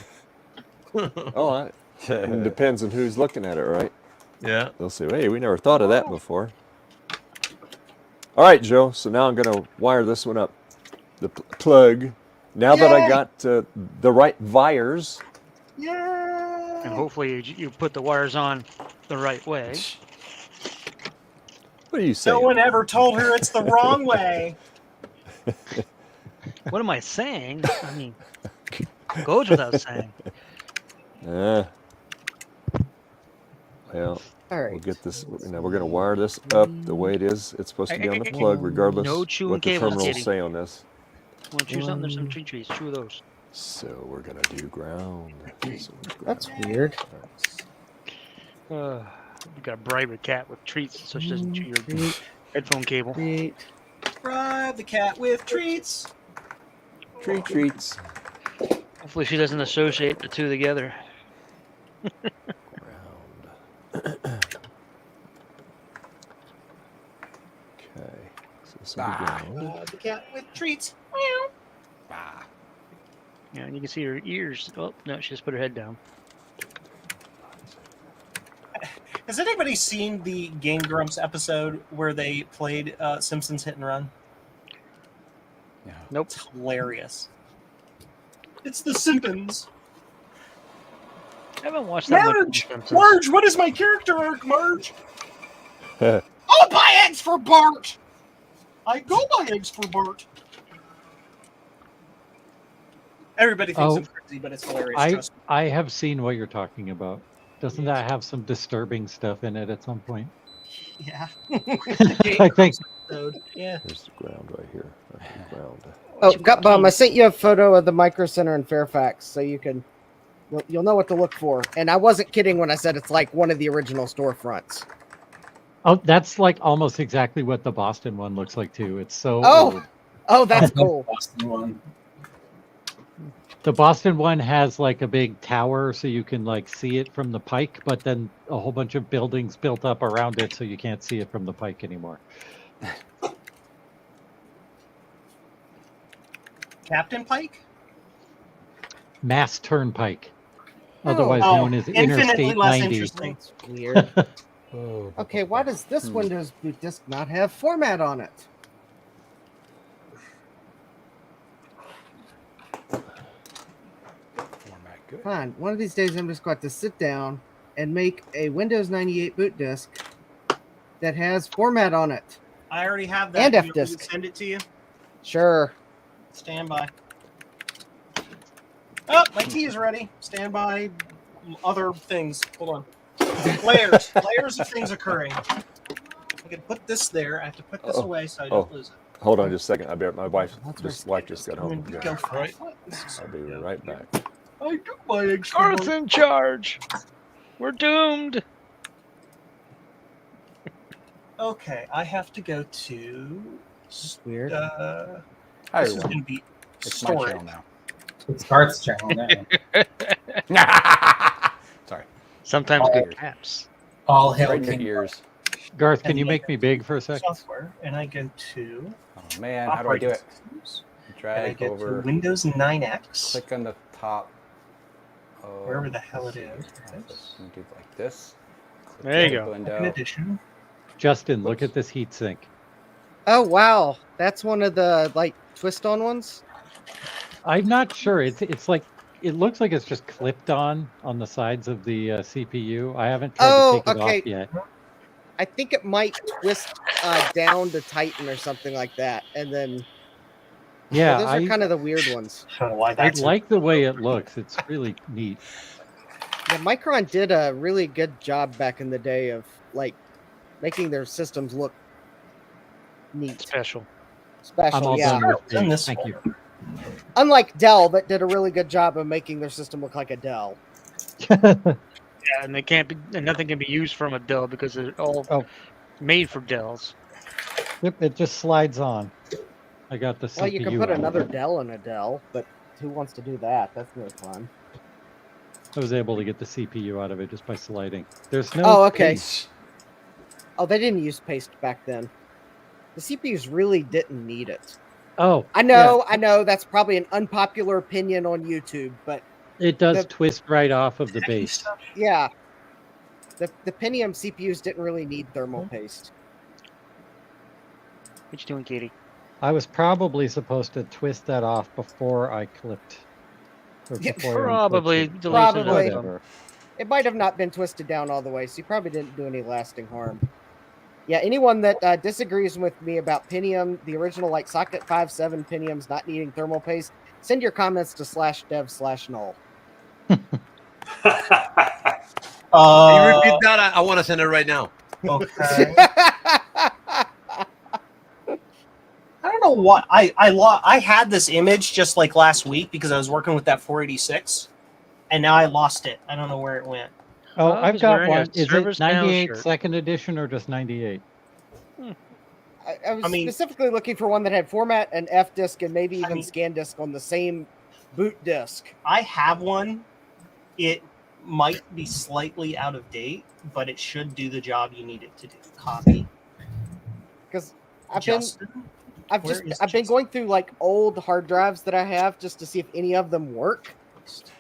It depends on who's looking at it, right? Yeah. They'll say, hey, we never thought of that before. All right, Joe, so now I'm going to wire this one up. The plug. Now that I got the right wires. And hopefully you put the wires on the right way. What are you saying? No one ever told her it's the wrong way. What am I saying? I mean, goes without saying. Well, we'll get this. Now we're going to wire this up the way it is. It's supposed to be on the plug, regardless No chewing what the cables, terminals Katie. say on this. Want to chew something? There's some tree trees. Chew those. So we're going to do ground. That's weird. You got to bribe a cat with treats so she doesn't chew your headphone cable. Bribe the cat with treats. Treats. Hopefully she doesn't associate the two together. The cat with treats. Yeah, and you can see her ears. Oh, no, she just put her head down. Has anybody seen the Game Grumps episode where they played Simpsons Hit and Run? Yeah. Nope. It's hilarious. It's the Simpsons. I haven't watched that much. Marge! Marge, what is my character arc, Marge? Huh. I'll buy eggs for Bart! I go buy eggs for Bart. Everybody thinks I'm crazy, but it's hilarious. Trust me. I have seen what you're talking about. Doesn't that have some disturbing stuff in it at some point? Yeah. I think. Yeah. There's the ground right here. Ground. Oh, Gutbum, I sent you a photo of the Micro Center in Fairfax, so you'll know what to look for. And I wasn't kidding when I said it's like one of the original storefronts. Oh, that's like almost exactly what the Boston one looks like too. It's so old. Oh, that's cool. Boston one. The Boston one has like a big tower so you can like see it from the pike, but then a whole bunch of buildings built up around it so you can't see it from the pike anymore. Captain Pike? Mass Turnpike, otherwise known as infinitely Interstate less 90. interesting. That's weird. Okay, why does this Windows boot disk not have format on it? Fine. One of these days, I'm just going to sit down and make a Windows 98 boot disk that has format on it. I already have that. And You want me to F-disk. Send it to you. Sure. Stand by. Oh, my tea is ready. Stand by. Other things. Hold on. Layers. Layers of things occurring. I can put this there. I have to put this away so I don't lose it. Hold on just a second. My wife just got home. Go for it. I'll be right back. I do my eggs. Earth's in charge. We're doomed. Okay, I have to go to. Weird. This is everyone. going to be It's my storage. channel now. It's Garth's channel now. Sorry. Sometimes All- good caps. All hail Right in your King ears. Garth, can And you then make me big for a second? Software, and I go to Oh man, how do I do it? systems, and I Drag get over. to Windows 9X, Click on the top. Oh, wherever the hell it is. I'm gonna do it like this. Click There you the go. window. Second edition. Justin, look at this heatsink. Oh wow, that's one of the like twist-on ones. I'm not sure. It's like it looks like it's just clipped on the sides of the CPU. I haven't tried Oh, to take it okay. off yet. I think it might twist down to tighten or something like that, and then Yeah, those are kind of the weird ones. I like the way it looks. It's really neat. Yeah, Micron did a really good job back in the day of like making their systems look neat, Special. I'm all yeah. done with me. Thank you. Unlike Dell, that did a really good job of making their system look like a Dell. Yeah, and they can't be, and nothing can be used from a Dell because they're all made for Dells. Yep, it just slides on. I got the CPU. Well, you can put out. another Dell in a Dell, but who wants to do that? That's no fun. I was able to get the CPU out of it just by sliding. There's no. Oh, okay. paste. Oh, they didn't use paste back then. The CPUs really didn't need it. Oh, I know, I know. That's probably an unpopular opinion on YouTube, but it does twist right off of the base. yeah, the Pentium CPUs didn't really need thermal paste. What you doing, Katie? I was probably supposed to twist that off before I clipped. Or Yeah, before I probably unflipped it. Probably. Whatever. It might have not been twisted down all the way, so you probably didn't do any lasting harm. Yeah, anyone that disagrees with me about Pentium, the original like Socket 5.7 Pentiums not needing thermal paste, send your comments to /dev/null. Can you repeat that? I want to send it right now. Okay. I don't know what I had this image just like last week because I was working with that 486, and now I lost it. I don't know where it went. Oh, I I've was got wearing a one. Is it Service Now 98 shirt. second edition or just 98? I was specifically looking for one that had format and F disk and maybe even scan disk on the same boot disk. I have one. It might be slightly out of date, but it should do the job you need it to do. Copy. Because I've Where is been going through like old hard drives that I have just to see if any of them work,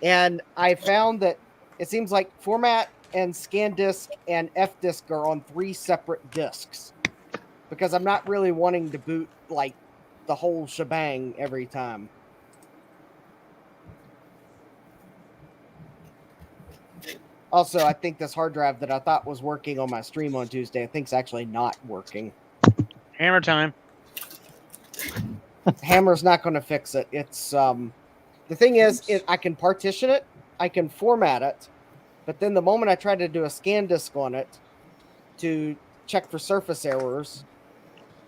and I found that it seems like format and scan disk and F disk are on 3 separate disks because I'm not really wanting to boot like the whole shebang every time. Also, I think this hard drive that I thought was working on my stream on Tuesday, I think is actually not working. Hammer time. Hammer's not going to fix it. It's the thing is, I can partition it, I can format it, but then the moment I try to do a scan disk on it to check for surface errors,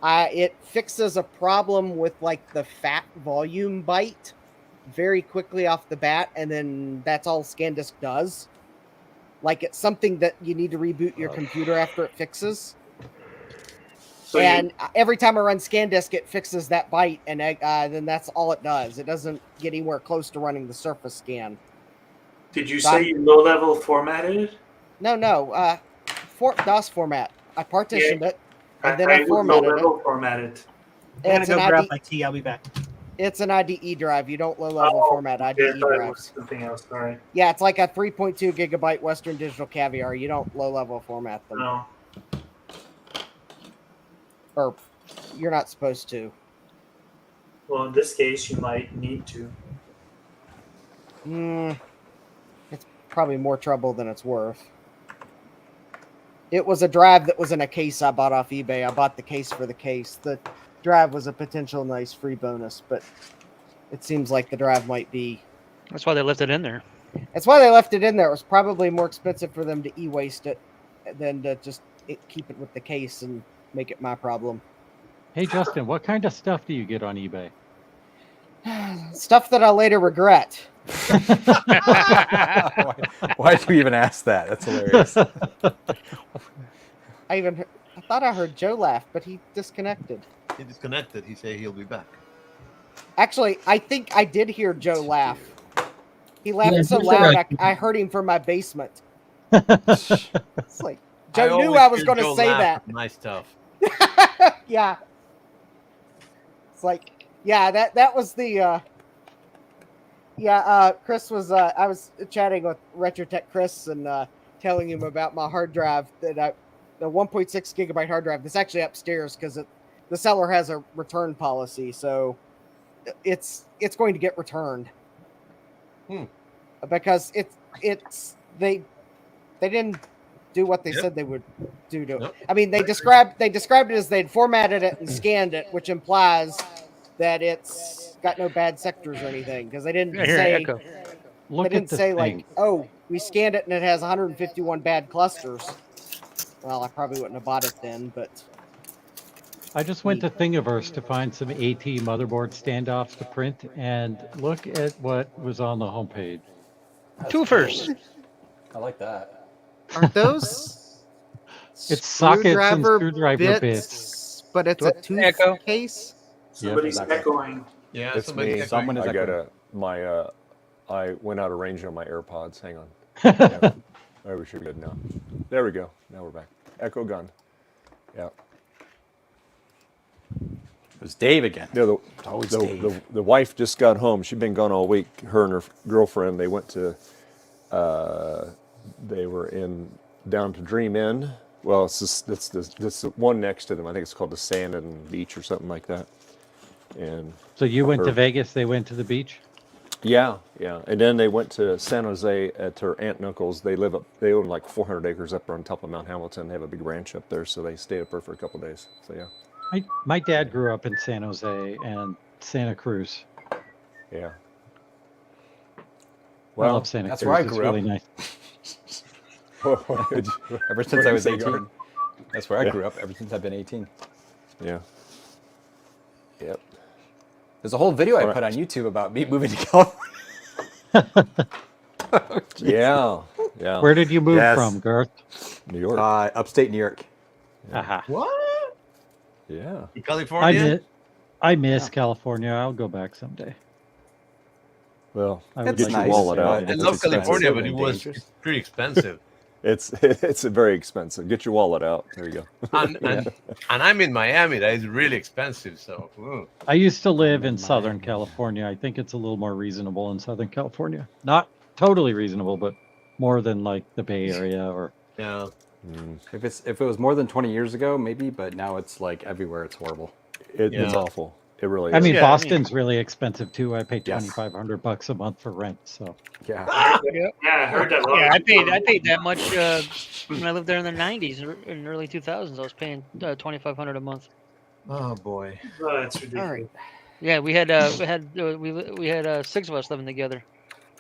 it fixes a problem with like the fat volume byte very quickly off the bat, and then that's all scan disk does. Like it's something that you need to reboot your computer after it fixes. So and every time I run scan disk, it fixes that byte, and then that's all it does. It doesn't get anywhere close to running the surface scan. Did you say you low-level formatted it? No, DOS format. I partitioned it, and then I would formatted low-level it. format it. I'm gonna It's go an grab ID my key. I'll be back. It's an IDE drive. You don't low-level format IDE I thought it drives. was something else. Sorry. Yeah, it's like a 3.2 gigabyte Western Digital Caviar. You don't low-level format them. No. Or you're not supposed to. Well, in this case, you might need to. It's probably more trouble than it's worth. It was a drive that was in a case I bought off eBay. I bought the case for the case. The drive was a potential nice free bonus, but it seems like the drive might be... That's why they left it in there. That's why they left it in there. It was probably more expensive for them to e-waste it than to just keep it with the case and make it my problem. Hey, Justin, what kind of stuff do you get on eBay? Stuff that I'll later regret. Why do you even ask that? That's hilarious. I thought I heard Joe laugh, but he disconnected. He disconnected. He said he'll be back. Actually, I think I did hear Joe laugh. He laughed Yeah, so Joe loud, said I heard him from my basement. It's like Joe knew always I was hear going to Joe say laugh that. at my stuff. Yeah. It's like, yeah, that was the Chris was I was chatting with Retrotech Chris and telling him about my hard drive that the 1.6 gigabyte hard drive that's actually upstairs because the seller has a return policy, so it's going to get returned. Because they didn't do what they said they would do to it. I mean, they described it as they'd formatted it and scanned it, which implies that it's got no bad sectors or anything, because they didn't say Look they didn't at the say thing. like, oh, we scanned it and it has 151 bad clusters. Well, I probably wouldn't have bought it then, but I just went to Thingiverse to find some AT motherboard standoffs to print, and look at what was on the homepage. Twofers. I like that. Aren't those It's sockets and screwdriver screwdriver bits, but it's a tooth Echo. case? Somebody's echoing. Yeah, It's somebody's me. echoing. Someone is I got echoing. I went out of range on my AirPods. Hang on. Yeah. There, we should be good now. There we go. Now we're back. Echo gone. Yeah. It was Dave again. Yeah, always Dave. the wife just got home. She'd been gone all week. Her and her girlfriend, they went to, they were down to Dream Inn. Well, it's the one next to them. I think it's called the Sand and Beach or something like that. And So you went to Vegas, they went to the beach? Yeah. And then they went to San Jose at her aunt and uncle's. They own like 400 acres up there on top of Mount Hamilton. They have a big ranch up there, so they stayed up there for a couple of days. So yeah. My dad grew up in San Jose and Santa Cruz. Yeah. I love Santa that's Cruz. where I It's grew really up. nice. Ever since I was 18. That's where I grew up, ever since I've been 18. Yeah. Yep. There's a whole video I put on YouTube about me moving to California. Yeah. Where did you move from, Garth? New York. Upstate New York. Aha. What? Yeah. In California? I miss California. I'll go back someday. Well, would get like your to wallet visit. out. I love California, but it was pretty expensive. It's very expensive. Get your wallet out. There you go. And I'm in Miami. That is really expensive. So I used to live in Southern California. I think it's a little more reasonable in Southern California. Not totally reasonable, but more than like the Bay Area or. Yeah. If it was more than 20 years ago, maybe, but now it's like everywhere. It's horrible. It's awful. It really is. I mean, Boston's really expensive too. I pay $2,500 a month for rent. So yeah, I heard that. Yeah, I paid that much when I lived there in the '90s and early 2000s. I was paying $2,500 a month. Oh boy. Oh, that's ridiculous. All right. Yeah, we had 6 of us living together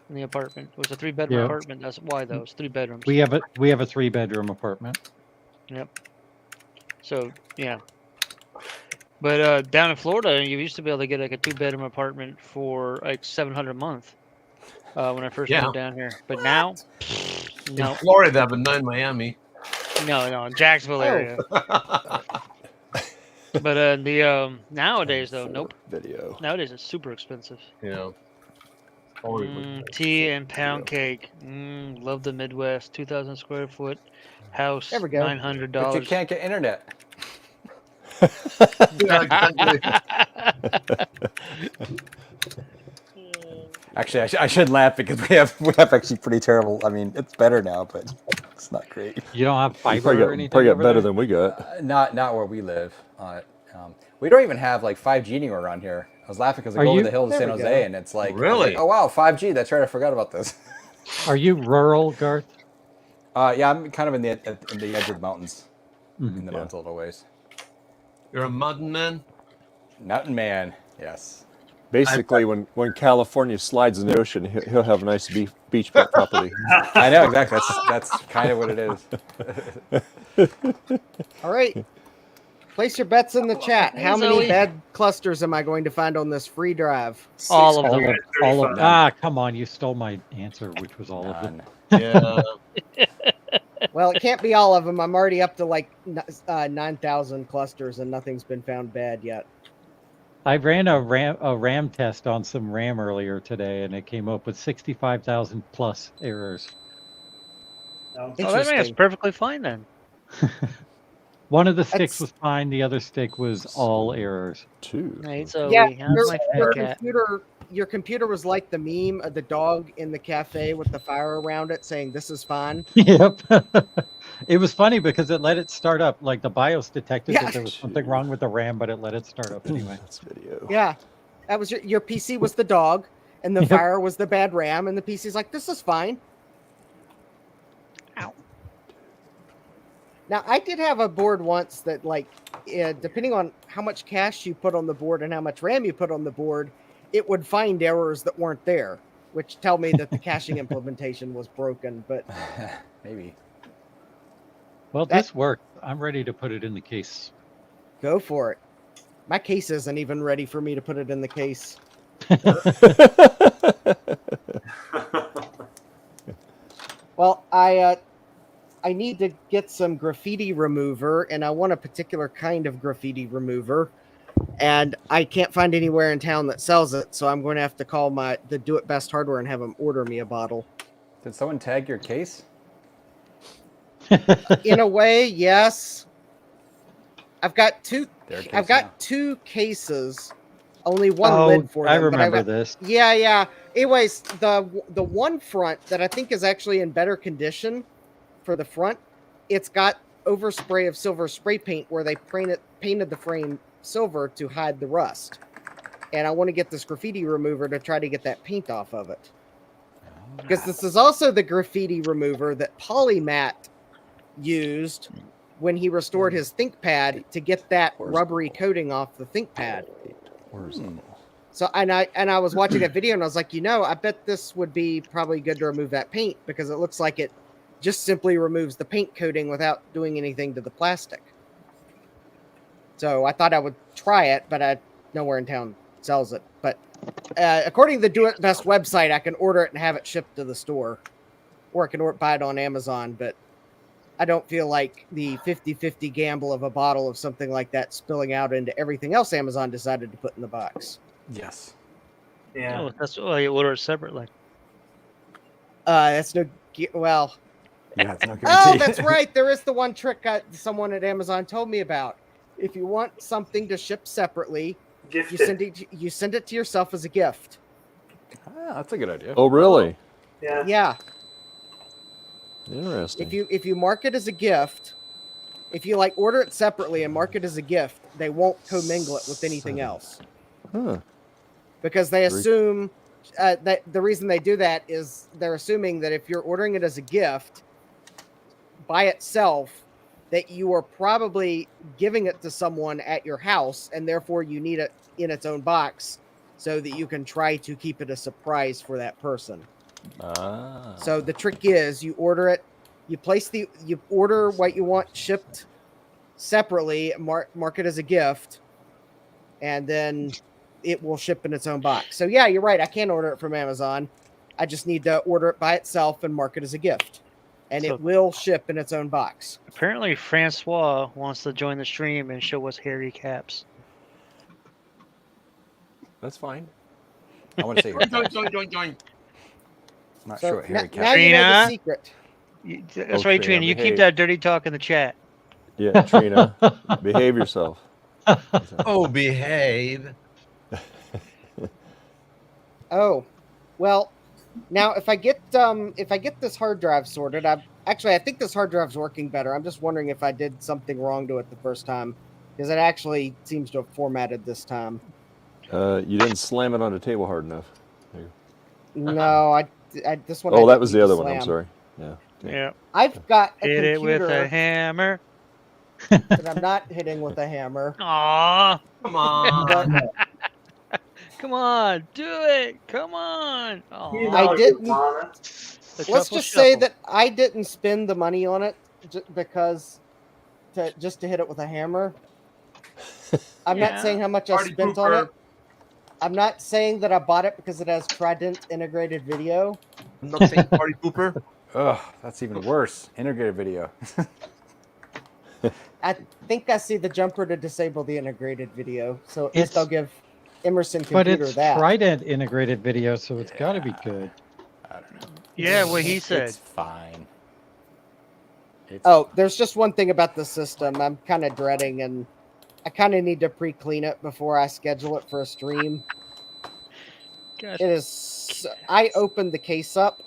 in the apartment. It was a 3-bedroom Yeah. apartment. That's why though. It's 3 bedrooms. we have a 3-bedroom apartment. Yep. So yeah. But down in Florida, you used to be able to get like a 2-bedroom apartment for like $700 a month when I first moved down here. But now, no. In Florida, but not in Miami. No, Jacksonville area. But nowadays though, nope. Video. Nowadays it's super expensive. Yeah. Tea and pound cake. Love the Midwest. 2,000 square foot house. There we go. $900. But you can't get internet. Actually, I should laugh because we have actually pretty terrible. I mean, it's better now, but it's not great. You don't have fiber Probably or anything? got over better there? than we got. Not where we live. We don't even have like 5G anywhere around here. I was laughing because I Are go over you- the hill to There San we Jose, go. and it's like, Really? oh wow, 5G. That's right. I forgot about this. Are you rural, Garth? Yeah, I'm kind of in the edge of the mountains, Mhm. in the mountains a little ways. You're a mountain man? Mountain man, yes. Basically, when California slides in the ocean, he'll have a nice beach property. I know exactly. That's kind of what it is. All right. Place your bets in the chat. How many Zoe. bad clusters am I going to find on this free drive? All of All them. of, all of Ah, come on. You stole my answer, which was all of them. Yeah. Well, it can't be all of them. I'm already up to like 9,000 clusters and nothing's been found bad yet. I ran a RAM test on some RAM earlier today, and it came up with 65,000 plus errors. Oh, that means perfectly fine then. One of the sticks was fine. The other stick was all errors. Right, so Yeah, we have my cat. your computer was like the meme of the dog in the cafe with the fire around it saying, "This is fine." Yep. It was funny because it let it start up. Like the BIOS detected Yeah. that there was something wrong with the RAM, but it let it start up anyway. That's video. Yeah, that was your PC was the dog, and the Yep. fire was the bad RAM, and the PC's like, "This is fine." Ow. Now I did have a board once that, like, depending on how much cache you put on the board and how much RAM you put on the board, it would find errors that weren't there, which tell me that the caching implementation was broken. But maybe. Well, this worked. I'm ready to put it in the case. Go for it. My case isn't even ready for me to put it in the case. Well, I need to get some graffiti remover, and I want a particular kind of graffiti remover, and I can't find anywhere in town that sells it, so I'm going to have to call the Do It Best Hardware and have them order me a bottle. Did someone tag your case? In a way, yes. I've got two. Their case I've got now. 2 cases. Only one Oh, lid for them. I but remember got- this. Yeah. Anyways, the one front that I think is actually in better condition for the front, it's got overspray of silver spray paint where they painted the frame silver to hide the rust. And I want to get this graffiti remover to try to get that paint off of it. Because this is also the graffiti remover that Polymat used when he restored his ThinkPad to get that rubbery coating off the ThinkPad. So and I was watching that video and I was like, I bet this would be probably good to remove that paint because it looks like it just simply removes the paint coating without doing anything to the plastic. So I thought I would try it, but nowhere in town sells it. But according to the Do It Best website, I can order it and have it shipped to the store, or I can buy it on Amazon. But I don't feel like the 50-50 gamble of a bottle of something like that spilling out into everything else Amazon decided to put in the box. Yes. Yeah. Oh, that's why you order it separately. That's no. Well. Yeah, it's no Oh, guarantee. that's right. There is the one trick someone at Amazon told me about. If you want something to ship separately, you send it to yourself as a gift. That's a good idea. Oh, really? Yeah. Interesting. If you mark it as a gift, if you order it separately and mark it as a gift, they won't commingle it with anything else. Huh. Because they assume that the reason they do that is they're assuming that if you're ordering it as a gift by itself, that you are probably giving it to someone at your house, and therefore you need it in its own box so that you can try to keep it a surprise for that person. So the trick is you order it, you order what you want shipped separately, mark it as a gift, and then it will ship in its own box. So yeah, you're right. I can order it from Amazon. I just need to order it by itself and mark it as a gift. And it will ship in its own box. Apparently, Francois wants to join the stream and show us hairy caps. That's fine. I want to say hairy caps. Join. I'm not So sure what hairy now caps. you know the secret. That's right, Trina. You keep that dirty talk in the chat. Yeah, Trina, behave yourself. Oh, behave. Oh, well, now if I get this hard drive sorted, I think this hard drive's working better. I'm just wondering if I did something wrong to it the first time, because it actually seems to have formatted this time. You didn't slam it on the table hard enough. No, this one. Oh, that was the other one. I'm sorry. Yeah. Okay. Yeah. I've got a Hit it with computer a hammer. that I'm not hitting with a hammer. Aw. Come on. Come on, do it. Come on. I didn't. Let's just say that I didn't spend the money on it because just to hit it with a hammer. I'm not saying how much I Party spent pooper. on it. I'm not saying that I bought it because it has Trident integrated video. I'm not saying party pooper. Ugh, that's even worse. Integrated video. I think I see the jumper to disable the integrated video, so at It's- least I'll give Emerson But computer it's that. Trident integrated video, so it's got to be good. I don't know. Yeah, what he said. It's fine. Oh, there's just one thing about the system I'm kind of dreading, and I kind of need to pre-clean it before I schedule it for a stream. Gosh. It is. I opened the case up,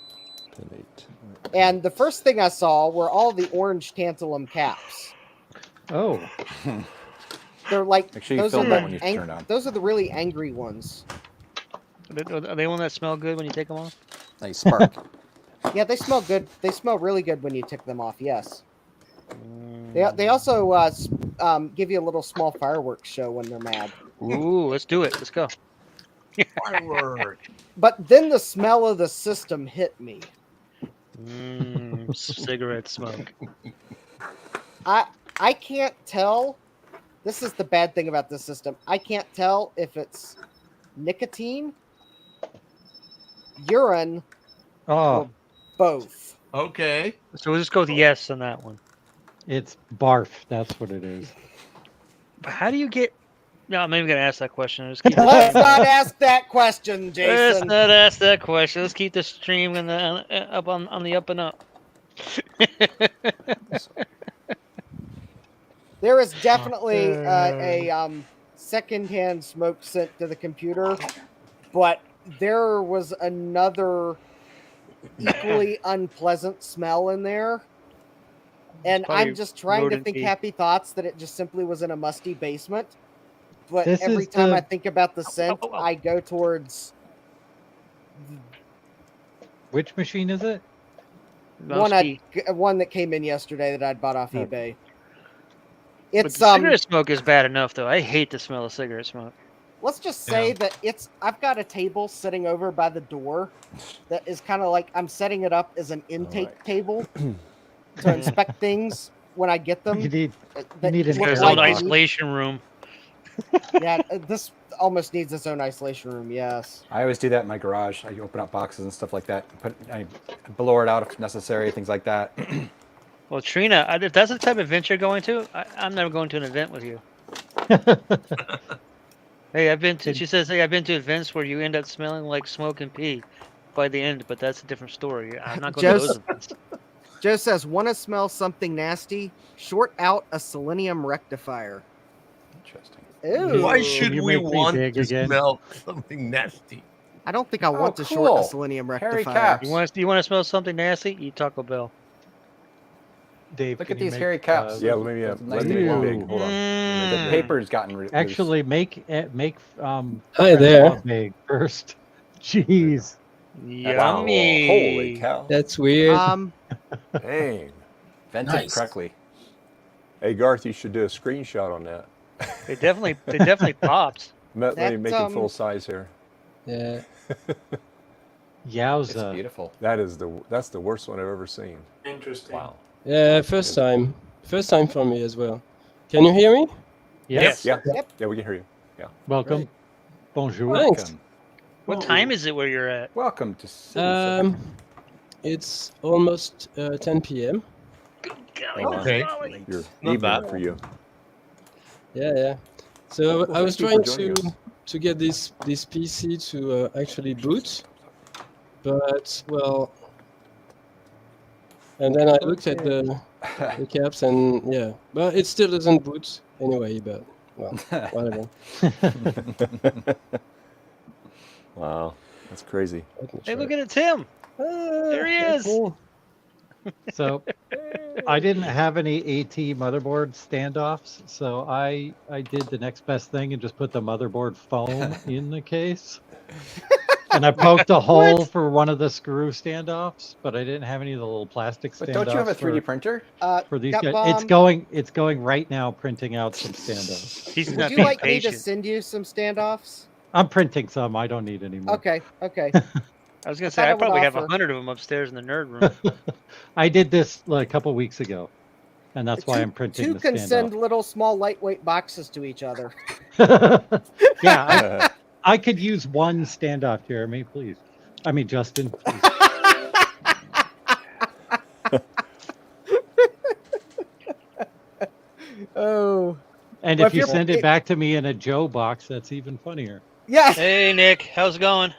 and the first thing I saw were all the orange tantalum caps. Oh. They're like Make sure you those fill are that the when you turn it on. those are the really angry ones. Are they one that smell good when you take them off? They spark. Yeah, they smell good. They smell really good when you take them off. Yes. They also give you a little small fireworks show when they're mad. Ooh, let's do it. Let's go. Firework. But then the smell of the system hit me. Cigarette smoke. I can't tell. This is the bad thing about this system. I can't tell if it's nicotine, urine, or both. Okay. So we'll just go with yes on that one. It's barf. That's what it is. But how do you get? No, I'm not even gonna ask that question. Let's keep Let's not ask that question, Jason. Let's not ask that question. Let's keep the stream in the up on the up and up. There is definitely a secondhand smoke sent to the computer, but there was another equally unpleasant smell in there. And I'm just trying to rodent think pee. happy thoughts that it just simply was in a musty basement. But This every is time the- I think about the scent, I go towards Which machine is it? one that came in yesterday that I'd bought off Okay. eBay. But It's the cigarette smoke is bad enough, though. I hate the smell of cigarette smoke. let's just say that I've got a table sitting over by the door that is kind of like I'm setting it up as an intake table to inspect things when I get them. You need that an look His like own they need- isolation room. Yeah, this almost needs its own isolation room. Yes. I always do that in my garage. I open up boxes and stuff like that. I blow it out if necessary, things like that. Well, Trina, if that's the type of event you're going to, I'm never going to an event with you. Hey, I've been to. She says, "Hey, I've been to events where you end up smelling like smoke and pee by the end, but that's a different story. I'm not going to those events." Joe says, "Want to smell something nasty? Short out a selenium rectifier." Interesting. Ew. Why should you we make me want big to again? smell something nasty? I don't think I want to short cool. a selenium Hairy rectifier. caps. You want to smell something nasty? Eat Taco Bell. Dave, Look can at you these make, hairy caps. Yeah, let me That's let nice me and big. long. Hold on. The paper's gotten loose. Actually, make Hi Francois there. big first. Jeez. Yummy. Holy cow. That's weird. Dang. Vented Nice. correctly. Hey, Garth, you should do a screenshot on that. They definitely popped. Let me That, make it full size here. Yeah. It's Yowza. beautiful. That's the worst one I've ever seen. Interesting. Wow. Yeah, first time. First time for me as well. Can you hear me? Yes. Yeah. Yep. Yeah, we can hear you. Yeah. Welcome. Bonjour. Thanks. What time is it where you're at? Welcome to City It's almost 10 p.m. Okay. Your Not evening bad. for you. Yeah. So Well, I was thank you trying for joining to get this PC to actually boot, but well, and then I looked at the caps and yeah, but it still doesn't boot anyway. But well, whatever. Wow, that's crazy. Hey, look at it, Tim. There he is. Cool. So I didn't have any AT motherboard standoffs, so I did the next best thing and just put the motherboard foam in the case. And I poked a hole for one of the screw standoffs, but I didn't have any of the little plastic standoffs. But don't you have a 3D printer? For these Gut guys? Bomb, It's going right now, printing out some standoffs. He's would not you being like me to patient. send you some standoffs? I'm printing some. I don't need any more. Okay. Okay. I was gonna thought say I I would probably have offer. 100 of them upstairs in the nerd room. I did this like a couple weeks ago, and that's why I'm printing Two the can standoff. send little small lightweight boxes to each other. Yeah, I could use one standoff, Jeremy, please. I mean, Justin. Please. Oh. And Well, if you you're- send it back to me in a Joe box, that's even funnier. Yes. Hey, Nick. How's it going?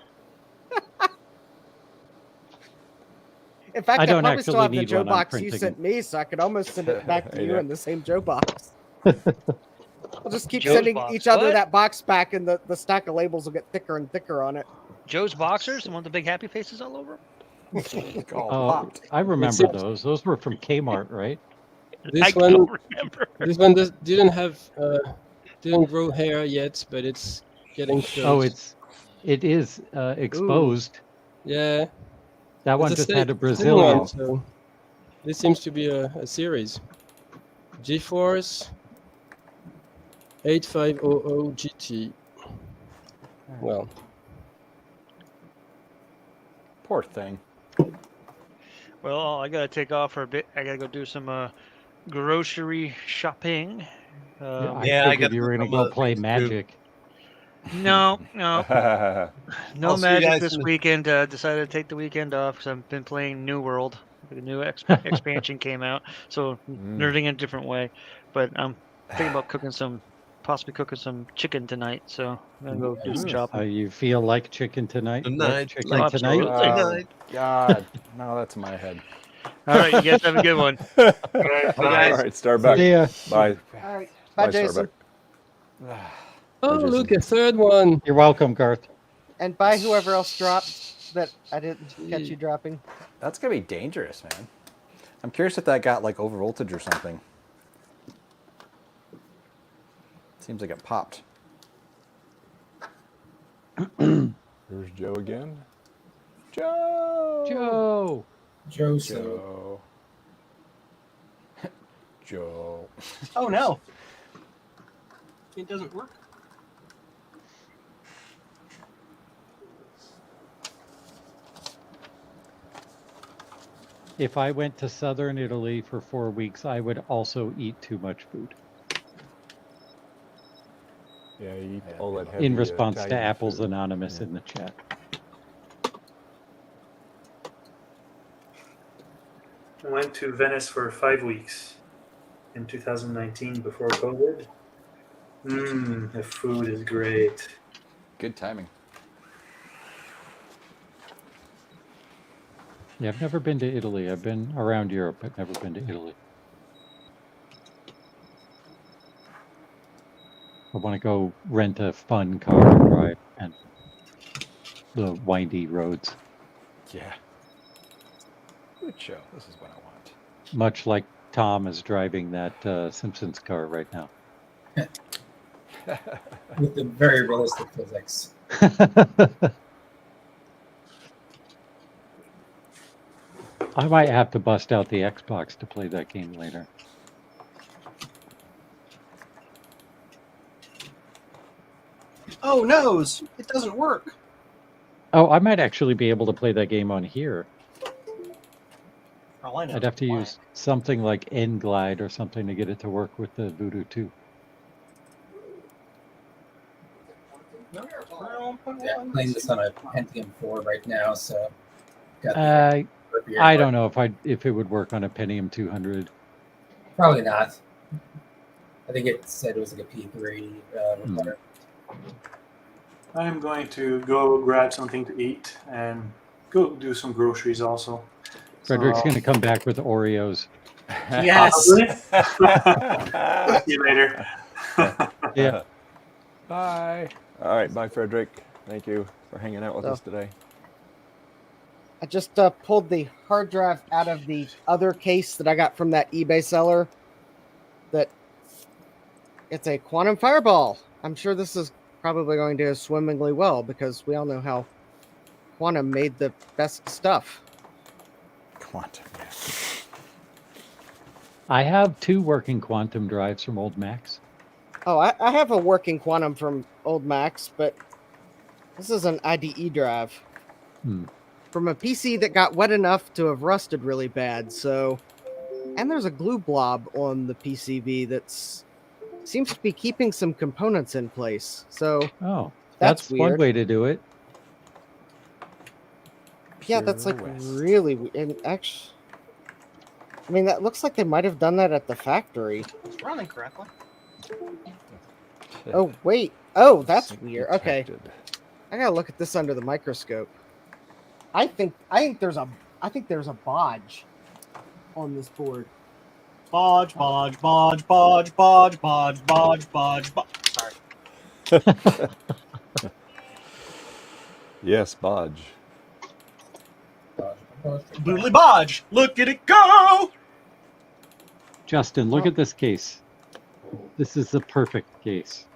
In fact, I I don't probably still actually have the need Joe one. I'm box you printing. sent me, so I could almost send it back to Hey, you Nick. in the same Joe box. We'll just keep Joe's sending box. each other What? that box back, and the stack of labels will get thicker and thicker on it. Joe's boxers, the one with the big happy faces all over 'em? Oh, I remember those. Those were from Kmart, right? This I one, don't remember. this one didn't have, didn't grow hair yet, but it's getting close. Oh, it is exposed. Yeah. That It's one a just same- had a same Brazilian. one, so this seems to be a series. GeForce 8500 GT. Well, Poor thing. Well, I gotta take off for a bit. I gotta go do some grocery shopping. I figured you were going to go play Magic. No, no I'll see you Magic guys this in the- weekend. Decided to take the weekend off because I've been playing New World. The new expansion came out, so nerding in a different way. But I'm thinking about possibly cooking some chicken tonight. So I'm gonna go do some shopping. You feel like chicken tonight? Tonight, Chicken like tonight? tonight. God, no, that's in my head. All right, you guys have a good one. All right, Starbuck. See ya. Bye. All right. Bye, Jason. Starbuck. oh, look, a third one. You're welcome, Garth. And bye, whoever else dropped that I didn't catch you dropping. That's gonna be dangerous, man. I'm curious if that got like over voltage or something. Seems like it popped. Here's Joe again. Joe. Joe. Joe. Oh no. It doesn't work. If I went to southern Italy for 4 weeks, I would also eat too much food. Yeah, you eat all that heavy, In response to Italian Apples food. Anonymous in the chat. I went to Venice for 5 weeks in 2019 before COVID. The food is great. Good timing. Yeah, I've never been to Italy. I've been around Europe, but never been to Italy. I want to go rent a fun car and drive and the windy roads, Yeah. Good show. This is what I want. much like Tom is driving that Simpsons car right now. With the very realistic physics. I might have to bust out the Xbox to play that game later. Oh noes! It doesn't work. Oh, I might actually be able to play that game on here. For all I know. I'd have to use something like N-Glide or something to get it to work with the Voodoo 2. Yeah, playing this on a Pentium 4 right now, so got the I don't know if it would work on a Pentium 200. Probably not. I think it said it was like a P3 recorder. I'm going to go grab something to eat and go do some groceries also. Frederick's So- going to come back with Oreos. Yes. See you later. Yeah. Bye. All right, bye, Frederick. Thank you for hanging out with us today. I just pulled the hard drive out of the other case that I got from that eBay seller. It's a quantum fireball. I'm sure this is probably going to do swimmingly well because we all know how quantum made the best stuff. Quantum. I have 2 working quantum drives from old Macs. Oh, I have a working quantum from old Macs, but this is an IDE drive from a PC that got wet enough to have rusted really bad. So, and there's a glue blob on the PCB that's seems to be keeping some components in place. So, Oh, that's one weird. way to do it. Yeah, that's like really and actually, I mean, that looks like they might have done that at the factory. It's running correctly. Oh wait. Oh, that's weird. Okay. I gotta look at this under the microscope. I think there's a bodge on this board. Bodge, bodge, bodge, bodge, bodge, bodge, bodge, bodge, bodge. Sorry. Yes, bodge. Boodly bodge. Look at it go. Justin, look at this case. This is the perfect case.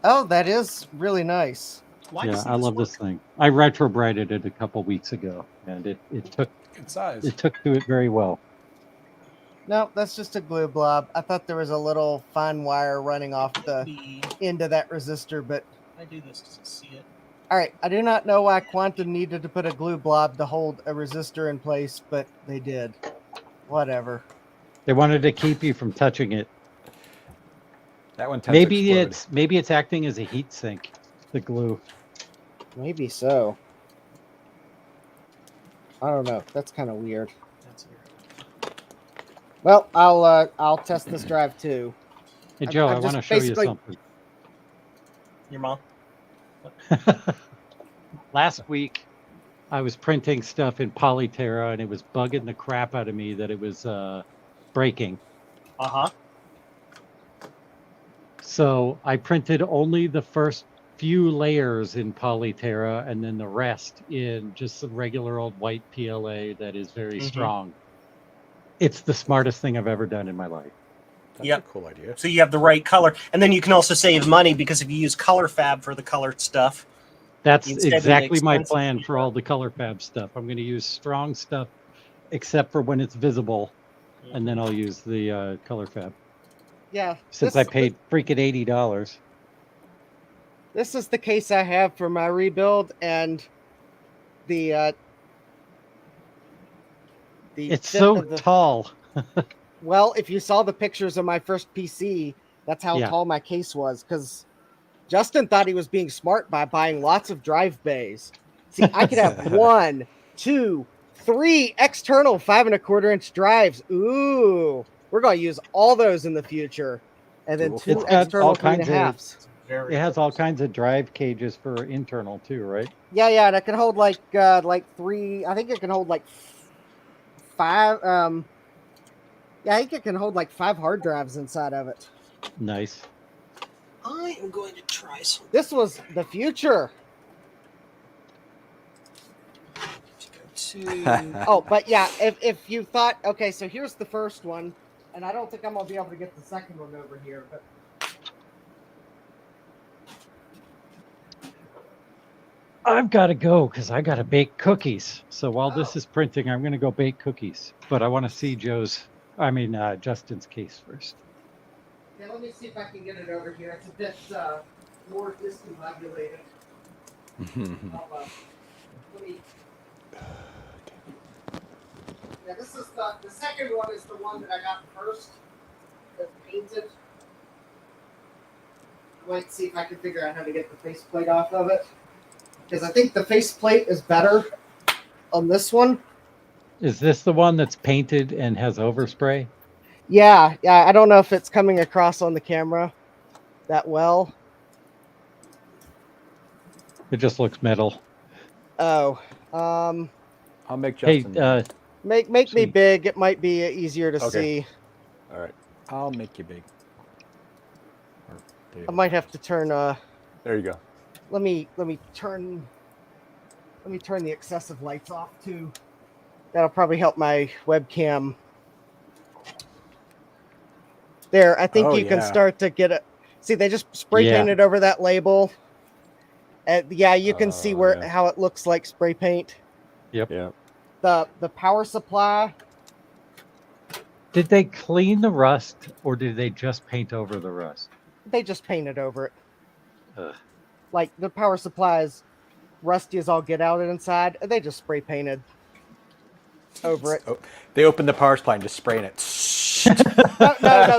Oh, that is really nice. Yeah, I love this thing. I retrobrided it a couple weeks ago, and it took Good size. It took to it very well. No, that's just a glue blob. I thought there was a little fine wire running off the end of that resistor, but I do this to see it. all right. I do not know why Quantum needed to put a glue blob to hold a resistor in place, but they did. Whatever. They wanted to keep you from touching it. That one tends to explode. Maybe it's acting as a heat sink, the glue. Maybe so. I don't know. That's kind of weird. That's weird. Well, I'll test this drive too. Hey Joe, I want to show you something. Your mom? Last week, I was printing stuff in Polyterra, and it was bugging the crap out of me that it was breaking. Uh-huh. So I printed only the first few layers in Polyterra, and then the rest in just some regular old white PLA that is very strong. It's the smartest thing I've ever done in my life. That's a cool idea. So you have the right color. And then you can also save money because if you use color fab for the colored stuff. That's instead of the exactly my expensive- plan for all the color fab stuff. I'm going to use strong stuff except for when it's visible, and then I'll use the color fab. Yeah. Since I paid freaking $80. This is the case I have for my rebuild, and the It's fit so of the- tall. Well, if you saw the pictures of my first PC, that's how Yeah. tall my case was, because Justin thought he was being smart by buying lots of drive bays. See, I could have 1, 2, 3 external 5 1/4-inch drives. Ooh, we're going to use all those in the future. And then 2 It's got external all 3 kinds 1/2s. It has all kinds of drive cages for internal too, right? Yeah, and it can hold like 3. I think it can hold like 5. Yeah, I think it can hold like 5 hard drives inside of it. Nice. I am going to try some. This was the future. Oh, but yeah, if you thought, okay, so here's the first one, and I don't think I'm gonna be able to get the second one over here, but I've got to go because I got to bake cookies. So while this is printing, I'm going to go bake cookies. But I want to see Justin's case first. yeah, let me see if I can get it over here. It's a bit more discombobulated. Let me. Yeah, this is the second one is the one that I got first. That's painted. Wait, see if I can figure out how to get the faceplate off of it. Because I think the faceplate is better on this one. Is this the one that's painted and has overspray? Yeah, I don't know if it's coming across on the camera that well. It just looks metal. Oh, I'll make Hey, Justin. make me big. It might be easier to Okay. see. All right, I'll make you big. I might have to turn. There you go. Let me turn the excessive lights off too. That'll probably help my webcam. There, I think you can start to get it. See, they just spray painted over that label. Yeah, you can see how it looks like spray paint. Yep. Yeah. The power supply. Did they clean the rust or did they just paint over the rust? They just painted over it. Ugh. Like the power supply is rusty as all get out inside. They just spray painted over it. Oh, they opened the power supply and just spraying it. No,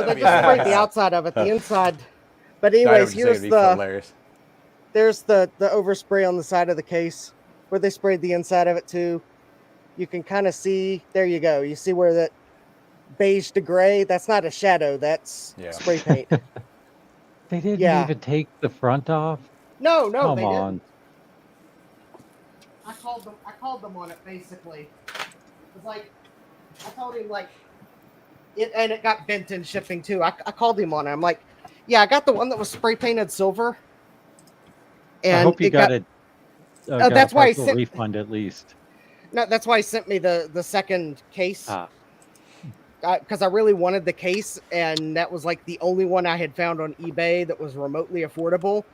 they just sprayed the outside of it. The inside. But anyways, here's there's the overspray on the side of the case where they sprayed the inside of it too. You can kind of see. There you go. You see where that beige to gray? That's not a shadow. That's spray paint. They didn't Yeah. even take the front off. No, Come they on. didn't. I called them on it basically. It's like I told him like it got bent in shipping too. I called him on it. I'm like, yeah, I got the one that was spray painted silver. And I hope you got it. Got that's a why he partial sent, refund at least. no, that's why he sent me the second case. Ah. Because I really wanted the case, and that was like the only one I had found on eBay that was remotely affordable,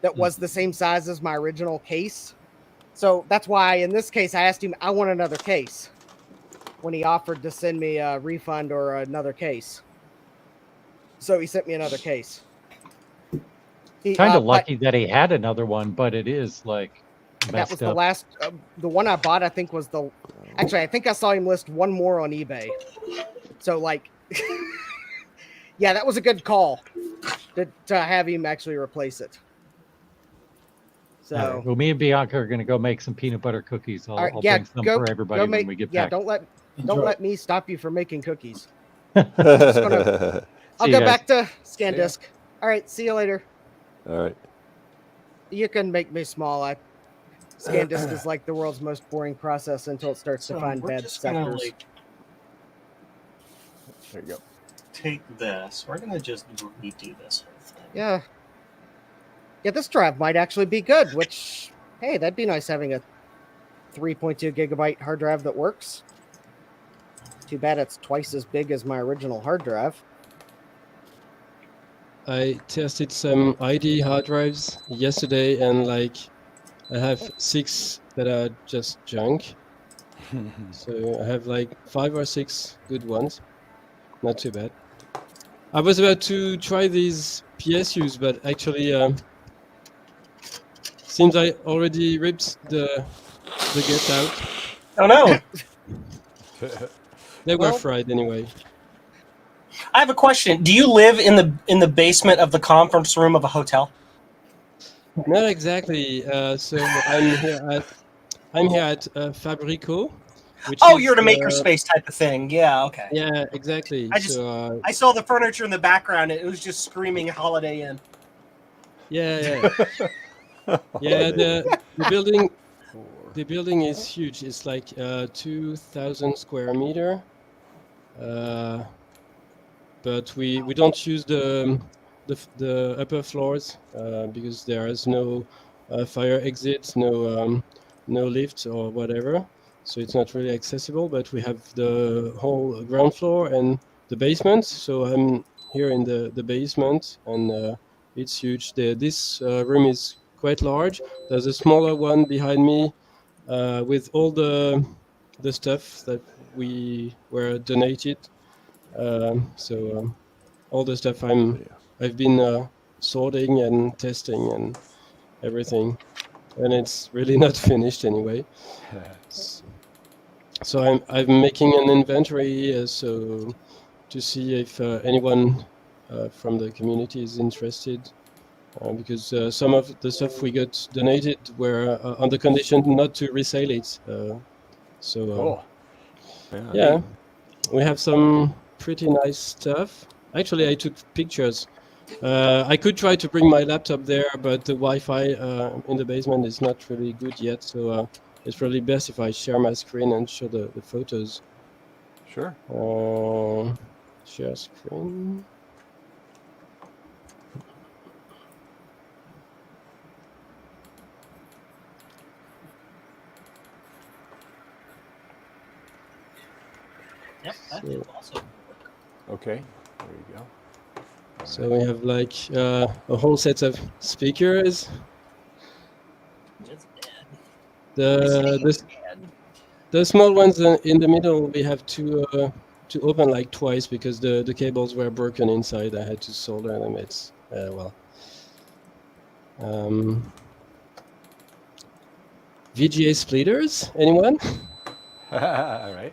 that was the same size as my original case. So that's why in this case I asked him, I want another case, when he offered to send me a refund or another case. So he sent me another case. Kind of lucky that he had another one, but it is like that was messed up. the last. The one I bought, I think, was the. Actually, I think I saw him list one more on eBay. So like, yeah, that was a good call to have him actually replace it. So All right. Well, me and Bianca are going to go make some peanut butter cookies. I'll bring some for everybody when we get back. Don't let me stop you from making cookies. I'll go back to ScanDisk. All right, see you later. All right. You can make me small. ScanDisk is like the world's most boring process until it starts to find we're bad just gonna, sectors. like, there you go. Take this. We're gonna just redo this whole thing. Yeah. Yeah, this drive might actually be good, which, hey, that'd be nice having a 3.2 gigabyte hard drive that works. Too bad it's twice as big as my original hard drive. I tested some ID hard drives yesterday, and like I have 6 that are just junk. So I have like 5 or 6 good ones. Not too bad. I was about to try these PSUs, but actually seems I already ripped the guts out. Oh no! They were fried anyway. I have a question. Do you live in the basement of the conference room of a hotel? Not exactly. So I'm here at Fabrico. Which is, you're in a makerspace type of thing. Yeah, okay. Yeah, exactly. I saw the furniture in the background. It was just screaming Holiday Inn. Yeah. Yeah, the building is huge. It's like 2,000 square meter. But we don't use the upper floors because there is no fire exit, no lift or whatever. So it's not really accessible. But we have the whole ground floor and the basement. So I'm here in the basement, and it's huge. This room is quite large. There's a smaller one behind me with all the stuff that we were donated. All the stuff I've been sorting and testing and everything, and it's really not finished anyway. So I'm making an inventory so to see if anyone from the community is interested, because some of the stuff we got donated were on the condition not to resell it. Cool. Yeah, we have some pretty nice stuff. Actually, I took pictures. I could try to bring my laptop there, but the Wi-Fi in the basement is not really good yet. So it's probably best if I share my screen and show the photos. Sure. Share screen. Yep, that did also. Okay, there you go. So we have like a whole set of speakers. The small ones in the middle we have to open like twice because the cables were broken inside. I had to solder them. It's VGA splitters. Anyone? All right.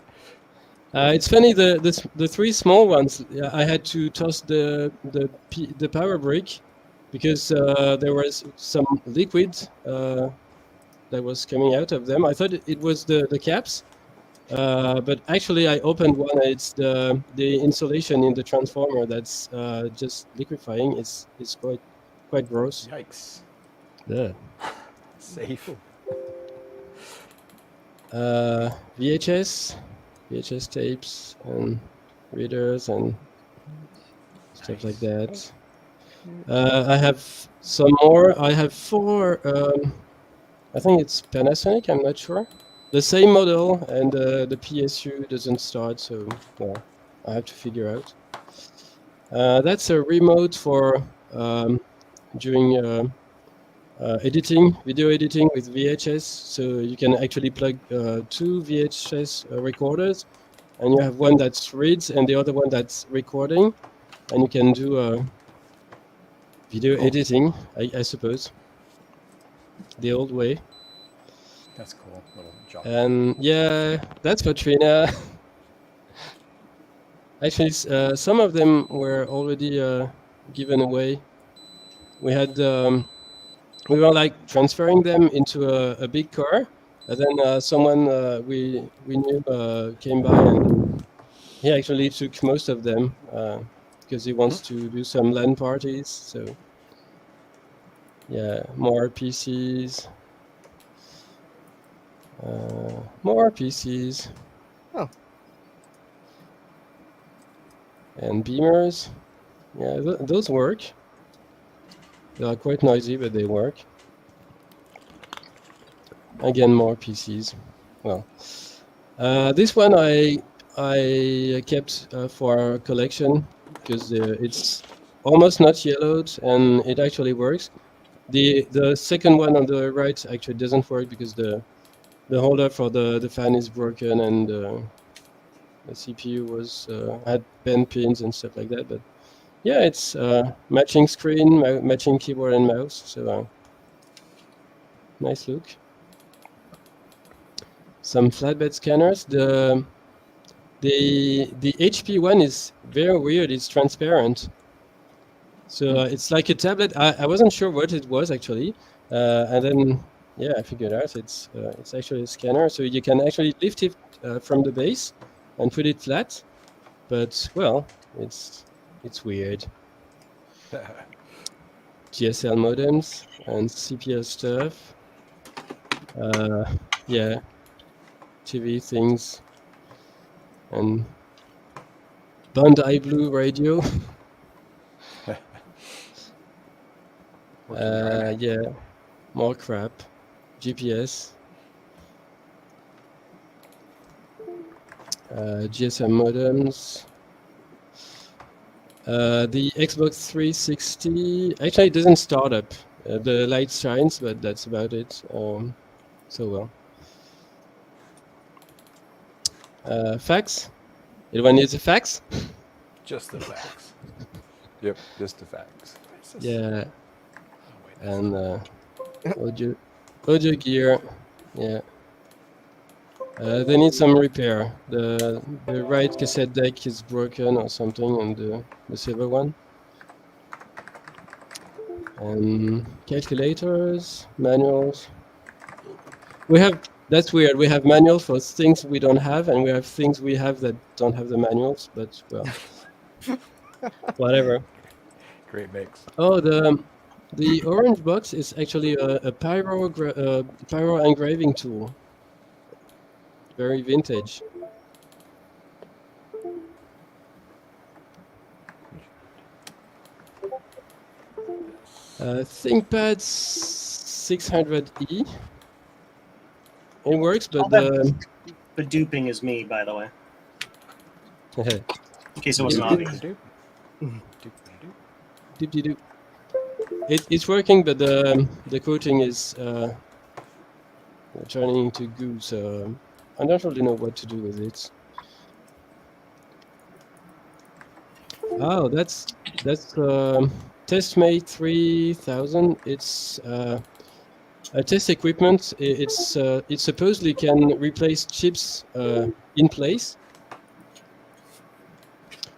It's funny, the 3 small ones, I had to toss the power brick because there was some liquid that was coming out of them. I thought it was the caps, but actually I opened one. It's the insulation in the transformer that's just liquefying. It's quite gross. Yikes. Yeah. Safe. VHS tapes and readers and stuff like that. I have some more. I have 4. I think it's Panasonic. I'm not sure. The same model, and the PSU doesn't start, so well, I have to figure out. That's a remote for doing editing, video editing with VHS. So you can actually plug 2 VHS recorders, and you have one that reads and the other one that's recording, and you can do video editing, I suppose, the old way. That's cool. Little job. And yeah, that's Katrina. Actually, some of them were already given away. We had we were like transferring them into a big car, and then someone we knew came by, and he actually took most of them because he wants to do some LAN parties. So yeah, more PCs. More PCs. Oh. And beamers. Yeah, those work. They are quite noisy, but they work. Again, more PCs. Well, this one I kept for collection because it's almost not yellowed and it actually works. The second one on the right actually doesn't work because the holder for the fan is broken and the CPU was had bent pins and stuff like that. But yeah, it's matching screen, matching keyboard and mouse. So nice look. Some flatbed scanners. The HP one is very weird. It's transparent. So it's like a tablet. I wasn't sure what it was actually, and then yeah, I figured out it's actually a scanner. So you can actually lift it from the base and put it flat. But well, it's weird. GSL modems and CPL stuff. Yeah, TV things and Bond Eye Blue radio. Yeah, more crap. GPS. GSM modems. The Xbox 360 actually it doesn't start up. The light shines, but that's about it. So well. Fax. Anyone needs a fax? Just the facts. Yep, just the facts. Yeah. And audio gear. Yeah. They need some repair. The right cassette deck is broken or something, and the silver one. And calculators, manuals. We have, that's weird. We have manuals for things we don't have, and we have things we have that don't have the manuals. But well, whatever. Great mix. Oh, the orange box is actually a pyro engraving tool. Very vintage. ThinkPad 600E. It works, but the duping is me, by the way. In case it wasn't obvious. It's working, but the coating is turning into goo, so I don't really know what to do with it. Oh, that's TestMate 3000. It's a test equipment. It supposedly can replace chips in place.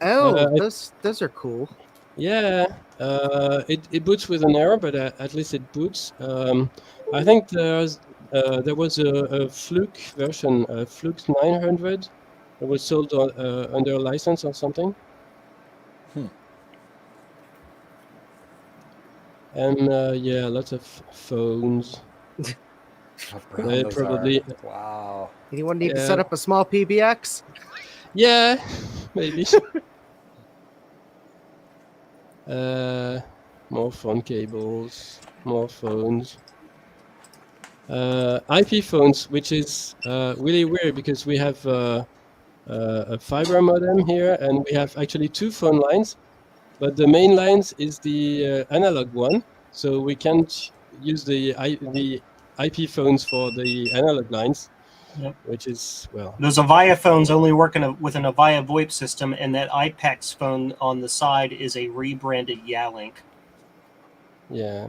Oh, those are cool. Yeah, it boots with an error, but at least it boots. I think there was a Fluke version, Fluke 900, that was sold under a license or something. And yeah, lots of phones. How brown They those probably. are. Wow. Anyone need to Yeah. set up a small PBX? Yeah, maybe. More phone cables, more phones. IP phones, which is really weird because we have a fiber modem here, and we have actually two phone lines, but the main lines is the analog one, so we can't use the IP phones for the analog lines, Yep. which is, well, Those Avaya phones only work with an Avaya VoIP system, and that IPEX phone on the side is a rebranded Yalink. yeah.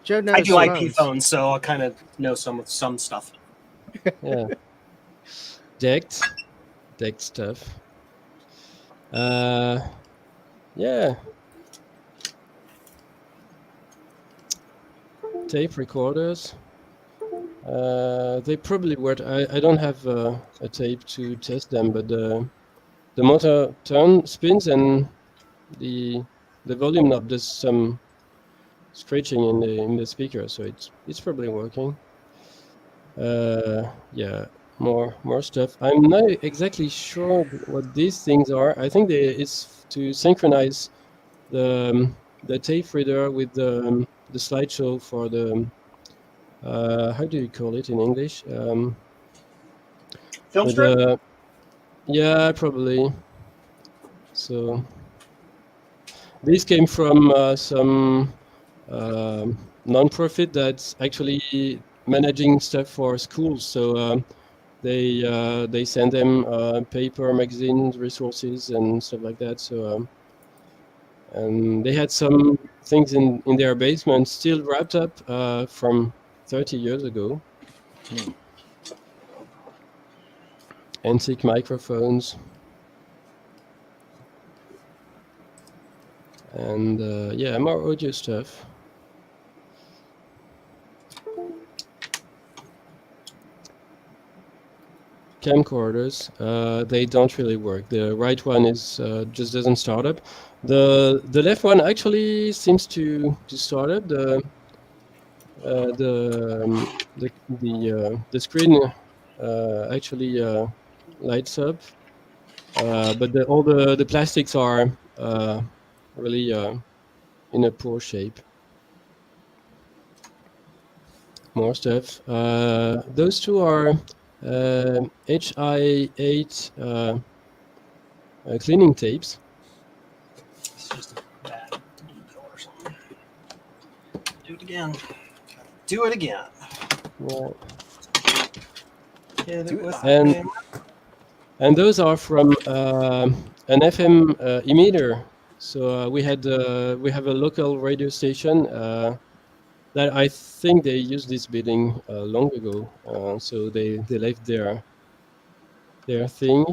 Joe knows I do IP phones. phones, so I kind of know some stuff. Yeah. Decked stuff. Yeah. Tape recorders. They probably work. I don't have a tape to test them, but the motor spins and the volume knob does some scratching in the speaker, so it's probably working. Yeah, more stuff. I'm not exactly sure what these things are. I think it's to synchronize the tape reader with the slideshow for the how do you call it in English? Film with strip? Yeah, probably. So these came from some non-profit that's actually managing stuff for schools. So they send them paper, magazines, resources, and stuff like that. So and they had some things in their basement still wrapped up from 30 years ago. Antique microphones. And yeah, more audio stuff. Camcorders, they don't really work. The right one is just doesn't start up. The left one actually seems to start up. The screen actually lights up, but all the plastics are really in a poor shape. More stuff. Those two are HI8 cleaning tapes. It's just a bad email or something. Do it again. Do it again. Yeah. Hit it with And those are from an FM emitter. So we have a local radio station that I think they used this building long ago. So they left their thing.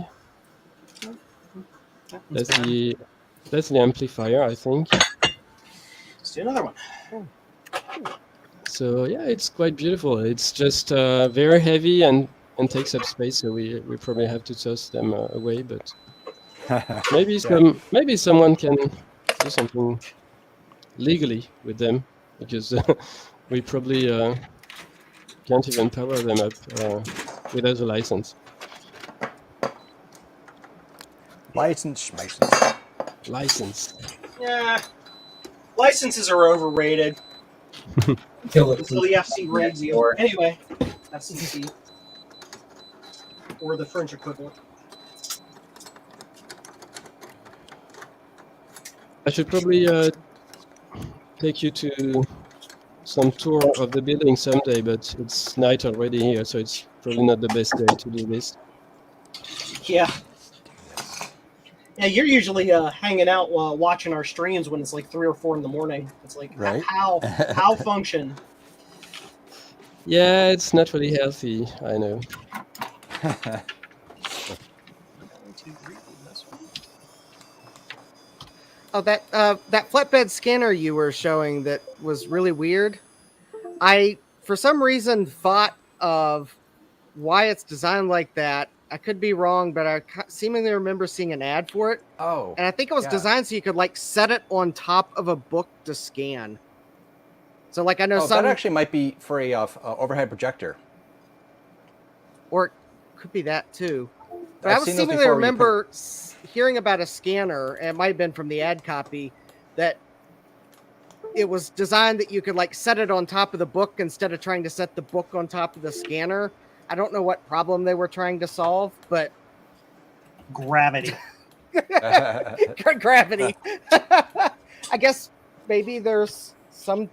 That's the amplifier, I think. Let's do another one. So yeah, it's quite beautiful. It's just very heavy and takes up space, so we probably have to toss them away. But maybe maybe someone can do something legally with them, because we probably can't even power them up without a license. License. Yeah, licenses are overrated. Until the FC raids you. Anyway, FCC or the French equivalent. I should probably take you to some tour of the building someday, but it's night already here, so it's probably not the best day to do this. Yeah. Yeah, you're usually hanging out while watching our streams when it's like 3 or 4 in the morning. It's like, right? How function? Yeah, it's not really healthy, I know. Oh, that flatbed scanner you were showing that was really weird. I, for some reason, thought of why it's designed like that. I could be wrong, but I seemingly remember seeing an ad for it. Oh. And I think it was designed so you could like set it on top of a book to scan. So like I know some that actually might be for a overhead projector. Or it could be that too. But I've I was seen those seemingly before where you put remember hearing about a scanner, and it might have been from the ad copy, that it was designed that you could like set it on top of the book instead of trying to set the book on top of the scanner. I don't know what problem they were trying to solve, but gravity. Gravity. I guess maybe there's some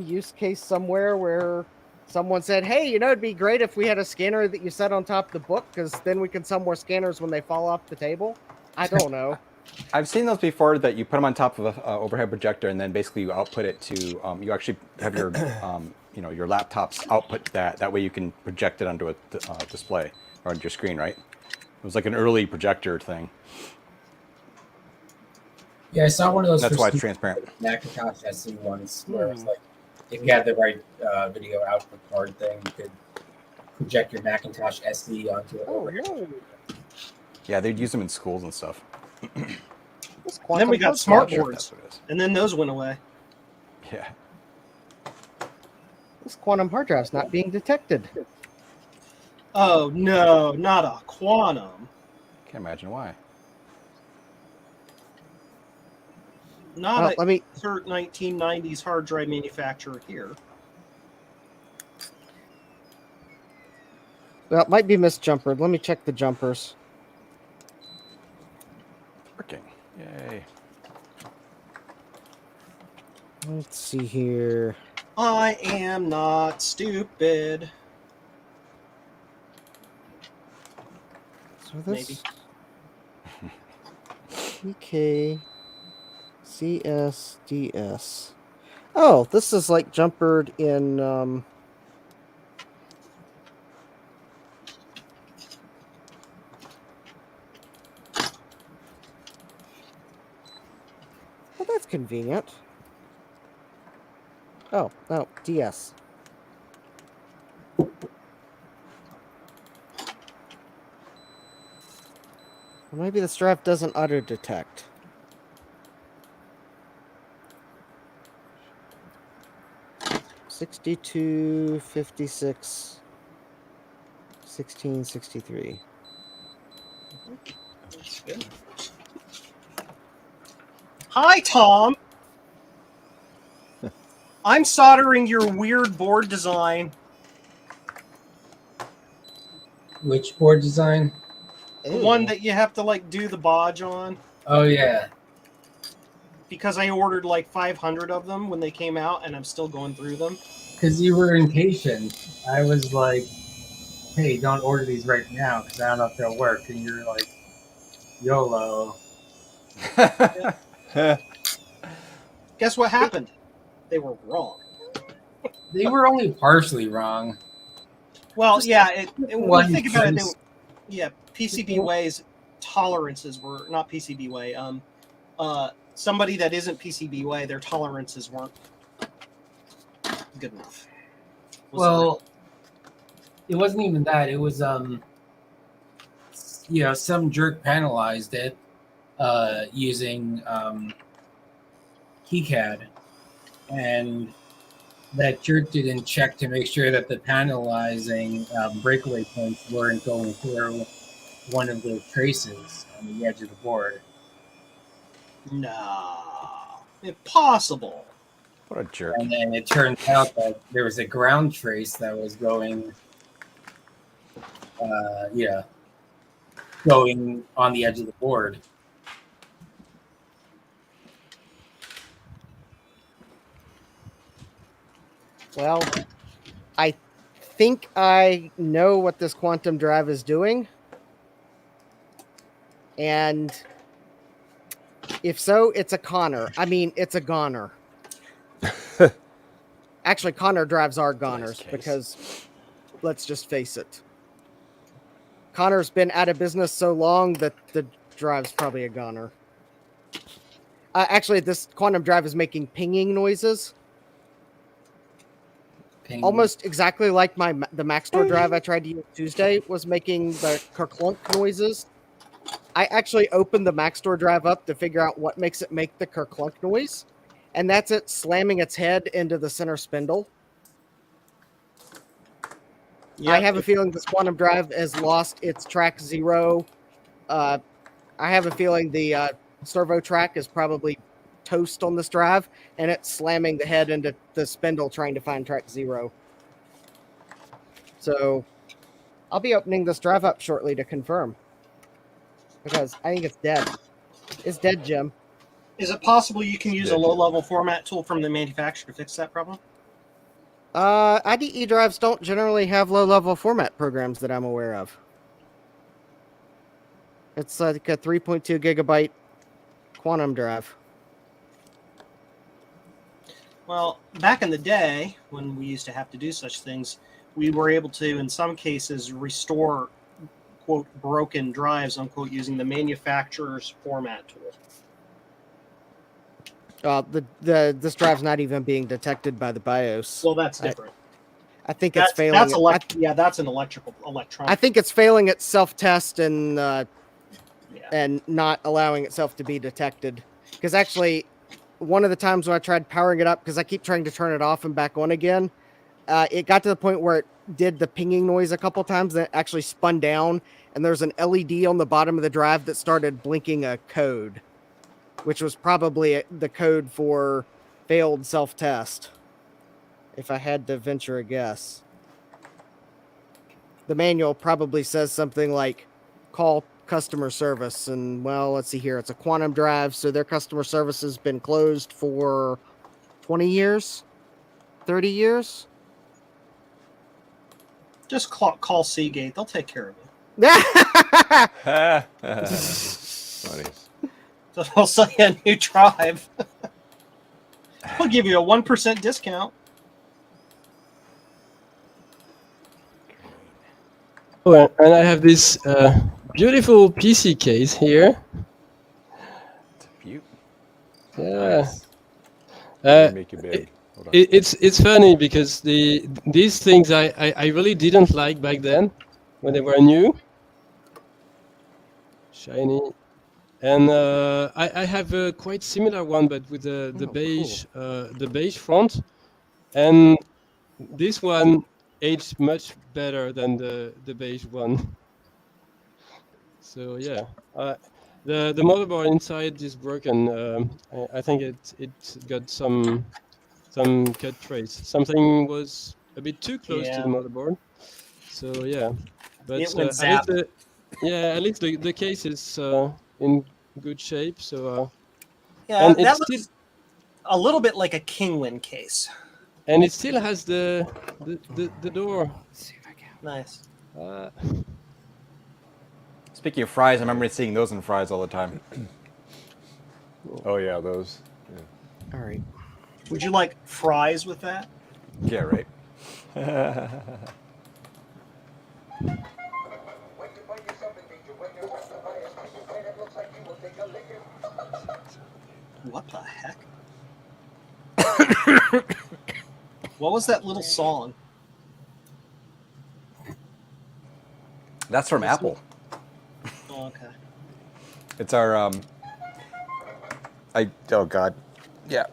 use case somewhere where someone said, hey, it'd be great if we had a scanner that you set on top of the book, because then we can sell more scanners when they fall off the table. I don't know. I've seen those before, that you put them on top of an overhead projector, and then basically you output it to, you actually have your, your laptop's output that. That way you can project it onto a display or on your screen, right? It was like an early projector thing. Yeah, I saw one of those. That's why it's transparent. Macintosh SE ones, where it's like, if you had the right video output card thing, you could project your Macintosh SE onto it. Oh, no. Yeah, they'd use them in schools and stuff. And then we got smart boards, and then those went away. Yeah. This quantum hard drive's not being detected. Oh no, not a quantum. Can't imagine why. Not a cert 1990s hard drive manufacturer here. Well, it might be misjumpered. Let me check the jumpers. Working. Yay. Let's see here. I am not stupid. So this PK CSDS. Oh, this is like jumpered in well, that's convenient. Oh, no, DS. Or maybe the strap doesn't auto detect. $62, $56, $16, $63. That's good. Hi, Tom. I'm soldering your weird board design. Which board design? The one that you have to like do the bodge on. Oh yeah. Because I ordered like 500 of them when they came out, and I'm still going through them. Because you were impatient. I was like, hey, don't order these right now because I don't know if they'll work. And you're like, YOLO. Guess what happened? They were wrong. They were only partially wrong. Well, yeah. When you think about it, piece. PCBWay's tolerances were not PCBWay. Somebody that isn't PCBWay, their tolerances weren't good enough. Well, it wasn't even that. It was some jerk panelized it using KiCad, and that jerk didn't check to make sure that the panelizing breakaway points weren't going through one of the traces on the edge of the board. No, impossible. What a jerk. And then it turned out that there was a ground trace that was going, going on the edge of the board. Well, I think I know what this quantum drive is doing. And if so, it's a Connor. I mean, it's a goner. Actually, Connor drives are goners because, let's just face it, Connor's been out of business so long that the drive's probably a goner. Actually, this quantum drive is making pinging noises. ping. almost exactly like the Maxtor drive I tried to use Tuesday was making the kerclunk noises. I actually opened the Maxtor drive up to figure out what makes it make the kerclunk noise, and that's it slamming its head into the center spindle. I have a feeling this quantum drive has lost its track 0. I have a feeling the servo track is probably toast on this drive, and it's slamming the head into the spindle trying to find track 0. So I'll be opening this drive up shortly to confirm, because I think it's dead. It's dead, Jim. Is it possible you can use a low-level format tool from the manufacturer to fix that problem? IDE drives don't generally have low-level format programs that I'm aware of. It's like a 3.2 gigabyte quantum drive. Well, back in the day, when we used to have to do such things, we were able to, in some cases, restore, quote, broken drives, unquote, using the manufacturer's format tool. This drive's not even being detected by the BIOS. Well, that's different. I think it's failing. That's an electronic. I think it's failing its self-test and not allowing itself to be detected. Because actually, one of the times when I tried powering it up, because I keep trying to turn it off and back on again, it got to the point where it did the pinging noise a couple times, and it actually spun down, and there's an LED on the bottom of the drive that started blinking a code, which was probably the code for failed self-test, if I had to venture a guess. The manual probably says something like, call customer service, and, well, let's see here, it's a quantum drive, so their customer service has been closed for 20 years? 30 years? Just call Seagate. They'll take care of Funny. So they'll sell you a new drive. We'll give you a 1% discount. Oh, and I have this beautiful PC case here. Yeah. Make it big. It's funny because these things I really didn't like back then when they were new, shiny, and I have a quite similar one but with the beige front, and this one aged much better than the beige one. So yeah, the motherboard inside is broken. I think it got some cut trace. Something was a bit too close to the motherboard. So yeah, but It went at least the case is in good shape. So yeah, that looks a little bit like a Kingwin case. And it still has the door. Let's see if I can. Nice. Speaking of fries, I remember seeing those in fries all the time. Oh yeah, those. Yeah. All right. Would you like fries with that? Yeah, right. What the heck? What was that little song? That's from Apple. Oh, okay. It's our oh god. Yeah.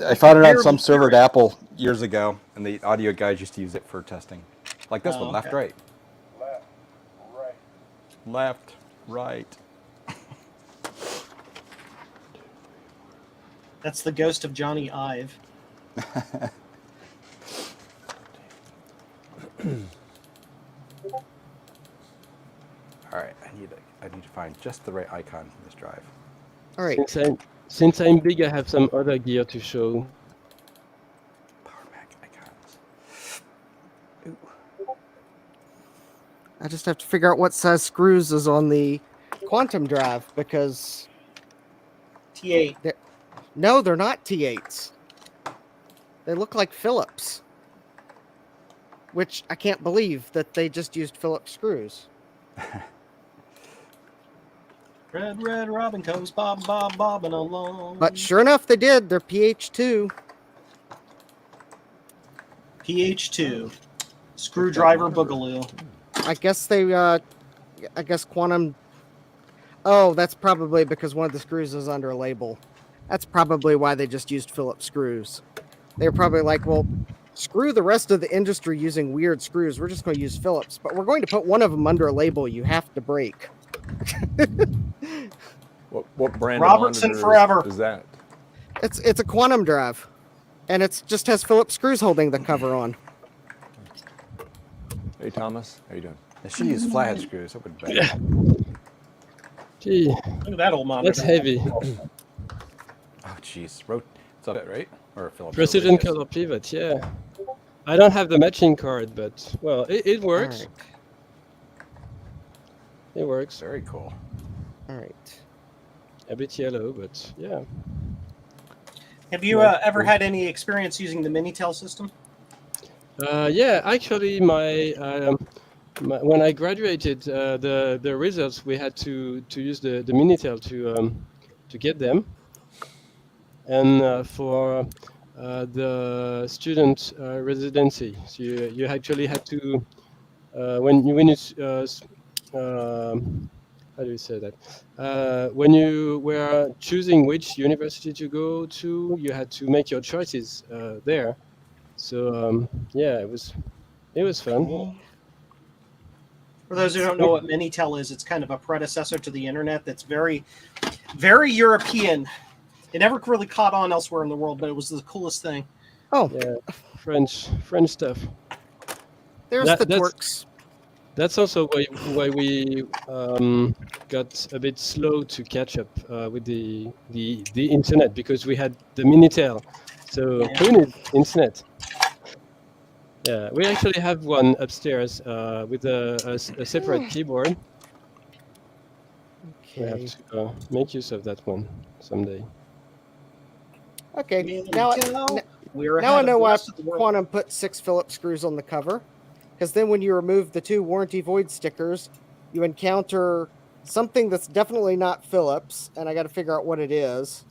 I found it on some server at Apple years ago, and the audio guys used to use it for testing. Like this one, left, okay. right. Left, right. That's the ghost of Johnny Ive. All right, I need to find just the right icon for this drive. All right. Since I'm big, I have some other gear to show. Power Mac icons. I just have to figure out what size screws is on the quantum drive, because T8. No, they're not T8s. They look like Phillips, which I can't believe that they just used Phillips screws. Red, red robin comes bobbing along. But sure enough, they did. They're PH2. PH2. Screwdriver boogaloo. I guess they, I guess quantum. Oh, that's probably because one of the screws is under a label. That's probably why they just used Phillips screws. They were probably like, well, screw the rest of the industry using weird screws. We're just going to use Phillips, but we're going to put one of them under a label you have to break. What brand Robertson of forever. is that? It's a quantum drive, and it's just has Phillips screws holding the cover on. Hey, Thomas. How you doing? They should use flathead screws. That would be better. Yeah. Gee, Look at that old monitor. that's heavy. Oh, jeez. It's up, right? Or Phillips. Precision color pivot, yeah. I don't have the matching card, but, well, it works. All right. It works. Very cool. All right. A bit yellow, but yeah. Have you ever had any experience using the Minitel system? Yeah, actually, when I graduated, the results we had to use the Minitel to get them, and for the student residency, so you actually had to when you how do you say that? When you were choosing which university to go to, you had to make your choices there. So yeah, it was fun. For those who don't know what Minitel is, it's kind of a predecessor to the internet that's very, very European. It never really caught on elsewhere in the world, but it was the coolest thing. Oh, yeah, French stuff. There's the Twerks. That's also why we got a bit slow to catch up with the internet, because we had the Minitel, so who needs internet? Yeah, we actually have one upstairs with a separate keyboard. Okay. We have to make use of that one someday. Okay, now I know why Quantum put 6 Phillips screws on the cover, because then when you remove the 2 warranty void stickers, you encounter something that's definitely not Phillips, and I got to figure out what it is.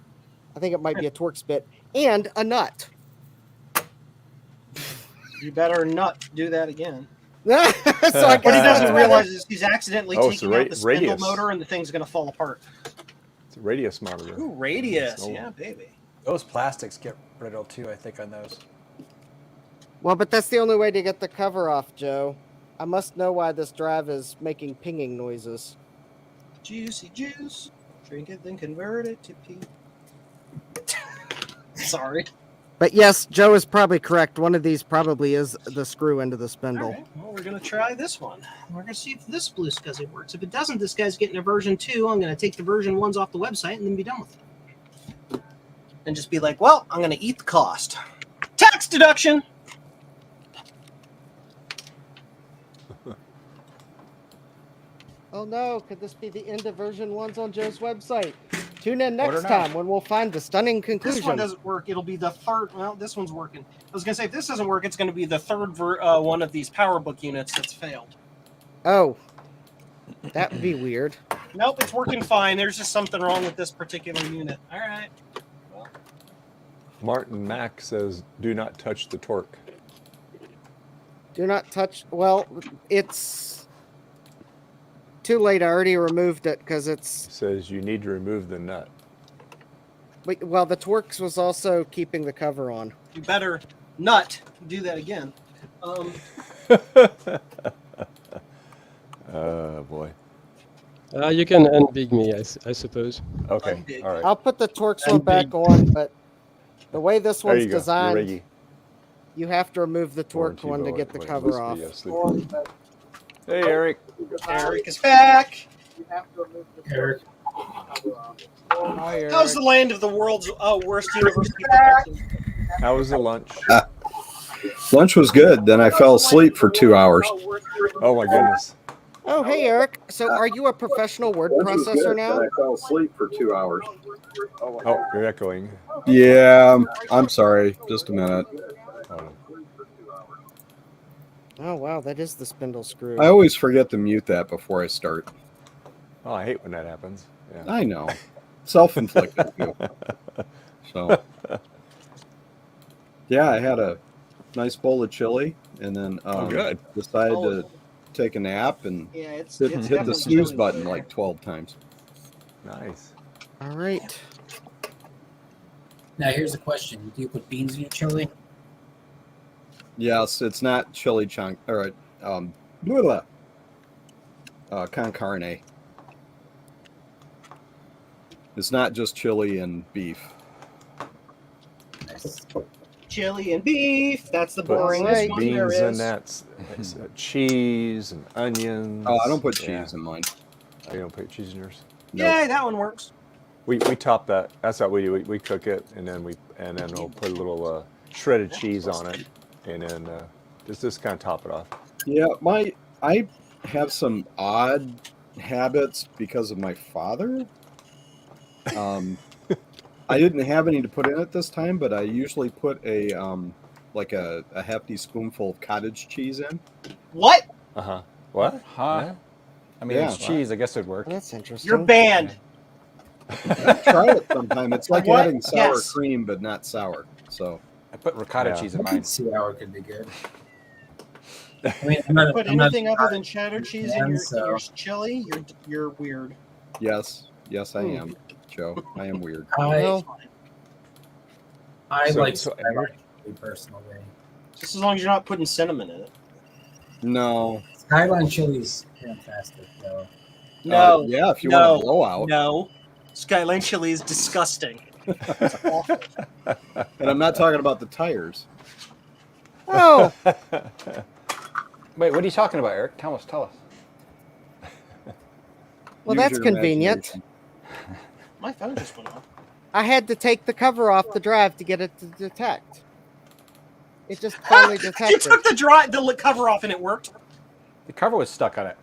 I think it might be a Torx bit and a nut. You better not do that again. So I what he doesn't realize is he's accidentally taking out the spindle radius. motor, and the thing's going to fall apart. It's a radius monitor. Ooh, radius, yeah, baby. Those plastics get brittle too, I think, on those. Well, but that's the only way to get the cover off, Joe. I must know why this drive is making pinging noises. Juicy juice. Drink it, then convert it to pee. Sorry. But yes, Joe is probably correct. One of these probably is the screw into the spindle. All right, well, we're going to try this one. We're going to see if this Blue SCSI works. If it doesn't, this guy's getting a version 2. I'm going to take the version 1s off the website and then be done with it. And just be like, well, I'm going to eat the cost. Tax deduction! Oh no, could this be the end of version 1s on Joe's website? Tune in next time when we'll find the stunning conclusion. This one doesn't work. It'll be the third. Well, this one's working. I was going to say, if this doesn't work, it's going to be the third one of these PowerBook units that's failed. Oh, that would be weird. Nope, it's working fine. There's just something wrong with this particular unit. All right. Well. Martin Mack says, "Do not touch the torque." Do not touch. Well, it's too late. I already removed it because it's. It says you need to remove the nut. Well, the Torx was also keeping the cover on. You better not do that again. Boy. You can unbig me, I suppose. Okay, all right. I'll put the Torx one back on, but the way this There one's you go. You're designed, ready. you have to remove the Torx one to get the cover off. Hey, Eric. Eric is back. Eric. Hi, Eric. How's the land of the world's worst university? How was the lunch? Lunch was good. Then I fell asleep for 2 hours. Oh my goodness. Oh, hey, Eric. So are you a professional word processor now? I fell asleep for 2 hours. Oh, you're echoing. Yeah, I'm sorry. Just a minute. Oh, wow. That is the spindle screw. I always forget to mute that before I start. Oh, I hate when that happens. Yeah. I know. Self-inflicted. Too. So, yeah, I had a nice bowl of chili, and then good. decided to take a nap and Yeah, it's hit the definitely snooze chilly button there. like 12 times. Nice. All right. Now here's the question: do you put beans in your chili? Yes, it's not chili chunk. All right, blah, blah, con carne. It's not just chili and beef. Nice. Chili and beef. That's the Put boringest one there beans in is. that, cheese and onions. Oh, I don't put Yeah. cheese in mine. Oh, you don't put cheese in yours? Yeah, that one works. We top that. That's what we do. We cook it, and then we'll put a little shredded cheese on it, and then just kind of top it off. Yeah, I have some odd habits because of my father. I didn't have any to put in it this time, but I usually put a hefty spoonful of cottage cheese in. What? What? Huh? Yeah. I mean, it's cheese. I guess it'd work. That's interesting. You're banned. Try it sometime. It's like What? adding sour Yes. cream, but not sour. So I put ricotta cheese in mine. See how it could be good. I mean, I'm not, Put I'm not anything other than cheddar cheese in fan, your chili, you're weird. yes, I am, Joe. I am weird. I So- like so- Skyline chili personally. Just as long as you're not putting cinnamon in it. No. Skyline chili is fantastic, though. No. Yeah, if you want a blowout. No. Skyline chili is disgusting. It's awful. And I'm not talking about the tires. Oh, Wait, what are you talking about, Eric? Tell us. well, Use that's your convenient. imagination. My phone just went off. I had to take the cover off the drive to get it to detect. It just finally You detected. took the cover off and it worked. The cover was stuck on it.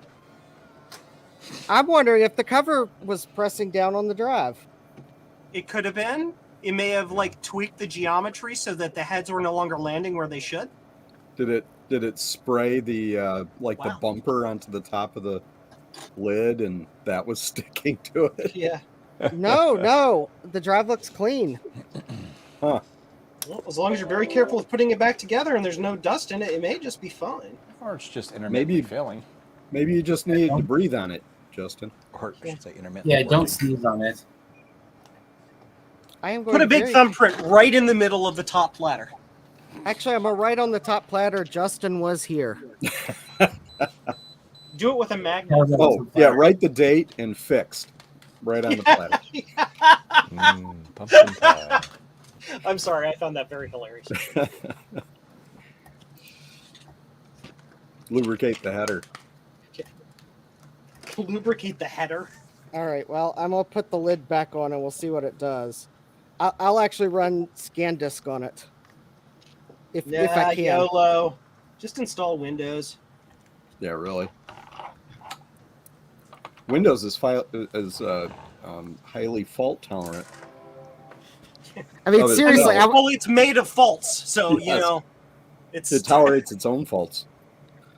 I'm wondering if the cover was pressing down on the drive. It could have been. It may have tweaked the geometry so that the heads were no longer landing where they should. Did it spray the the bumper onto the top of the lid and that was sticking to it? Yeah. No, the drive looks clean. Huh. Well, as long as you're very careful with putting it back together and there's no dust in it, it may just be fine. Or it's just intermittently failing. Maybe you just needed to breathe on it, Justin. Or I should say intermittently. Yeah, don't sneeze on it. I am going Put a big thumbprint right in the middle of the top platter. Actually, I'm right on the top platter. Justin was here. Do it with a magnet. Oh, yeah, write the date and fixed. Right on the platter. Pumpkin pie. I'm sorry, I found that very hilarious. Lubricate the header. Lubricate the header. All right, well, I'm going to put the lid back on and we'll see what it does. I'll actually run ScanDisk on it. If I can. YOLO. Just install Windows. Yeah, really. Windows is highly fault tolerant. I mean, seriously. Well, it's made of faults, so, Yes. It's... It tolerates its own faults.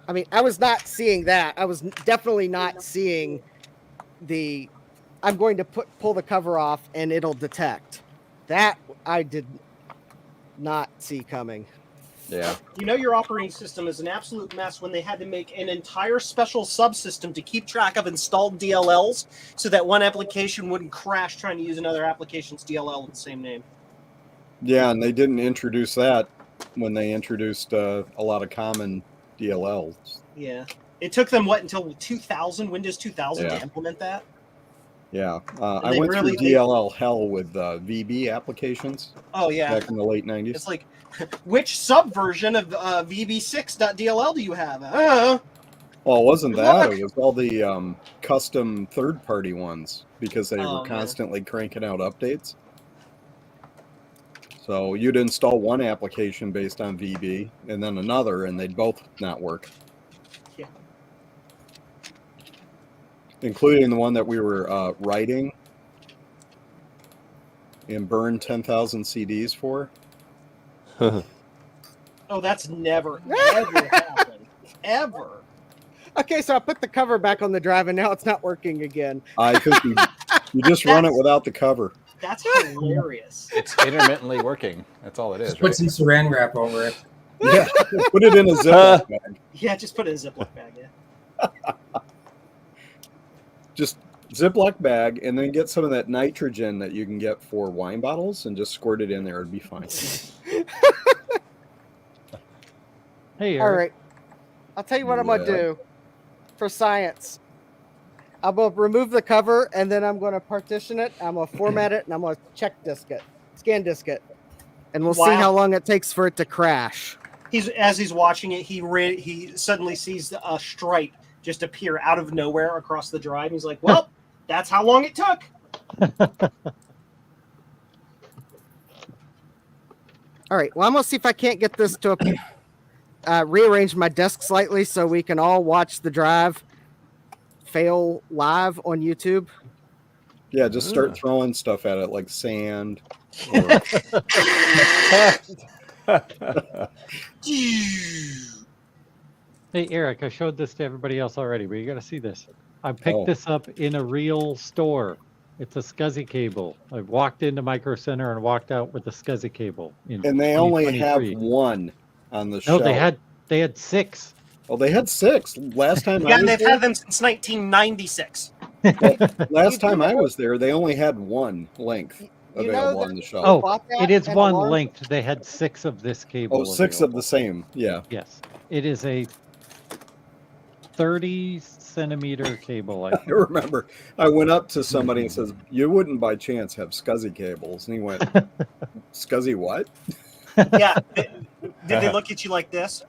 I mean, I was not seeing that. I was definitely not seeing I'm going to pull the cover off and it'll detect. That I did not see coming. Yeah. Your operating system is an absolute mess when they had to make an entire special subsystem to keep track of installed DLLs so that one application wouldn't crash trying to use another application's DLL with the same name. Yeah, and they didn't introduce that when they introduced a lot of common DLLs. Yeah. It took them, until 2000, Windows 2000 Yeah. to implement that? Yeah. And I they went really- through DLL hell with VB applications. Oh, yeah. Back in the late 90s. It's like, which subversion of VB6.dll do you have? Well, it wasn't Good that. luck. It was all the custom third-party ones because they Oh, were man. constantly cranking out updates. So you'd install one application based on VB and then another, and they'd both not work. Yeah. Including the one that we were writing and burned 10,000 CDs for. Oh, that's never happened. Ever. Okay, so I put the cover back on the drive and now it's not working again. I think you just run it without the cover. That's hilarious. It's intermittently working. That's all it is. Just put Right? some saran wrap over it. Yeah, put it in a Ziploc bag. Yeah, just put it in a Ziploc bag. Yeah. Just Ziploc bag, and then get some of that nitrogen that you can get for wine bottles, and just squirt it in there. It'd be fine. Hey, all right. I'll tell you what I'm gonna do for science. I'm gonna remove the cover, and then I'm gonna partition it. I'm gonna format it, and I'm gonna scan disk it, and we'll see how long it takes for it to crash. As he's watching it, he suddenly sees a stripe just appear out of nowhere across the drive. He's like, "Well, that's how long it took." All right. Well, I'm gonna see if I can't get this to rearrange my desk slightly so we can all watch the drive fail live on YouTube. Yeah, just start throwing stuff at it like sand. Hey, Eric, I showed this to everybody else already, but you got to see this. I picked this up in a real store. It's a SCSI cable. I walked into Micro Center and walked out with a SCSI cable. And they only have one on the shelf. No, they had 6. Oh, they had 6 last time. Yeah, they've had them since 1996. Last time I was there, they only had one length available on the shelf. Oh, it is one length. They had 6 of this cable. Oh, 6 of the same. Yeah. Yes, it is a 30-centimeter cable. I think. I remember I went up to somebody and says, "You wouldn't by chance have SCSI cables?" And he went, "SCSI what?" Yeah. Did they look at you like this?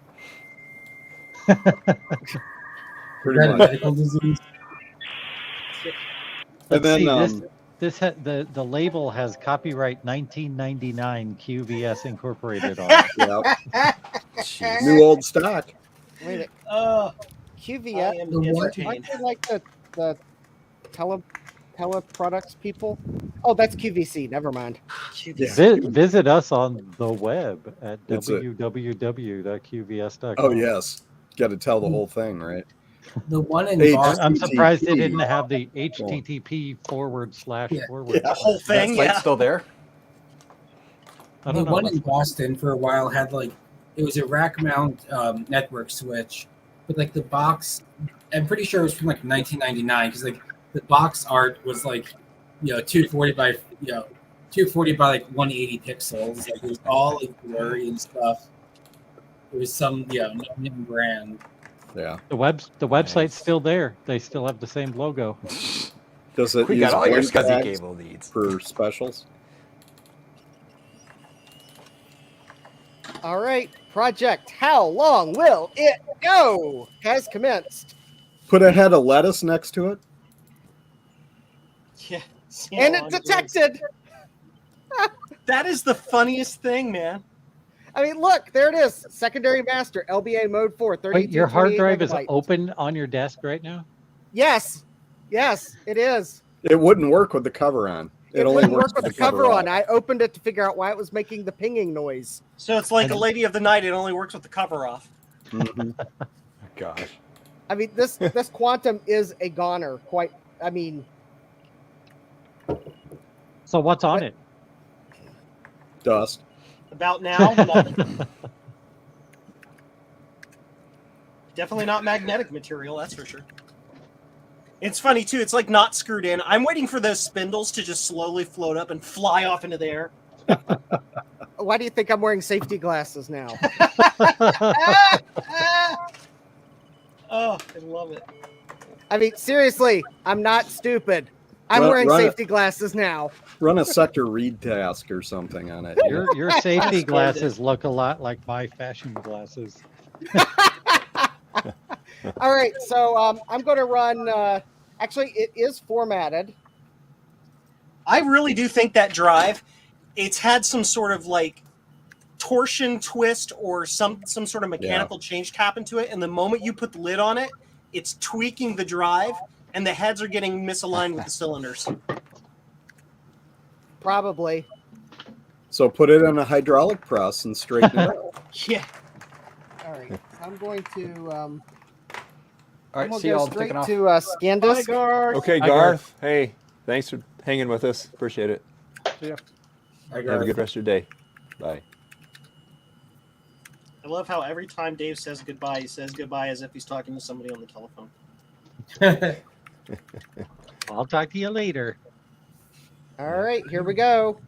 Pretty much. Medical disease. And then the label has copyright 1999 QVS Incorporated on it. New old stock. Wait, QVS. I am entertained. Aren't they like the teleproducts people? Oh, that's QVC. Never mind. Visit us on the web at www.qvs.com. Oh yes, got to tell the whole thing, right? The one in HTTP. Boston. I'm surprised they didn't have the HTTP / forward. The whole thing. That site's still there. I The don't know. one in Boston for a while had it was a rack mount network switch, but the box, I'm pretty sure it was from 1999 because the box art was 240 by 180 pixels. It was all blurry and stuff. It was some name brand. Yeah. The website's still there. They still have the same logo. Does it We use got all your blink SCSI tags cable needs. for specials? All right, project. How long will it go? Has commenced. Put a head of lettuce next to it. Yeah. And it detected. That is the funniest thing, man. I mean, look, there it is. Secondary master, LBA mode 4, 32, Wait, your hard 28 drive is megabytes. open on your desk right now? Yes, it is. It wouldn't work with the cover on. It only wouldn't works work with the cover on. I opened it to figure out why it was making the pinging noise. So it's like a Lady of the Night. It only works with the cover off. Mm-hmm. Gosh. I mean, this quantum is a goner. Quite. I mean. So what's on it? Dust. About now, nothing. Definitely not magnetic material, that's for sure. It's funny too. It's not screwed in. I'm waiting for those spindles to just slowly float up and fly off into the air. Why do you think I'm wearing safety glasses now? Oh, I love it. I mean, seriously, I'm not stupid. I'm wearing safety glasses now. Run a sector read task or something on it. Your safety glasses look a lot like my fashion glasses. All right, so I'm going to run. Actually, it is formatted. I really do think that drive, it's had some sort of torsion twist or some sort of mechanical change happen to it. And the moment you put the lid on it, it's tweaking the drive, and the heads are getting misaligned with the cylinders. Probably. So put it in a hydraulic press and straighten it out. Yeah. All right, I'm going to. All right, I'm see gonna y'all go straight taking off. to scan disk. Bye, Garth. Okay, Hi, Garth. Hey, thanks for hanging with us. Appreciate it. Yeah. Have a good rest of your day. Bye. I love how every time Dave says goodbye, he says goodbye as if he's talking to somebody on the telephone. I'll talk to you later. All right, here we go.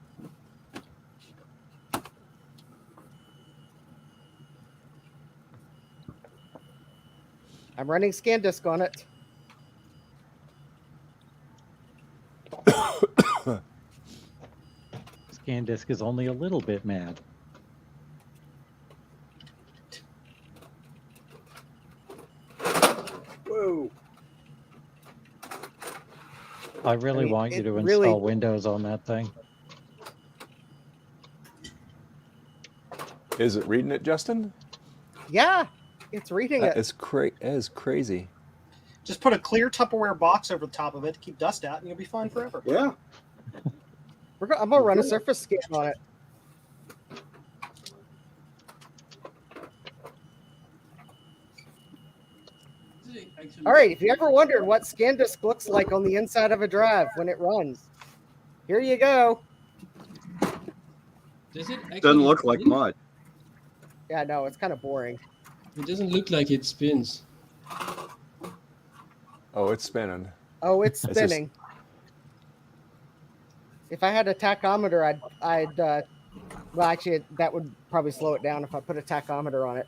I'm running ScanDisk on it. ScanDisk is only a little bit mad. Whoa. I really want you to install Windows on that thing. Is it reading it, Justin? Yeah, it's reading it. That is crazy. Just put a clear Tupperware box over the top of it to keep dust out, and you'll be fine forever. Yeah. I'm gonna run a surface scan on it. All right, if you ever wondered what ScanDisk looks like on the inside of a drive when it runs, here you go. Does it actually Doesn't look like spin? mud. Yeah, no, it's kind of boring. It doesn't look like it spins. Oh, it's spinning. Oh, it's It's just- spinning. If I had a tachometer, I'd well, actually, that would probably slow it down if I put a tachometer on it.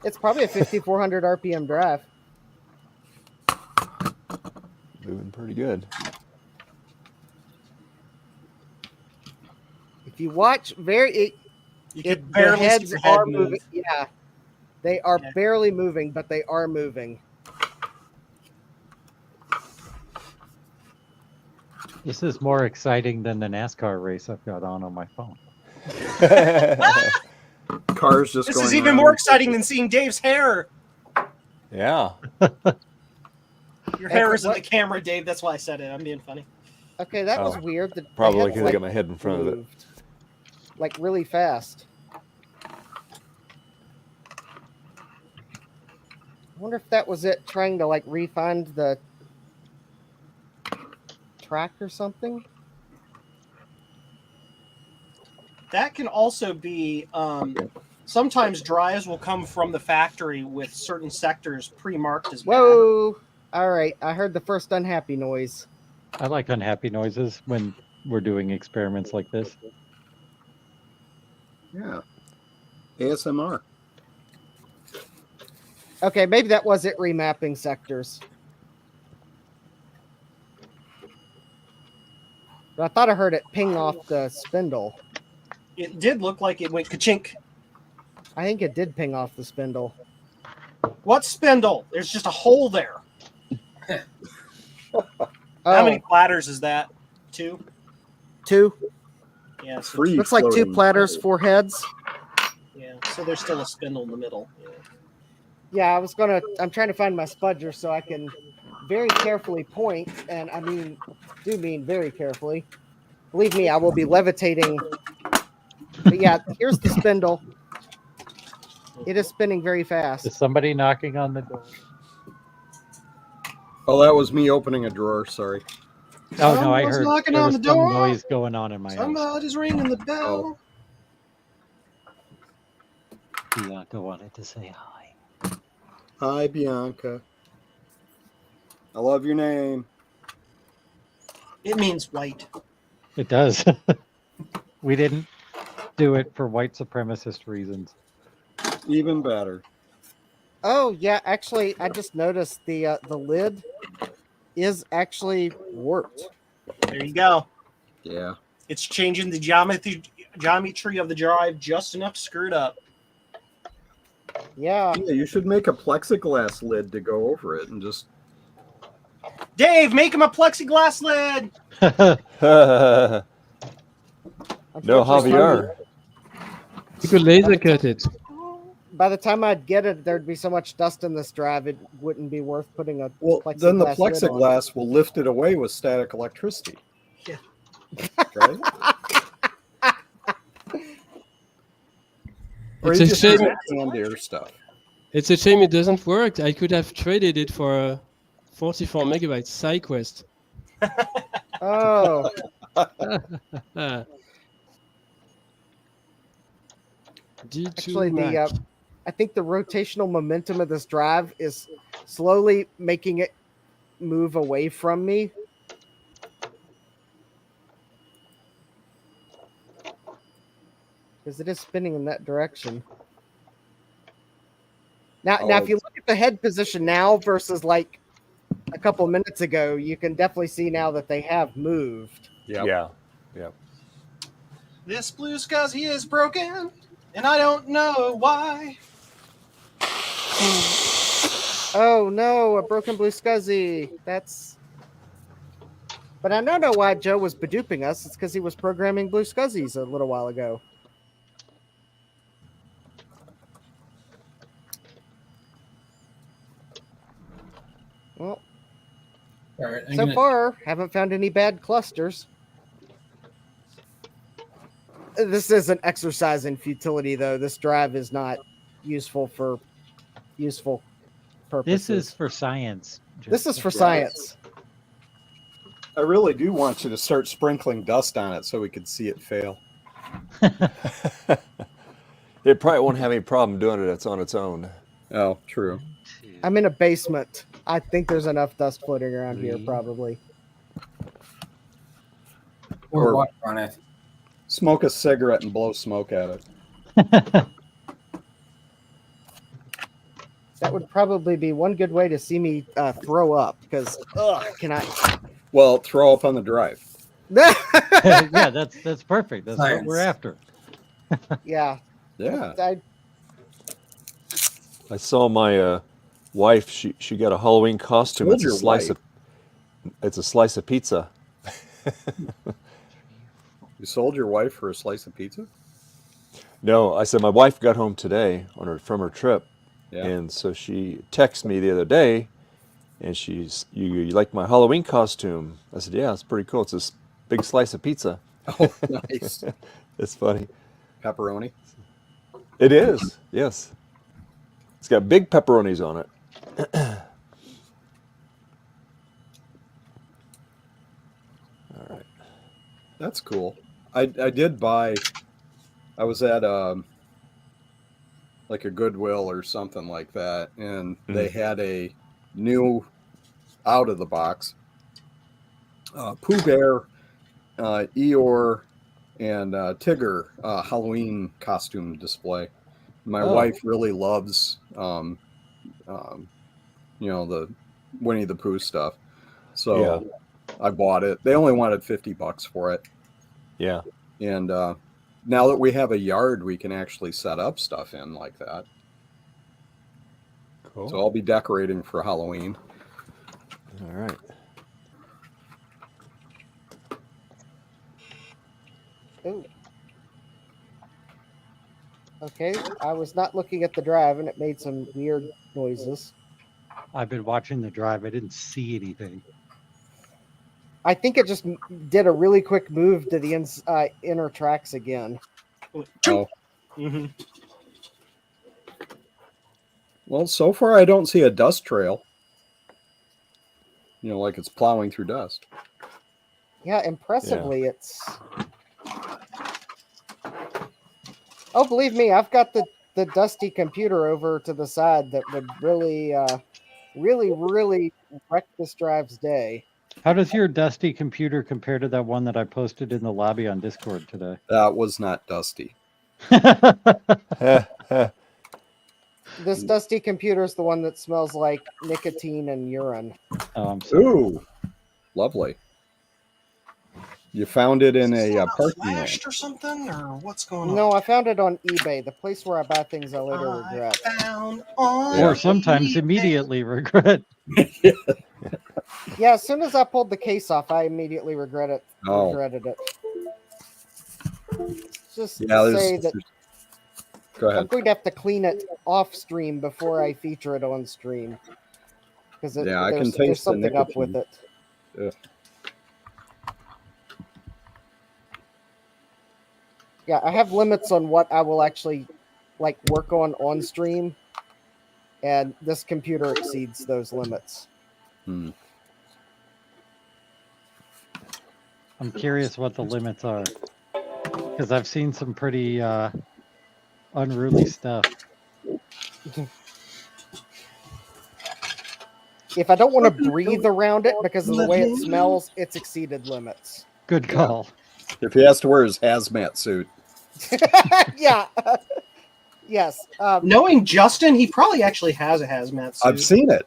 It's probably a 5,400 RPM drive. Moving pretty good. If you watch You the can barely see heads your head are move. moving. Yeah, they are barely moving, but they are moving. This is more exciting than the NASCAR race I've got on my phone. Cars just This going is even around. more exciting than seeing Dave's hair. Yeah. Your hair is in the camera, Dave. That's why I said it. I'm being funny. Okay, that was Oh, weird. probably the because heads, I got my head in front of it. moved, like really fast. I wonder if that was it trying to like re-find the track or something. That can also be sometimes drives will come from the factory with certain sectors pre-marked as bad. Whoa! All right, I heard the first unhappy noise. I like unhappy noises when we're doing experiments like this. Yeah. ASMR. Okay, maybe that was it remapping sectors. But I thought I heard it ping off the spindle. It did look like it went ka-chink. I think it did ping off the spindle. What spindle? There's just a hole there. How Oh. many platters is that? 2? 2. Yeah, so Free Looks like 2 floating. platters, 4 heads. yeah. So there's still a spindle in the middle. Yeah, I'm trying to find my spudger so I can very carefully point, and I mean very carefully. Believe me, I will be levitating. But yeah, here's the spindle. It is spinning very fast. Is somebody knocking on the door? Oh, that was me opening a drawer. Sorry. Oh no, I Someone's heard knocking there on was the some door. noise going on in my house. Somebody's ringing the bell. Bianca wanted to say hi. Hi, Bianca. I love your name. It means white. It does. We didn't do it for white supremacist reasons. Even better. Oh yeah, actually, I just noticed the lid is actually warped. There you go. Yeah. It's changing the geometry of the drive just enough to screw it up. Yeah. Yeah, you should make a plexiglass lid to go over it and just. Dave, make him a plexiglass lid. No, Javier. You could laser cut it. By the time I'd get it, there'd be so much dust in this drive, it wouldn't be worth putting a Well, plexiglass then the lid on it. plexiglass will lift it away with static electricity. Yeah. Right? Or It's you a just shame. use canned air stuff. It's a shame it doesn't work. I could have traded it for a 44 megabyte SideQuest. Oh. D2 Actually, Mac. I think the rotational momentum of this drive is slowly making it move away from me. Because it is spinning in that direction. Now, if you look at the head position now versus like a couple minutes ago, you can definitely see now that they have moved. Yeah. This blue SCSI is broken, and I don't know why. Oh no, a broken blue SCSI. That's. But I don't know why Joe was beduping us. It's because he was programming blue SCSIs a little while ago. Well, All right, so far, haven't found any bad clusters. This is an exercise in futility, though. This drive is not useful for useful purposes. This is for science. This is for science. I really do want you to start sprinkling dust on it so we could see it fail. It probably won't have any problem doing it. It's on its own. Oh, true. I'm in a basement. I think there's enough dust floating around here, probably. Or water on it. Smoke a cigarette and blow smoke at it. That would probably be one good way to see me throw up, because can I? Well, throw up on the drive. Yeah, that's perfect. That's Science. what we're after. Yeah. Yeah. I saw my wife. She got a Halloween costume. Told It's a your slice wife. It's a slice of pizza. You sold your wife for a slice of pizza? No, I said my wife got home today from her trip, Yeah. and so she texted me the other day, and she's you like my Halloween costume? I said, yeah, it's pretty cool. It's this big slice of pizza. Oh, nice. It's funny. Pepperoni? It is, yes. It's got big pepperonis on it. All right. That's cool. I did buy. I was at like a Goodwill or something like that, and they had a new out of the box Pooh Bear, Eeyore, and Tigger Halloween costume display. My wife really loves the Winnie the Pooh stuff, so I bought it. They only wanted $50 for it. Yeah. And now that we have a yard, we can actually set up stuff in like that. Cool. So I'll be decorating for Halloween. All right. Ooh. Okay, I was not looking at the drive, and it made some weird noises. I've been watching the drive. I didn't see anything. I think it just did a really quick move to the inner tracks again. Oh. Mm-hmm. Well, so far I don't see a dust trail. Like it's plowing through dust. Yeah, impressively, it's... Oh, believe me, I've got the dusty computer over to the side that would really, really wreck this drive's day. How does your dusty computer compare to that one that I posted in the lobby on Discord today? That was not dusty. This dusty computer is the one that smells like nicotine and urine. Ooh, lovely. You found it in a parking lot. Flashed or something, or what's going on? No, I found it on eBay, the place where I buy things I later regret. Or sometimes immediately regret. Yeah, as soon as I pulled the case off, I immediately regretted it. Just to say that Go ahead. I'm going to have to clean it off stream before I feature it on stream. Because I can taste there's the something up with nicotine. it. Ugh. Yeah, I have limits on what I will actually work on stream, and this computer exceeds those limits. Hmm. I'm curious what the limits are, because I've seen some pretty unruly stuff. if I don't want to breathe around it because of the way it smells, it's exceeded limits. Good call. If he has to wear his hazmat suit. Yeah. Yes. Knowing Justin, he probably actually has a hazmat suit. I've seen it.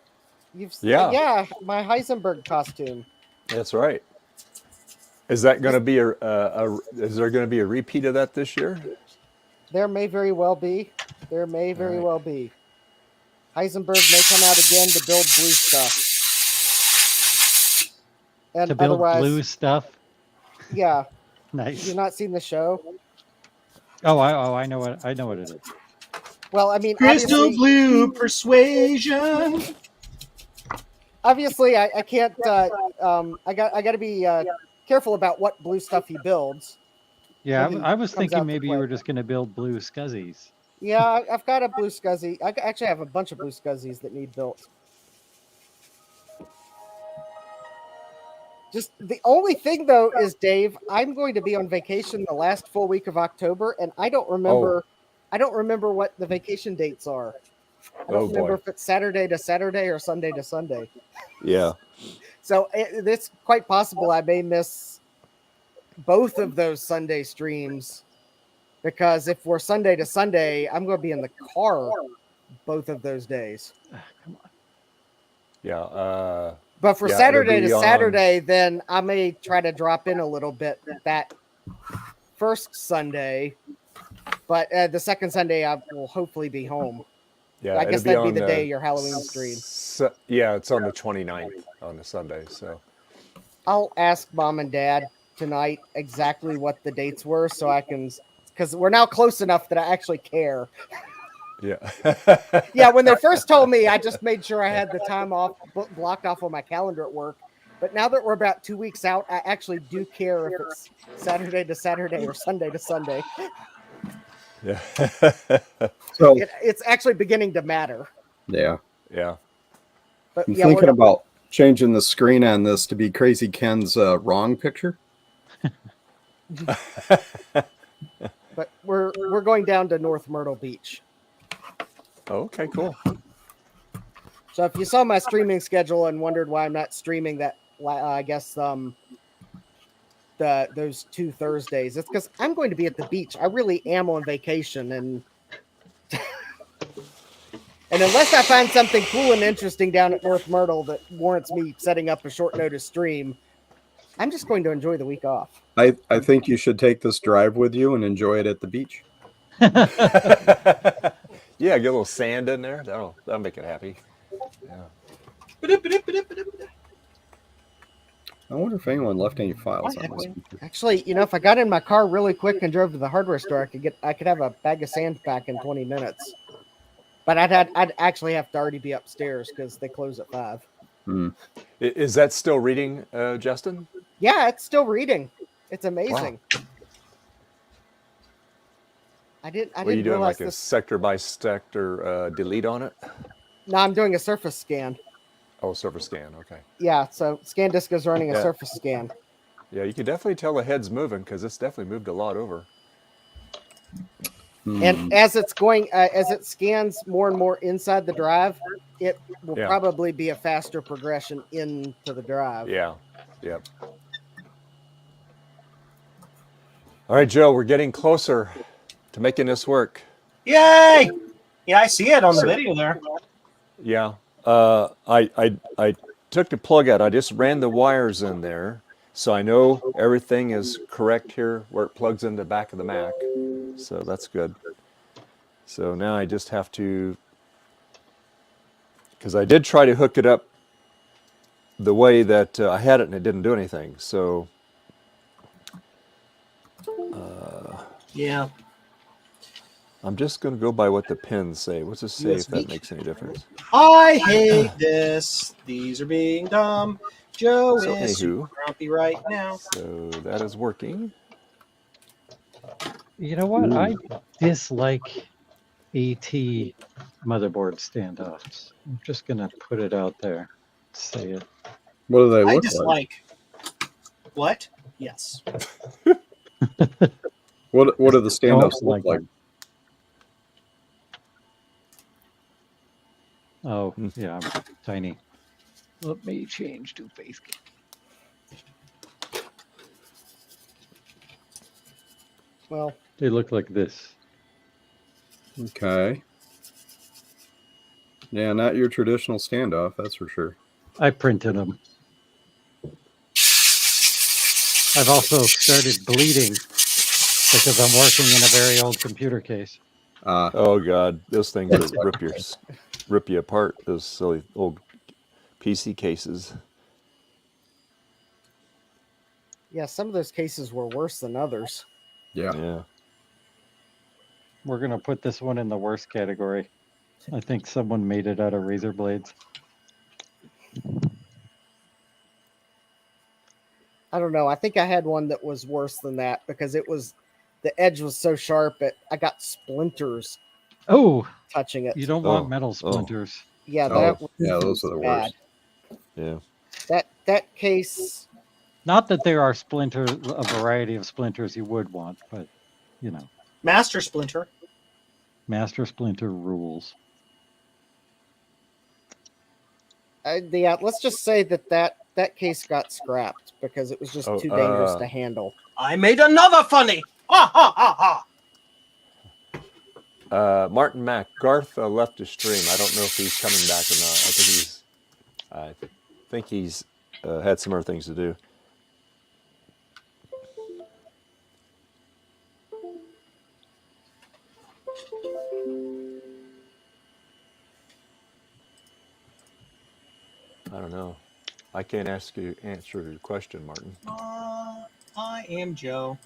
Yeah, my Heisenberg costume. That's right. Is that going to be is there going to be a repeat of that this year? There may very well be. There may very well be. Heisenberg may come out again to build blue stuff. And To build otherwise, blue stuff. Yeah. Nice. You've not seen the show? Oh, I know what it is. Well, I mean, Crystal obviously, blue persuasion. obviously, I can't. I got to be careful about what blue stuff he builds. Yeah, when he I was comes thinking out to maybe you play. were just going to build blue scuzzies. Yeah, I've got a blue scuzzy. I actually have a bunch of blue scuzzies that need built. Just the only thing though is, Dave, I'm going to be on vacation the last full week of October, and I don't remember. I don't remember what the vacation dates are. I don't remember if it's Saturday to Saturday or Sunday to Sunday. Yeah. So it's quite possible I may miss both of those Sunday streams, because if we're Sunday to Sunday, I'm going to be in the car both of those days. Yeah. But for yeah, Saturday it'll to be Saturday, then I may try to drop in a little bit that first Sunday. But the second Sunday, I will hopefully be home. Yeah, I guess it'll that'd be on the day of your Halloween stream. Yeah, it's on the 29th on the Sunday. So I'll ask Mom and Dad tonight exactly what the dates were, so I can, because we're now close enough that I actually care. yeah. Yeah, when they first told me, I just made sure I had the time off blocked off on my calendar at work. But now that we're about 2 weeks out, I actually do care if it's Saturday to Saturday or Sunday to Sunday. Yeah. So It's actually beginning to matter. yeah. Yeah. But I'm yeah, thinking we're- about changing the screen on this to be Crazy Ken's wrong picture. But we're going down to North Myrtle Beach. Oh, okay, cool. So if you saw my streaming schedule and wondered why I'm not streaming that, I guess those 2 Thursdays, it's because I'm going to be at the beach. I really am on vacation, and and unless I find something cool and interesting down at North Myrtle that warrants me setting up a short notice stream, I'm just going to enjoy the week off. I think you should take this drive with you and enjoy it at the beach. Yeah, get a little sand in there. That'll make it happy. Yeah. I wonder if anyone left any files on this. Actually, if I got in my car really quick and drove to the hardware store, I could have a bag of sand back in 20 minutes. But I'd actually have to already be upstairs because they close at 5. Is that still reading, Justin? Yeah, it's still reading. It's amazing. Wow. I didn't What are you doing, realize like a this. sector by sector delete on it? No, I'm doing a surface scan. Oh, surface scan. Okay. Yeah, so ScanDisk is running a Yeah. surface scan. Yeah, you can definitely tell the head's moving because it's definitely moved a lot over. And as it's going, as it scans more and more inside the drive, it will probably be a faster progression into the drive. Yeah. Yep. All right, Joe, we're getting closer to making this work. Yay! Yeah, I see it on the video there. Yeah. I took the plug out. I just ran the wires in there, so I know everything is correct here where it plugs in the back of the Mac. So that's good. So now I just have to, because I did try to hook it up the way that I had it and it didn't do anything. So yeah. I'm just going to go by what the pins say. What's it say if that makes any difference? I hate this. These are being dumb. Joe So, is anywho. super grumpy right now. So that is working. You know what? I dislike AT motherboard standoffs. I'm just gonna put it out there. Say it. What do they I look dislike. What? Yes. What do the standoffs Don't look like? Oh, yeah, tiny. Let me change to face cam. Well, They look like this. Okay. Yeah, not your traditional standoff, that's for sure. I printed them. I've also started bleeding because I'm working in a very old computer case. Oh God, those things that rip you apart. Those silly old PC cases. yeah, some of those cases were worse than others. Yeah. We're going to put this one in the worst category. I think someone made it out of razor blades. I don't know. I think I had one that was worse than that because the edge was so sharp. I got splinters. Oh, touching it. You don't want metal splinters. Yeah, those are the bad. worst. Yeah. That case. Not that there are a variety of splinters you would want, but you know. Master Splinter. Master Splinter rules. Let's just say that case got scrapped because it was just too dangerous to handle. I made another funny. Ha ha ha ha. Martin Mack, Garth left his stream. I don't know if he's coming back or not. I think he's had some other things to do. I don't know. I can't answer your question, Martin. I am Joe.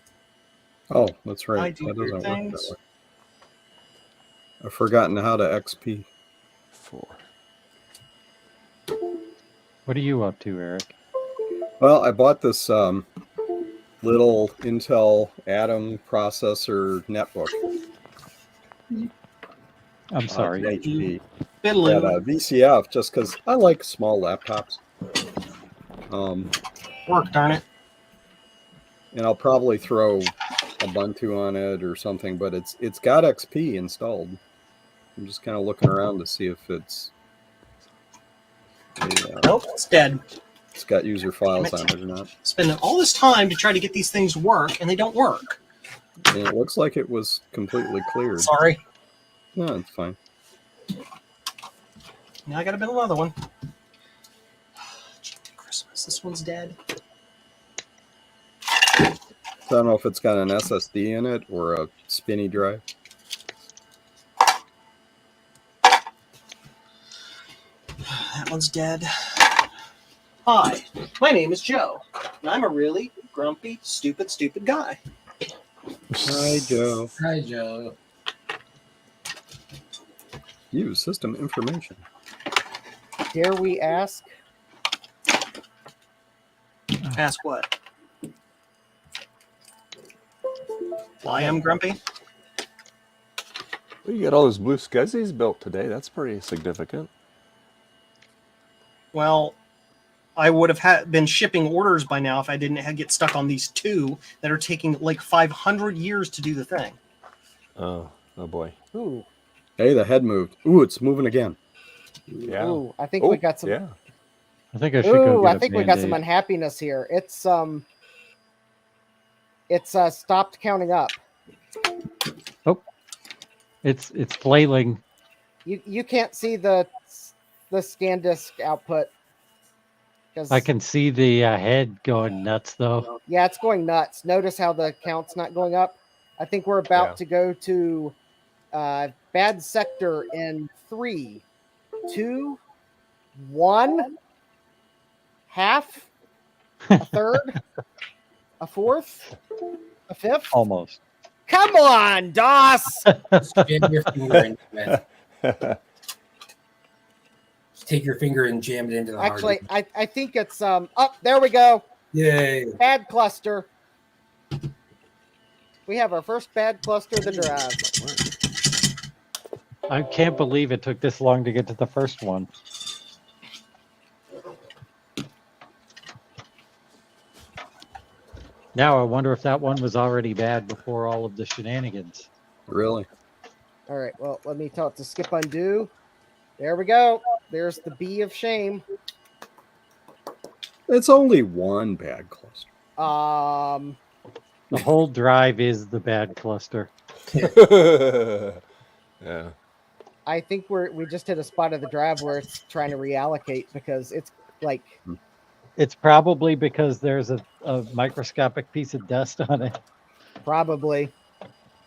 Oh, that's right. I do that weird doesn't work things. that way. I've forgotten how to XP. 4. What are you up to, Eric? Well, I bought this little Intel Atom processor netbook. I'm sorry. HP. Fiddly. At VCF, just because I like small laptops. Work, darn it. And I'll probably throw Ubuntu on it or something, but it's got XP installed. I'm just kind of looking around to see if it's Nope, it's dead. It's got user files on it or not. Spending all this time to try to get these things to work, and they don't work. And it looks like it was completely cleared. Sorry. No, it's fine. Now I gotta build another one. Christmas, this one's dead. So I don't know if it's got an SSD in it or a spinny drive. That one's dead. Hi, my name is Joe, and I'm a really grumpy, stupid guy. Hi, Joe. Hi, Joe. Use system information. Dare we ask? Ask what? Why I'm grumpy? Well, you got all those blue scuzzies built today. That's pretty significant. Well, I would have been shipping orders by now if I didn't get stuck on these two that are taking like 500 years to do the thing. Oh boy. Ooh. Hey, the head moved. Ooh, it's moving again. Yeah. Ooh, I think we got some. Yeah. I think I should go Ooh, get I think we got some unhappiness here. It's stopped counting up. Oh, it's flailing. You can't see the scan disk output. I can see the head going nuts though. Yeah, it's going nuts. Notice how the count's not going up. I think we're about to go to bad sector in 3, 2, 1, half, a third, a fourth, a fifth. Almost. Come on, DOS. Jam your finger into it. Just take your finger and jam it into the hard Actually, drive. I think it's there we go. Yay. Bad cluster. We have our first bad cluster of the drive. I can't believe it took this long to get to the first one. Now I wonder if that one was already bad before all of the shenanigans. Really? All right, well, let me tell it to skip undo. There we go. There's the B of shame. It's only one bad cluster. The whole drive is the bad cluster. Yeah. I think we just hit a spot of the drive where it's trying to reallocate because it's like. It's probably because there's a microscopic piece of dust on it. Probably.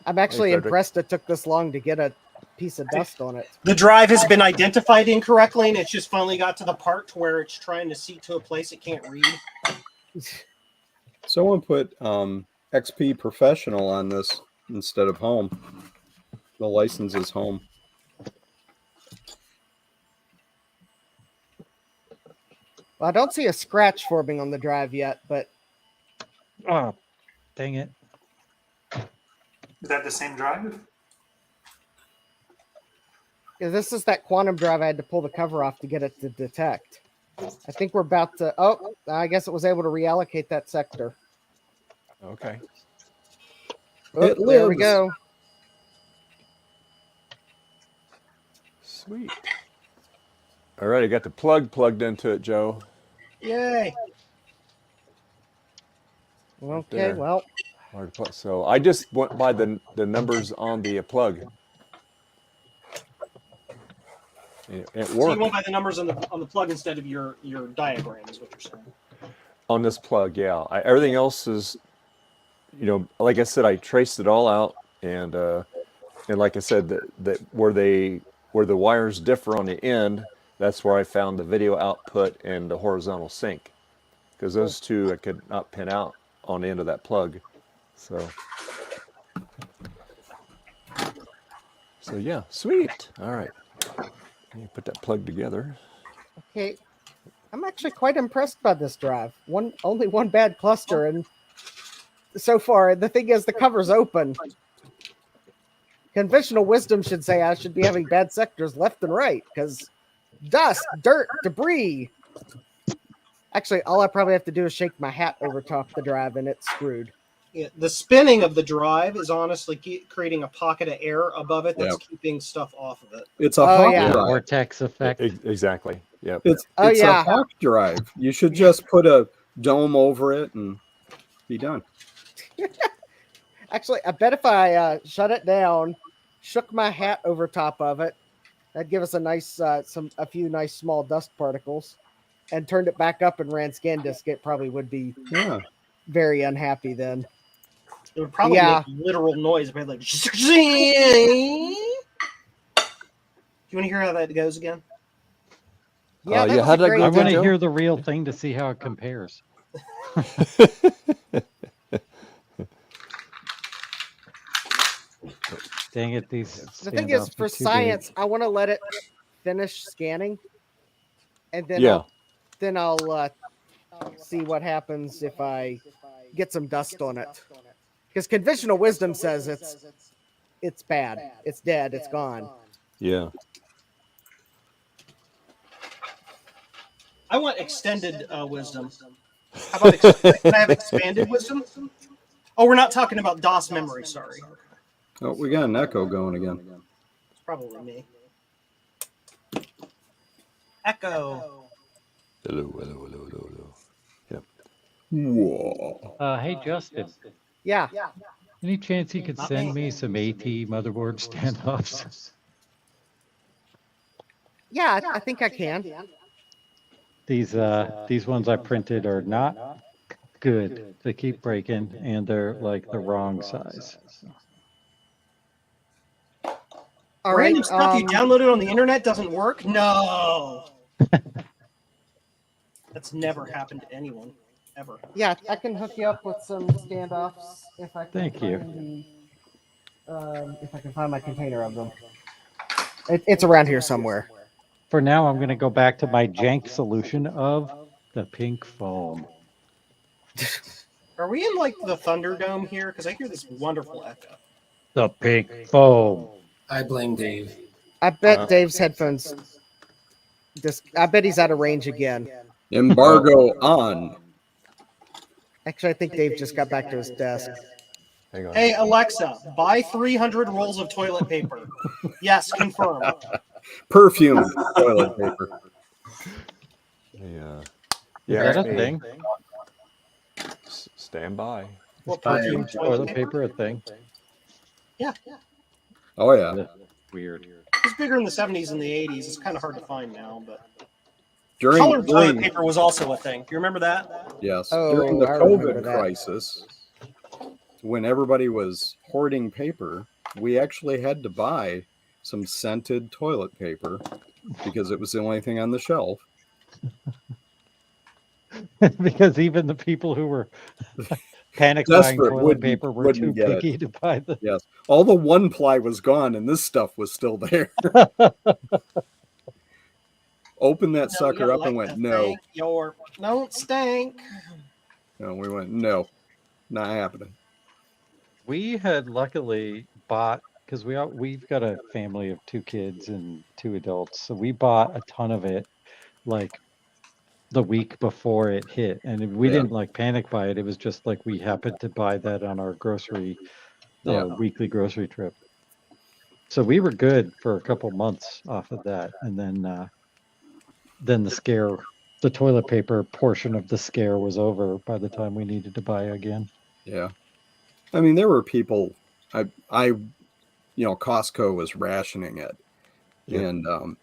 I'm actually impressed it took this long to get a piece of dust on it. The drive has been identified incorrectly, and it's just finally got to the part where it's trying to seat to a place it can't read. Someone put XP Professional on this instead of Home. The license is Home. Well, I don't see a scratch forming on the drive yet, but... Oh, dang it. Is that the same drive? Yeah, this is that quantum drive I had to pull the cover off to get it to detect. I think we're about to... Oh, I guess it was able to reallocate that sector. Okay. Oh, there we go. Sweet. All right, I got the plug plugged into it, Joe. Yay. Okay, there. well. So I just went by the numbers on the plug. It worked. So you went by the numbers on the plug instead of your diagram, is what you're saying. On this plug, yeah. Everything else is, you know, like I said, I traced it all out, and like I said, that where the wires differ on the end, that's where I found the video output and the horizontal sync, because those two I could not pin out on the end of that plug. So yeah, sweet. All right, let me put that plug together. Okay, I'm actually quite impressed by this drive. Only one bad cluster, and so far the thing is the cover's open. Conventional wisdom should say I should be having bad sectors left and right because dust, dirt, debris. Actually, all I probably have to do is shake my hat over top the drive, and it's screwed. Yeah, the spinning of the drive is honestly creating a pocket of air above it that's keeping stuff off of it. It's a hawk drive. Vortex effect. Exactly. Yep. It's a hawk drive. You should just put a dome over it and be done. Actually, I bet if I shut it down, shook my hat over top of it, that'd give us a nice, a few nice small dust particles, and turned it back up and ran ScanDisk. It probably would be very unhappy then. It would probably make literal noise, but like. Do you want to hear how that goes again? Yeah, how did I I want to hear the real thing to see how it compares. Dang it, these. The thing is, for science, I want to let it finish scanning, and then I'll see what happens if I get some dust on it. Because conventional wisdom says it's bad, it's dead, it's gone. Yeah. I want extended wisdom. How about can I have expanded wisdom? Oh, we're not talking about DOS memory. Sorry. Oh, we got an echo going again. It's probably me. Echo. Hello. Yep. Whoa. Hey, Justin. Yeah. Any chance you could send me some AT motherboard standoffs? Yeah, I think I can. These ones I printed are not good. They keep breaking, and they're like the wrong size. All Random right, stuff you downloaded on the internet doesn't work? No. That's never happened to anyone, ever. Yeah, I can hook you up with some standoffs if I can. Thank you. If I can find my container of them. It's around here somewhere. For now, I'm going to go back to my jank solution of the pink foam. Are we in like the Thunderdome here? Because I hear this wonderful echo. The pink foam. I blame Dave. I bet Dave's headphones. I bet he's out of range again. Embargo on. Actually, I think Dave just got back to his desk. Hang on. Hey, Alexa, buy 300 rolls of toilet paper. Yes, confirm. Perfume toilet paper. Yeah. Yeah, Is that it's a me. thing? Stand by. What, Perfume perfume toilet paper a thing? Yeah. Oh yeah. Weird. It was bigger in the 70s and the 80s. It's kind of hard to find now, but During colored toilet paper was also a thing. Do you remember that? Yes, Oh, during the I remember COVID that. crisis, when everybody was hoarding paper, we actually had to buy some scented toilet paper because it was the only thing on the shelf. Because even the people who were panic buying Desperate toilet paper were too wouldn't get it. picky to buy the. Yes, all the one ply was gone, and this stuff was still there. Opened that sucker up and went, no. Don't stink. No, we went, no, not happening. We had luckily bought, because we've got a family of 2 kids and 2 adults, so we bought a ton of it like the week before it hit, and we Yeah. didn't like panic buy it. It was just like we happened to buy that on our weekly grocery trip. So we were good for a couple months off of that, and then the toilet paper portion of the scare was over by the time we needed to buy again. Yeah. I mean, there were people, Costco was rationing it. Yeah. And,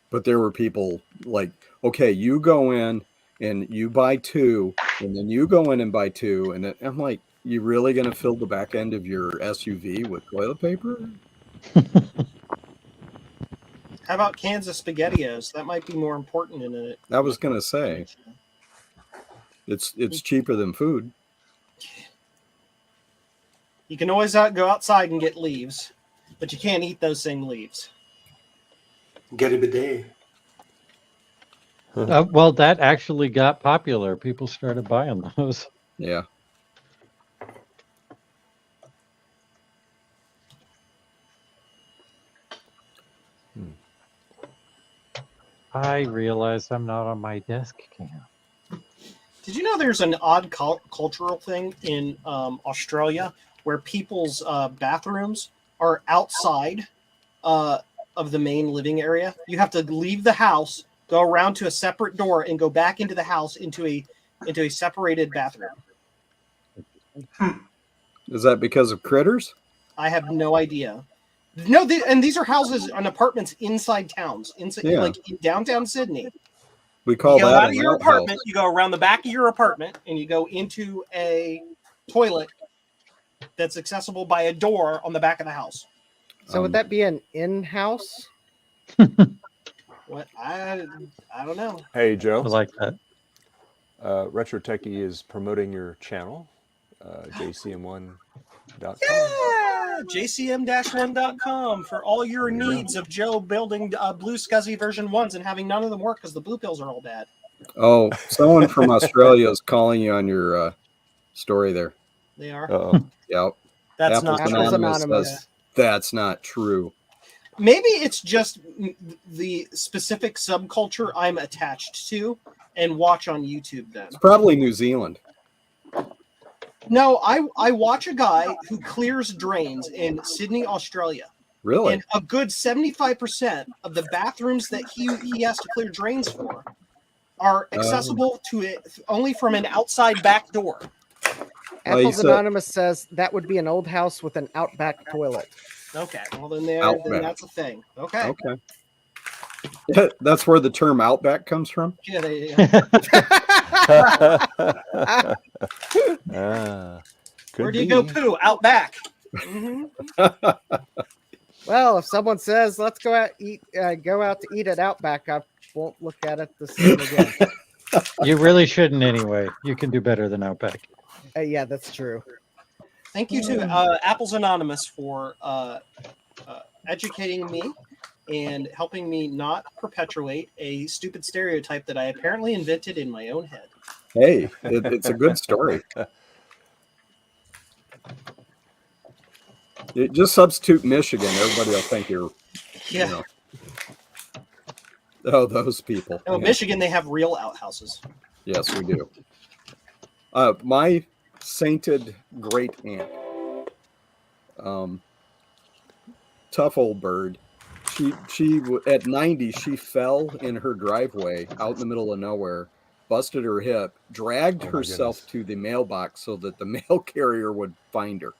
but there were people like, okay, you go in and you buy 2, and then you go in and buy 2. And I'm like, you really going to fill the back end of your SUV with toilet paper? How about cans of SpaghettiOs? That might be more important in it. I was going to say, it's cheaper than food. You can always go outside and get leaves, but you can't eat those same leaves. Get a bidet. Well, that actually got popular. People started buying those. Yeah. I realized I'm not on my desk cam. Did you know there's an odd cultural thing in Australia where people's bathrooms are outside of the main living area? You have to leave the house, go around to a separate door, and go back into the house into a separated bathroom. Is that because of critters? I have no idea. No, and these are houses and apartments inside towns, Yeah. like in downtown Sydney. We call You go that out of an your outhouse. apartment, you go around the back of your apartment, and you go into a toilet that's accessible by a door on the back of the house. So would that be an in-house? What? I don't know. Hey, Joe. I like that. Retro Techie is promoting your channel, jcm1.com. Yeah, jcm-1.com for all your needs of Joe building Blue Scuzzy version 1s and having none of them work because the blue pills are all bad. Oh, someone from Australia is calling you on your story there. They are? Uh-oh. Yep. That's Apples not true. Anonymous says that's not true. Maybe it's just the specific subculture I'm attached to and watch on YouTube then. It's probably New Zealand. No, I watch a guy who clears drains in Sydney, Australia. Really? And a good 75% of the bathrooms that he has to clear drains for are accessible to it only from an outside back door. Apples Anonymous says that would be an old house with an outback toilet. Okay, well then that's a thing. Okay. Okay. Yeah, that's where the term outback comes from. Yeah, where do you go poo? Out back. Well, if someone says let's go out to eat at Outback, I won't look at it the same again. You really shouldn't anyway. You can do better than Outback. Yeah, that's true. Thank you to Apples Anonymous for educating me and helping me not perpetuate a stupid stereotype that I apparently invented in my own head. Hey, it's a good story. You just substitute Michigan. Everybody will think you're. Yeah. You know. Oh, those people. No, Michigan, they have real outhouses. Yes, we do. My sainted great aunt, tough old bird. She at 90, she fell in her driveway out in the middle of nowhere busted her hip, dragged Oh my herself goodness. to the mailbox so that the mail carrier would find her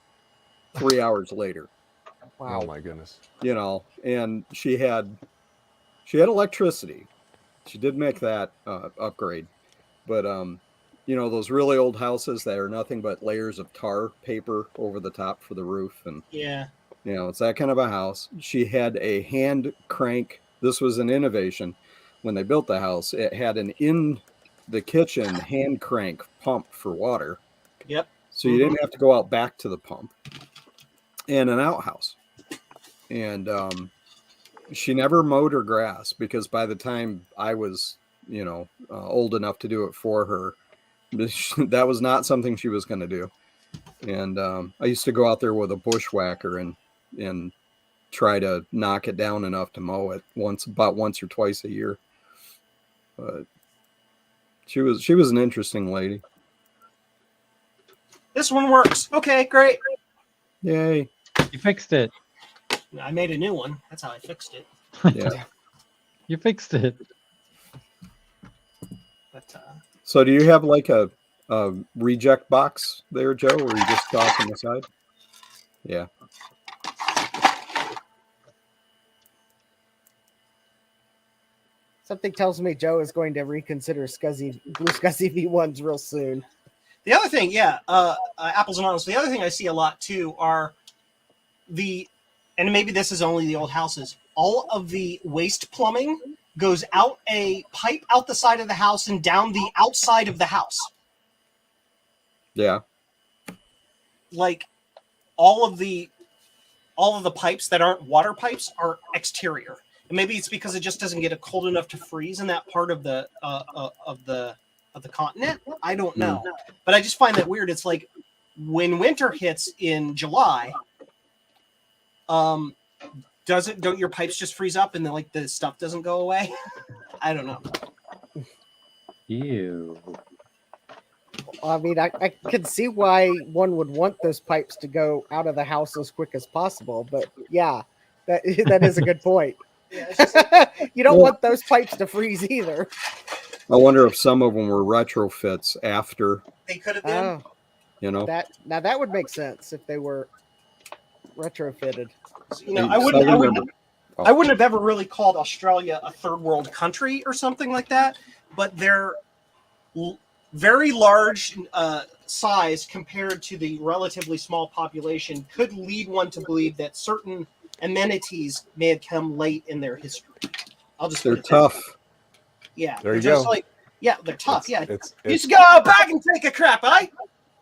3 hours later. Oh my goodness. You know, and she had electricity. She did make that upgrade, but you know, those really old houses that are nothing but layers of tar paper over the top for the roof, and Yeah. you know, it's that kind of a house. She had a hand crank. This was an innovation when they built the house. It had an in the kitchen hand crank pump for water, Yep. so you didn't have to go out back to the pump, and an outhouse. And she never mowed her grass because by the time I was, you know, old enough to do it for her, that was not something she was going to do. And I used to go out there with a bushwhacker and try to knock it down enough to mow it about once or twice a year. But she was an interesting lady. This one works. Okay, great. Yay. You fixed it. I made a new one. That's how I fixed it. Yeah. You fixed it. But So do you have like a reject box there, Joe, where you just toss on the side? Yeah. Something tells me Joe is going to reconsider Blue Scuzzy V1s real soon. the other thing, yeah, Apples and Oranges. The other thing I see a lot too are and maybe this is only the old houses, all of the waste plumbing goes out a pipe out the side of the house and down the outside of the house. Yeah. Like all of the pipes that aren't water pipes are exterior. And maybe it's because it just doesn't get cold enough to freeze in that part of the continent. I don't know. But I just find that weird. It's like when winter hits in July, don't your pipes just freeze up and then like the stuff doesn't go away? I don't know. Ew. I mean, I could see why one would want those pipes to go out of the house as quick as possible, but yeah, that is a good point. You don't want those pipes to freeze either. I wonder if some of them were retrofits after. They could have been. Oh, you know, that would make sense if they were retrofitted. You know, I wouldn't have ever really called Australia a third world country or something like that, but their very large size compared to the relatively small population could lead one to believe that certain amenities may have come late in their history. They're tough. Yeah, There you they're just go. like, yeah, they're tough. You It's just go back and take a crap, eh?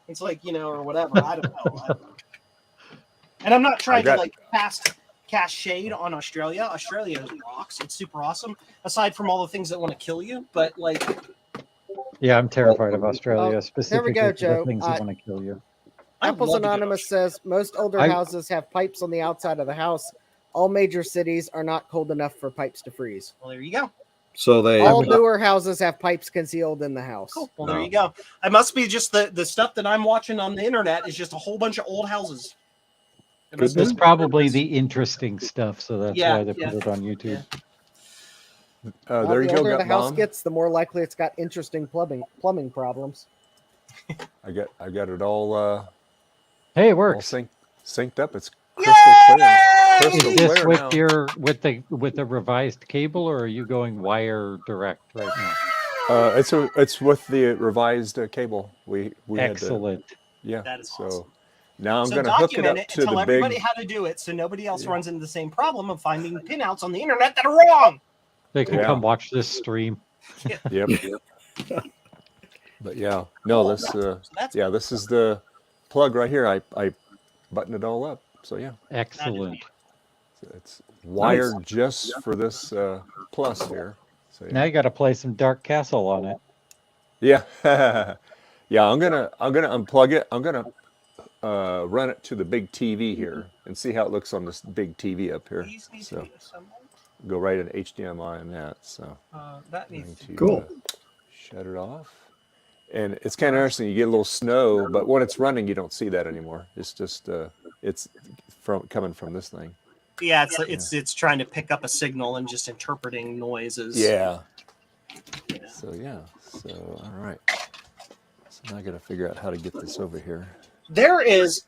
It's like, you know, or whatever. I don't know. And I'm not trying to like cast shade on Australia. Australia rocks. It's super awesome. Aside from all the things that want to kill you, but like, Yeah, I'm terrified of Australia, There specifically we go, the Joe. things that want to kill you. Apples Anonymous says most older houses have pipes on the outside of the house. All major cities are not cold enough for pipes to freeze. well, there you go. So they All newer houses have pipes concealed in the house. Cool. Well, there you go. It must be just the stuff that I'm watching on the internet is just a whole bunch of old houses. That's probably the interesting stuff, so that's Yeah, why they yeah. put it on YouTube. Well, there you the go, older the house Mom. gets, the more likely it's got interesting plumbing problems. I got it all. Hey, it all works. synced up. It's crystal clear. Crystal Is this clear with now. your with the revised cable, or are you going wire direct right now? It's with the revised cable. We Excellent. Yeah. That is so now I'm So going to hook it document up it to and tell the everybody big. how to do it, so nobody else runs into the same problem of finding pinouts on the internet that are wrong. They can Yeah. come watch this stream. Yep. But yeah, no, this this is the plug right here. I button it all up. So yeah, Excellent. it's wired just for this plus here. So Now you got to play some Dark Castle on it. yeah, yeah. I'm gonna unplug it. I'm gonna run it to the big TV here and see how it looks on this big TV up here. So go right in HDMI on that. So that needs to Cool. Shut it off. And it's kind of interesting. You get a little snow, but when it's running, you don't see that anymore. It's just it's coming from this thing. Yeah, it's trying to pick up a signal and just interpreting noises. Yeah. So yeah. So, all right. So now I got to figure out how to get this over here. There is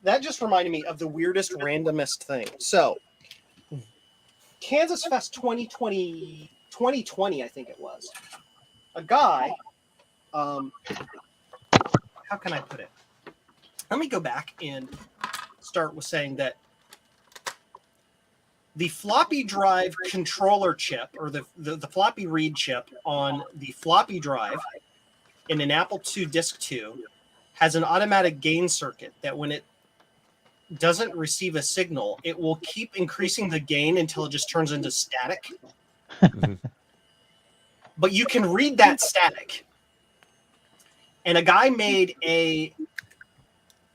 that just reminded me of the weirdest, randomest thing. So, Kansas Fest 2020, I think it was. A guy, how can I put it? Let me go back and start with saying that the floppy drive controller chip, or the floppy read chip on the floppy drive in an Apple II Disc 2 has an automatic gain circuit that when it doesn't receive a signal, it will keep increasing the gain until it just turns into static. But you can read that static. And a guy made a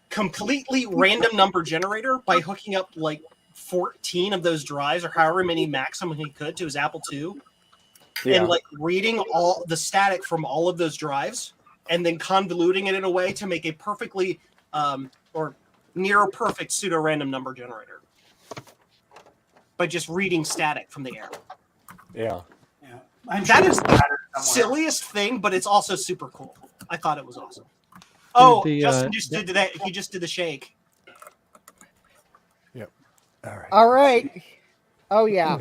completely random number generator by hooking up like 14 of those drives or however many maximum he could to his Apple II. Yeah. And like reading all the static from all of those drives and then convoluting it in a way to make a perfectly or near perfect pseudo-random number generator by just reading static from the air. Yeah. That is the silliest thing, but it's also super cool. I thought it was awesome. Oh, Justin just did that. He just did the shake. Yep. All right. All right. Oh yeah.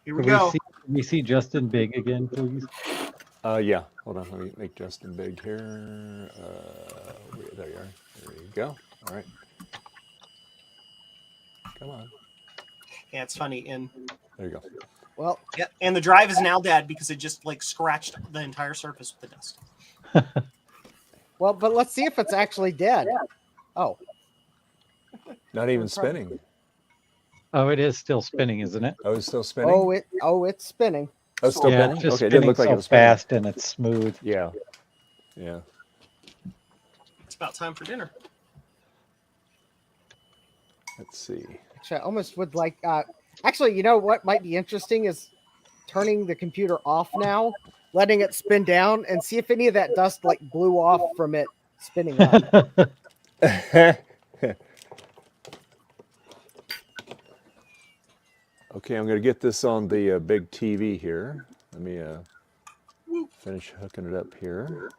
Here we Can go. Can we see Justin big again, please? Yeah. Hold on. Let me make Justin big here. There you are. There you go. All right. Come on. Yeah, it's funny. And there you go. Well, yeah, and the drive is now dead because it just like scratched the entire surface with the dust. Well, but let's see if it's actually dead. Oh. Not even spinning. Oh, it is still spinning, isn't it? Oh, it's still spinning? It's spinning. Oh, it's still yeah, spinning? It's just Okay, it didn't look like so it was spinning. fast and it's smooth. Yeah. Yeah. It's about time for dinner. Let's see. Actually, I almost would like. Actually, you know what might be interesting is turning the computer off now, letting it spin down, and see if any of that dust like blew off from it spinning up. Okay, I'm going to get this on the big TV here. Let me finish hooking it up here.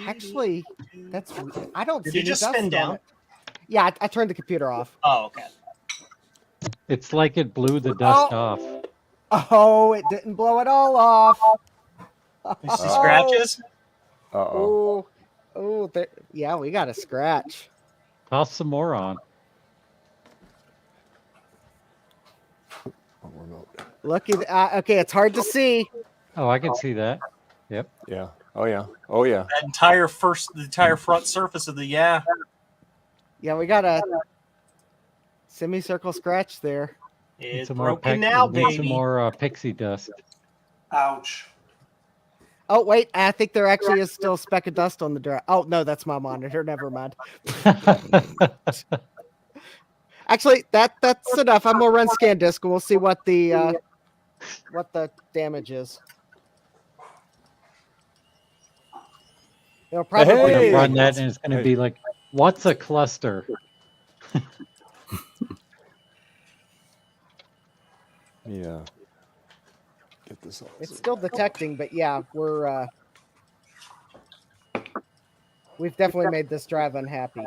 Actually, that's I don't Did see you any just dust spin on down? it. Yeah, I turned the computer off. Oh, okay. It's like it blew the dust off. Oh, it didn't blow it all off. You see scratches? Uh-oh. Oh, yeah, we got a scratch. Toss some more on. Lucky. Okay, it's hard to see. Oh, I can see that. Yep. Yeah. Oh, yeah. Oh, yeah. That entire front surface of the Yeah, we got a semicircle scratch there. It's Some broken now, baby. Some more pixie dust. Ouch. Oh wait, I think there actually is still a speck of dust on the drive. Oh no, that's my monitor. Never mind. Actually, that's enough. I'm gonna run scan disk and we'll see what the damage is. It'll probably run that, and it's going to be like, what's a cluster? Yeah. Get this all. It's still detecting, but yeah, we've definitely made this drive unhappy.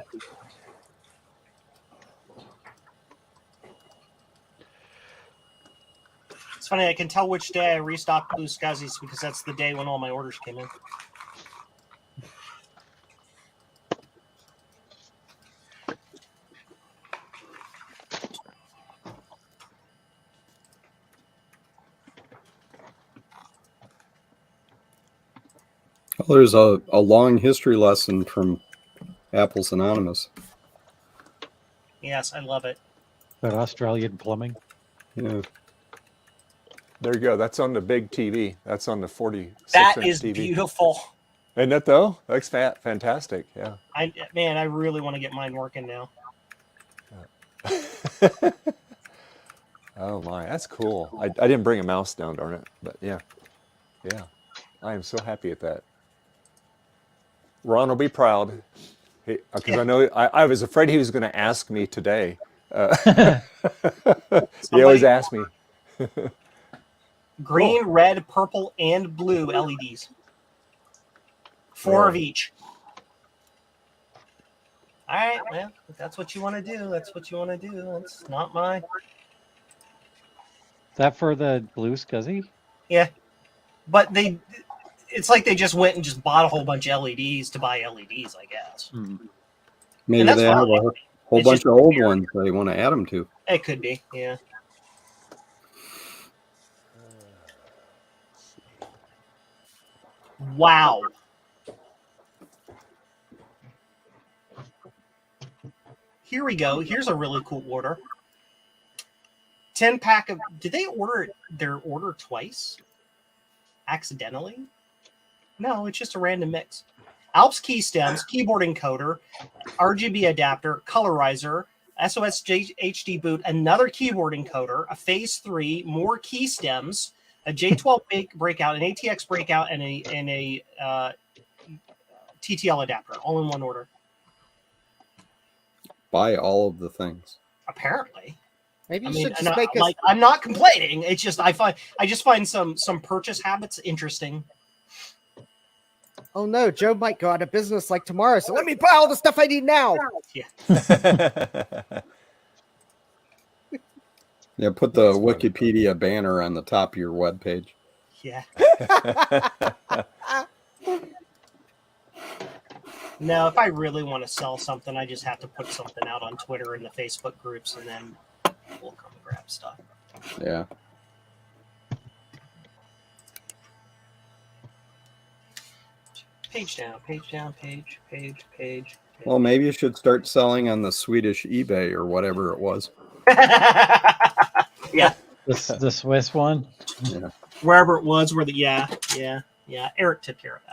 It's funny, I can tell which day I restocked Blue Scuzzies because that's the day when all my orders came in. Well, there's a long history lesson from Apple's Anonymous. Yes, I love it. That Australian plumbing. Yeah. There you go. That's on the big TV. That's on the 46-inch That is TV. beautiful. Isn't that though? That's fantastic. Yeah. I really want to get mine working now. Oh my, that's cool. I didn't bring a mouse down, darn it. But yeah. Yeah. I am so happy at that. Ron will be proud. Because I know I was afraid he was going to ask me today. He always asks me. Green, red, purple, and blue LEDs. 4 of each. All right, well, if that's what you want to do, that's what you want to do. That's not my... That for the blue SCSI? Yeah. But it's like they just went and just bought a whole bunch of LEDs to buy LEDs, I guess. Maybe And that's they have fine. a whole It's bunch just of old weird. ones they want to add them to. It could be, yeah. Wow. Here we go. Here's a really cool order. 10-pack of... Did they order their order twice? Accidentally? No, it's just a random mix. Alps key stems, keyboard encoder, RGB adapter, colorizer, SOS HD boot, another keyboard encoder, a phase 3, more key stems, a J12 breakout, an ATX breakout, and a TTL adapter, all in one order. Buy all of the things. Apparently. Maybe I you mean, should just make us. I'm not complaining. It's just I just find some purchase habits interesting. Oh no, Joe might go out of business like tomorrow. So let me buy all the stuff I need now. Yeah. Yeah, put the Wikipedia banner on the top of your webpage. Yeah. No, if I really want to sell something, I just have to put something out on Twitter and the Facebook groups, and then we'll come and grab stuff. Yeah. Page down, page down, page. Well, maybe you should start selling on the Swedish eBay or whatever it was. Yeah. The Swiss one? Yeah. Wherever it was, yeah. Eric took care of that.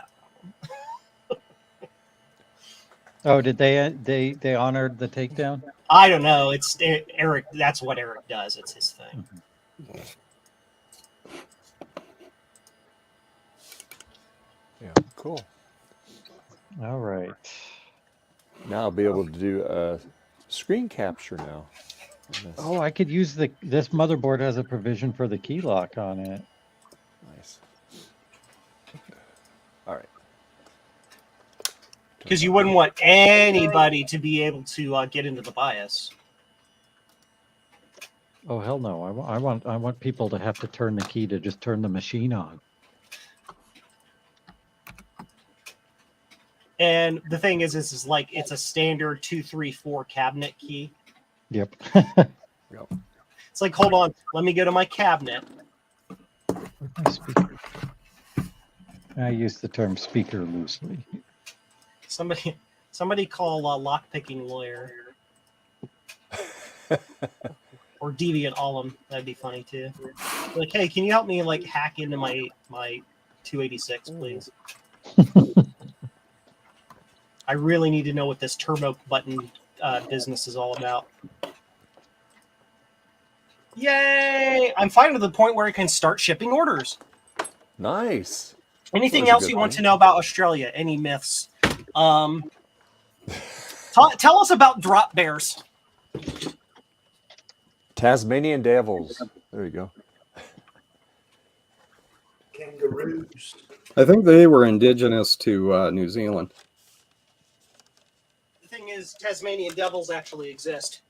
Oh, did they honored the takedown? I don't know. It's Eric. That's what Eric does. It's his thing. Yeah, cool. All right. Now I'll be able to do screen capture now. Oh, I could use this motherboard has a provision for the key lock on it. Nice. All right. Because you wouldn't want anybody to be able to get into the BIOS. Oh hell no! I want people to have to turn the key to just turn the machine on. And the thing is like it's a standard 234 cabinet key. Yep. It's like, hold on, let me go to my cabinet. My speaker. I use the term speaker loosely. Somebody call a lockpicking lawyer. Or Deviant Allum. That'd be funny too. Like, hey, can you help me like hack into my 286, please? I really need to know what this turbo button business is all about. Yay! I'm finally to the point where I can start shipping orders. Nice. Anything else you want to know about Australia? Any myths? Tell us about drop bears. Tasmanian devils. There you go. Kangaroos. I think they were indigenous to New Zealand. The thing is, Tasmanian devils actually exist.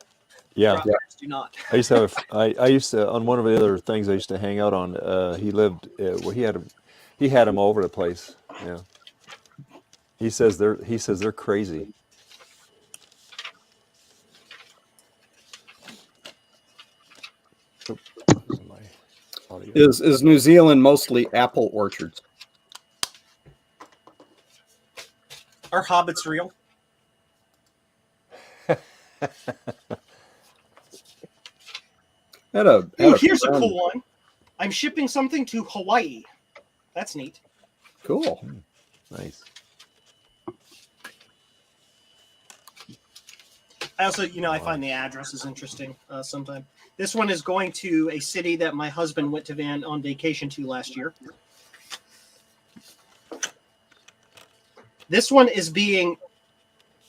Yeah. Drop bears do not. I used to have. I used to on one of the other things I used to hang out on. He lived. Well, he had them all over the place. Yeah. He says they're crazy. Is New Zealand mostly apple orchards? Are hobbits real? Ooh, here's a cool one. I'm shipping something to Hawaii. That's neat. Cool. Nice. I also, I find the addresses interesting sometimes. This one is going to a city that my husband went to on vacation to last year. This one is being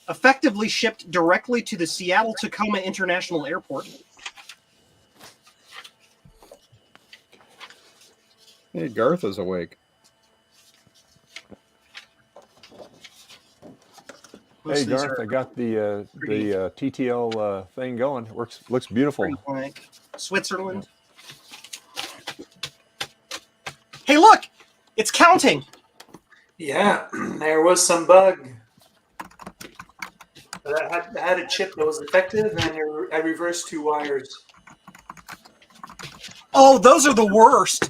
effectively shipped directly to the Seattle-Tacoma International Airport. Hey, Garth is awake. Hey Garth, I got the TTL thing going. It looks beautiful. Blank. Switzerland. Hey, look! It's counting! Yeah, there was some bug. But I had a chip that was defective, and I reversed 2 wires. Oh, those are the worst.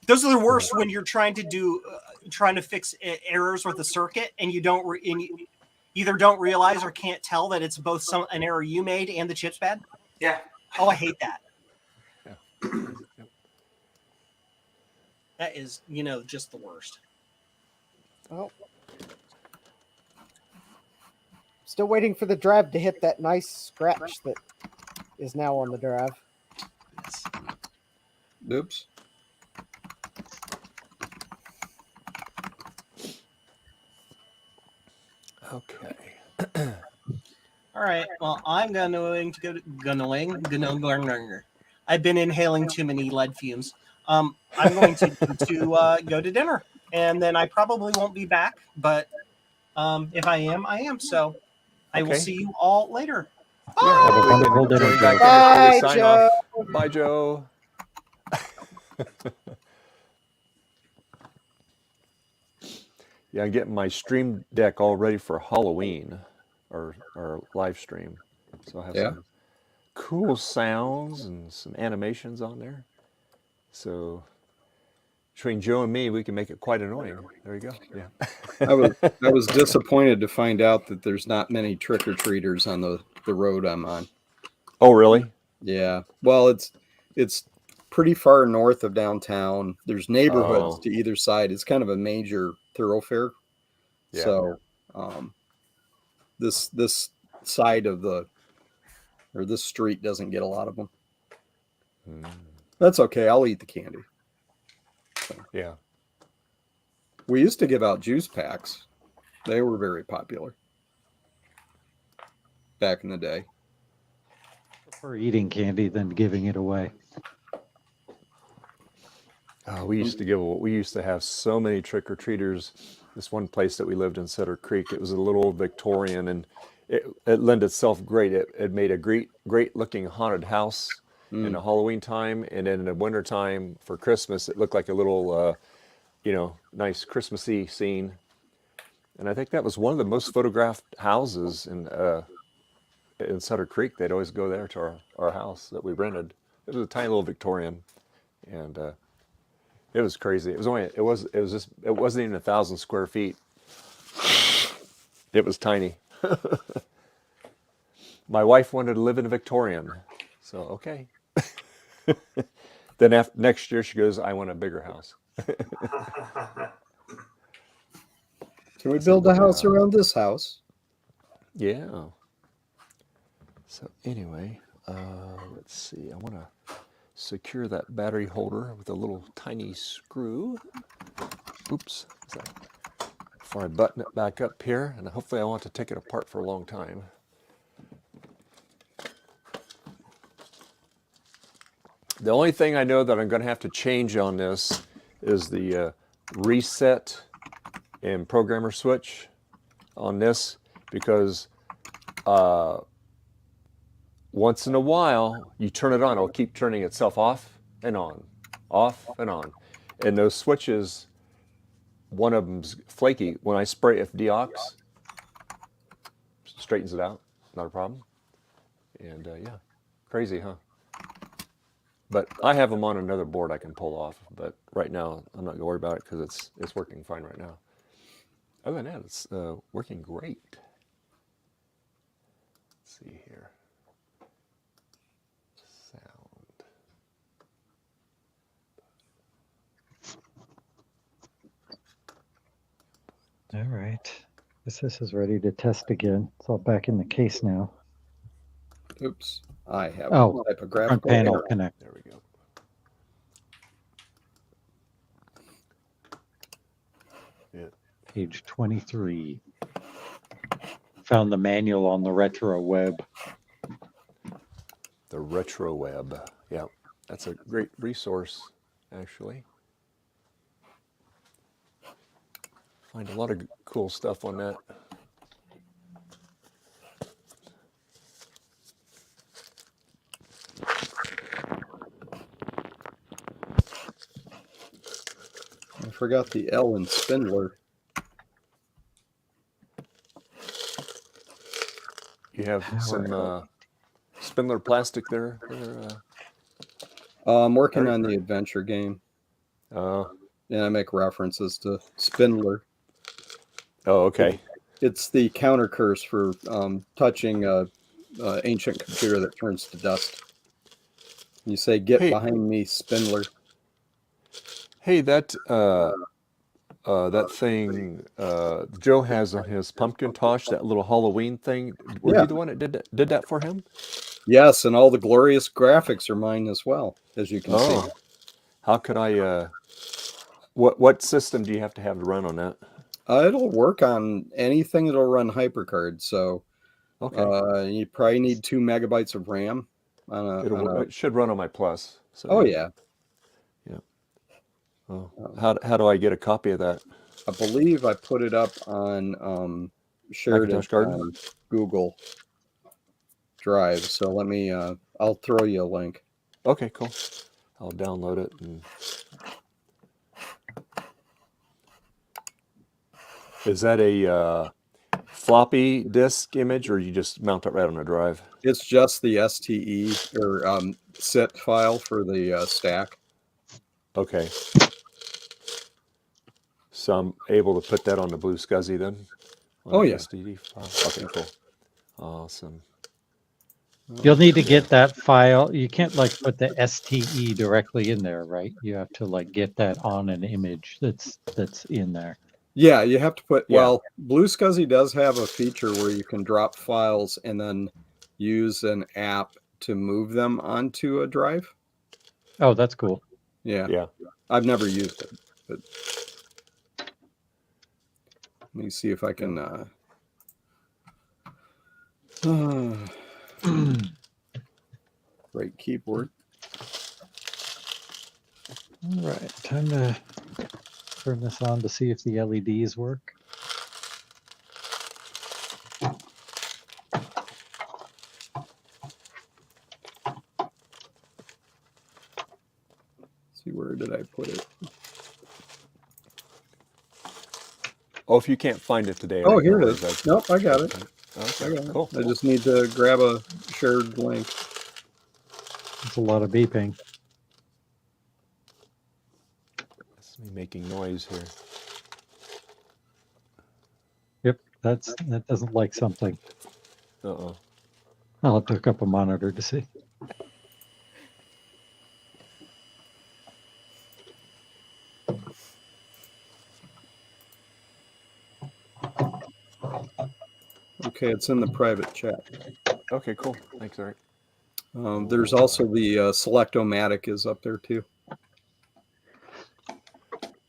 Those are the worst when you're trying to fix errors with a circuit, and you either don't realize or can't tell that it's both an error you made and the chip's bad. Yeah. Oh, I hate that. Yeah. That is, just the worst. Oh. Still waiting for the drive to hit that nice scratch that is now on the drive. Oops. Okay. All right. Well, I'm going to I've been inhaling too many lead fumes. I'm going to go to dinner, and then I probably won't be back. But if I am, I am. So I will see you all later. Have a wonderful dinner, Joe. Bye, Sign Joe. off. Bye, Joe. Yeah, I'm getting my stream deck all ready for Halloween, or live stream. So I'll have some cool sounds and some animations on there. So between Joe and me, we can make it quite annoying. There you go. Yeah. I was disappointed to find out that there's not many trick-or-treaters on the road I'm on. Oh, really? Yeah. Well, it's pretty far north of downtown. There's neighborhoods to either side. It's kind of a major thoroughfare. Yeah. So this side of this street doesn't get a lot of them. That's okay. I'll eat the candy. So. Yeah. We used to give out juice packs. They were very popular back in the day. Prefer eating candy than giving it away. We used to have so many trick-or-treaters. This one place that we lived in, Sutter Creek, it was a little Victorian, and it lent itself great. It made a great looking haunted house in the Halloween time, and then in the winter time for Christmas, it looked like a little, nice Christmassy scene. And I think that was one of the most photographed houses in Sutter Creek. They'd always go there to our house that we rented. It was a tiny little Victorian, and it was crazy. It wasn't even 1,000 square feet. It was tiny. My wife wanted to live in a Victorian, so okay. Then next year she goes, I want a bigger house. Can we build a house around this house? Yeah. So anyway, let's see. I want to secure that battery holder with a little tiny screw. Oops. Before I button it back up here, and hopefully I want to take it apart for a long time. The only thing I know that I'm going to have to change on this is the reset and programmer switch on this, because once in a while you turn it on, it'll keep turning itself off and on, and those switches, one of them's flaky. When I spray FDox, straightens it out, not a problem. And yeah, crazy, huh? But I have them on another board I can pull off. But right now, I'm not going to worry about it because it's working fine right now. Other than that, it's working great. Let's see here. Sound. All right. Guess this is ready to test again. It's all back in the case now. Oops. I have a typographical front panel error. connect. There we go. Yeah. Page 23. Found the manual on the retro web. The retro web. Yeah, that's a great resource, actually. Find a lot of cool stuff on that. I forgot the L in spindler. You have some spindler plastic there. I'm working on the adventure game. Oh. And I make references to spindler. Oh, okay. It's the counter curse for touching a ancient computer that turns to dust. You say, "Get behind me, spindler." Hey, that thing Joe has on his pumpkin tosh, that little Halloween thing. Were Yeah. you the one that did that for him? Yes, and all the glorious graphics are mine as well, as you can see. How could I? What system do you have to run on that? It'll work on anything that'll run HyperCard. So, you probably need 2 megabytes of RAM. It should run on my Plus. So, oh yeah. Oh, how do I get a copy of that? I believe I put it up on shared Macintosh Garden? Google Drive. So let me. I'll throw you a link. Okay, cool. I'll download it. Is that a floppy disk image, or you just mount it right on a drive? It's just the STE or SIT file for the stack. Okay. So I'm able to put that on the Blue SCSI then? Oh, yeah. STD file? Okay, cool. Awesome. You'll need to get that file. You can't like put the STE directly in there, right? You have to like get that on an image that's in there. Yeah, you have to put. Well, Blue SCSI does have a feature where you can drop files and then use an app to move them onto a drive. Oh, that's cool. Yeah. Yeah. I've never used it, but let me see if I can. Right keyboard. All right, time to turn this on to see if the LEDs work. See, where did I put it? Oh, if you can't find it today. Oh, here it is. Nope, I got it. Okay, I got it. cool. I just need to grab a shared link. It's a lot of beeping. That's me making noise here. Yep, that doesn't like something. Uh-oh. I'll have to hook up a monitor to see. Okay, it's in the private chat. Okay, cool. Thanks, Eric. There's also the Select-O-Matic is up there too.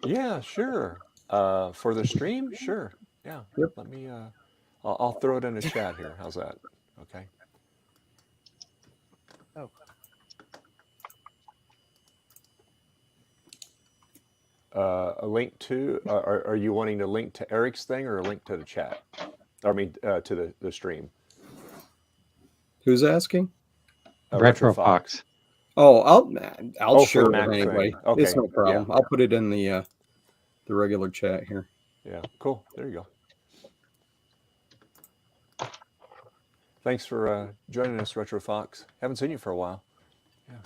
Yeah, sure. For the stream, sure. Yeah. Yep. Let me. I'll throw it in the chat here. How's that? Okay. Oh. A link to? Are you wanting a link to Eric's thing or a link to the chat? I mean, to the stream. Who's asking? RetroFox. Oh, I'll share for the it Mac anyway. thing. Okay. It's no problem. Yeah. I'll put it in the regular chat here. Yeah. Cool. There you go. Thanks for joining us, RetroFox. Haven't seen you for a while. Yeah.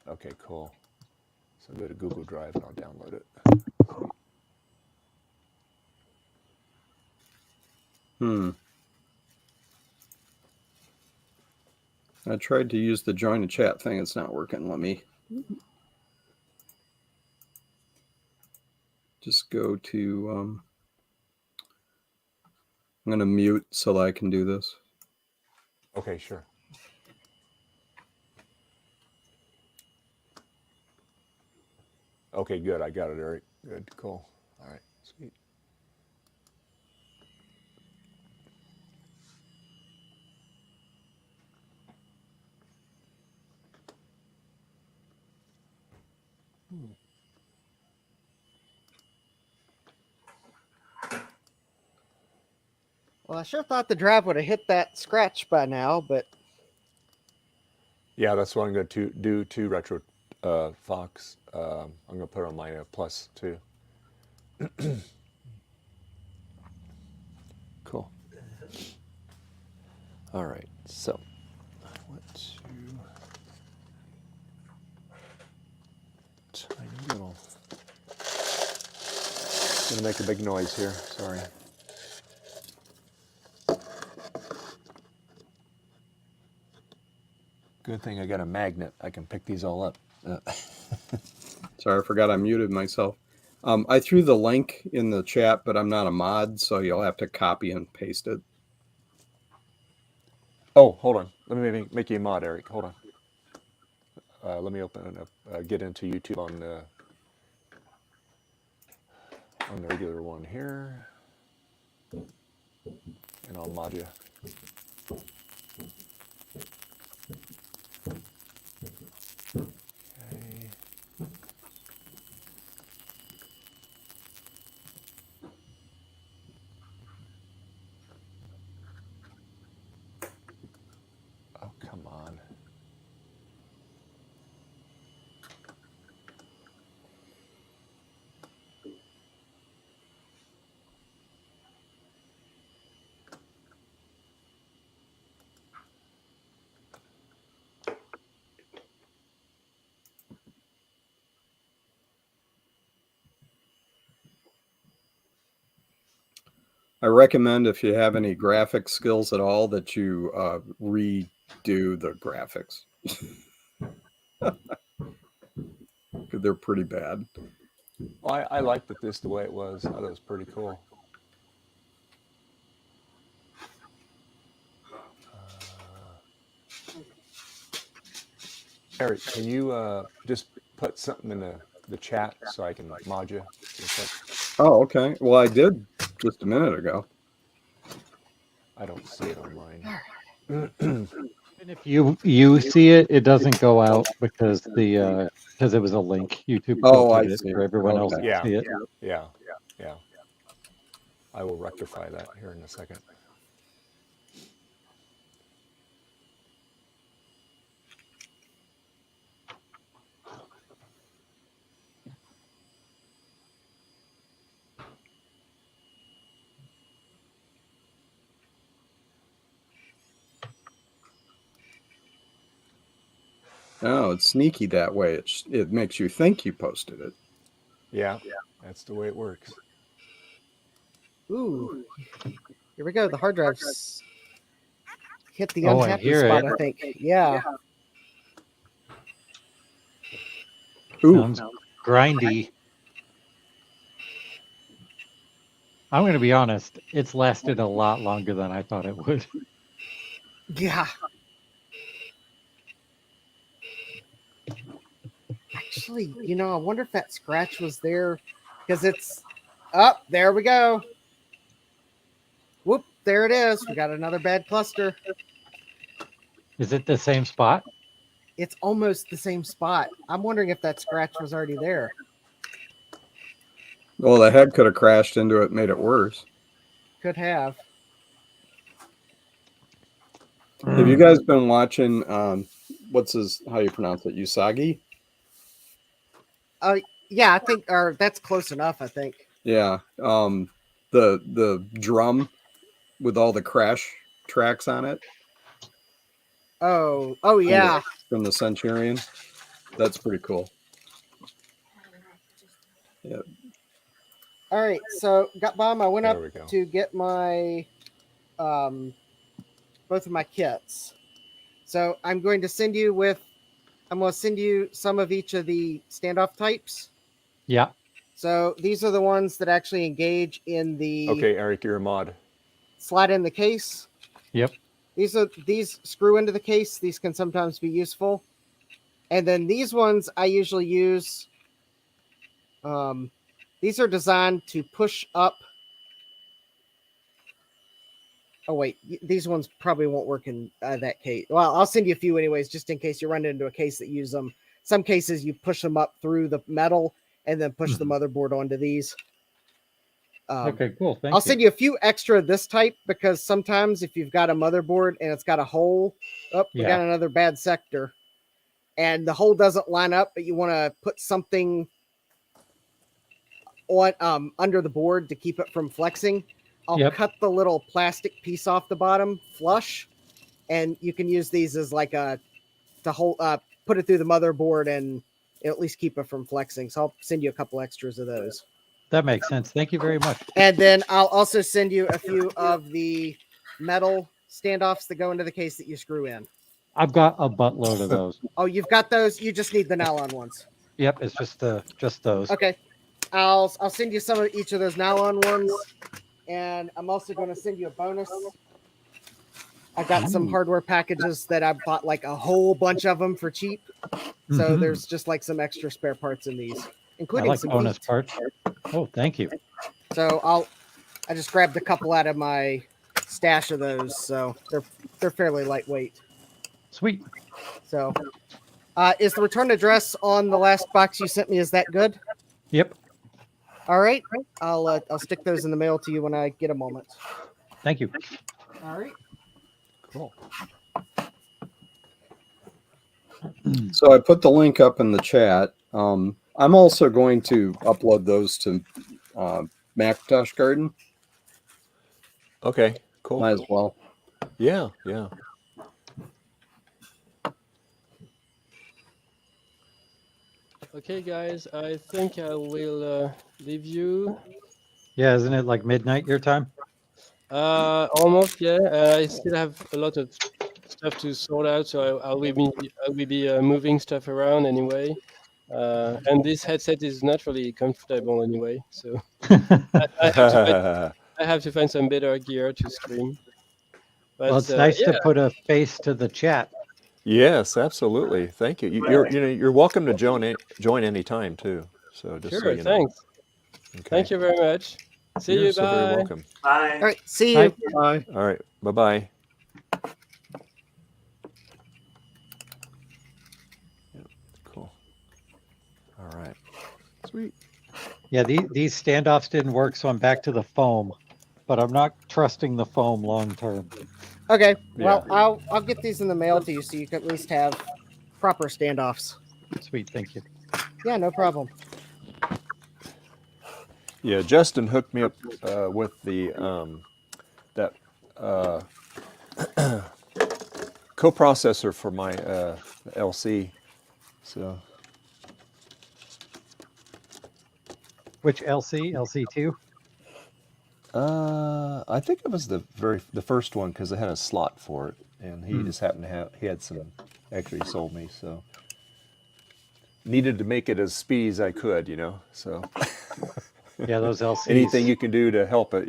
Okay, cool. So go to Google Drive and I'll download it. Sweet. I tried to use the join a chat thing. It's not working. Let me just go to. I'm going to mute so that I can do this. Okay, sure. Okay, good. I got it, Eric. Good, cool. All right, sweet. Well, I sure thought the drive would have hit that scratch by now, but Yeah, that's what I'm going to do to Retro Fox. I'm going to put it on my Plus too. Cool. All right, so I want to tiny little. Gonna make a big noise here. Sorry. Good thing I got a magnet. I can pick these all up. Sorry, I forgot I muted myself. I threw the link in the chat, but I'm not a mod, so you'll have to copy and paste it. Oh, hold on. Let me make you a mod, Eric. Hold on. Let me open up, get into YouTube on the regular one here, and I'll mod you. Okay. Oh, come on. I recommend if you have any graphic skills at all that you redo the graphics. They're pretty bad. Well, I liked this the way it was. I thought it was pretty cool. Eric, can you just put something in the chat so I can mod you? Oh, okay. Well, I did just a minute ago. I don't see it on mine. And if you see it, it doesn't go out because it was a link. YouTube filtered it for everyone else to Yeah, see it. yeah. I will rectify that here in a second. Oh, it's sneaky that way. It makes you think you posted it. Yeah, that's the way it works. ooh, here we go. The hard drive's hit the Oh, I unhappy hear spot, it. I think. Yeah. Sounds grindy. I'm going to be honest. It's lasted a lot longer than I thought it would. Yeah. Actually, I wonder if that scratch was there because it's up. There we go. Whoop, there it is. We got another bad cluster. Is it the same spot? It's almost the same spot. I'm wondering if that scratch was already there. Well, the head could have crashed into it and made it worse. Could have. Have you guys been watching, how you pronounce it, Usagi? Yeah, I think, or that's close enough, I think. Yeah. The drum with all the crash tracks on it. Oh, yeah. From the Centurion. That's pretty cool. Yeah. All right, so got bomb. I went There up we go. to get my both of my kits. So I'm going to send you some of each of the standoff types. Yeah. So these are the ones that actually engage in the Okay, Eric, you're a mod. slide in the case. Yep. These screw into the case. These can sometimes be useful. And then these ones I usually use. These are designed to push up. Oh wait, these ones probably won't work in that case. Well, I'll send you a few anyways, just in case you run into a case that use them. Some cases you push them up through the metal and then push the motherboard onto these. Okay, cool. Thank I'll you. send you a few extra of this type because sometimes if you've got a motherboard and it's got a hole, we got another bad sector, and the hole doesn't line up, but you want to put something on under the board to keep it from flexing. I'll cut the little plastic piece off the bottom flush, and you can use these as like to hold put it through the motherboard and at least keep it from flexing. So I'll send you a couple extras of those. That makes sense. Thank you very much. And then I'll also send you a few of the metal standoffs that go into the case that you screw in. I've got a buttload of those. Oh, you've got those? You just need the nylon ones. Yep, it's just those. Okay. I'll send you some of each of those nylon ones. And I'm also going to send you a bonus. I got some hardware packages that I bought like a whole bunch of them for cheap. So there's just like some extra spare parts in these, including some bonus heat. parts. Oh, thank you. So I just grabbed a couple out of my stash of those. So they're fairly lightweight. Sweet. So is the return address on the last box you sent me? Is that good? Yep. All right. I'll stick those in the mail to you when I get a moment. Thank you. All right. Cool. So I put the link up in the chat. I'm also going to upload those to Macintosh Garden. Okay, cool. Might as well. Yeah. Okay, guys, I think I will leave you. Yeah, isn't it like midnight your time? Almost, yeah. I still have a lot of stuff to sort out, so I will be moving stuff around anyway. And this headset is not really comfortable anyway, so I have to find some better gear to stream. But, Well, it's nice to put a face to the chat. Yes, absolutely. Thank you. You're welcome to join anytime too. So just sure, so you know. thanks. Okay. Thank you very much. See You're you. so Bye. very welcome. Bye. All right. See you. Bye. All right. Bye-bye. Yeah, cool. All right. Sweet. Yeah, these standoffs didn't work, so I'm back to the foam. But I'm not trusting the foam long term. Okay. Well, I'll get these in the mail to you so you can at least have proper standoffs. Sweet. Thank you. Yeah, no problem. Yeah, Justin hooked me up with the that coprocessor for my LC. So Which LC? LC2? I think it was the first one because it had a slot for it, and he just happened to he had some extra he sold me, so needed to make it as speedy as I could, so. Yeah, those LCs. Anything you can do to help it,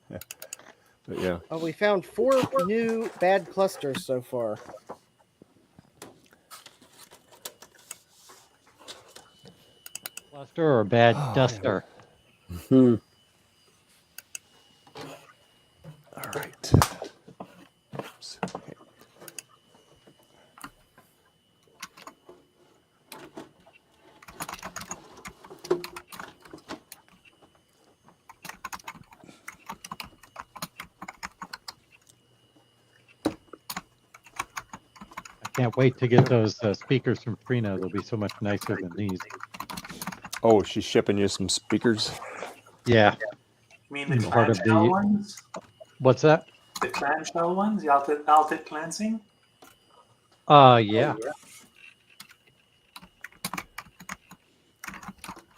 But yeah. Oh, we found 4 new bad clusters so far. Cluster or bad duster? All right. Oops. Okay. Can't wait to get those speakers from Frino. They'll be so much nicer than these. Oh, she's shipping you some speakers? Yeah. You mean the Part of clamshell the- ones? What's that? The clamshell ones? The outlet cleansing? Yeah.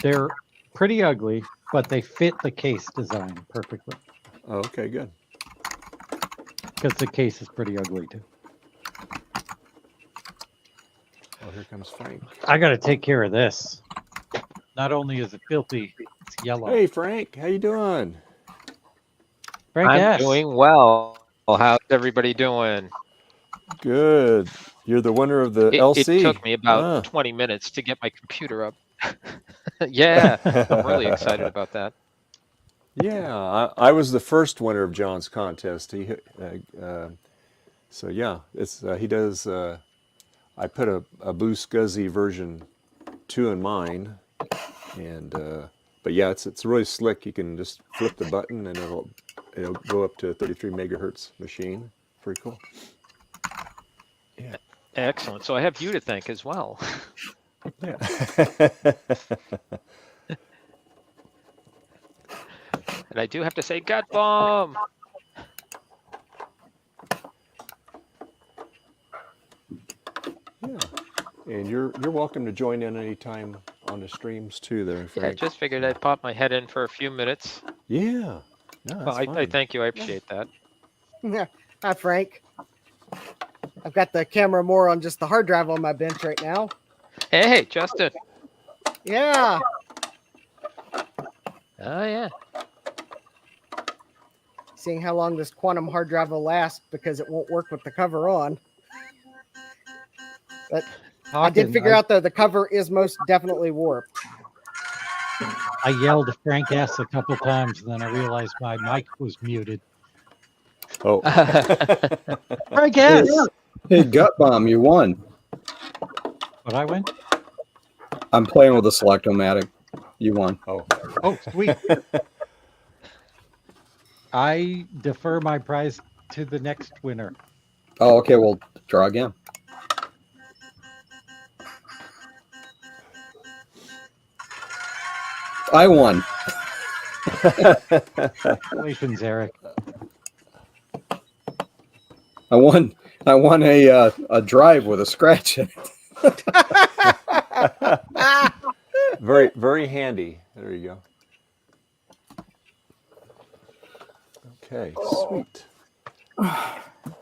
They're pretty ugly, but they fit the case design perfectly. Oh, okay, good. Because the case is pretty ugly too. Oh, here comes Frank. I got to take care of this. Not only is it filthy, it's yellow. Hey, Frank, how you doing? Frank I'm S. doing well. How's everybody doing? Good. You're the winner of the LC. It took me about 20 minutes to get my computer up. Yeah, I'm really excited about that. Yeah, I was the first winner of John's contest. So yeah, it's he does. I put a Blue Scuzzy version 2 in mine, and but yeah, it's really slick. You can just flip the button and it'll go up to a 33 megahertz machine. Pretty cool. Yeah. Excellent. So I have you to thank as well. Yeah. And I do have to say, gut bomb. Yeah. And you're welcome to join in anytime on the streams too there, Yeah, I Frank. just figured I'd pop my head in for a few minutes. Yeah. No, Well, that's I fine. thank you. I appreciate that. Yeah. Hi, Frank. I've got the camera more on just the hard drive on my bench right now. Hey, Justin. Yeah. Oh, yeah. Seeing how long this quantum hard drive will last because it won't work with the cover on. But I did figure out, though, the cover is most definitely warped. I yelled Frank S a couple times, and then I realized my mic was muted. Oh. Frank S! Hey, Gut Bomb, you won. But I win? I'm playing with a Selectomatic. You won. Oh, sweet. I defer my prize to the next winner. Oh, okay. Well, draw again. I won. Congratulations, Eric. I won a drive with a scratch in it. Very, very handy. There you go. Okay, sweet.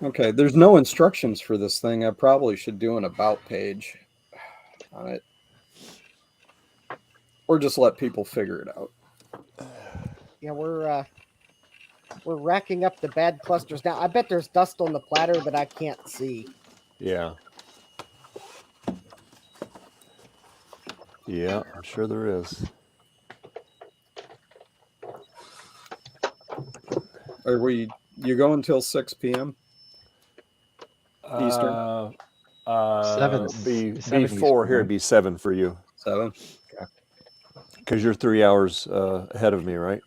Okay, there's no instructions for this thing. I probably should do an about page on it. Or just let people figure it out. Yeah, we're racking up the bad clusters now. I bet there's dust on the platter that I can't see. Yeah. Yeah, I'm sure there is. You go until 6 p.m. Eastern? 7. Be 7 4 Eastern, here. right? It'd be 7 for you. 7? Because you're 3 hours ahead of me, right?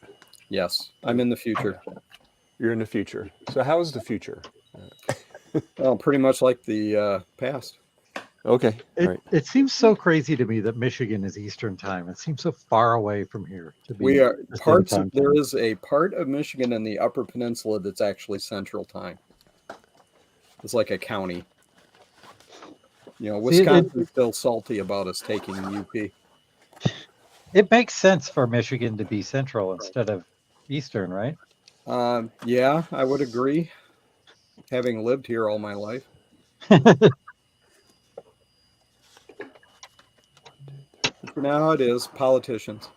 Yes, I'm in the future. You're in the future. So how is the future? Well, pretty much like the past. Okay. It seems so crazy to me that Michigan is Eastern time. It seems so far away from here. To be We are the same parts. time. There is a part of Michigan in the Upper Peninsula that's actually Central Time. It's like a county. You know, Wisconsin's still salty about us taking UP. It makes sense for Michigan to be Central instead of Eastern, right? Yeah, I would agree. Having lived here all my life. For now, it is politicians.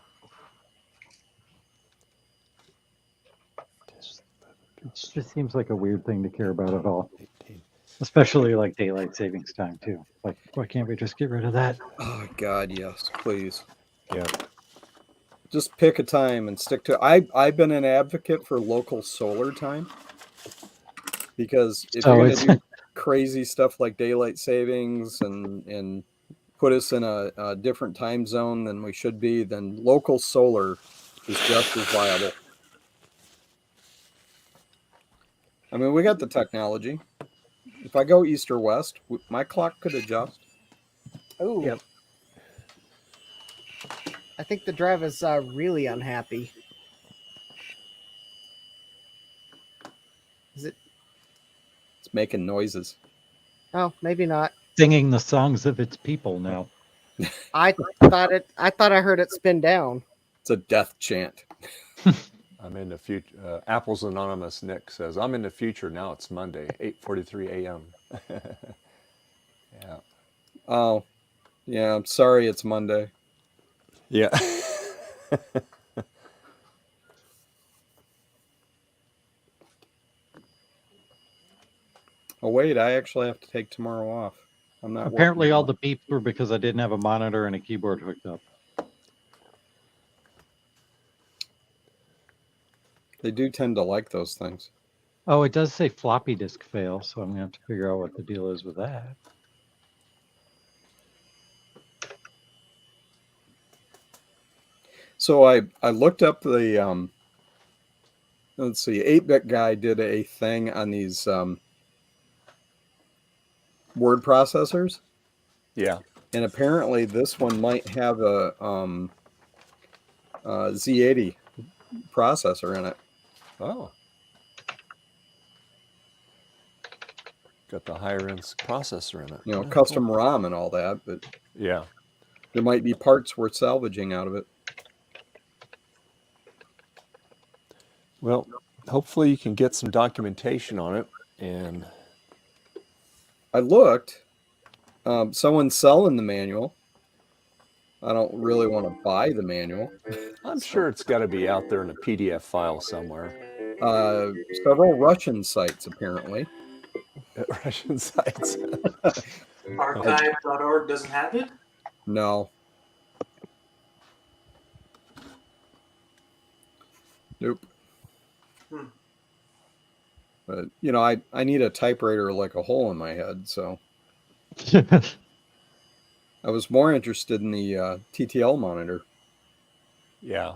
It just seems like a weird thing to care about at all. Especially like daylight savings time too. Like, why can't we just get rid of that? Oh God, yes, please. Yeah. Just pick a time and stick to it. I've been an advocate for local solar time because if you're going to do crazy stuff like daylight savings and put us in a different time zone than we should be, then local solar is just as viable. I mean, we got the technology. If I go east or west, my clock could adjust. Oh. Yep. I think the drive is really unhappy. Is it? It's making noises. Oh, maybe not. Singing the songs of its people now. I thought I heard it spin down. It's a death chant. I'm in the future. Apple's Anonymous Nick says, I'm in the future now. It's Monday, 8:43 a.m. Yeah. Oh, yeah. I'm sorry it's Monday. Yeah. Oh, wait. I actually have to take tomorrow off. I'm not. Apparently all the beeps were because I didn't have a monitor and a keyboard hooked up. They do tend to like those things. Oh, it does say floppy disk fail, so I'm going to have to figure out what the deal is with that. So I looked up the let's see, 8-Bit Guy did a thing on these word processors. Yeah. And apparently this one might have a Z80 processor in it. Oh. Oh. Got the higher end processor in it. You know, Yeah, custom cool. ROM and all that, but Yeah. there might be parts worth salvaging out of it. Well, hopefully you can get some documentation on it. And I looked. Someone's selling the manual. I don't really want to buy the manual. I'm sure it's got to be out there in a PDF file somewhere. Several Russian sites, apparently. Russian sites. Archive.org doesn't have it? No. Nope. Hmm. But, you know, I need a typewriter like a hole in my head, so. I was more interested in the TTL monitor. Yeah.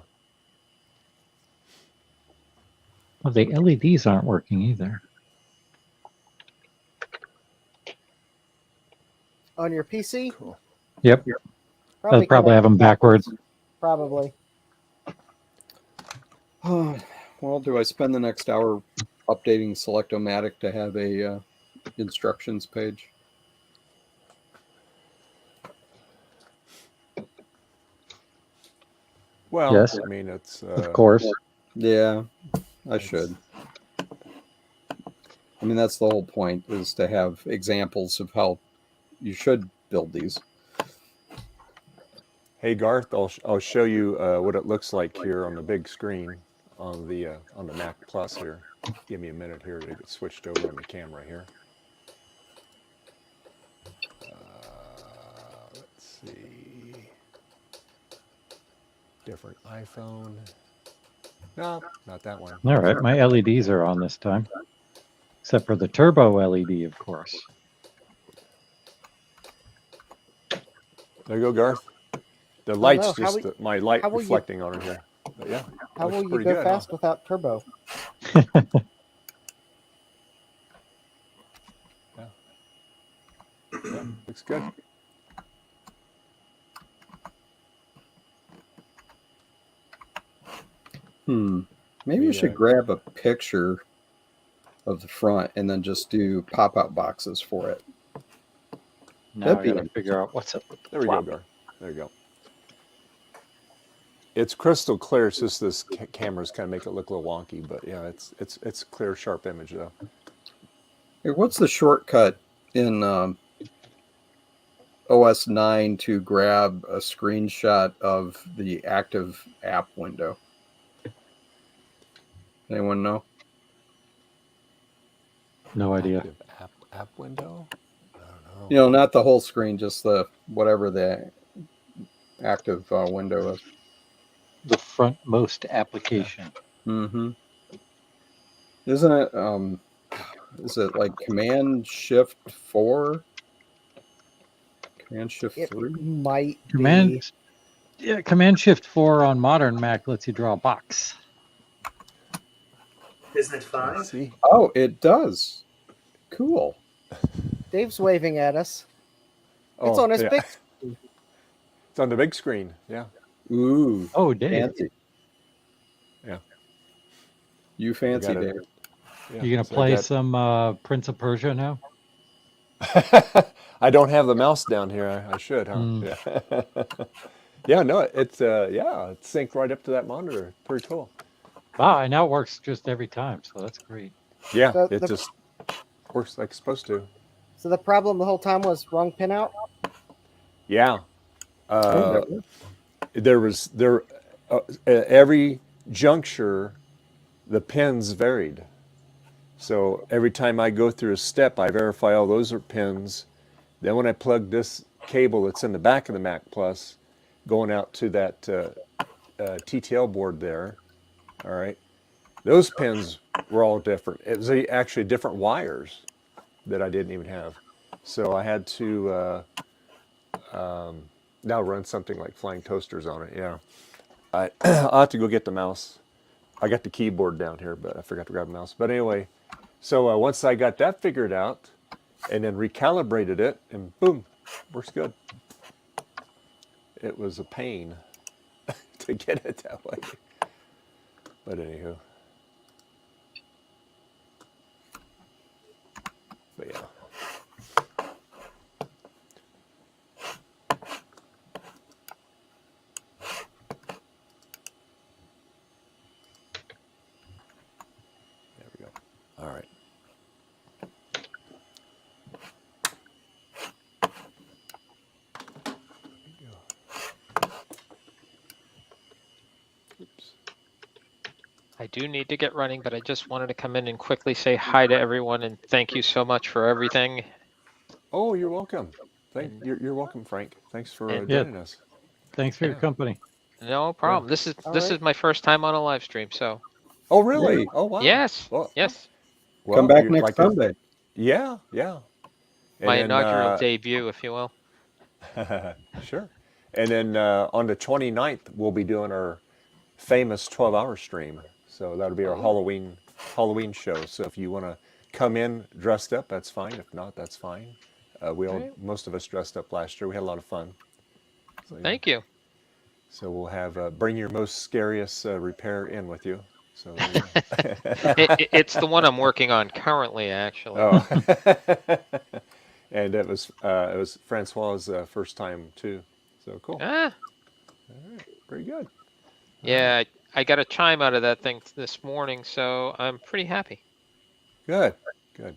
Well, the LEDs aren't working either. On your PC? Cool. Yep. I probably have them backwards. Probably. Well, do I spend the next hour updating Selectomatic to have a instructions page? Well, Yes. I mean, it's Of course. Yeah, I should. I mean, that's the whole point, is to have examples of how you should build these. Hey Garth, I'll show you what it looks like here on the big screen on the Mac Plus here. Give me a minute here to get switched over on the camera here. Let's see. Different iPhone. No, not that one. All right, my LEDs are on this time. Except for the turbo LED, of course. There you go, Garth. The light's know. How just will- my light how will you- reflecting on it here. But yeah, How looks will you pretty go good, fast huh? without turbo? Yeah, looks good. Maybe we should grab a picture of the front and then just do pop-out boxes for it. Now I gotta figure out what's up with the There we go, flap. Garth. There you go. It's crystal clear. It's just this camera's kind of make it look a little wonky, but yeah, it's clear, sharp image though. Hey, what's the shortcut in OS 9 to grab a screenshot of the active app window? Anyone know? No idea. Active app window? I don't know. You know, not the whole screen, just the whatever the active window is. The frontmost application. Mm-hmm. Isn't it? Is it like Command Shift 4? Command Shift 3? Might Command, yeah, Command Shift 4 on modern Mac lets you draw a box. Isn't it 5? See? Oh, it does. Cool. Dave's waving at us. Oh, It's on his yeah. big. It's on the big screen. Yeah. Ooh. Oh, Dave. Fancy. Yeah. You fancy, got it. Dave. Yeah, You gonna so I play got- some Prince of Persia now? I don't have the mouse down here. I should, huh? Yeah. Yeah. No, it's yeah, it's synced right up to that monitor. Pretty cool. Wow, it now works just every time, so that's great. Yeah, So it the- just works like it's supposed to. So the problem the whole time was wrong pinout. Yeah. Oh, There at every juncture, the pins varied. So every time I go through a step, I verify all those are pins. Then when I plug this cable that's in the back of the Mac Plus, going out to that TTL board there, all right, those pins were all different. It was actually different wires that I didn't even have. So I had to now run something like flying toasters on it. Yeah. I'll have to go get the mouse. I got the keyboard down here, but I forgot to grab the mouse. But anyway, so once I got that figured out and then recalibrated it, and boom, works good. It was a pain to get it that way. But anywho. But yeah. There we go. All right. I do need to get running, but I just wanted to come in and quickly say hi to everyone and thank you so much for everything. Oh, you're welcome. You're welcome, Frank. Thanks for And- joining us. Thanks for your company. No problem. This is my first time on a live stream, so. Oh, really? Hey. Oh, wow. Yes. Well, Yes. Come back you'd next like to- Sunday. Yeah, yeah. My And then, inaugural debut, if you will. Sure. And then on the 29th, we'll be doing our famous 12-hour stream. So that'll be our Halloween show. So if you want to come in dressed up, that's fine. If not, that's fine. Most of us dressed up last year. We had a lot of fun. So, yeah. Thank you. So we'll have bring your most scariest repair in with you. So It's the one I'm working on currently, actually. Oh. And it was Francois's first time too. So cool. Ah. All right. Very good. Yeah, I got a chime out of that thing this morning, so I'm pretty happy. Good. Good.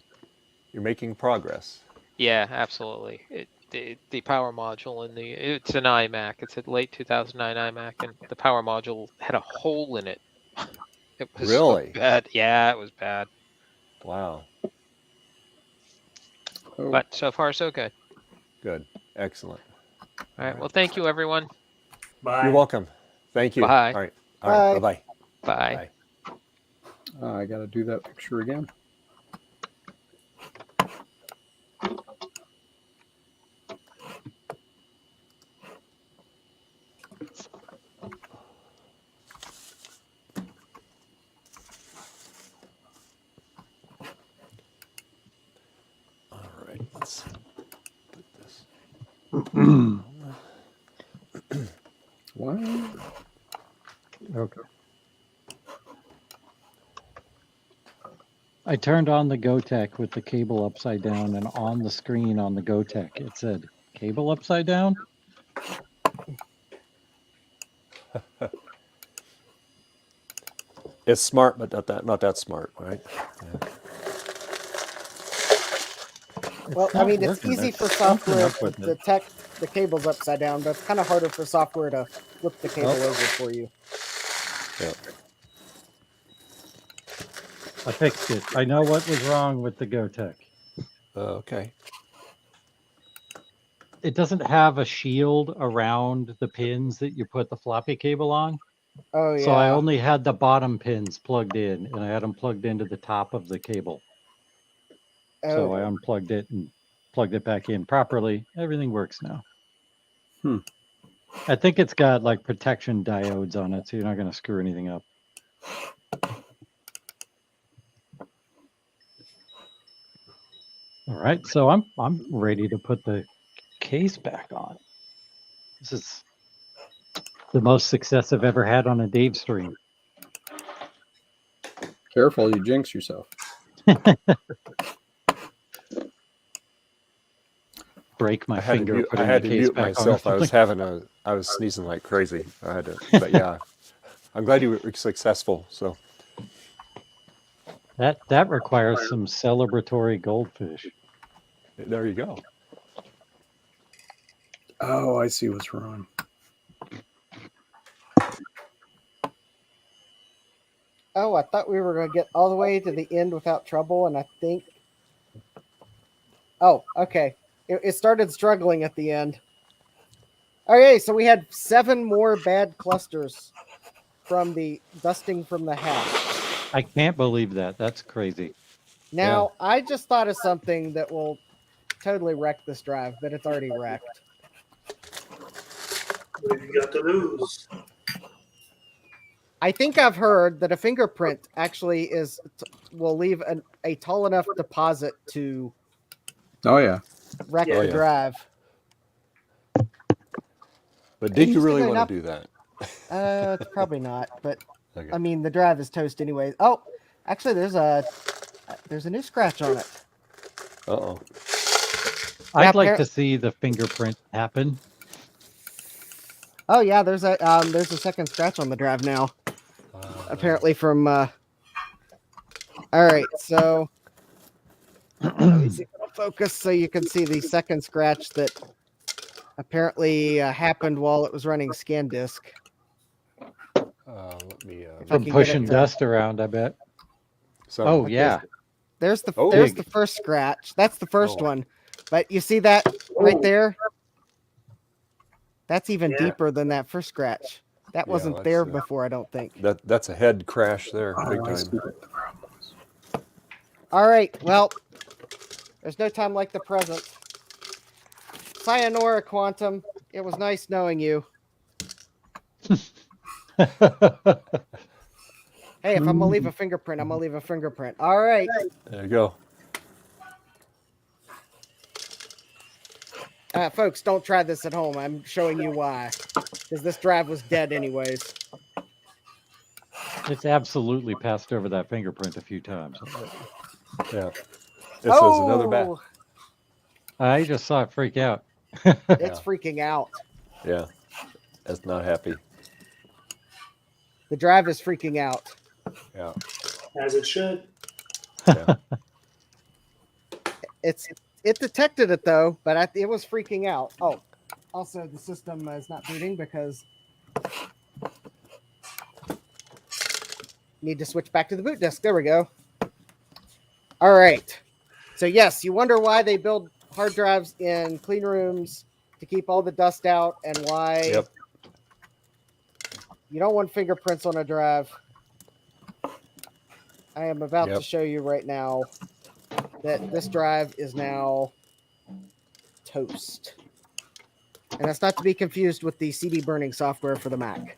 You're making progress. Yeah, absolutely. The power module in it's an iMac. It's a late 2009 iMac, and the power module had a hole in it. It was Really? so bad. Yeah, it was bad. Wow. But so far, so good. Good. Excellent. All right. Well, thank you, everyone. Bye. You're welcome. Thank you. Bye. All right. All right. Bye. Bye-bye. Bye. I got to do that picture again. All right. Let's put this. What? Okay. I turned on the GoTech with the cable upside down, and on the screen on the GoTech it said cable upside down. It's smart, but not that smart, right? Yeah. Well, I not mean, it's working. easy That's for something software up with to it. detect the cables upside down, but it's kind of harder for software to flip the cable over for you. Yeah. I fixed it. I know what was wrong with the GoTech. Okay. It doesn't have a shield around the pins that you put the floppy cable on. Oh, yeah. So I only had the bottom pins plugged in, and I had them plugged into the top of the cable. So I unplugged it and plugged it back in properly. Everything works now. I think it's got like protection diodes on it, so you're not going to screw anything up. All right, so I'm ready to put the case back on. This is the most success I've ever had on a Dave stream. Careful, you jinx yourself. Break my I had finger to mute, putting I had the to case mute back myself. on. I was sneezing like crazy. I had to, but yeah, I'm glad you were successful. So That requires some celebratory goldfish. there you go. Oh, I see what's wrong. Oh, I thought we were going to get all the way to the end without trouble, and I think... Oh, okay. It started struggling at the end. Okay, so we had 7 more bad clusters from the dusting from the hash. I can't believe that. That's crazy. Now, I just thought of something that will totally wreck this drive, but it's already wrecked. What have you got to lose? I think I've heard that a fingerprint actually will leave a tall enough deposit to Oh yeah. wreck Oh, the yeah. drive. But did you really Interestingly want enough- to do that? It's probably not, but Okay. I mean the drive is toast anyway. Oh, actually, there's a new scratch on it. Uh-oh. I'd like to see the fingerprint happen. Oh yeah, there's a second scratch on the drive now. Apparently from. All right, so let me see if it'll focus so you can see the second scratch that apparently happened while it was running scan disk. Let me. From pushing dust around, I bet. Oh yeah. There's the first scratch. That's the first one, but you see that right there? That's even deeper than that first scratch. That wasn't there before, I don't think. That's a head crash there, big time. All right, well, there's no time like the present. Sayonara, Quantum. It was nice knowing you. Hey, if I'm gonna leave a fingerprint, I'm gonna leave a fingerprint. All right. There you go. Folks, don't try this at home. I'm showing you why. Because this drive was dead anyways. It's absolutely passed over that fingerprint a few times. Yeah. This is another bad. I just saw it freak out. It's freaking out. Yeah. That's not happy. The drive is freaking out. Yeah. As it should. Yeah. It detected it though, but it was freaking out. Oh, also the system is not booting because need to switch back to the boot disk. There we go. All right. So yes, you wonder why they build hard drives in clean rooms to keep all the dust out, and why you don't want fingerprints on a drive. I am about to show you right now that this drive is now toast. And that's not to be confused with the CD burning software for the Mac.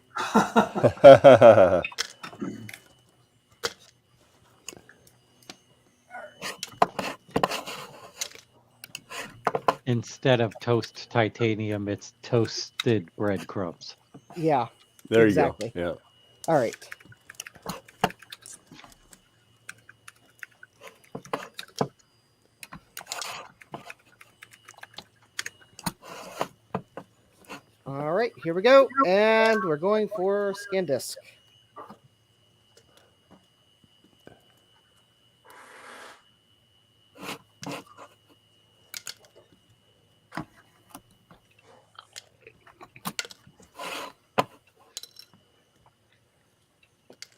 Instead of toast titanium, it's toasted breadcrumbs. Yeah. There exactly. you go. Yeah. All right. All right, here we go. And we're going for scan disk.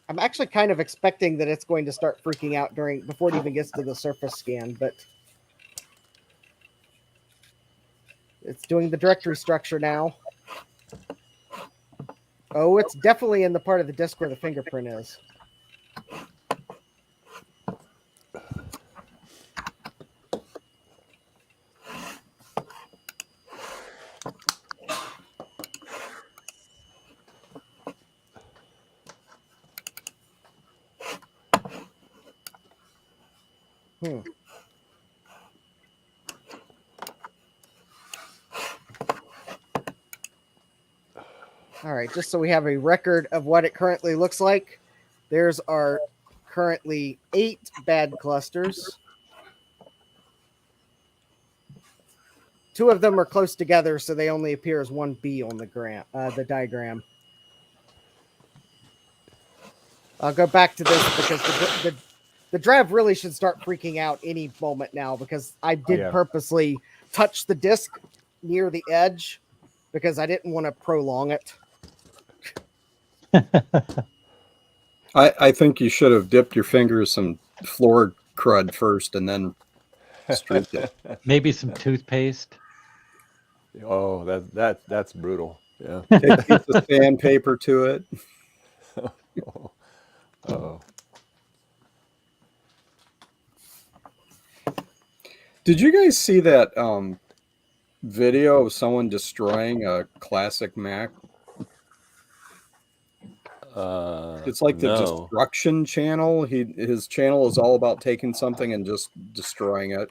I'm actually kind of expecting that it's going to start freaking out before it even gets to the surface scan, but it's doing the directory structure now. Oh, it's definitely in the part of the disk where the fingerprint is. All right, just so we have a record of what it currently looks like. There's our currently 8 bad clusters. 2 of them are close together, so they only appear as one B on the diagram. I'll go back to this because the drive really should start freaking out any moment now, because I did purposely touch the disk near the edge because I didn't want to prolong it. I think you should have dipped your fingers some floor crud first and then stripped it. Maybe some toothpaste. Oh, that's brutal. Yeah. Take a piece of sandpaper to it. Uh-oh. Did you guys see that video of someone destroying a classic Mac? It's like the no. destruction channel. His channel is all about taking something and just destroying it.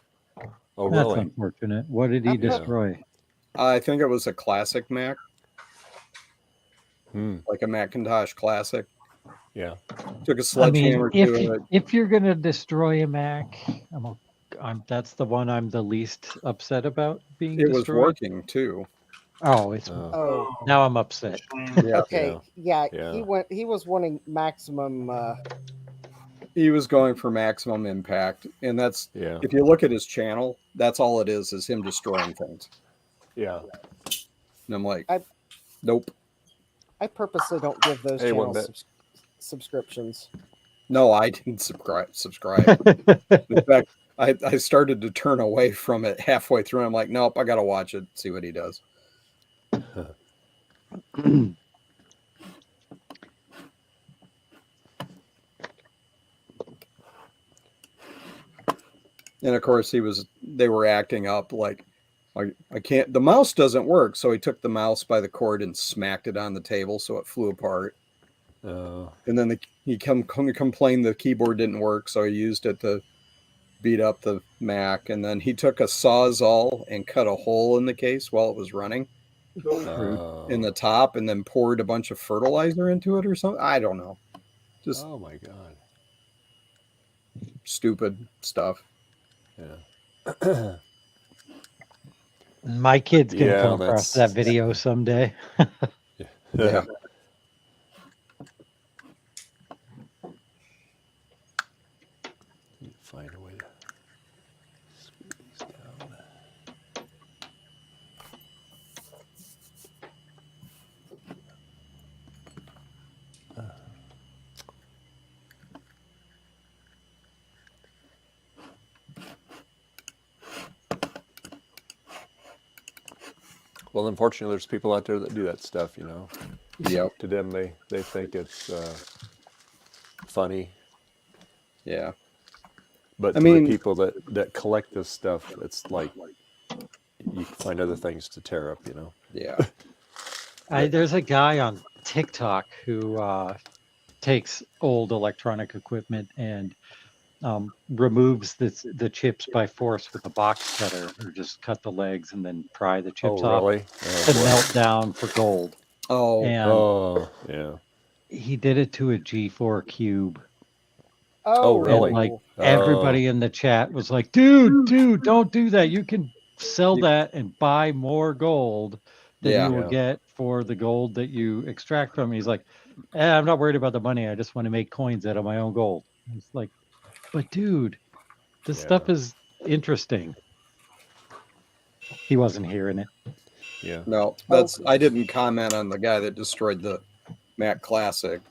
Oh, That's really? unfortunate. What did he Yeah. destroy? I think it was a classic Mac, Hmm. like a Macintosh Classic. Yeah. Took a I mean, sledgehammer to it. if you're gonna destroy a Mac, that's the one I'm the least upset about being It was destroyed. working too. Oh, it's Oh, now I'm upset. Yeah. okay. Yeah, Yeah. he was wanting maximum. He was going for maximum impact, and that's Yeah. if you look at his channel, that's all it is him destroying things. Yeah. And I'm like, I nope. I purposely don't give those Hey, one channels bit. subscriptions. No, I didn't subscribe. In fact, I started to turn away from it halfway through. I'm like, nope, I got to watch it, see what he does. And of course, they were acting up like, I can't, the mouse doesn't work. So he took the mouse by the cord and smacked it on the table so it flew apart. And then he complained the keyboard didn't work. So he used it to beat up the Mac. And then he took a Sawzall and cut a hole in the case while it was running in the top and then poured a bunch of fertilizer into it or something. I don't know. Just Oh my God. stupid stuff. Yeah. My kid's gonna Yeah, come across that video someday. Yeah. Find a way to screw these down. Well, unfortunately, there's people out there that do that stuff, you know. Yep. To them, they think it's funny. Yeah. But I to mean- the people that collect this stuff, it's like you find other things to tear up, you know. Yeah. There's a guy on TikTok who takes old electronic equipment and removes the chips by force with a box cutter, or just cut the legs and then pry the chips off really? to melt down for gold. Oh. And yeah. he did it to a G4 cube. Oh, really? And like everybody in the chat was like, dude, don't do that. You can sell that and buy more gold than Yeah. you will Yeah. get for the gold that you extract from. He's like, I'm not worried about the money. I just want to make coins out of my own gold. It's like, but dude, this stuff is interesting. He wasn't hearing it. Yeah. No, I didn't comment on the guy that destroyed the Mac Classic.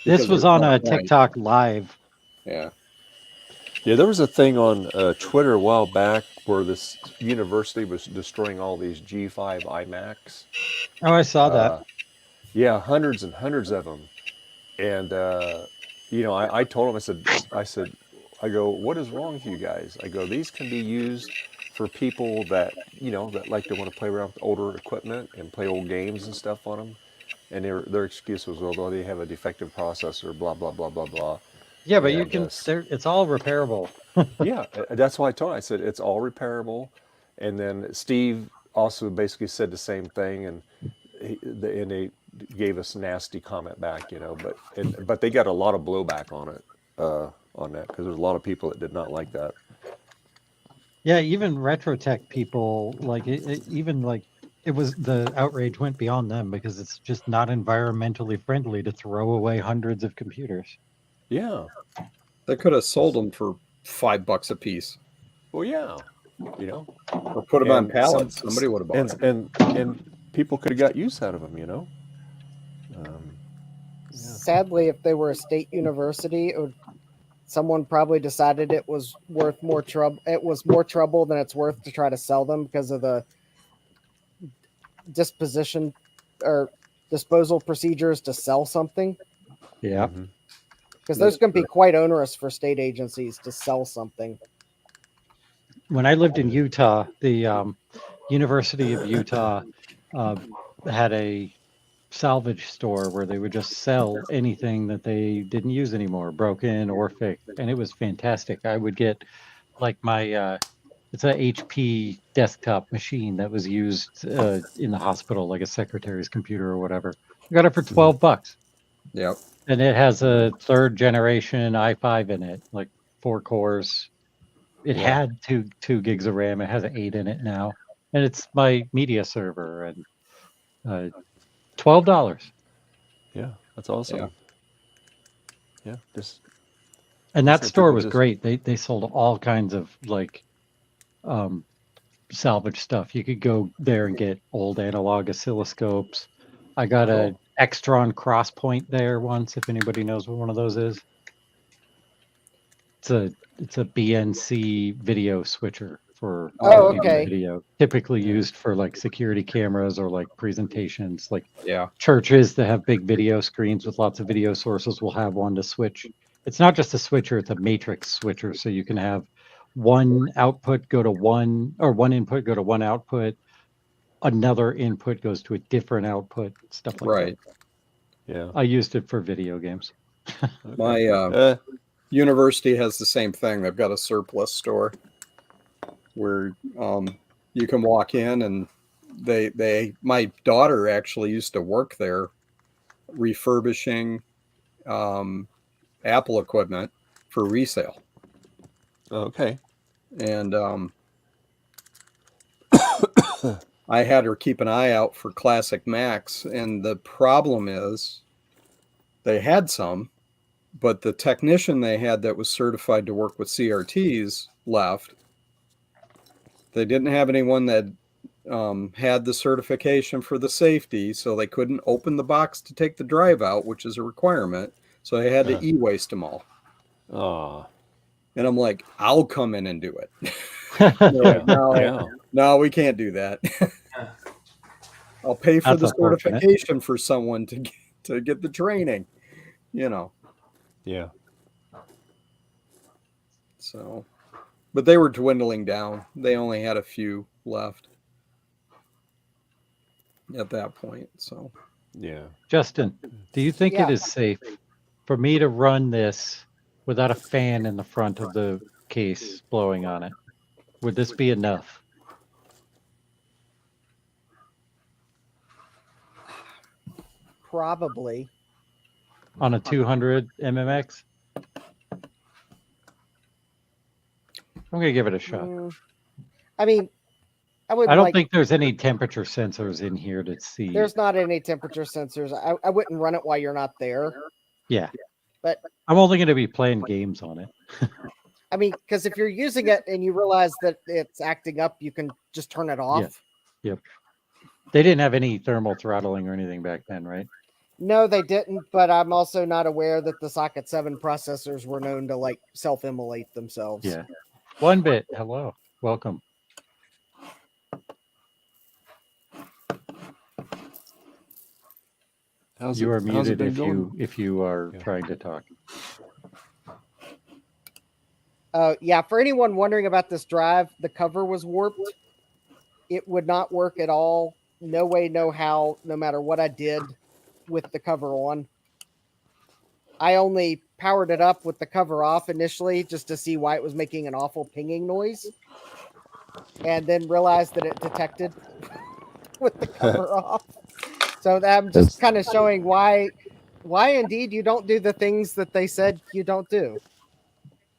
This Because was there's on no a point. TikTok live. Yeah. Yeah, there was a thing on Twitter a while back where this university was destroying all these G5 iMacs. Oh, I saw that. Yeah, hundreds and hundreds of them. And, you know, I told him, I go, what is wrong with you guys? I go, these can be used for people that, you know, that like to want to play around with older equipment and play old games and stuff on them. And their excuse was, well, they have a defective processor, blah, blah, blah, blah, blah. Yeah, but you And, can. It's all repairable. yeah, that's why I told him. I said it's all repairable. And then Steve also basically said the same thing, and they gave us a nasty comment back, you know. But they got a lot of blowback on it, on that, because there's a lot of people that did not like that. Yeah, even RetroTech people like it was the outrage went beyond them because it's just not environmentally friendly to throw away hundreds of computers. Yeah. They could have sold them for $5 a piece. Well, yeah, you know, or put them on pallets. Somebody would have bought them. And people could have got use out of them, you know. Sadly, if they were a state university, someone probably decided it was worth more trouble. It was more trouble than it's worth to try to sell them because of the disposition or disposal procedures to sell something. Yeah. Because those can be quite onerous for state agencies to sell something. When I lived in Utah, the University of Utah had a salvage store where they would just sell anything that they didn't use anymore, broken or fixed, and it was fantastic. I would get like my it's a HP desktop machine that was used in the hospital, like a secretary's computer or whatever. I got it for $12. Yep. And it has a 3rd generation i5 in it, like 4 cores. It Yeah. had two gigs of RAM. It has 8 in it now, and it's my media server. And $12. Yeah, that's awesome. Yeah. Yeah, just And That's that what store people was just- great. They sold all kinds of like salvage stuff. You could go there and get old analog oscilloscopes. I got a Extron Crosspoint there once, if anybody knows what one of those is. It's a BNC video switcher for Oh, TV okay. video, typically used for like security cameras or like presentations. Like Yeah. churches that have big video screens with lots of video sources will have one to switch. It's not just a switcher, it's a matrix switcher. So you can have one output go to one, or one input go to one output, another input goes to a different output, stuff like Right. Yeah. that. I used it for video games. My university has the same thing. They've got a surplus store where you can walk in, and my daughter actually used to work there refurbishing Apple equipment for resale. Okay. And I had her keep an eye out for classic Macs, and the problem is they had some, but the technician they had that was certified to work with CRTs left. They didn't have anyone that had the certification for the safety, so they couldn't open the box to take the drive out, which is a requirement. So they had to e-waste them all. Oh. And I'm like, I'll come in and do it. Yeah. No, we can't do that. I'll pay for That's the unfortunate. certification for someone to get the training, you know. Yeah. So, but they were dwindling down. They only had a few left at that point. So, Yeah. Justin, do you think Yeah. it is safe for me to run this without a fan in the front of the case blowing on it? Would this be enough? Probably. On a 200 MMX? I'm gonna give it a shot. I mean, I would. I don't like, think there's any temperature sensors in here to see. there's not any temperature sensors. I wouldn't run it while you're not there. Yeah, But I'm only gonna be playing games on it. I mean, because if you're using it and you realize that it's acting up, you can just turn it off. Yep. They didn't have any thermal throttling or anything back then, right? No, they didn't. But I'm also not aware that the Socket 7 processors were known to like self-immolate themselves. Yeah. 1-bit. Hello. Welcome. You are muted if you are trying to talk. Yeah, for anyone wondering about this drive, the cover was warped. It would not work at all. No way, no how, no matter what I did with the cover on. I only powered it up with the cover off initially just to see why it was making an awful pinging noise. And then realized that it detected with the cover off. So I'm just kind of showing why indeed you don't do the things that they said you don't do.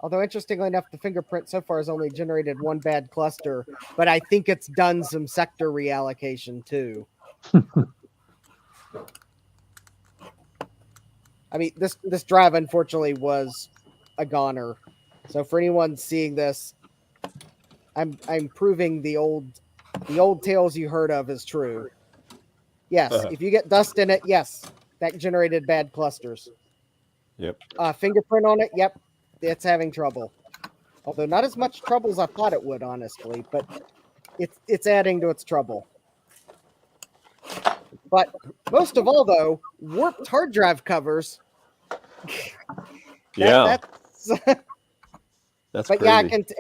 Although interestingly enough, the fingerprint so far has only generated one bad cluster, but I think it's done some sector reallocation too. I mean, this drive unfortunately was a goner. So for anyone seeing this, I'm proving the old tales you heard of is true. Yes, if you get dust in it, yes, that generated bad clusters. Yep. Fingerprint on it, yep, it's having trouble. Although not as much trouble as I thought it would, honestly, but it's adding to its trouble. But most of all, though, warped hard drive covers. That's but crazy. yeah, it's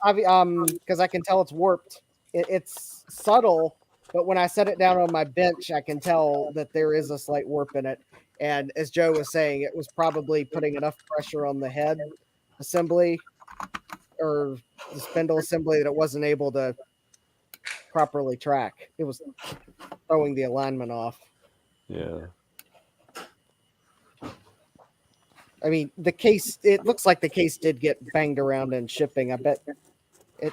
because I can tell it's warped. It's subtle, but when I set it down on my bench, I can tell that there is a slight warp in it. And as Joe was saying, it was probably putting enough pressure on the head assembly or the spindle assembly that it wasn't able to properly track. It was throwing the alignment off. Yeah. I mean, the case, it looks like the case did get banged around in shipping. I bet it,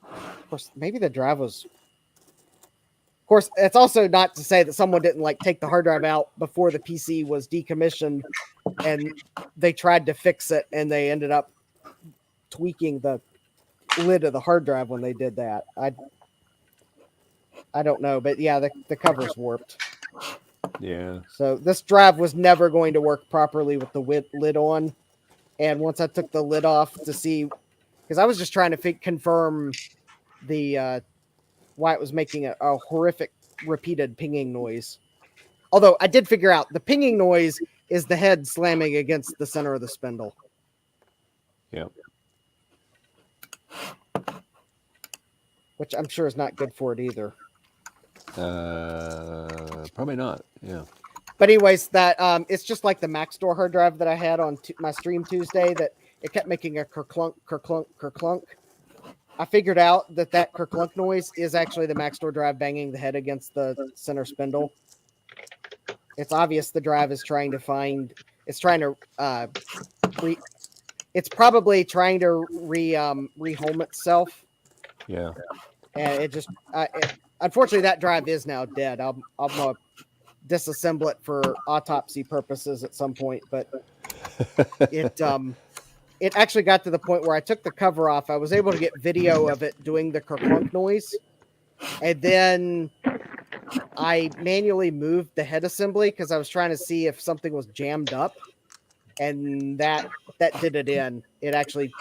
of course, maybe the drive was, of course, it's also not to say that someone didn't like take the hard drive out before the PC was decommissioned and they tried to fix it and they ended up tweaking the lid of the hard drive when they did that. I don't know, but yeah, the cover's warped. Yeah. So this drive was never going to work properly with the lid on. And once I took the lid off to see, because I was just trying to confirm the why it was making a horrific repeated pinging noise. Although I did figure out the pinging noise is the head slamming against the center of the spindle. Yeah. Which I'm sure is not good for it either. Probably not. Yeah. But anyways, that it's just like the Mac Store hard drive that I had on my stream Tuesday that it kept making a kerclunk, kerclunk, kerclunk. I figured out that kerclunk noise is actually the Mac Store drive banging the head against the center spindle. It's obvious the drive is trying to find. It's trying to it's probably trying to rehome itself. Yeah. And it just unfortunately that drive is now dead. I'm gonna disassemble it for autopsy purposes at some point, but it actually got to the point where I took the cover off. I was able to get video of it doing the kerclunk noise, and then I manually moved the head assembly because I was trying to see if something was jammed up, and that did it in. It actually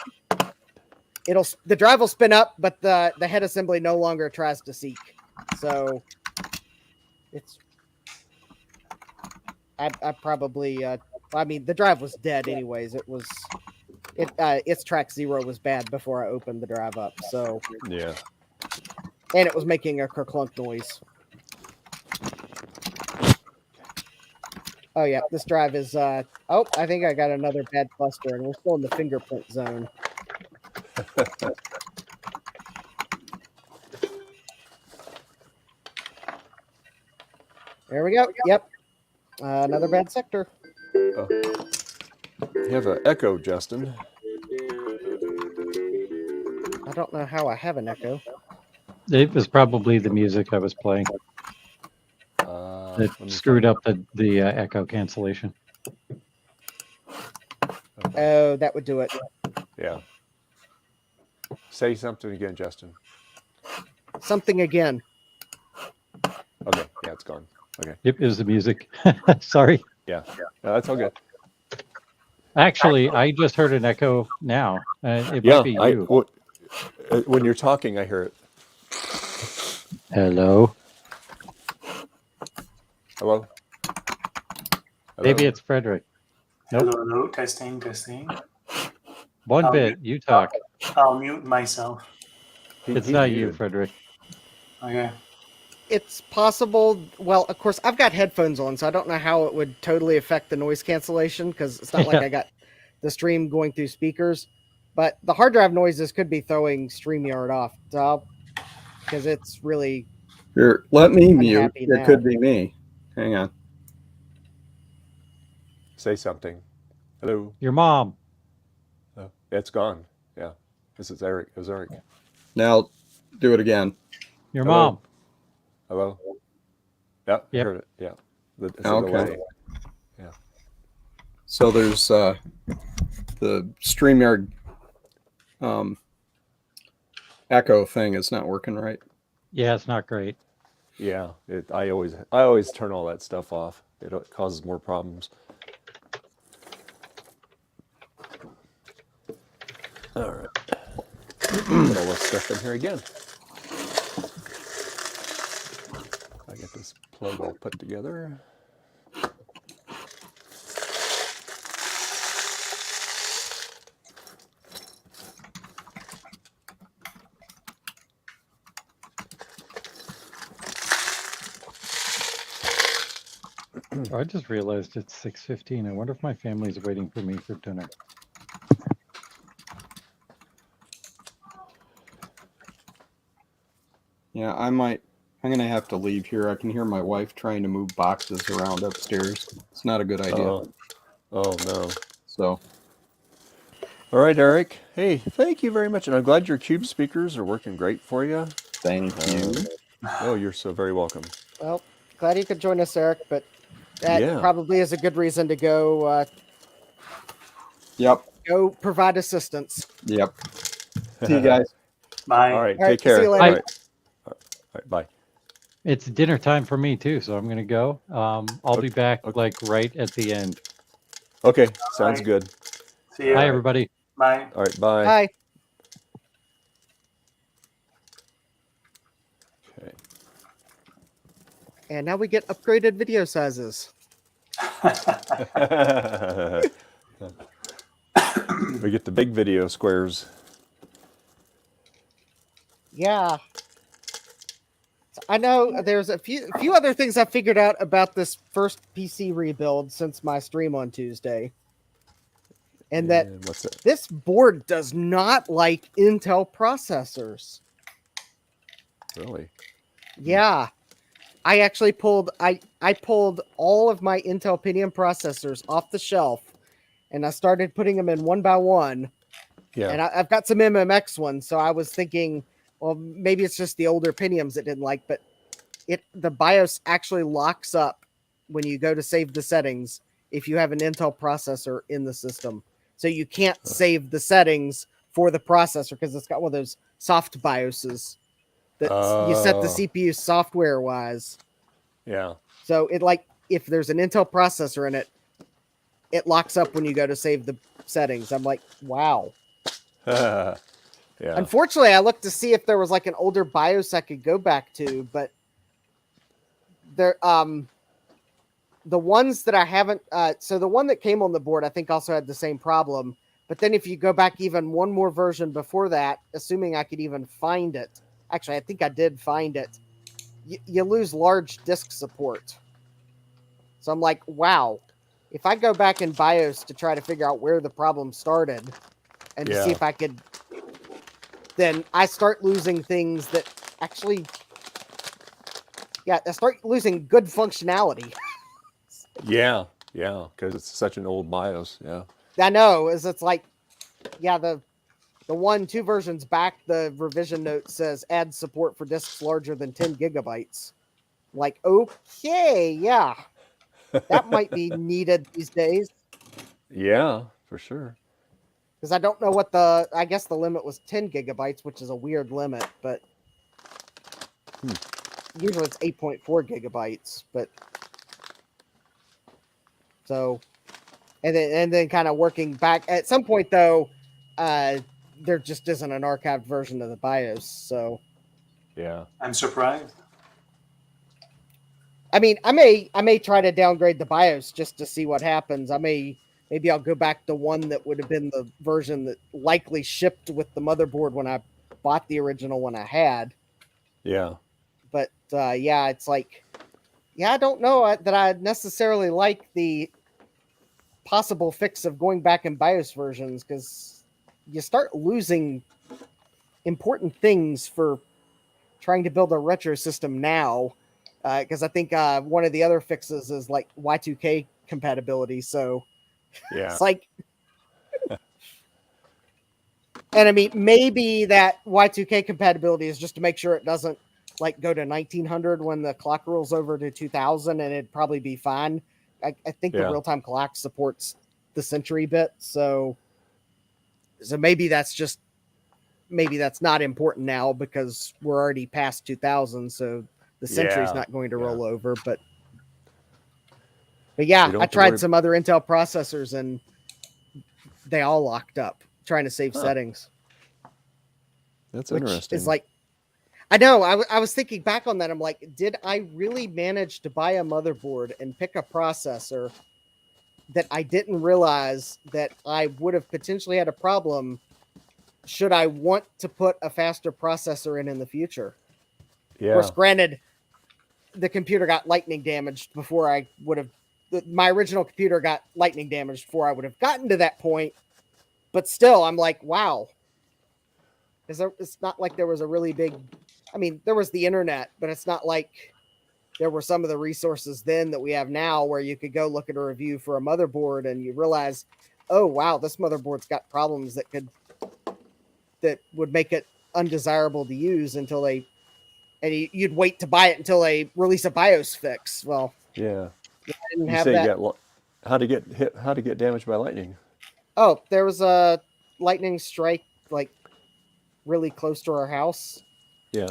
the drive will spin up, but the head assembly no longer tries to seek. So it's I probably I mean the drive was dead anyways. Its track 0 was bad before I opened the drive up. So yeah. And it was making a kerclunk noise. Oh yeah, this drive is I think I got another bad cluster and we're still in the fingerprint zone. There we go. Yep. Another bad sector. You have an echo, Justin. I don't know how I have an echo. It was probably the music I was playing. It screwed up the echo cancellation. Oh, that would do it. Yeah. Say something again, Justin. Something again. Okay. Yeah, it's gone. Okay. It was the music. Sorry. Yeah. No, that's all good. Actually, I just heard an echo now. It might be you. When you're talking, I hear it. Hello. Hello? Maybe it's Frederick. Nope. Hello. Testing. One bit. You talk. I'll mute myself. It's not you, Frederick. Okay. It's possible. Well, of course, I've got headphones on, so I don't know how it would totally affect the noise cancellation because it's not like I got the stream going through speakers. But the hard drive noises could be throwing StreamYard off because it's really. Here, let me mute. It now. could be me. Hang on. Say something. Hello. Your mom. Oh, it's gone. Yeah. This is Eric. It was Eric. Now do it again. Your mom. Hello. Yeah, I heard it. Yeah. It's a delay. Yeah. So there's the StreamYard echo thing is not working right. Yeah, it's not great. Yeah. I always turn all that stuff off. It causes more problems. All right. Put all this stuff in here again. I get this plug all put together. I just realized it's 6:15. I wonder if my family's waiting for me for dinner. Yeah, I'm gonna have to leave here. I can hear my wife trying to move boxes around upstairs. It's not a good idea. Oh no. So. All right, Eric. Hey, thank you very much, and I'm glad your Cube speakers are working great for you. Thank you. Oh, you're so very welcome. Well, glad you could join us, Eric, but that Yeah. probably is a good reason to go. Yep. Go provide assistance. Yep. See you guys. Bye. All right, All right, take care. see you later. All right. All right, bye. It's dinner time for me too, so I'm gonna go. I'll be back like right at the end. Okay, sounds Bye. good. See you. Bye, everybody. Bye. All right, bye. Bye. Okay. And now we get upgraded video sizes. We get the big video squares. Yeah. I know there's a few other things I figured out about this first PC rebuild since my stream on Tuesday. And that what's that? this board does not like Intel processors. Really? Yeah. I actually pulled I pulled all of my Intel Pentium processors off the shelf and I started putting them in one by one. Yeah. And I've got some MMX ones, so I was thinking, well, maybe it's just the older Pentiums that didn't like, but the BIOS actually locks up when you go to save the settings if you have an Intel processor in the system. So you can't save the settings for the processor because it's got one of those soft BIOSes that you set the CPU software wise. Yeah. So it if there's an Intel processor in it, it locks up when you go to save the settings. I'm like, wow. Yeah. Unfortunately, I looked to see if there was like an older BIOS I could go back to, but there the ones that I haven't so the one that came on the board I think also had the same problem. But then if you go back even one more version before that, assuming I could even find it. Actually, I think I did find it. You lose large disk support. So I'm like, wow. If I go back in BIOS to try to figure out where the problem started and to see if I could, then I start losing things that actually, I start losing good functionality. Yeah, because it's such an old BIOS. Yeah. I know, it's like, the 2 versions back, the revision note says add support for disks larger than 10 gigabytes. Like, okay, yeah. That might be needed these days. Yeah, for sure. Because I don't know what I guess the limit was 10 gigabytes, which is a weird limit, but usually it's 8.4 gigabytes, but so, and then kind of working back at some point though, there just isn't an archived version of the BIOS, so. Yeah. I'm surprised. I mean, I may try to downgrade the BIOS just to see what happens. Maybe I'll go back to one that would have been the version that likely shipped with the motherboard when I bought the original one I had. Yeah. But it's like, I don't know that I necessarily like the possible fix of going back in BIOS versions because you start losing important things for trying to build a retro system now. Because I think one of the other fixes is like Y2K compatibility. So it's like, and I mean, maybe that Y2K compatibility is just to make sure it doesn't like go to 1900 when the clock rolls over to 2000, and it'd probably be fine. I think the real-time clock supports the century bit. So maybe that's not important now because we're already past 2000. So the century's not going to roll over, but yeah, I tried some other Intel processors and they all locked up trying to save settings. That's interesting. It's like, I know, I was thinking back on that. I'm like, did I really manage to buy a motherboard and pick a processor that I didn't realize that I would have potentially had a problem should I want to put a faster processor in the future? Yeah. Of course, granted, the computer got lightning damaged before I would have my original computer got lightning damaged before I would have gotten to that point. But still, I'm like, wow. It's not like there was a really big. I mean, there was the internet, but it's not like there were some of the resources then that we have now where you could go look at a review for a motherboard and you realize, oh, wow, this motherboard's got problems that would make it undesirable to use until they, and you'd wait to buy it until they release a BIOS fix. Well, Yeah. I didn't You have say that. how to get damaged by lightning? Oh, there was a lightning strike like really close to our house. Yeah.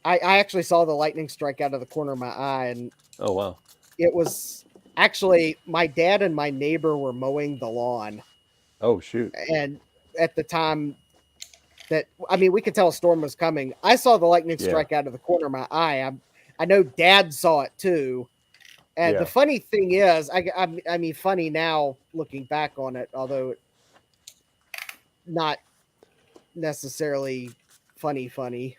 I actually saw the lightning strike out of the corner of my eye, and Oh wow. it was actually my dad and my neighbor were mowing the lawn. Oh shoot. And at the time that, I mean, we could tell a storm was coming. I saw the lightning strike out of the corner of my eye. I know Dad saw it too. And the funny thing is, I mean, funny now looking back on it, although not necessarily funny.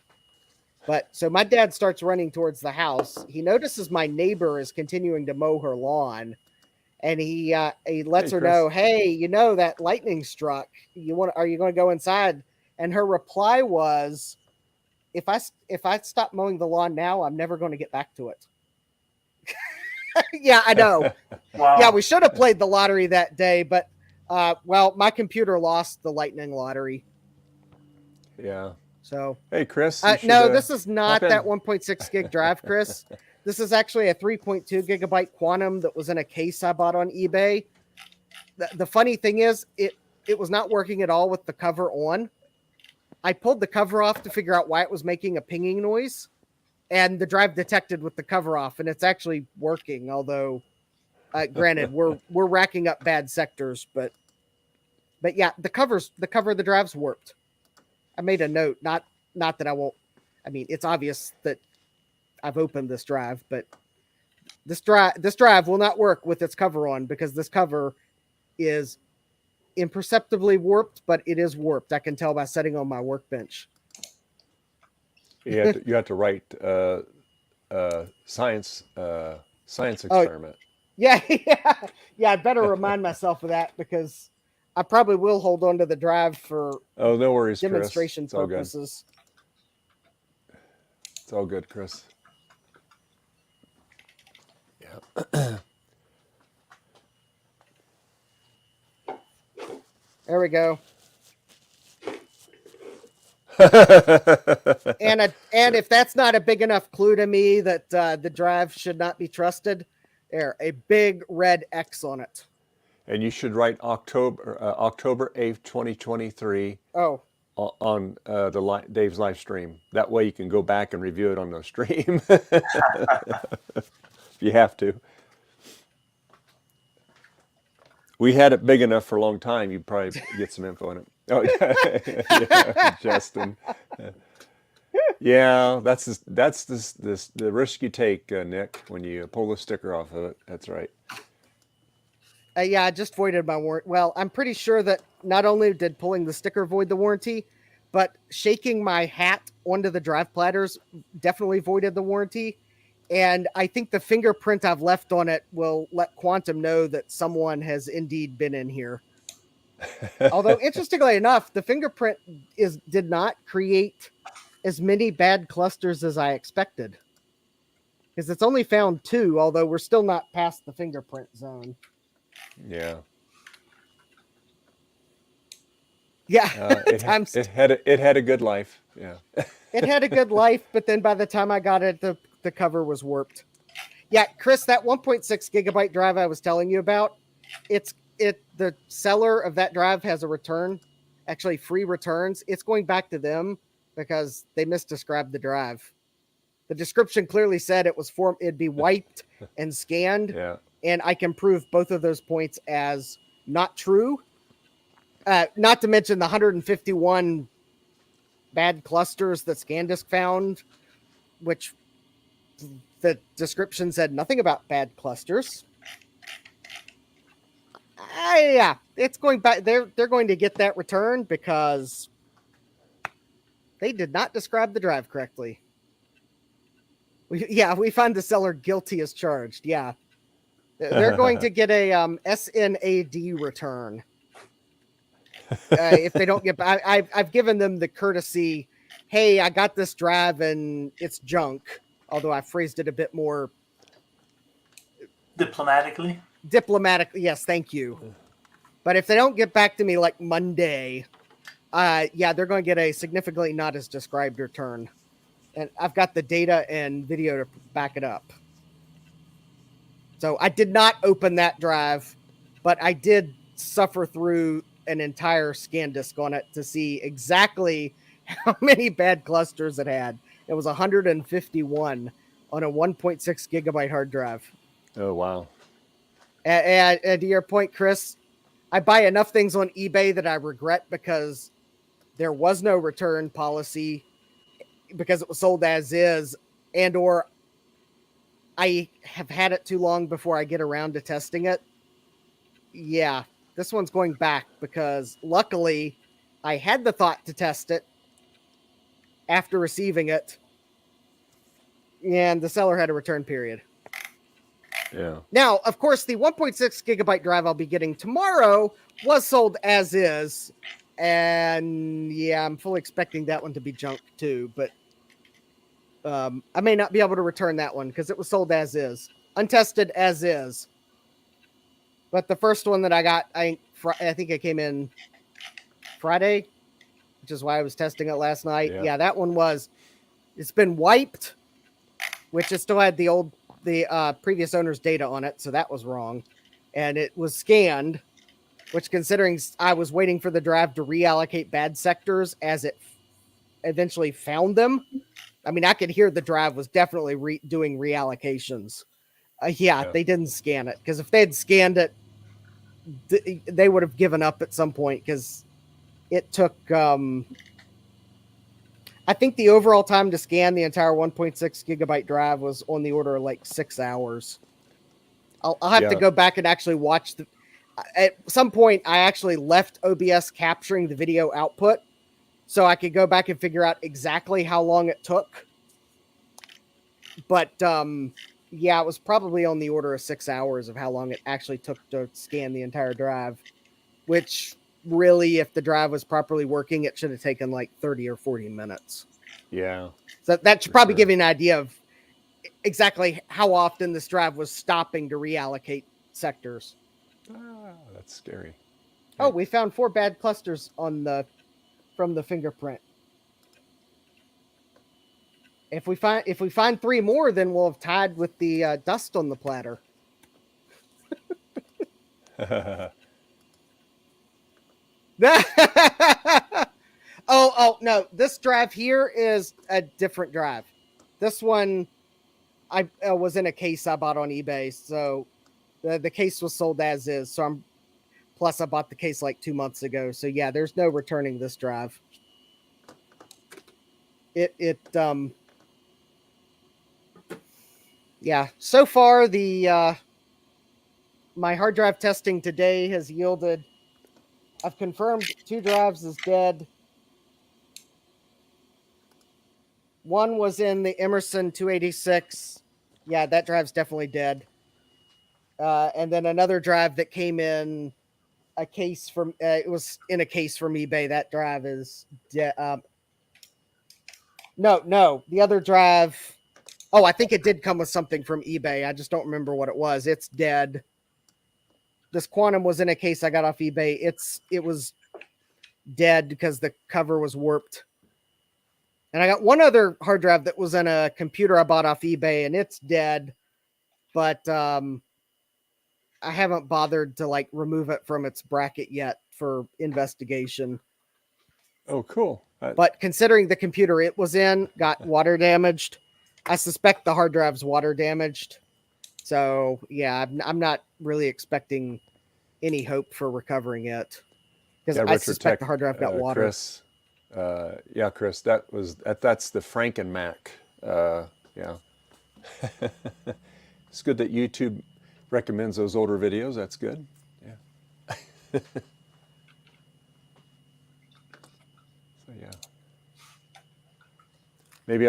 But so my dad starts running towards the house. He notices my neighbor is continuing to mow her lawn, and he lets her know, "Hey, you know that lightning struck. Are you going to go inside?" And her reply was, "If I stop mowing the lawn now, I'm never going to get back to it." Yeah, I know. Wow. Yeah, we should have played the lottery that day, but well, my computer lost the lightning lottery. Yeah. So hey, Chris. No, this is not that 1.6 gig drive, Chris. This is actually a 3.2 gigabyte Quantum that was in a case I bought on eBay. The funny thing is, it was not working at all with the cover on. I pulled the cover off to figure out why it was making a pinging noise, and the drive detected with the cover off, and it's actually working. Although, granted, we're racking up bad sectors, but yeah, the cover of the drive's warped. I made a note, not that I won't. I mean, it's obvious that I've opened this drive, but this drive will not work with its cover on because this cover is imperceptibly warped, but it is warped. I can tell by sitting on my workbench. You have to write science experiment. Yeah. I better remind myself of that because I probably will hold on to the drive for no worries, demonstration Chris. purposes. It's all good, Chris. Yeah. There we go. and if that's not a big enough clue to me that the drive should not be trusted, there a big red X on it. And you should write October 8th, 2023. Oh. On Dave's live stream. That way you can go back and review it on the stream. If you have to. We had it big enough for a long time. You'd probably get some info on it. Oh yeah, Justin. Yeah, that's the risk you take, Nick, when you pull the sticker off of it. That's right. Yeah, I just voided my warranty. Well, I'm pretty sure that not only did pulling the sticker void the warranty, but shaking my hat onto the drive platters definitely voided the warranty. And I think the fingerprint I've left on it will let Quantum know that someone has indeed been in here. Although, interestingly enough, the fingerprint did not create as many bad clusters as I expected. Because it's only found 2, although we're still not past the fingerprint zone. Yeah. Yeah. It had a good life. Yeah. It had a good life, but then by the time I got it, the cover was warped. Yeah, Chris, that 1.6 gigabyte drive I was telling you about, the seller of that drive has a return, actually free returns. It's going back to them because they misdescribed the drive. The description clearly said it'd be wiped and scanned. Yeah. And I can prove both of those points as not true. Not to mention the 151 bad clusters that ScanDisk found, which the description said nothing about bad clusters. Yeah, it's going back. They're going to get that return because they did not describe the drive correctly. We find the seller guilty as charged. Yeah. They're going to get a SNAD return if they don't get. I've given them the courtesy. Hey, I got this drive and it's junk. Although I phrased it a bit more Diplomatically. Yes, thank you. But if they don't get back to me like Monday, yeah, they're going to get a significantly not as described return. And I've got the data and video to back it up. So I did not open that drive, but I did suffer through an entire scan disk on it to see exactly how many bad clusters it had. It was 151 on a 1.6 gigabyte hard drive. Oh, wow. And to your point, Chris, I buy enough things on eBay that I regret because there was no return policy because it was sold as is, and or I have had it too long before I get around to testing it. Yeah, this one's going back because luckily I had the thought to test it after receiving it, and the seller had a return period. Yeah. Now, of course, the 1.6 gigabyte drive I'll be getting tomorrow was sold as is, and yeah, I'm fully expecting that one to be junk too, but I may not be able to return that one because it was sold as is, untested as is. But the first one that I got, I think it came in Friday, which is why I was testing it last night. Yeah, that one it's been wiped, which it still had the previous owner's data on it, so that was wrong. And it was scanned, which considering I was waiting for the drive to reallocate bad sectors as it eventually found them. I mean, I could hear the drive was definitely doing reallocations. Yeah, they didn't scan it because if they had scanned it, they would have given up at some point because it took, I think the overall time to scan the entire 1.6 gigabyte drive was on the order of like 6 hours. I'll have to go back and actually watch at some point I actually left OBS capturing the video output so I could go back and figure out exactly how long it took. But yeah, it was probably on the order of 6 hours of how long it actually took to scan the entire drive, which really, if the drive was properly working, it should have taken like 30 or 40 minutes. Yeah. So that should probably give you an idea of exactly how often this drive was stopping to reallocate sectors. That's scary. Oh, we found 4 bad clusters from the fingerprint. If we find 3 more, then we'll have tied with the dust on the platter. Oh no! This drive here is a different drive. This one, I was in a case I bought on eBay, so the case was sold as is. So plus I bought the case like 2 months ago. So yeah, there's no returning this drive. Yeah. So far, my hard drive testing today has yielded. I've confirmed 2 drives is dead. One was in the Emerson 286. Yeah, that drive's definitely dead. And then another drive that came in a case from it was in a case from eBay. That drive is dead. No, the other drive. Oh, I think it did come with something from eBay. I just don't remember what it was. It's dead. This Quantum was in a case I got off eBay. It was dead because the cover was warped. And I got one other hard drive that was in a computer I bought off eBay, and it's dead. But I haven't bothered to like remove it from its bracket yet for investigation. Oh, cool. But considering the computer it was in got water damaged, I suspect the hard drive's water damaged. So yeah, I'm not really expecting any hope for recovering it because I suspect the hard drive got water. Chris, Chris, that's the Franken-Mac. Yeah. It's good that YouTube recommends those older videos. That's good. Yeah. So yeah. Maybe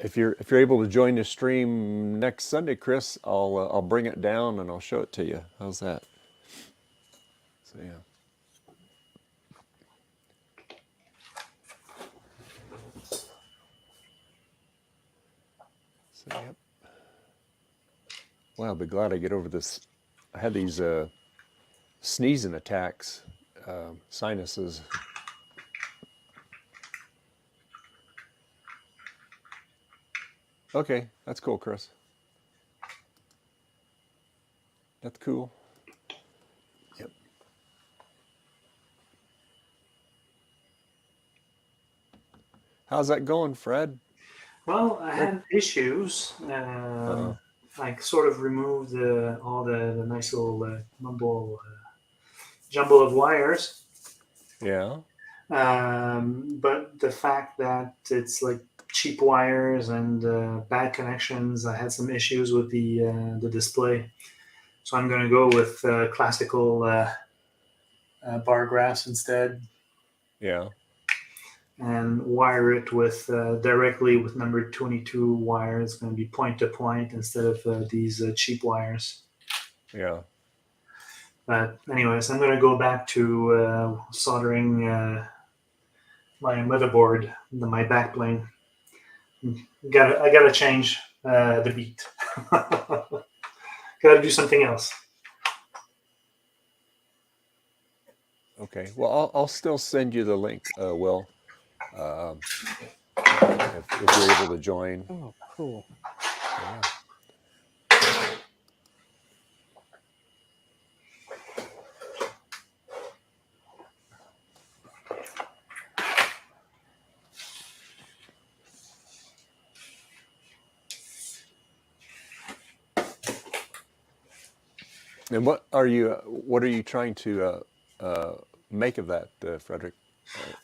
if you're able to join the stream next Sunday, Chris, I'll bring it down and I'll show it to you. How's that? So yeah. So yep. Well, I'll be glad I get over this. I had these sneezing attacks, sinuses. Okay, that's cool, Chris. That's cool. Yep. How's that going, Fred? Well, I had issues. I sort of removed all the nice little jumble of wires. Yeah. But the fact that it's like cheap wires and bad connections, I had some issues with the display. So I'm going to go with classical bar graphs instead. Yeah. And wire it with directly with number 22 wire. It's going to be point to point instead of these cheap wires. Yeah. But anyways, I'm going to go back to soldering my motherboard, my backplane. I gotta change the beat. Gotta do something else. Okay. Well, I'll still send you the link, Will, if you're able to join. Oh, cool. Yeah. And what are you trying to make of that, Frederick?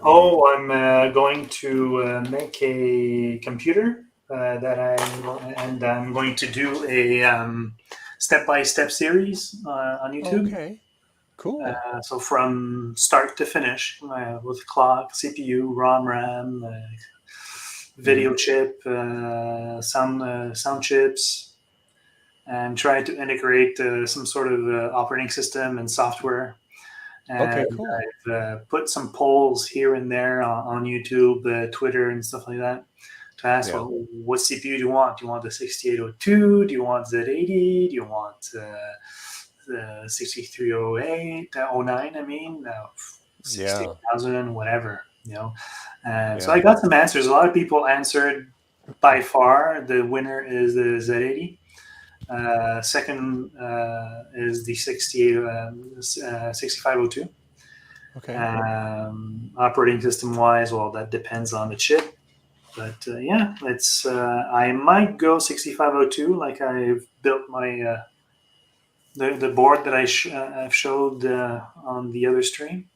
I'm going to make a computer and I'm going to do a step-by-step series on YouTube. Okay, cool. So from start to finish with clock, CPU, ROM, RAM, video chip, sound chips, and try to integrate some sort of operating system and software. And Okay, cool. I've put some polls here and there on YouTube, Twitter, and stuff like that to ask, well, what CPU do you want? Do you want the 6802? Do you want Z80? Do you want the 6308, 09? I mean, 60,000, whatever. So I got some answers. A lot of people answered. By far, the winner is the Z80. Second is the 6502. Okay. Operating system wise, well, that depends on the chip. But it's I might go 6502, like I've built my the board that I've showed on the other stream.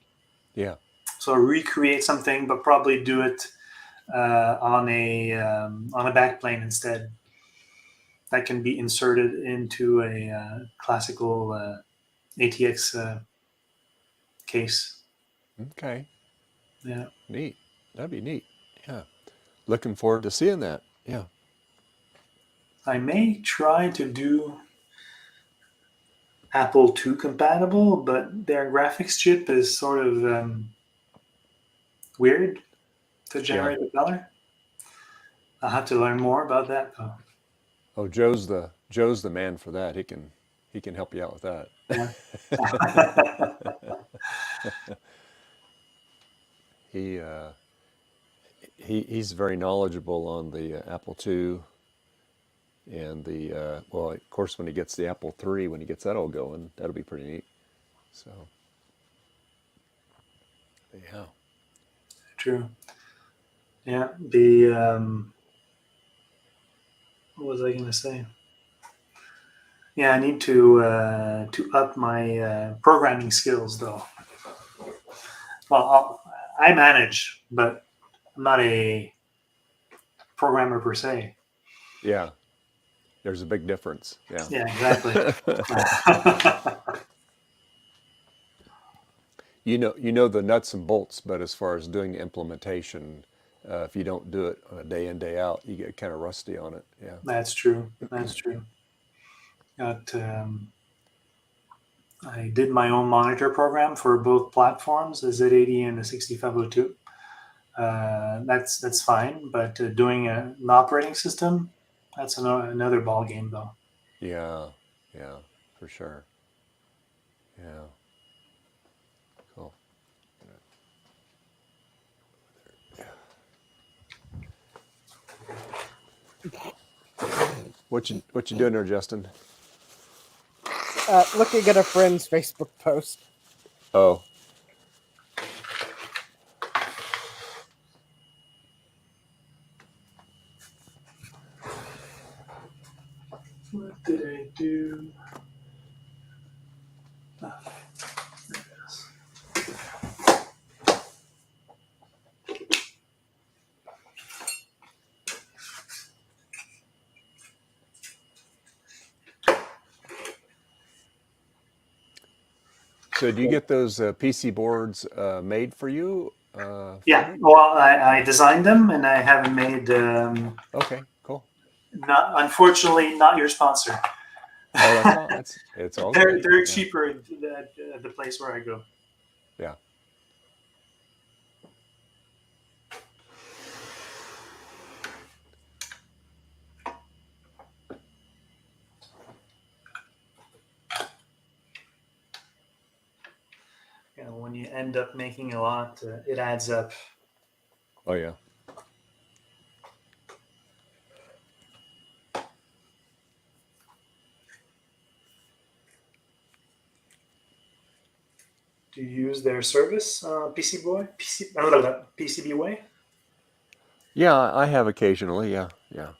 Yeah. So recreate something, but probably do it on a backplane instead. That can be inserted into a classical ATX case. Okay. Yeah. Neat. That'd be neat. Yeah. Looking forward to seeing that. Yeah. I may try to do Apple II compatible, but their graphics chip is sort of weird to generate the color. I'll have to learn more about that though. Oh, Joe's the man for that. He can help you out with that. Yeah. He's very knowledgeable on the Apple II and the of course when he gets the Apple III, when he gets that all going, that'll be pretty neat. So yeah. True. Yeah. The what was I going to say? Yeah, I need to up my programming skills though. Well, I manage, but I'm not a programmer per se. Yeah. There's a big difference. Yeah. Yeah, exactly. You know the nuts and bolts, but as far as doing the implementation, if you don't do it on a day in, day out, you get kind of rusty on it. Yeah. That's true. That's true. I did my own monitor program for both platforms, the Z80 and the 6502. That's fine, but doing an operating system, that's another ball game, though. Yeah, yeah, for sure. Yeah. Cool. What you doing there, Justin? Looking at a friend's Facebook post. Oh. What did I do? Ah, there it is. So do you get those PC boards made for you? Yeah, well, I designed them, and I haven't made. Okay, cool. Unfortunately, not your sponsor. Oh, that's all. It's all They're good. they're Yeah. cheaper at the place where I go. Yeah. You know, when you end up making a lot, it adds up. Oh yeah. Do you use their service, PCB Way? Yeah, I have occasionally. Yeah, yeah.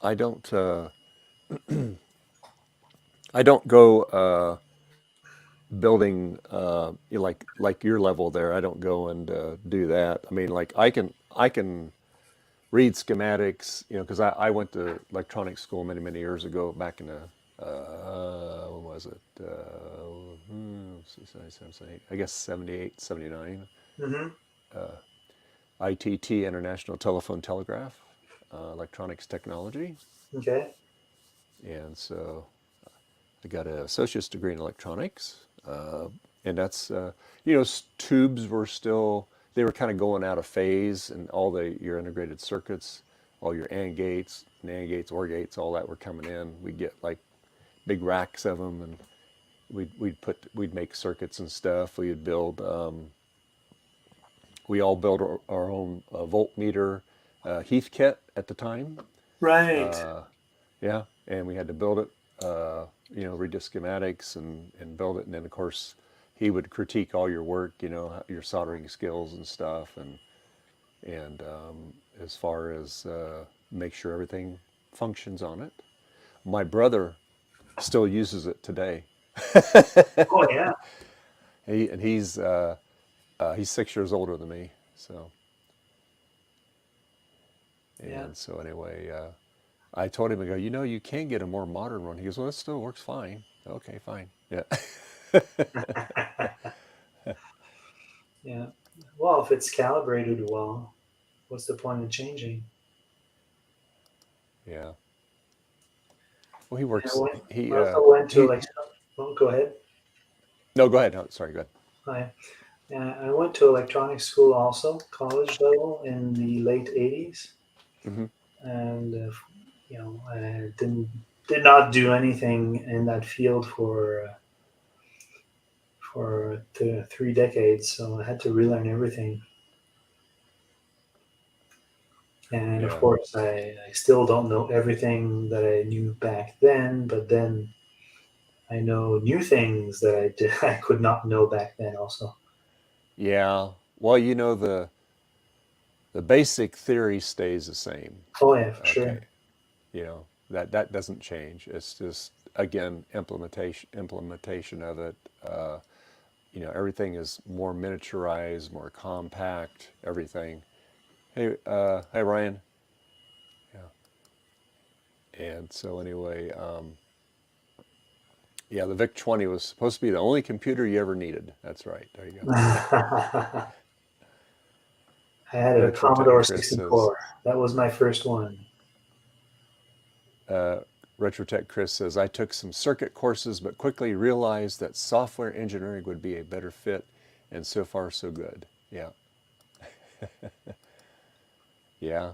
I don't. I don't go building like your level there. I don't go and do that. I mean, like I can read schematics, you know, because I went to electronics school many years ago, back in the when was it? 68, I guess 78, 79. Mm-hmm. ITT, International Telephone Telegraph, electronics technology. Okay. And so I got an associate's degree in electronics. And that's, you know, tubes were still, they were kind of going out of phase, and all your integrated circuits, all your AND gates, NAND gates, OR gates, all that were coming in. We'd get like big racks of them, and we'd make circuits and stuff. We'd build, we all built our own voltmeter Heath kit at the time. Right. Yeah, and we had to build it, you know, read the schematics and build it. And then, of course, he would critique all your work, you know, your soldering skills and stuff, and as far as make sure everything functions on it. My brother still uses it today. Oh yeah. He's 6 years older than me, so. And Yeah. so anyway, I told him, I go, you know, you can get a more modern one. He goes, well, it still works fine. Okay, fine. Yeah. Yeah. Well, if it's calibrated well, what's the point of changing? Yeah. Well, he works. I also went to oh, go ahead. No, go ahead. No, sorry, go ahead. I went to electronics school also, college level, in the late 80s. Mm-hmm. And you know, I did not do anything in that field for 3 decades, so I had to relearn everything. And of course, I still don't know everything that I knew back then, but then I know new things that I could not know back then also. Yeah. Well, you know, the basic theory stays the same. Oh yeah, for sure. You know, that doesn't change. It's just, again, implementation of it. You know, everything is more miniaturized, more compact, everything. Hey, Ryan. Yeah. And so anyway, yeah, the VIC-20 was supposed to be the only computer you ever needed. That's right. There you go. I had a Retrotech Commodore Chris 64. That was my first one. Retrotech Chris says, I took some circuit courses, but quickly realized that software engineering would be a better fit, and so far so good. Yeah. Yeah.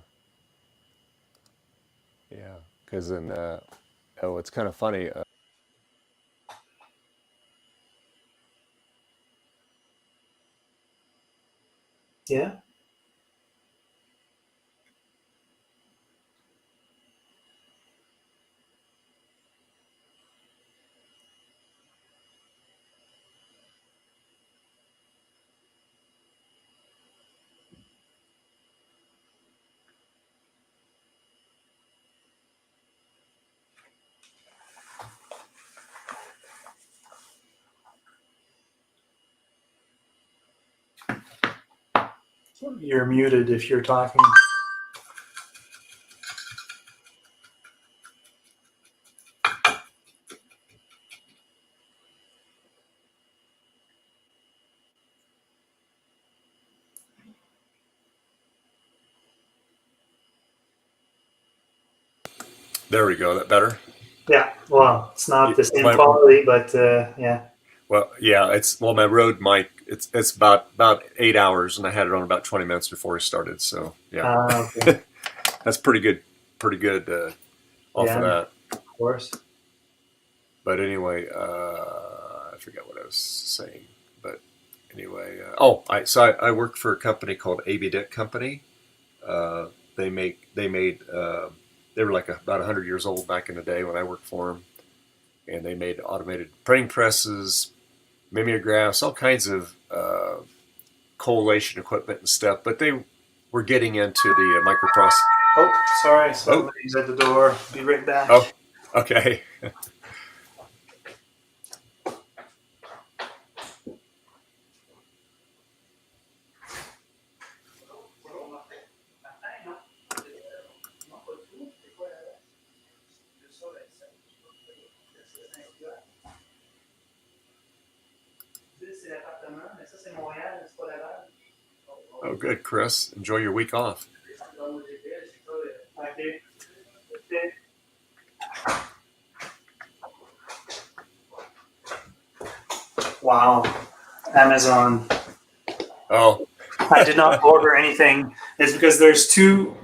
Yeah. Because it's kind of funny. Yeah. You're muted if you're talking. There we go. That better? Yeah. Well, it's not the same My- quality, but yeah. Well, yeah, my Rode mic. It's about 8 hours, and I had it on about 20 minutes before we started. So yeah, Okay. that's pretty good. Pretty good off of that. Of course. But anyway, I forgot what I was saying. But anyway, I work for a company called ABUSIVE Company. They were like about 100 years old back in the day when I worked for them, and they made automated printing presses, mimeographs, all kinds of collation equipment and stuff. But they were getting into the microprocessor. Oh, sorry. Somebody's at the door. Be right back. Oh, okay. Oh, good, Chris. Enjoy your week off. Wow. Amazon. Oh. I did not order anything. It's because there's two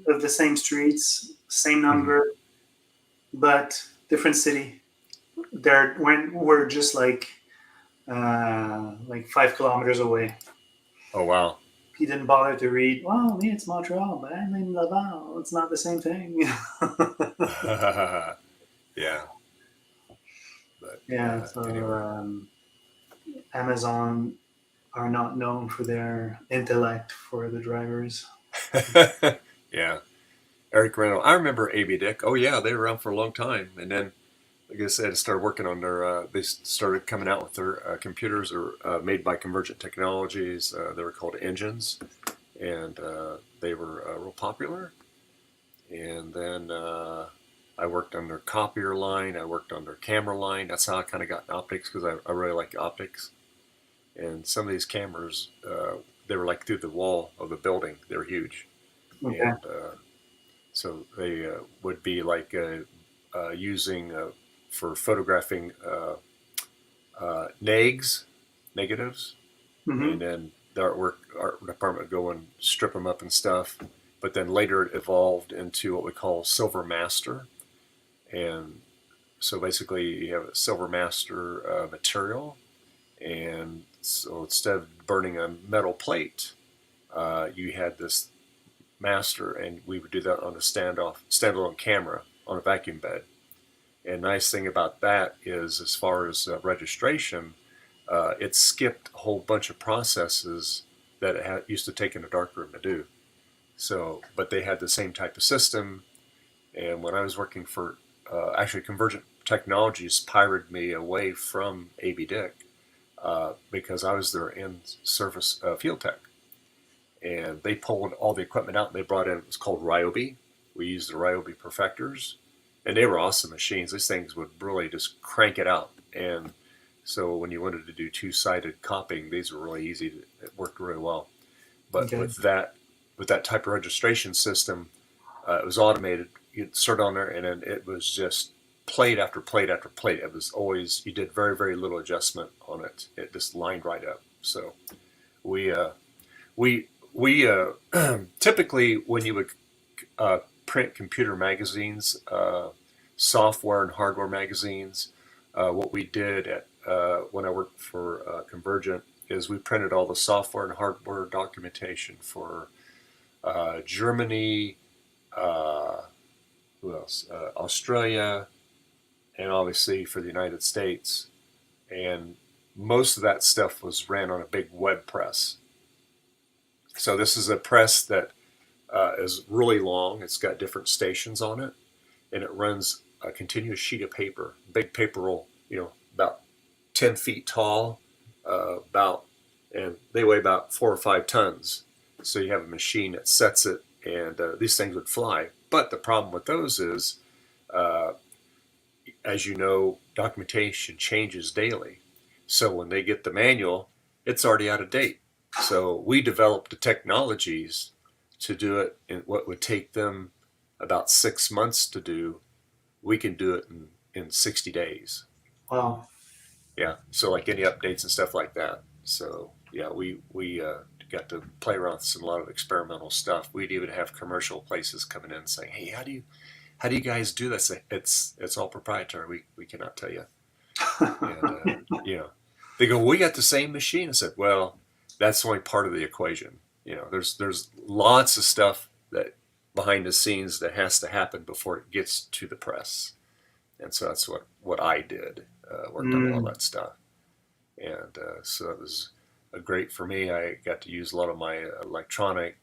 of the same streets, same number, but different city. We're just like 5 kilometers away. Oh wow. He didn't bother to read. Well, me, it's Montreal, but I'm in Laval. It's not the same thing. Yeah. But, yeah. So anyway. Amazon are not known for their intellect for the drivers. Yeah. Eric Reynolds. I remember ABUSIVE. Oh yeah, they were around for a long time, and then, like I said, started working on their. They started coming out with their computers are made by Convergent Technologies. They were called engines, and they were real popular. And then I worked on their copier line. I worked on their camera line. That's how I kind of got in optics, because I really like optics. And some of these cameras, they were like through the wall of the building. They were huge. Okay. And so they would be like using for photographing negatives, and then the art department would go and strip them up and stuff. But then later it evolved into what we call silver master. And so basically you have a silver master material, and so instead of burning a metal plate, you had this master, and we would do that on a standalone camera on a vacuum bed. And nice thing about that is, as far as registration, it skipped a whole bunch of processes that it used to take in a darkroom to do. So, but they had the same type of system. And when I was working for, actually Convergent Technologies pirated me away from ABUSIVE because I was their in-service field tech. And they pulled all the equipment out, and they brought in, it was called Ryobi. We used the Ryobi perfectors, and they were awesome machines. These things would really just crank it out. And so when you wanted to do two-sided copying, these were really easy. It worked really well. But with that type of registration system, it was automated. You'd start on there, and then it was just plate after plate after plate. It was always, you did very, very little adjustment on it. It just lined right up. So we typically, when you would print computer magazines, software and hardware magazines, what we did at when I worked for Convergent is we printed all the software and hardware documentation for Germany, who else? Australia, and obviously for the United States. And most of that stuff was ran on a big web press. So this is a press that is really long. It's got different stations on it, and it runs a continuous sheet of paper, big paper roll, about 10 feet tall, and they weigh about 4 or 5 tons. So you have a machine that sets it, and these things would fly. But the problem with those is, as you know, documentation changes daily. So when they get the manual, it's already out of date. So we developed the technologies to do it in what would take them about 6 months to do. We can do it in 60 days. Wow. Yeah. So like any updates and stuff like that. So yeah, we got to play around with a lot of experimental stuff. We'd even have commercial places coming in saying, "Hey, how do you guys do this?" It's all proprietary. We cannot tell you. And they go, "We got the same machine." I said, "Well, that's only part of the equation. There's lots of stuff that behind the scenes that has to happen before it gets to the press." And so that's what I did, worked on all that stuff. And so it was great for me. I got to use a lot of my electronic,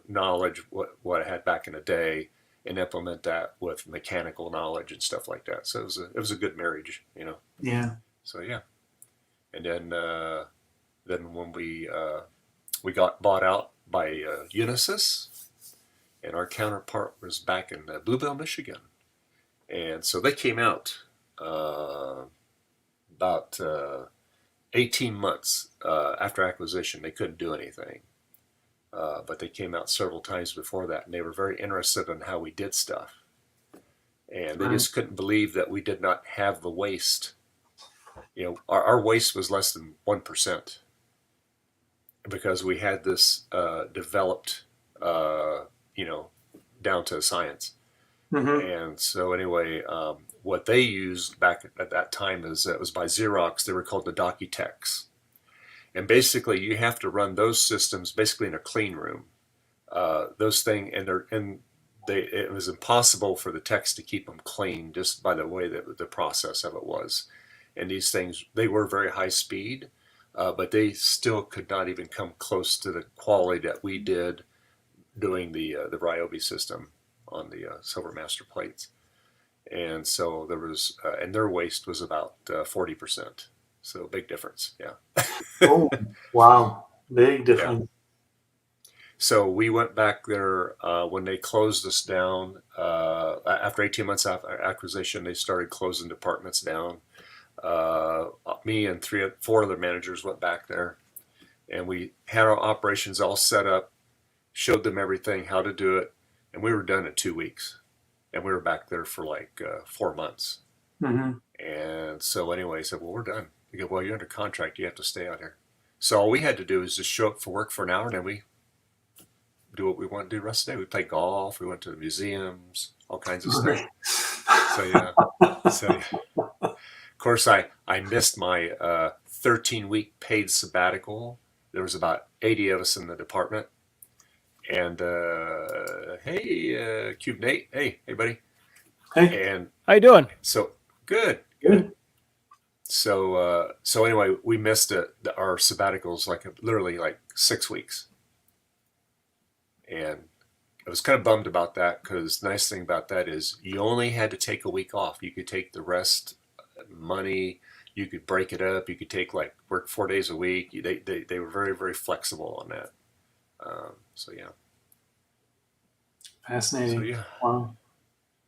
knowledge, what I had back in the day, and implement that with mechanical knowledge and stuff like that. So it was a good marriage, Yeah. So yeah. And then when we got bought out by Unisys, and our counterpart was back in Bluebell, Michigan. And so they came out about 18 months after acquisition. They couldn't do anything. But they came out several times before that, and they were very interested in how we did stuff. And they just couldn't believe that we did not have the waste. Our waste was less than 1%, because we had this developed, down to science. Mm-hmm. And so anyway, what they used back at that time is it was by Xerox. They were called the Docutechs. And basically, you have to run those systems basically in a clean room. Those things, it was impossible for the techs to keep them clean just by the way that the process of it was. And these things, they were very high speed, but they still could not even come close to the quality that we did doing the Ryobi system on the Silver Master plates. And so there was, and their waste was about 40%. So big difference, yeah. Oh, wow. Big difference. Yeah. So we went back there when they closed us down. After 18 months after acquisition, they started closing departments down. Me and 4 other managers went back there, and we had our operations all set up, showed them everything, how to do it, and we were done in 2 weeks. And we were back there for like 4 months. Mm-hmm. And so anyway, I said, well, we're done. They go, well, you're under contract. You have to stay out here. So all we had to do is just show up for work for an hour, and then we do what we want to do the rest of the day. We played golf. We went to the museums, all kinds of stuff. So, yeah. So, of course, I missed my 13-week paid sabbatical. There was about 80 of us in the department. And hey, Cube Nate, hey buddy. Hey, and how you doing? So good. So anyway, we missed our sabbaticals literally 6 weeks, and I was kind of bummed about that, because the nice thing about that is you only had to take a week off. You could take the rest money. You could break it up. You could take work 4 days a week. They were very, very flexible on that. So yeah. Fascinating. So yeah. Wow.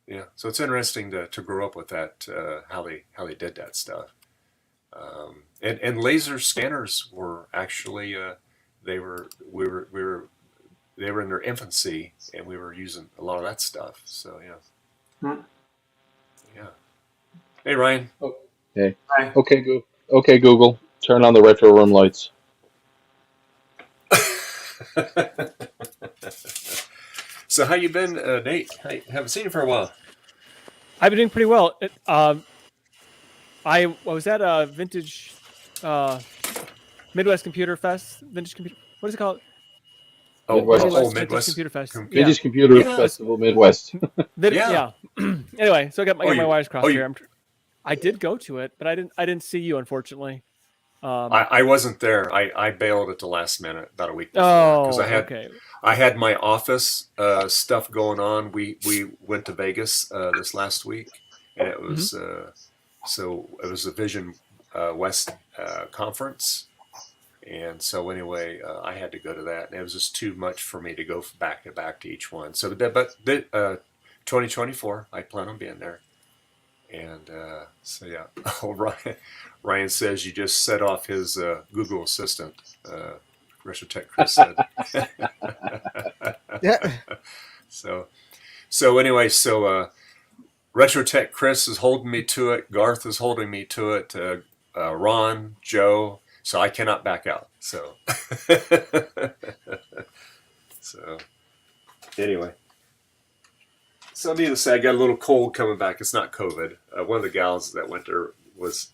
Yeah. So it's interesting to grow up with that, how they did that stuff. And laser scanners were actually they were they were in their infancy, and we were using a lot of that stuff. So yeah. Hey Ryan. Hey. Hi. Okay, Google. Turn on the retro room lights. So how you been, Nate? I haven't seen you for a while. I've been doing pretty well. I was at a vintage Midwest Computer Fest. Vintage Computer. What is it called? Midwest. Midwest Computer Fest. Vintage Computer Festival Midwest. Yeah. Anyway, so I got my wires crossed you- here. I did go to it, but I didn't see you, unfortunately. I wasn't there. I bailed at the last minute about a week before because I had my office stuff going on. We went to Vegas this last week, and it was so it was a Vision West conference, and so anyway, I had to go to that, and it was just too much for me to go back to each one. So, but 2024, I plan on being there. And so yeah, Ryan says you just set off his Google Assistant. RetroTech Chris said. Yeah. So anyway, RetroTech Chris is holding me to it. Garth is holding me to it. Ron, Joe. So I cannot back out. So anyway. So needless to say, I got a little cold coming back. It's not COVID. One of the gals that went there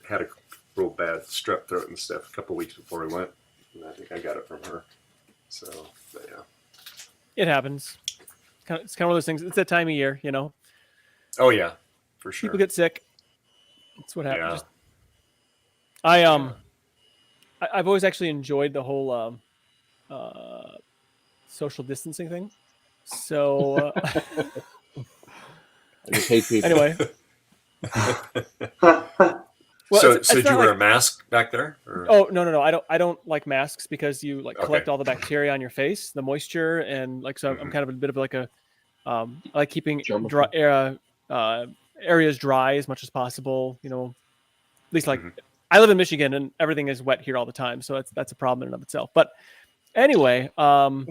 had a real bad strep throat and stuff a couple of weeks before we went, and I think I got it from her. So, but yeah, it happens. It's kind of one of those things. It's that time of year, you know. Oh yeah, for sure. People get sick. That's what happens. Yeah. I've always actually enjoyed the whole social distancing thing. So. I just hate people. Anyway. So did you wear a mask back there? Or? Oh no! I don't like masks because you collect all the bacteria on your face, the moisture, and so I'm kind of a bit of like a I like keeping areas dry as much as possible. You know, at least I live in Michigan and everything is wet here all the time, so that's a problem in and of itself. But anyway, no,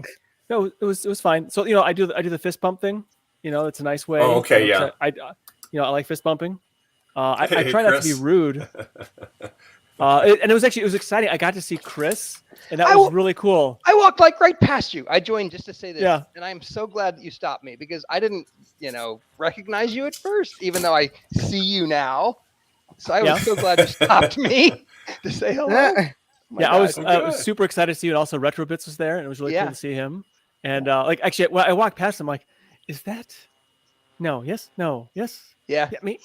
it was fine. So I do the fist pump thing. It's a nice way. Oh, okay, yeah. I like fist bumping. I try not to be rude. And it was exciting. I got to see Chris, and that was really cool. I walked right past you. I joined just to say this, yeah. And I'm so glad that you stopped me because I didn't, recognize you at first, even though I see you now. So I was so glad you stopped me to say hello. I was super excited to see you, and also Retrobits was there, and it was really cool to see him. And actually, when I walked past him, like, is that? No. Yes. No. Yes. Yeah. Me.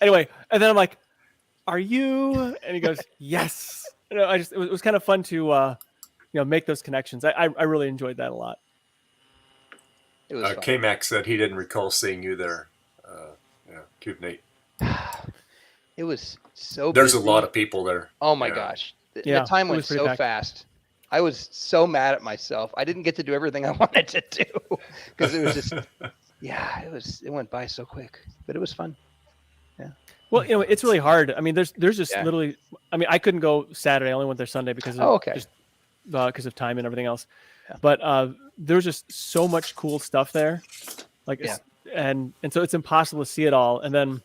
Anyway, and then I'm like, "Are you?" And he goes, "Yes." It was kind of fun to make those connections. I really enjoyed that a lot. It was K-Mac said he didn't recall seeing you there. Cube Nate. It was so. There's busy. a lot of people there. Oh my gosh, the time went so fast. I was so mad at myself. I didn't get to do everything I wanted to do because it was just, it went by so quick, but it was fun. Yeah. Well, it's really hard. I mean, there's just literally. I mean, I couldn't go Saturday. I only went there Sunday because of because of time and everything else. Yeah. But there's just so much cool stuff there, and so it's impossible to see it all. And then,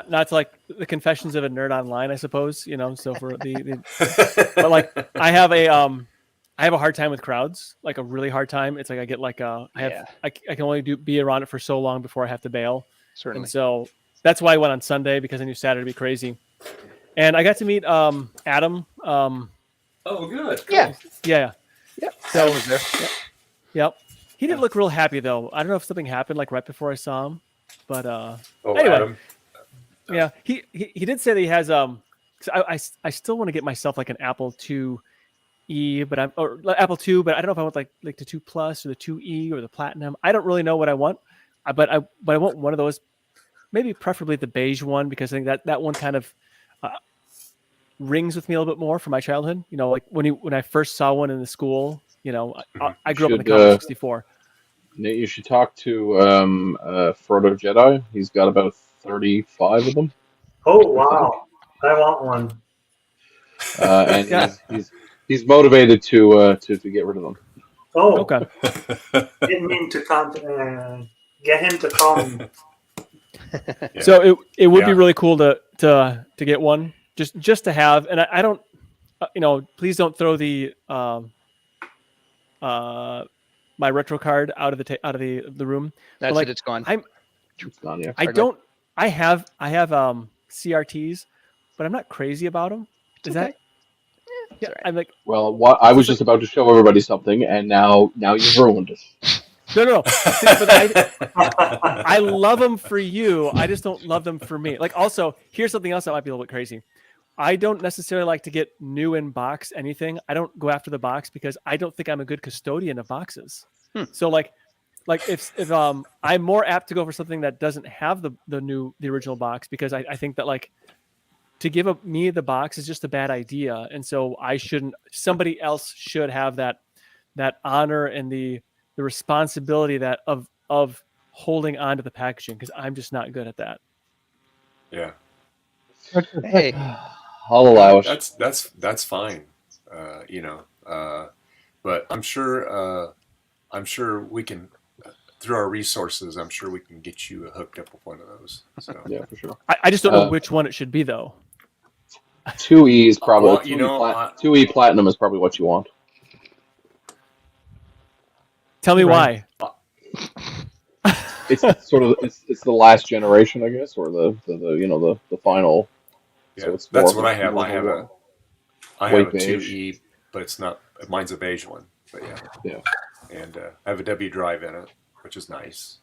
not like the confessions of a nerd online, I suppose. So for but like I have a hard time with crowds, like a really hard time. It's like I get like I can only be around it for so long before I have to bail. Certainly. And so that's why I went on Sunday because I knew Saturday would be crazy. And I got to meet Adam. Oh, good. Yeah. Yeah. Yep. So Adam was there. Yep. He didn't look real happy though. I don't know if something happened like right before I saw him, but anyway. Adam. Yeah, he did say that he has I still want to get myself like an Apple IIe, but Apple II, but I don't know if I want like the 2 Plus or the 2E or the Platinum. I don't really know what I want, but I want one of those, maybe preferably the beige one because I think that one kind of rings with me a little bit more from my childhood. Like when I first saw one in the school. I grew up in the Commodore 64. Nate, you should talk to Frodo Jedi. He's got about 35 of them. Oh wow! I want one. And He's motivated to get rid of them. Oh, Okay. didn't mean to get him to call me. So it would be really cool to get one just to have, and I don't, please don't throw the my retro card out of the room. That's but, like, it. It's gone. It's gone, yeah. I don't. I have CRTs, but I'm not crazy about them. Is that? Yeah, I'm like. Well, I was just about to show everybody something, and now you've ruined it. No. See, but I love them for you. I just don't love them for me. Like, also, here's something else that might be a little bit crazy. I don't necessarily like to get new in box anything. I don't go after the box because I don't think I'm a good custodian of boxes. So like if I'm more apt to go for something that doesn't have the original box, because I think that, like, to give me the box is just a bad idea, and so somebody else should have that honor and the responsibility of holding on to the packaging, because I'm just not good at that. Yeah. Hey, I'll allow it. That's fine. But I'm sure we can, through our resources, I'm sure we can get you hooked up with one of those. So yeah, for sure. I just don't know which one it should be, though. 2E is probably Well, 2E Platinum is probably what you want. Tell me why. It's sort of it's the last generation, I guess, or the final. Yeah, So it's that's more what of I have. I have a white beige. 2E, but it's not. Mine's a beige one. But yeah. And I have a W drive in it, which is nice.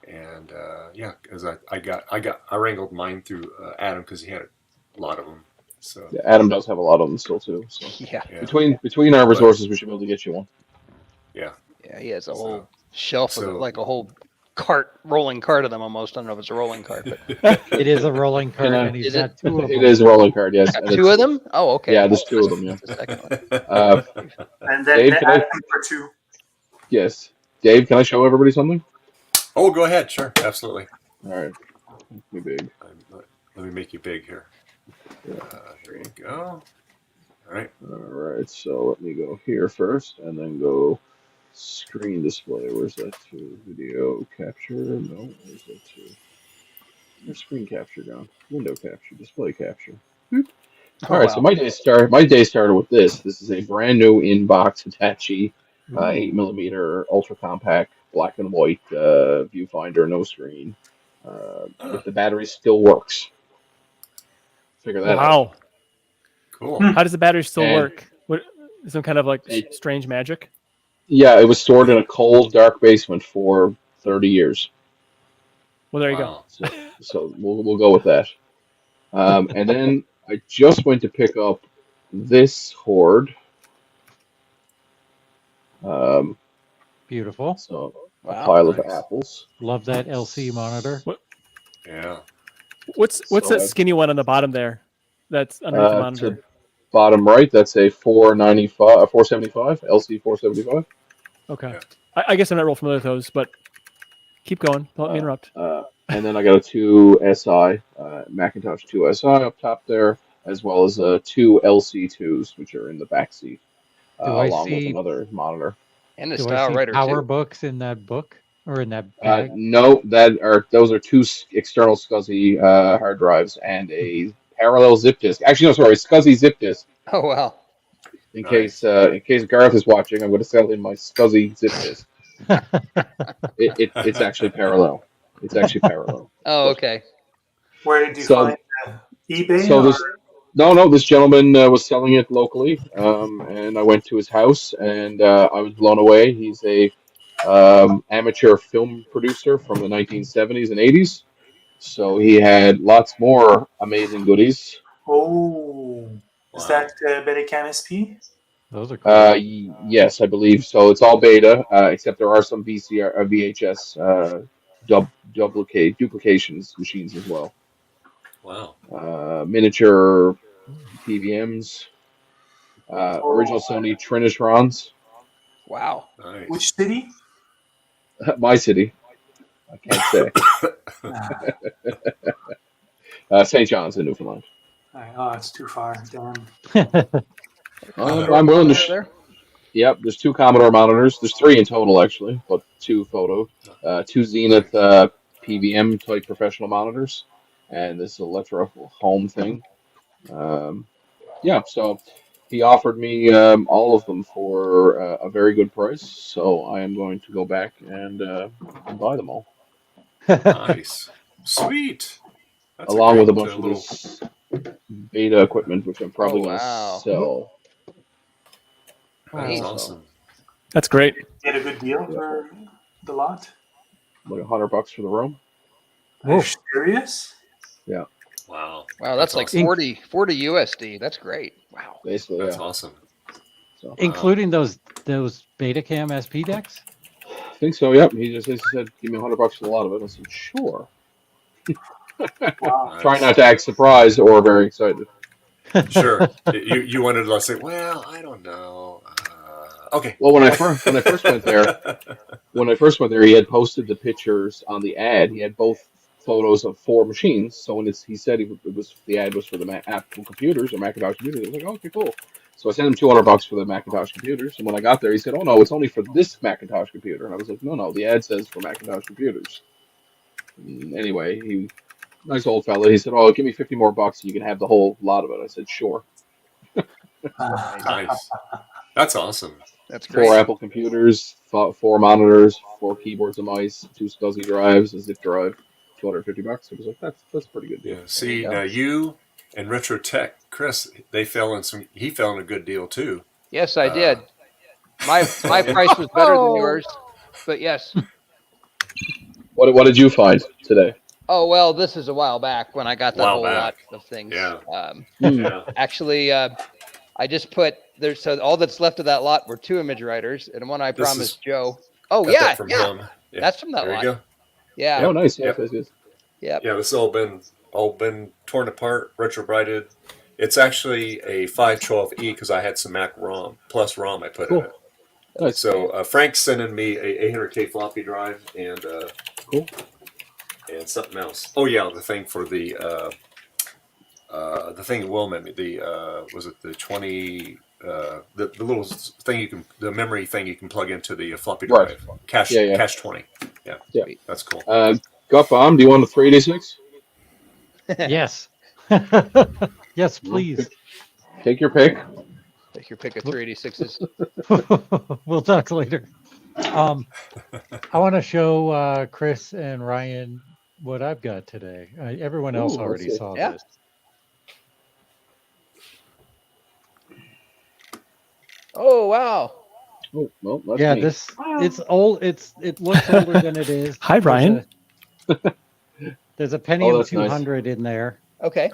Because I wrangled mine through Adam because he had a lot of them. So Yeah, Adam does have a lot of them still too. So Yeah. between our resources, we should be able to get you one. Yeah. Yeah, he has a whole shelf of like a whole rolling cart of them almost. I don't know if it's a rolling cart, but It is a rolling cart, and he's Is got two of them. It is a rolling card, yes. and two of them? Oh, okay. Yeah, there's two of them. Yeah. The second one. And then Dave, they can I- add him for 2. Yes, Dave, can I show everybody something? Oh, go ahead. Sure, absolutely. All right, make me big. Let me make you big here. Here you go. All right. All right, so let me go here first, and then go screen display. Where's that to? Video capture? No, where's that to? Where's screen capture gone? Window capture, display capture. All right, so my day started with this. This is a brand new in-box Hitachi 8mm ultra compact black and white viewfinder, no screen. If the battery still works, figure that out. Wow. Cool. How does the battery still And- work? What, some kind of like strange magic? Yeah, it was stored in a cold, dark basement for 30 years. Well, there you go. So we'll go with that. And then I just went to pick up this hoard. Beautiful. So a Wow, pile of nice. apples. Love that LC monitor. Yeah. What's So that skinny one on the bottom there? That's underneath the monitor. To bottom right, that's a 475 LC 475. Okay. I guess I'm not real familiar with those, but keep going. Don't let me interrupt. And then I got a 2 SI, Macintosh 2 SI up top there, as well as 2 LC2s, which are in the back seat, Do I along with see- another monitor. And the Do I style see writer power too. books in that book or in that bag? No, those are 2 external SCSI hard drives and a parallel zip disk. Actually, no, sorry, SCSI zip disk. Oh wow. In case Gareth is watching, I'm going to sell him my SCSI zip disk. It's actually parallel. It's actually parallel. Oh, okay. Where did you So- find eBay? So or- this, no, this gentleman was selling it locally, and I went to his house, and I was blown away. He's a amateur film producer from the 1970s and 80s, so he had lots more amazing goodies. Oh, is that Betacam SP? Those are cool. Yes, I believe so. It's all beta, except there are some VHS duplications machines as well. Wow. Miniature PVMs, original Sony Trinitrons. Wow. Nice. Which city? My city. I can't say. St. John's in Newfoundland. Oh, it's too far. Damn. I'm willing to. Yep, there's 2 Commodore monitors. There's 3 in total, actually, but 2 photo. 2 Zenith PVM type professional monitors, and this Electro home thing. Yeah, so he offered me all of them for a very good price. So I am going to go back and buy them all. Nice, sweet. That's Along with a great, bunch of little. this beta equipment, which I'm probably Oh, going to wow. sell. That's Neat. awesome. That's great. Get a good deal for the lot. Like $100 for the room. Are you serious? Yeah. Wow. Wow, that's like awesome. 40 USD. That's great. Wow. Basically, That's yeah. awesome. So, Including those Betacam SP decks? I think so. Yep. He said, "Give me $100 for a lot of it." I said, "Sure." Wow. Trying not to act surprised or very excited. Sure. You wanted to say, well, I don't know. Okay. Well, when I first went there, he had posted the pictures on the ad. He had both photos of 4 machines. So when he said the ad was for the Apple computers or Macintosh computers, I was like, okay, cool. So I sent him $200 for the Macintosh computers. And when I got there, he said, "Oh no, it's only for this Macintosh computer." And I was like, "No, the ad says for Macintosh computers." And anyway, nice old fella. He said, "Oh, give me 50 more bucks, and you can have the whole lot of it." I said, "Sure." Nice. That's awesome. That's great. 4 Apple computers, 4 monitors, 4 keyboards and mice, 2 SCSI drives, a zip drive, $250. I was like, that's a pretty good deal. Yeah. See, now you and Retro Tech, Chris, he fell in a good deal too. Yes, I did. My price was better than yours, but yes. What did you find today? Oh well, this is a while back when I got that While whole back. lot of things. Yeah. Yeah. Actually, I just put there. So all that's left of that lot were 2 image writers, and one I This promised is- Joe. Oh Got yeah, that from him. Yeah. that's from that There lot. you go. Yeah. Oh, nice. Yep. Yes. Yep. Yeah, this has all been torn apart, retrobrighted. It's actually a 512E because I had some Mac ROM plus ROM I put in it. Nice. So Frank's sending me a 800K floppy drive and Cool. And something else. Oh yeah, the thing for the thing Will meant me. Was it the 20? The little thing the memory thing you can plug into the floppy drive. Right. Cache 20. Yeah. Yeah. That's cool. Gut Bomb, do you want the 386? Yes. Yes, please. Take your pick. Take your pick of 386s. We'll talk later. I want to show Chris and Ryan what I've got today. Everyone else already saw this. Oh wow. Oh, well, that's Yeah, me. it's old. It looks older than it is. Hi, Ryan. There's a Pentium that's nice. 200 in there, Okay.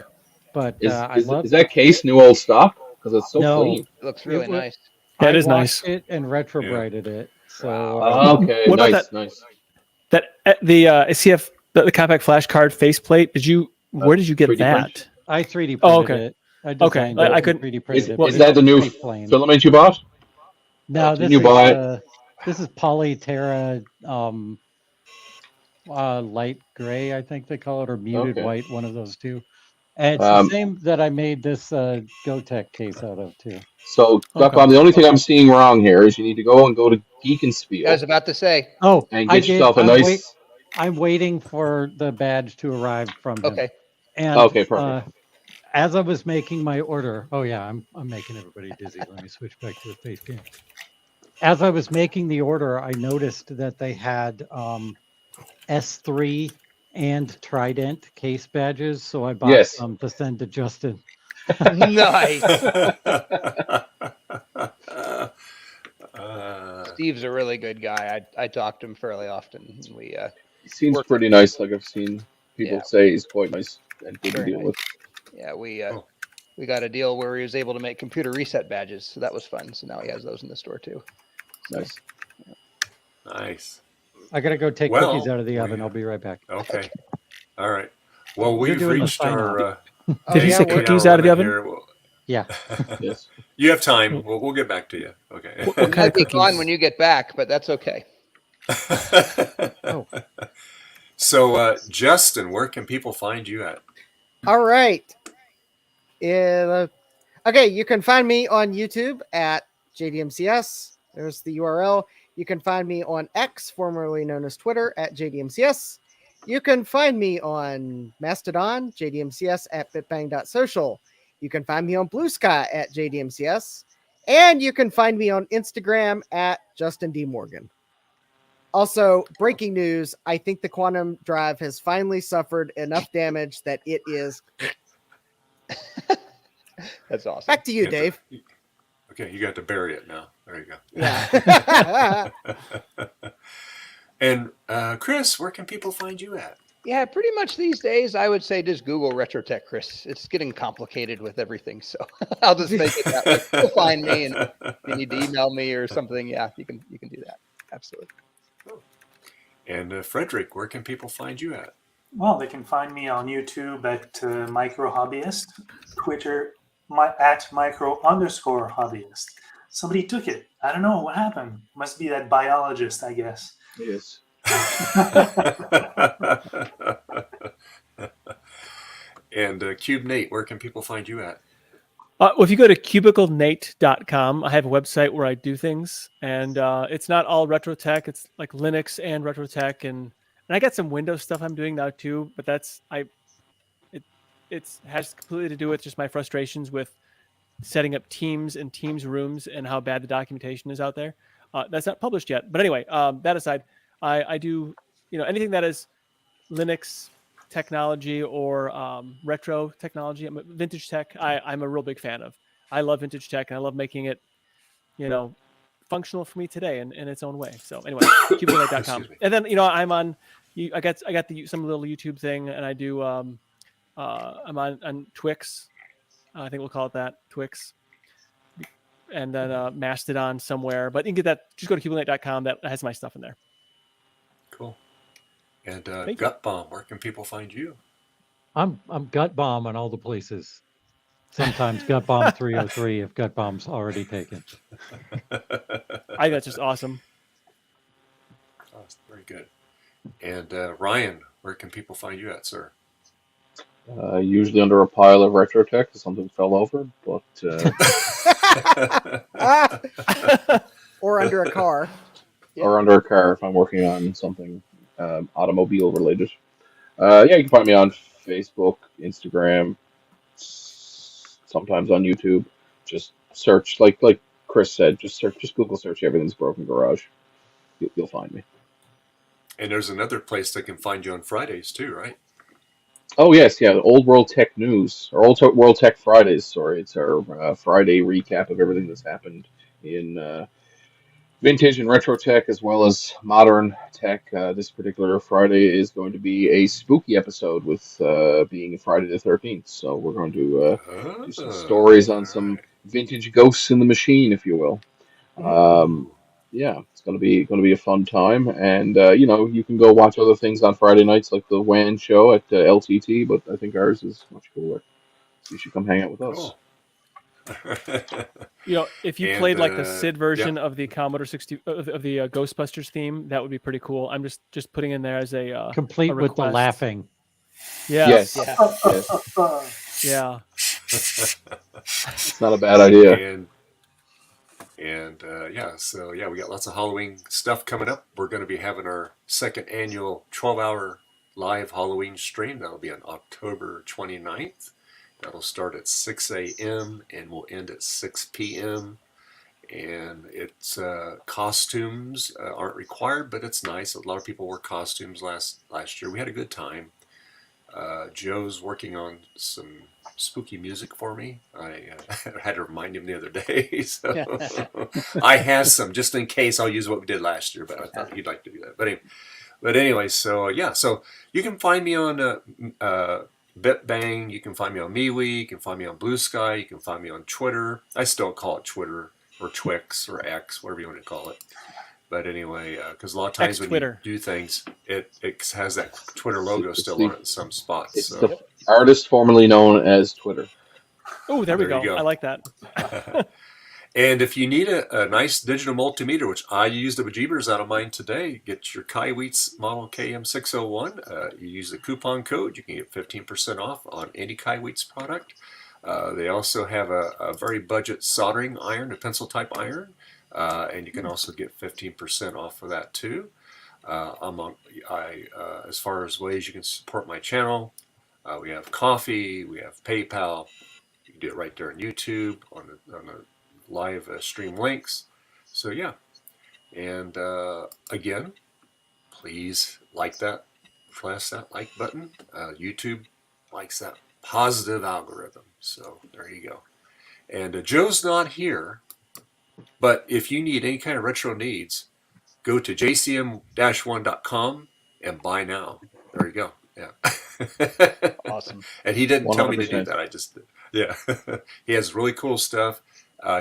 but Is I love that case new old stock? Because it's so No. clean. It looks really nice. Yeah, it I is nice. washed it and retrobrighted it. So Okay, What about nice. That the CF the compact flash card faceplate. Where did you get 3D that? print? I 3D printed Oh, okay. it. I Okay, designed I it couldn't- and 3D Is, printed it. is that the new Pretty plain. filament you bought? No, Didn't you buy it? This is Polyterra light gray, I think they call it, or muted Okay. white, one of those two. And it's the same that I made this GoTech case out of too. So, Gut Bomb, the only thing I'm seeing wrong here is you need to go to Geek and Spiel I was about to say. Oh, and I get did. yourself a nice. I'm waiting for the badge to arrive from him. Okay. And Okay, perfect. as I was making my order, oh yeah, I'm making everybody dizzy. Let me switch back to the face cam. As I was making the order, I noticed that they had S3 and Trident case badges, so I bought some to send to Justin. Nice. Steve's a really good guy. I talk to him fairly often. We He seems pretty nice. Like I've seen people say he's quite nice and good to Very deal nice. with. Yeah, we got a deal where he was able to make computer reset badges, so that was fun. So now he has those in the store too. So, Nice. Nice. I gotta go take cookies out of the oven. I'll be right back. Okay. All right. Well, You're we've doing the reached our. Did you say cookies out of the oven? Yeah. Yes. You have time. We'll get back to you. Okay. it might be gone when you get back, but that's okay. So, Justin, where can people find you at? All right. Yeah, Okay, you can find me on YouTube at JDMCS. There's the URL. You can find me on X, formerly known as Twitter, at JDMCS. You can find me on Mastodon, JDMCS at bitbang.social. You can find me on Blue Sky at JDMCS. And you can find me on Instagram at Justin D. Morgan. Also, breaking news, I think the quantum drive has finally suffered enough damage that it is... That's awesome. Back to you, Dave. Okay, you got to bury it now. There you go. Yeah. And Chris, where can people find you at? Yeah, pretty much these days, I would say just Google RetroTech Chris. It's getting complicated with everything, so I'll just make it that way. You'll find me, and if you need to email me or something, yeah, you can do that. Absolutely. Cool. And Frederick, where can people find you at? Well, they can find me on YouTube at Micro Hobbyist, Twitter at Micro_Hobbyist. Somebody took it. I don't know what happened. Must be that biologist, I guess. Yes. And Cube Nate, where can people find you at? Well, if you go to cubiclenate.com, I have a website where I do things, and it's not all retro tech. It's like Linux and retro tech, and I got some Windows stuff I'm doing now too. But it has completely to do with just my frustrations with setting up teams and teams rooms and how bad the documentation is out there. That's not published yet, but anyway, that aside, I do anything that is Linux technology or retro technology, vintage tech. I'm a real big fan of. I love vintage tech, and I love making it, functional for me today in its own way. So anyway, cubiclenate.com. And then I'm on. I got some little YouTube thing, and I do. I'm on Twix. I think we'll call it that, Twix. And then Mastodon somewhere, but you can get that. Just go to cubiclenate.com. That has my stuff in there. Cool. And Gut Bomb, where can people find you? I'm Gut Bomb on all the places. Sometimes Gut Bomb 303 if Gut Bomb's already taken. I think that's just awesome. Oh, very good. And Ryan, where can people find you at, sir? Usually under a pile of retro tech, something fell over, but or under a car. Or under a car if I'm working on something automobile related. Yeah, you can find me on Facebook, Instagram, sometimes on YouTube. Just search, like Chris said, just Google search Everything's Broken Garage. You'll find me. And there's another place that can find you on Fridays too, right? Oh yes, yeah. Old World Tech News, or World Tech Fridays. Sorry, it's our Friday recap of everything that's happened in vintage and retro tech, as well as modern tech. This particular Friday is going to be a spooky episode, with being Friday the 13th. So we're going to do some stories on some vintage ghosts in the machine, if you will. Yeah, it's going to be a fun time, and you can go watch other things on Friday nights, like the WAN show at LTT, but I think ours is much cooler. So you should come hang out with us. If you played like the SID version of the Commodore 60 of the Ghostbusters theme, that would be pretty cool. I'm just putting in there as a complete with the laughing. Yes. Yes. Yeah. It's not a bad idea. And we got lots of Halloween stuff coming up. We're going to be having our second annual 12-hour live Halloween stream. That'll be on October 29th. That'll start at 6 a.m. and will end at 6 p.m. And it's costumes aren't required, but it's nice. A lot of people wore costumes last year. We had a good time. Joe's working on some spooky music for me. I had to remind him the other day. So I have some, just in case. I'll use what we did last year, but I thought he'd like to do that. But anyway, so you can find me on BitBang. You can find me on MeWe. You can find me on Blue Sky. You can find me on Twitter. I still call it Twitter or Twix or X, whatever you want to call it. But anyway, because a lot of times when you do things, it has that Twitter logo still on it in some spots. It's the artist formerly known as Twitter. Oh, there we go. I like that. And if you need a nice digital multimeter, which I used the bejeebers out of mine today, get your Kaiweets model KM601. You use the coupon code, you can get 15% off on any Kaiweets product. They also have a very budget soldering iron, a pencil type iron, and you can also get 15% off for that too. As far as ways you can support my channel, we have coffee, we have PayPal. You can do it right there on YouTube on the live stream links. So yeah, and again, please press that like button. YouTube likes that positive algorithm. So there you go. And Joe's not here, but if you need any kind of retro needs, go to jcm-1.com and buy now. There you go. Yeah. Awesome. And he didn't tell me to do 100%. that. I just did. Yeah. He has really cool stuff.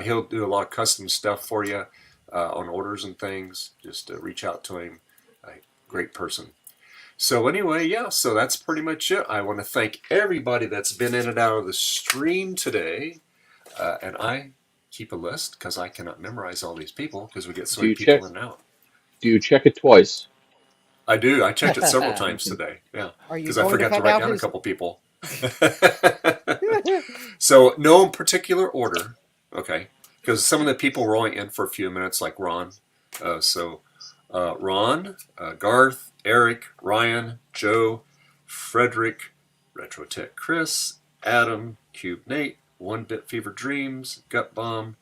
He'll do a lot of custom stuff for you on orders and things. Just reach out to him. Great person. So anyway, yeah, so that's pretty much it. I want to thank everybody that's been in and out of the stream today. And I keep a list because I cannot memorize all these people because we get so Do many you people check? in and out. Do you check it twice? I do. I checked it several times today. Yeah. Are you Because I going to forgot to find write out down a who's... couple people. So no particular order. Okay. Because some of the people were only in for a few minutes, like Ron. Ron, Garth, Eric, Ryan, Joe, Frederick, Retrotech Chris, Adam, Cube Nate, One Bit Fever Dreams, Gut Bomb,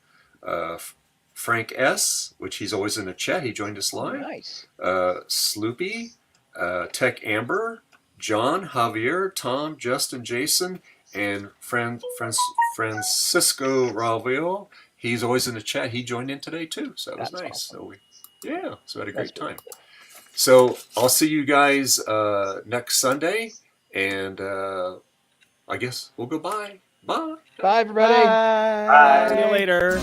Frank S., which he's always in the chat. He joined us live. Nice. Sloopy, Tech Amber, John, Javier, Tom, Justin, Jason, and Francisco Ravio. He's always in the chat. He joined in today too, so that was That's nice. awesome. So we had a great time. So I'll see you guys next Sunday, and I guess we'll go bye. Bye. Bye, everybody. Bye. See you later.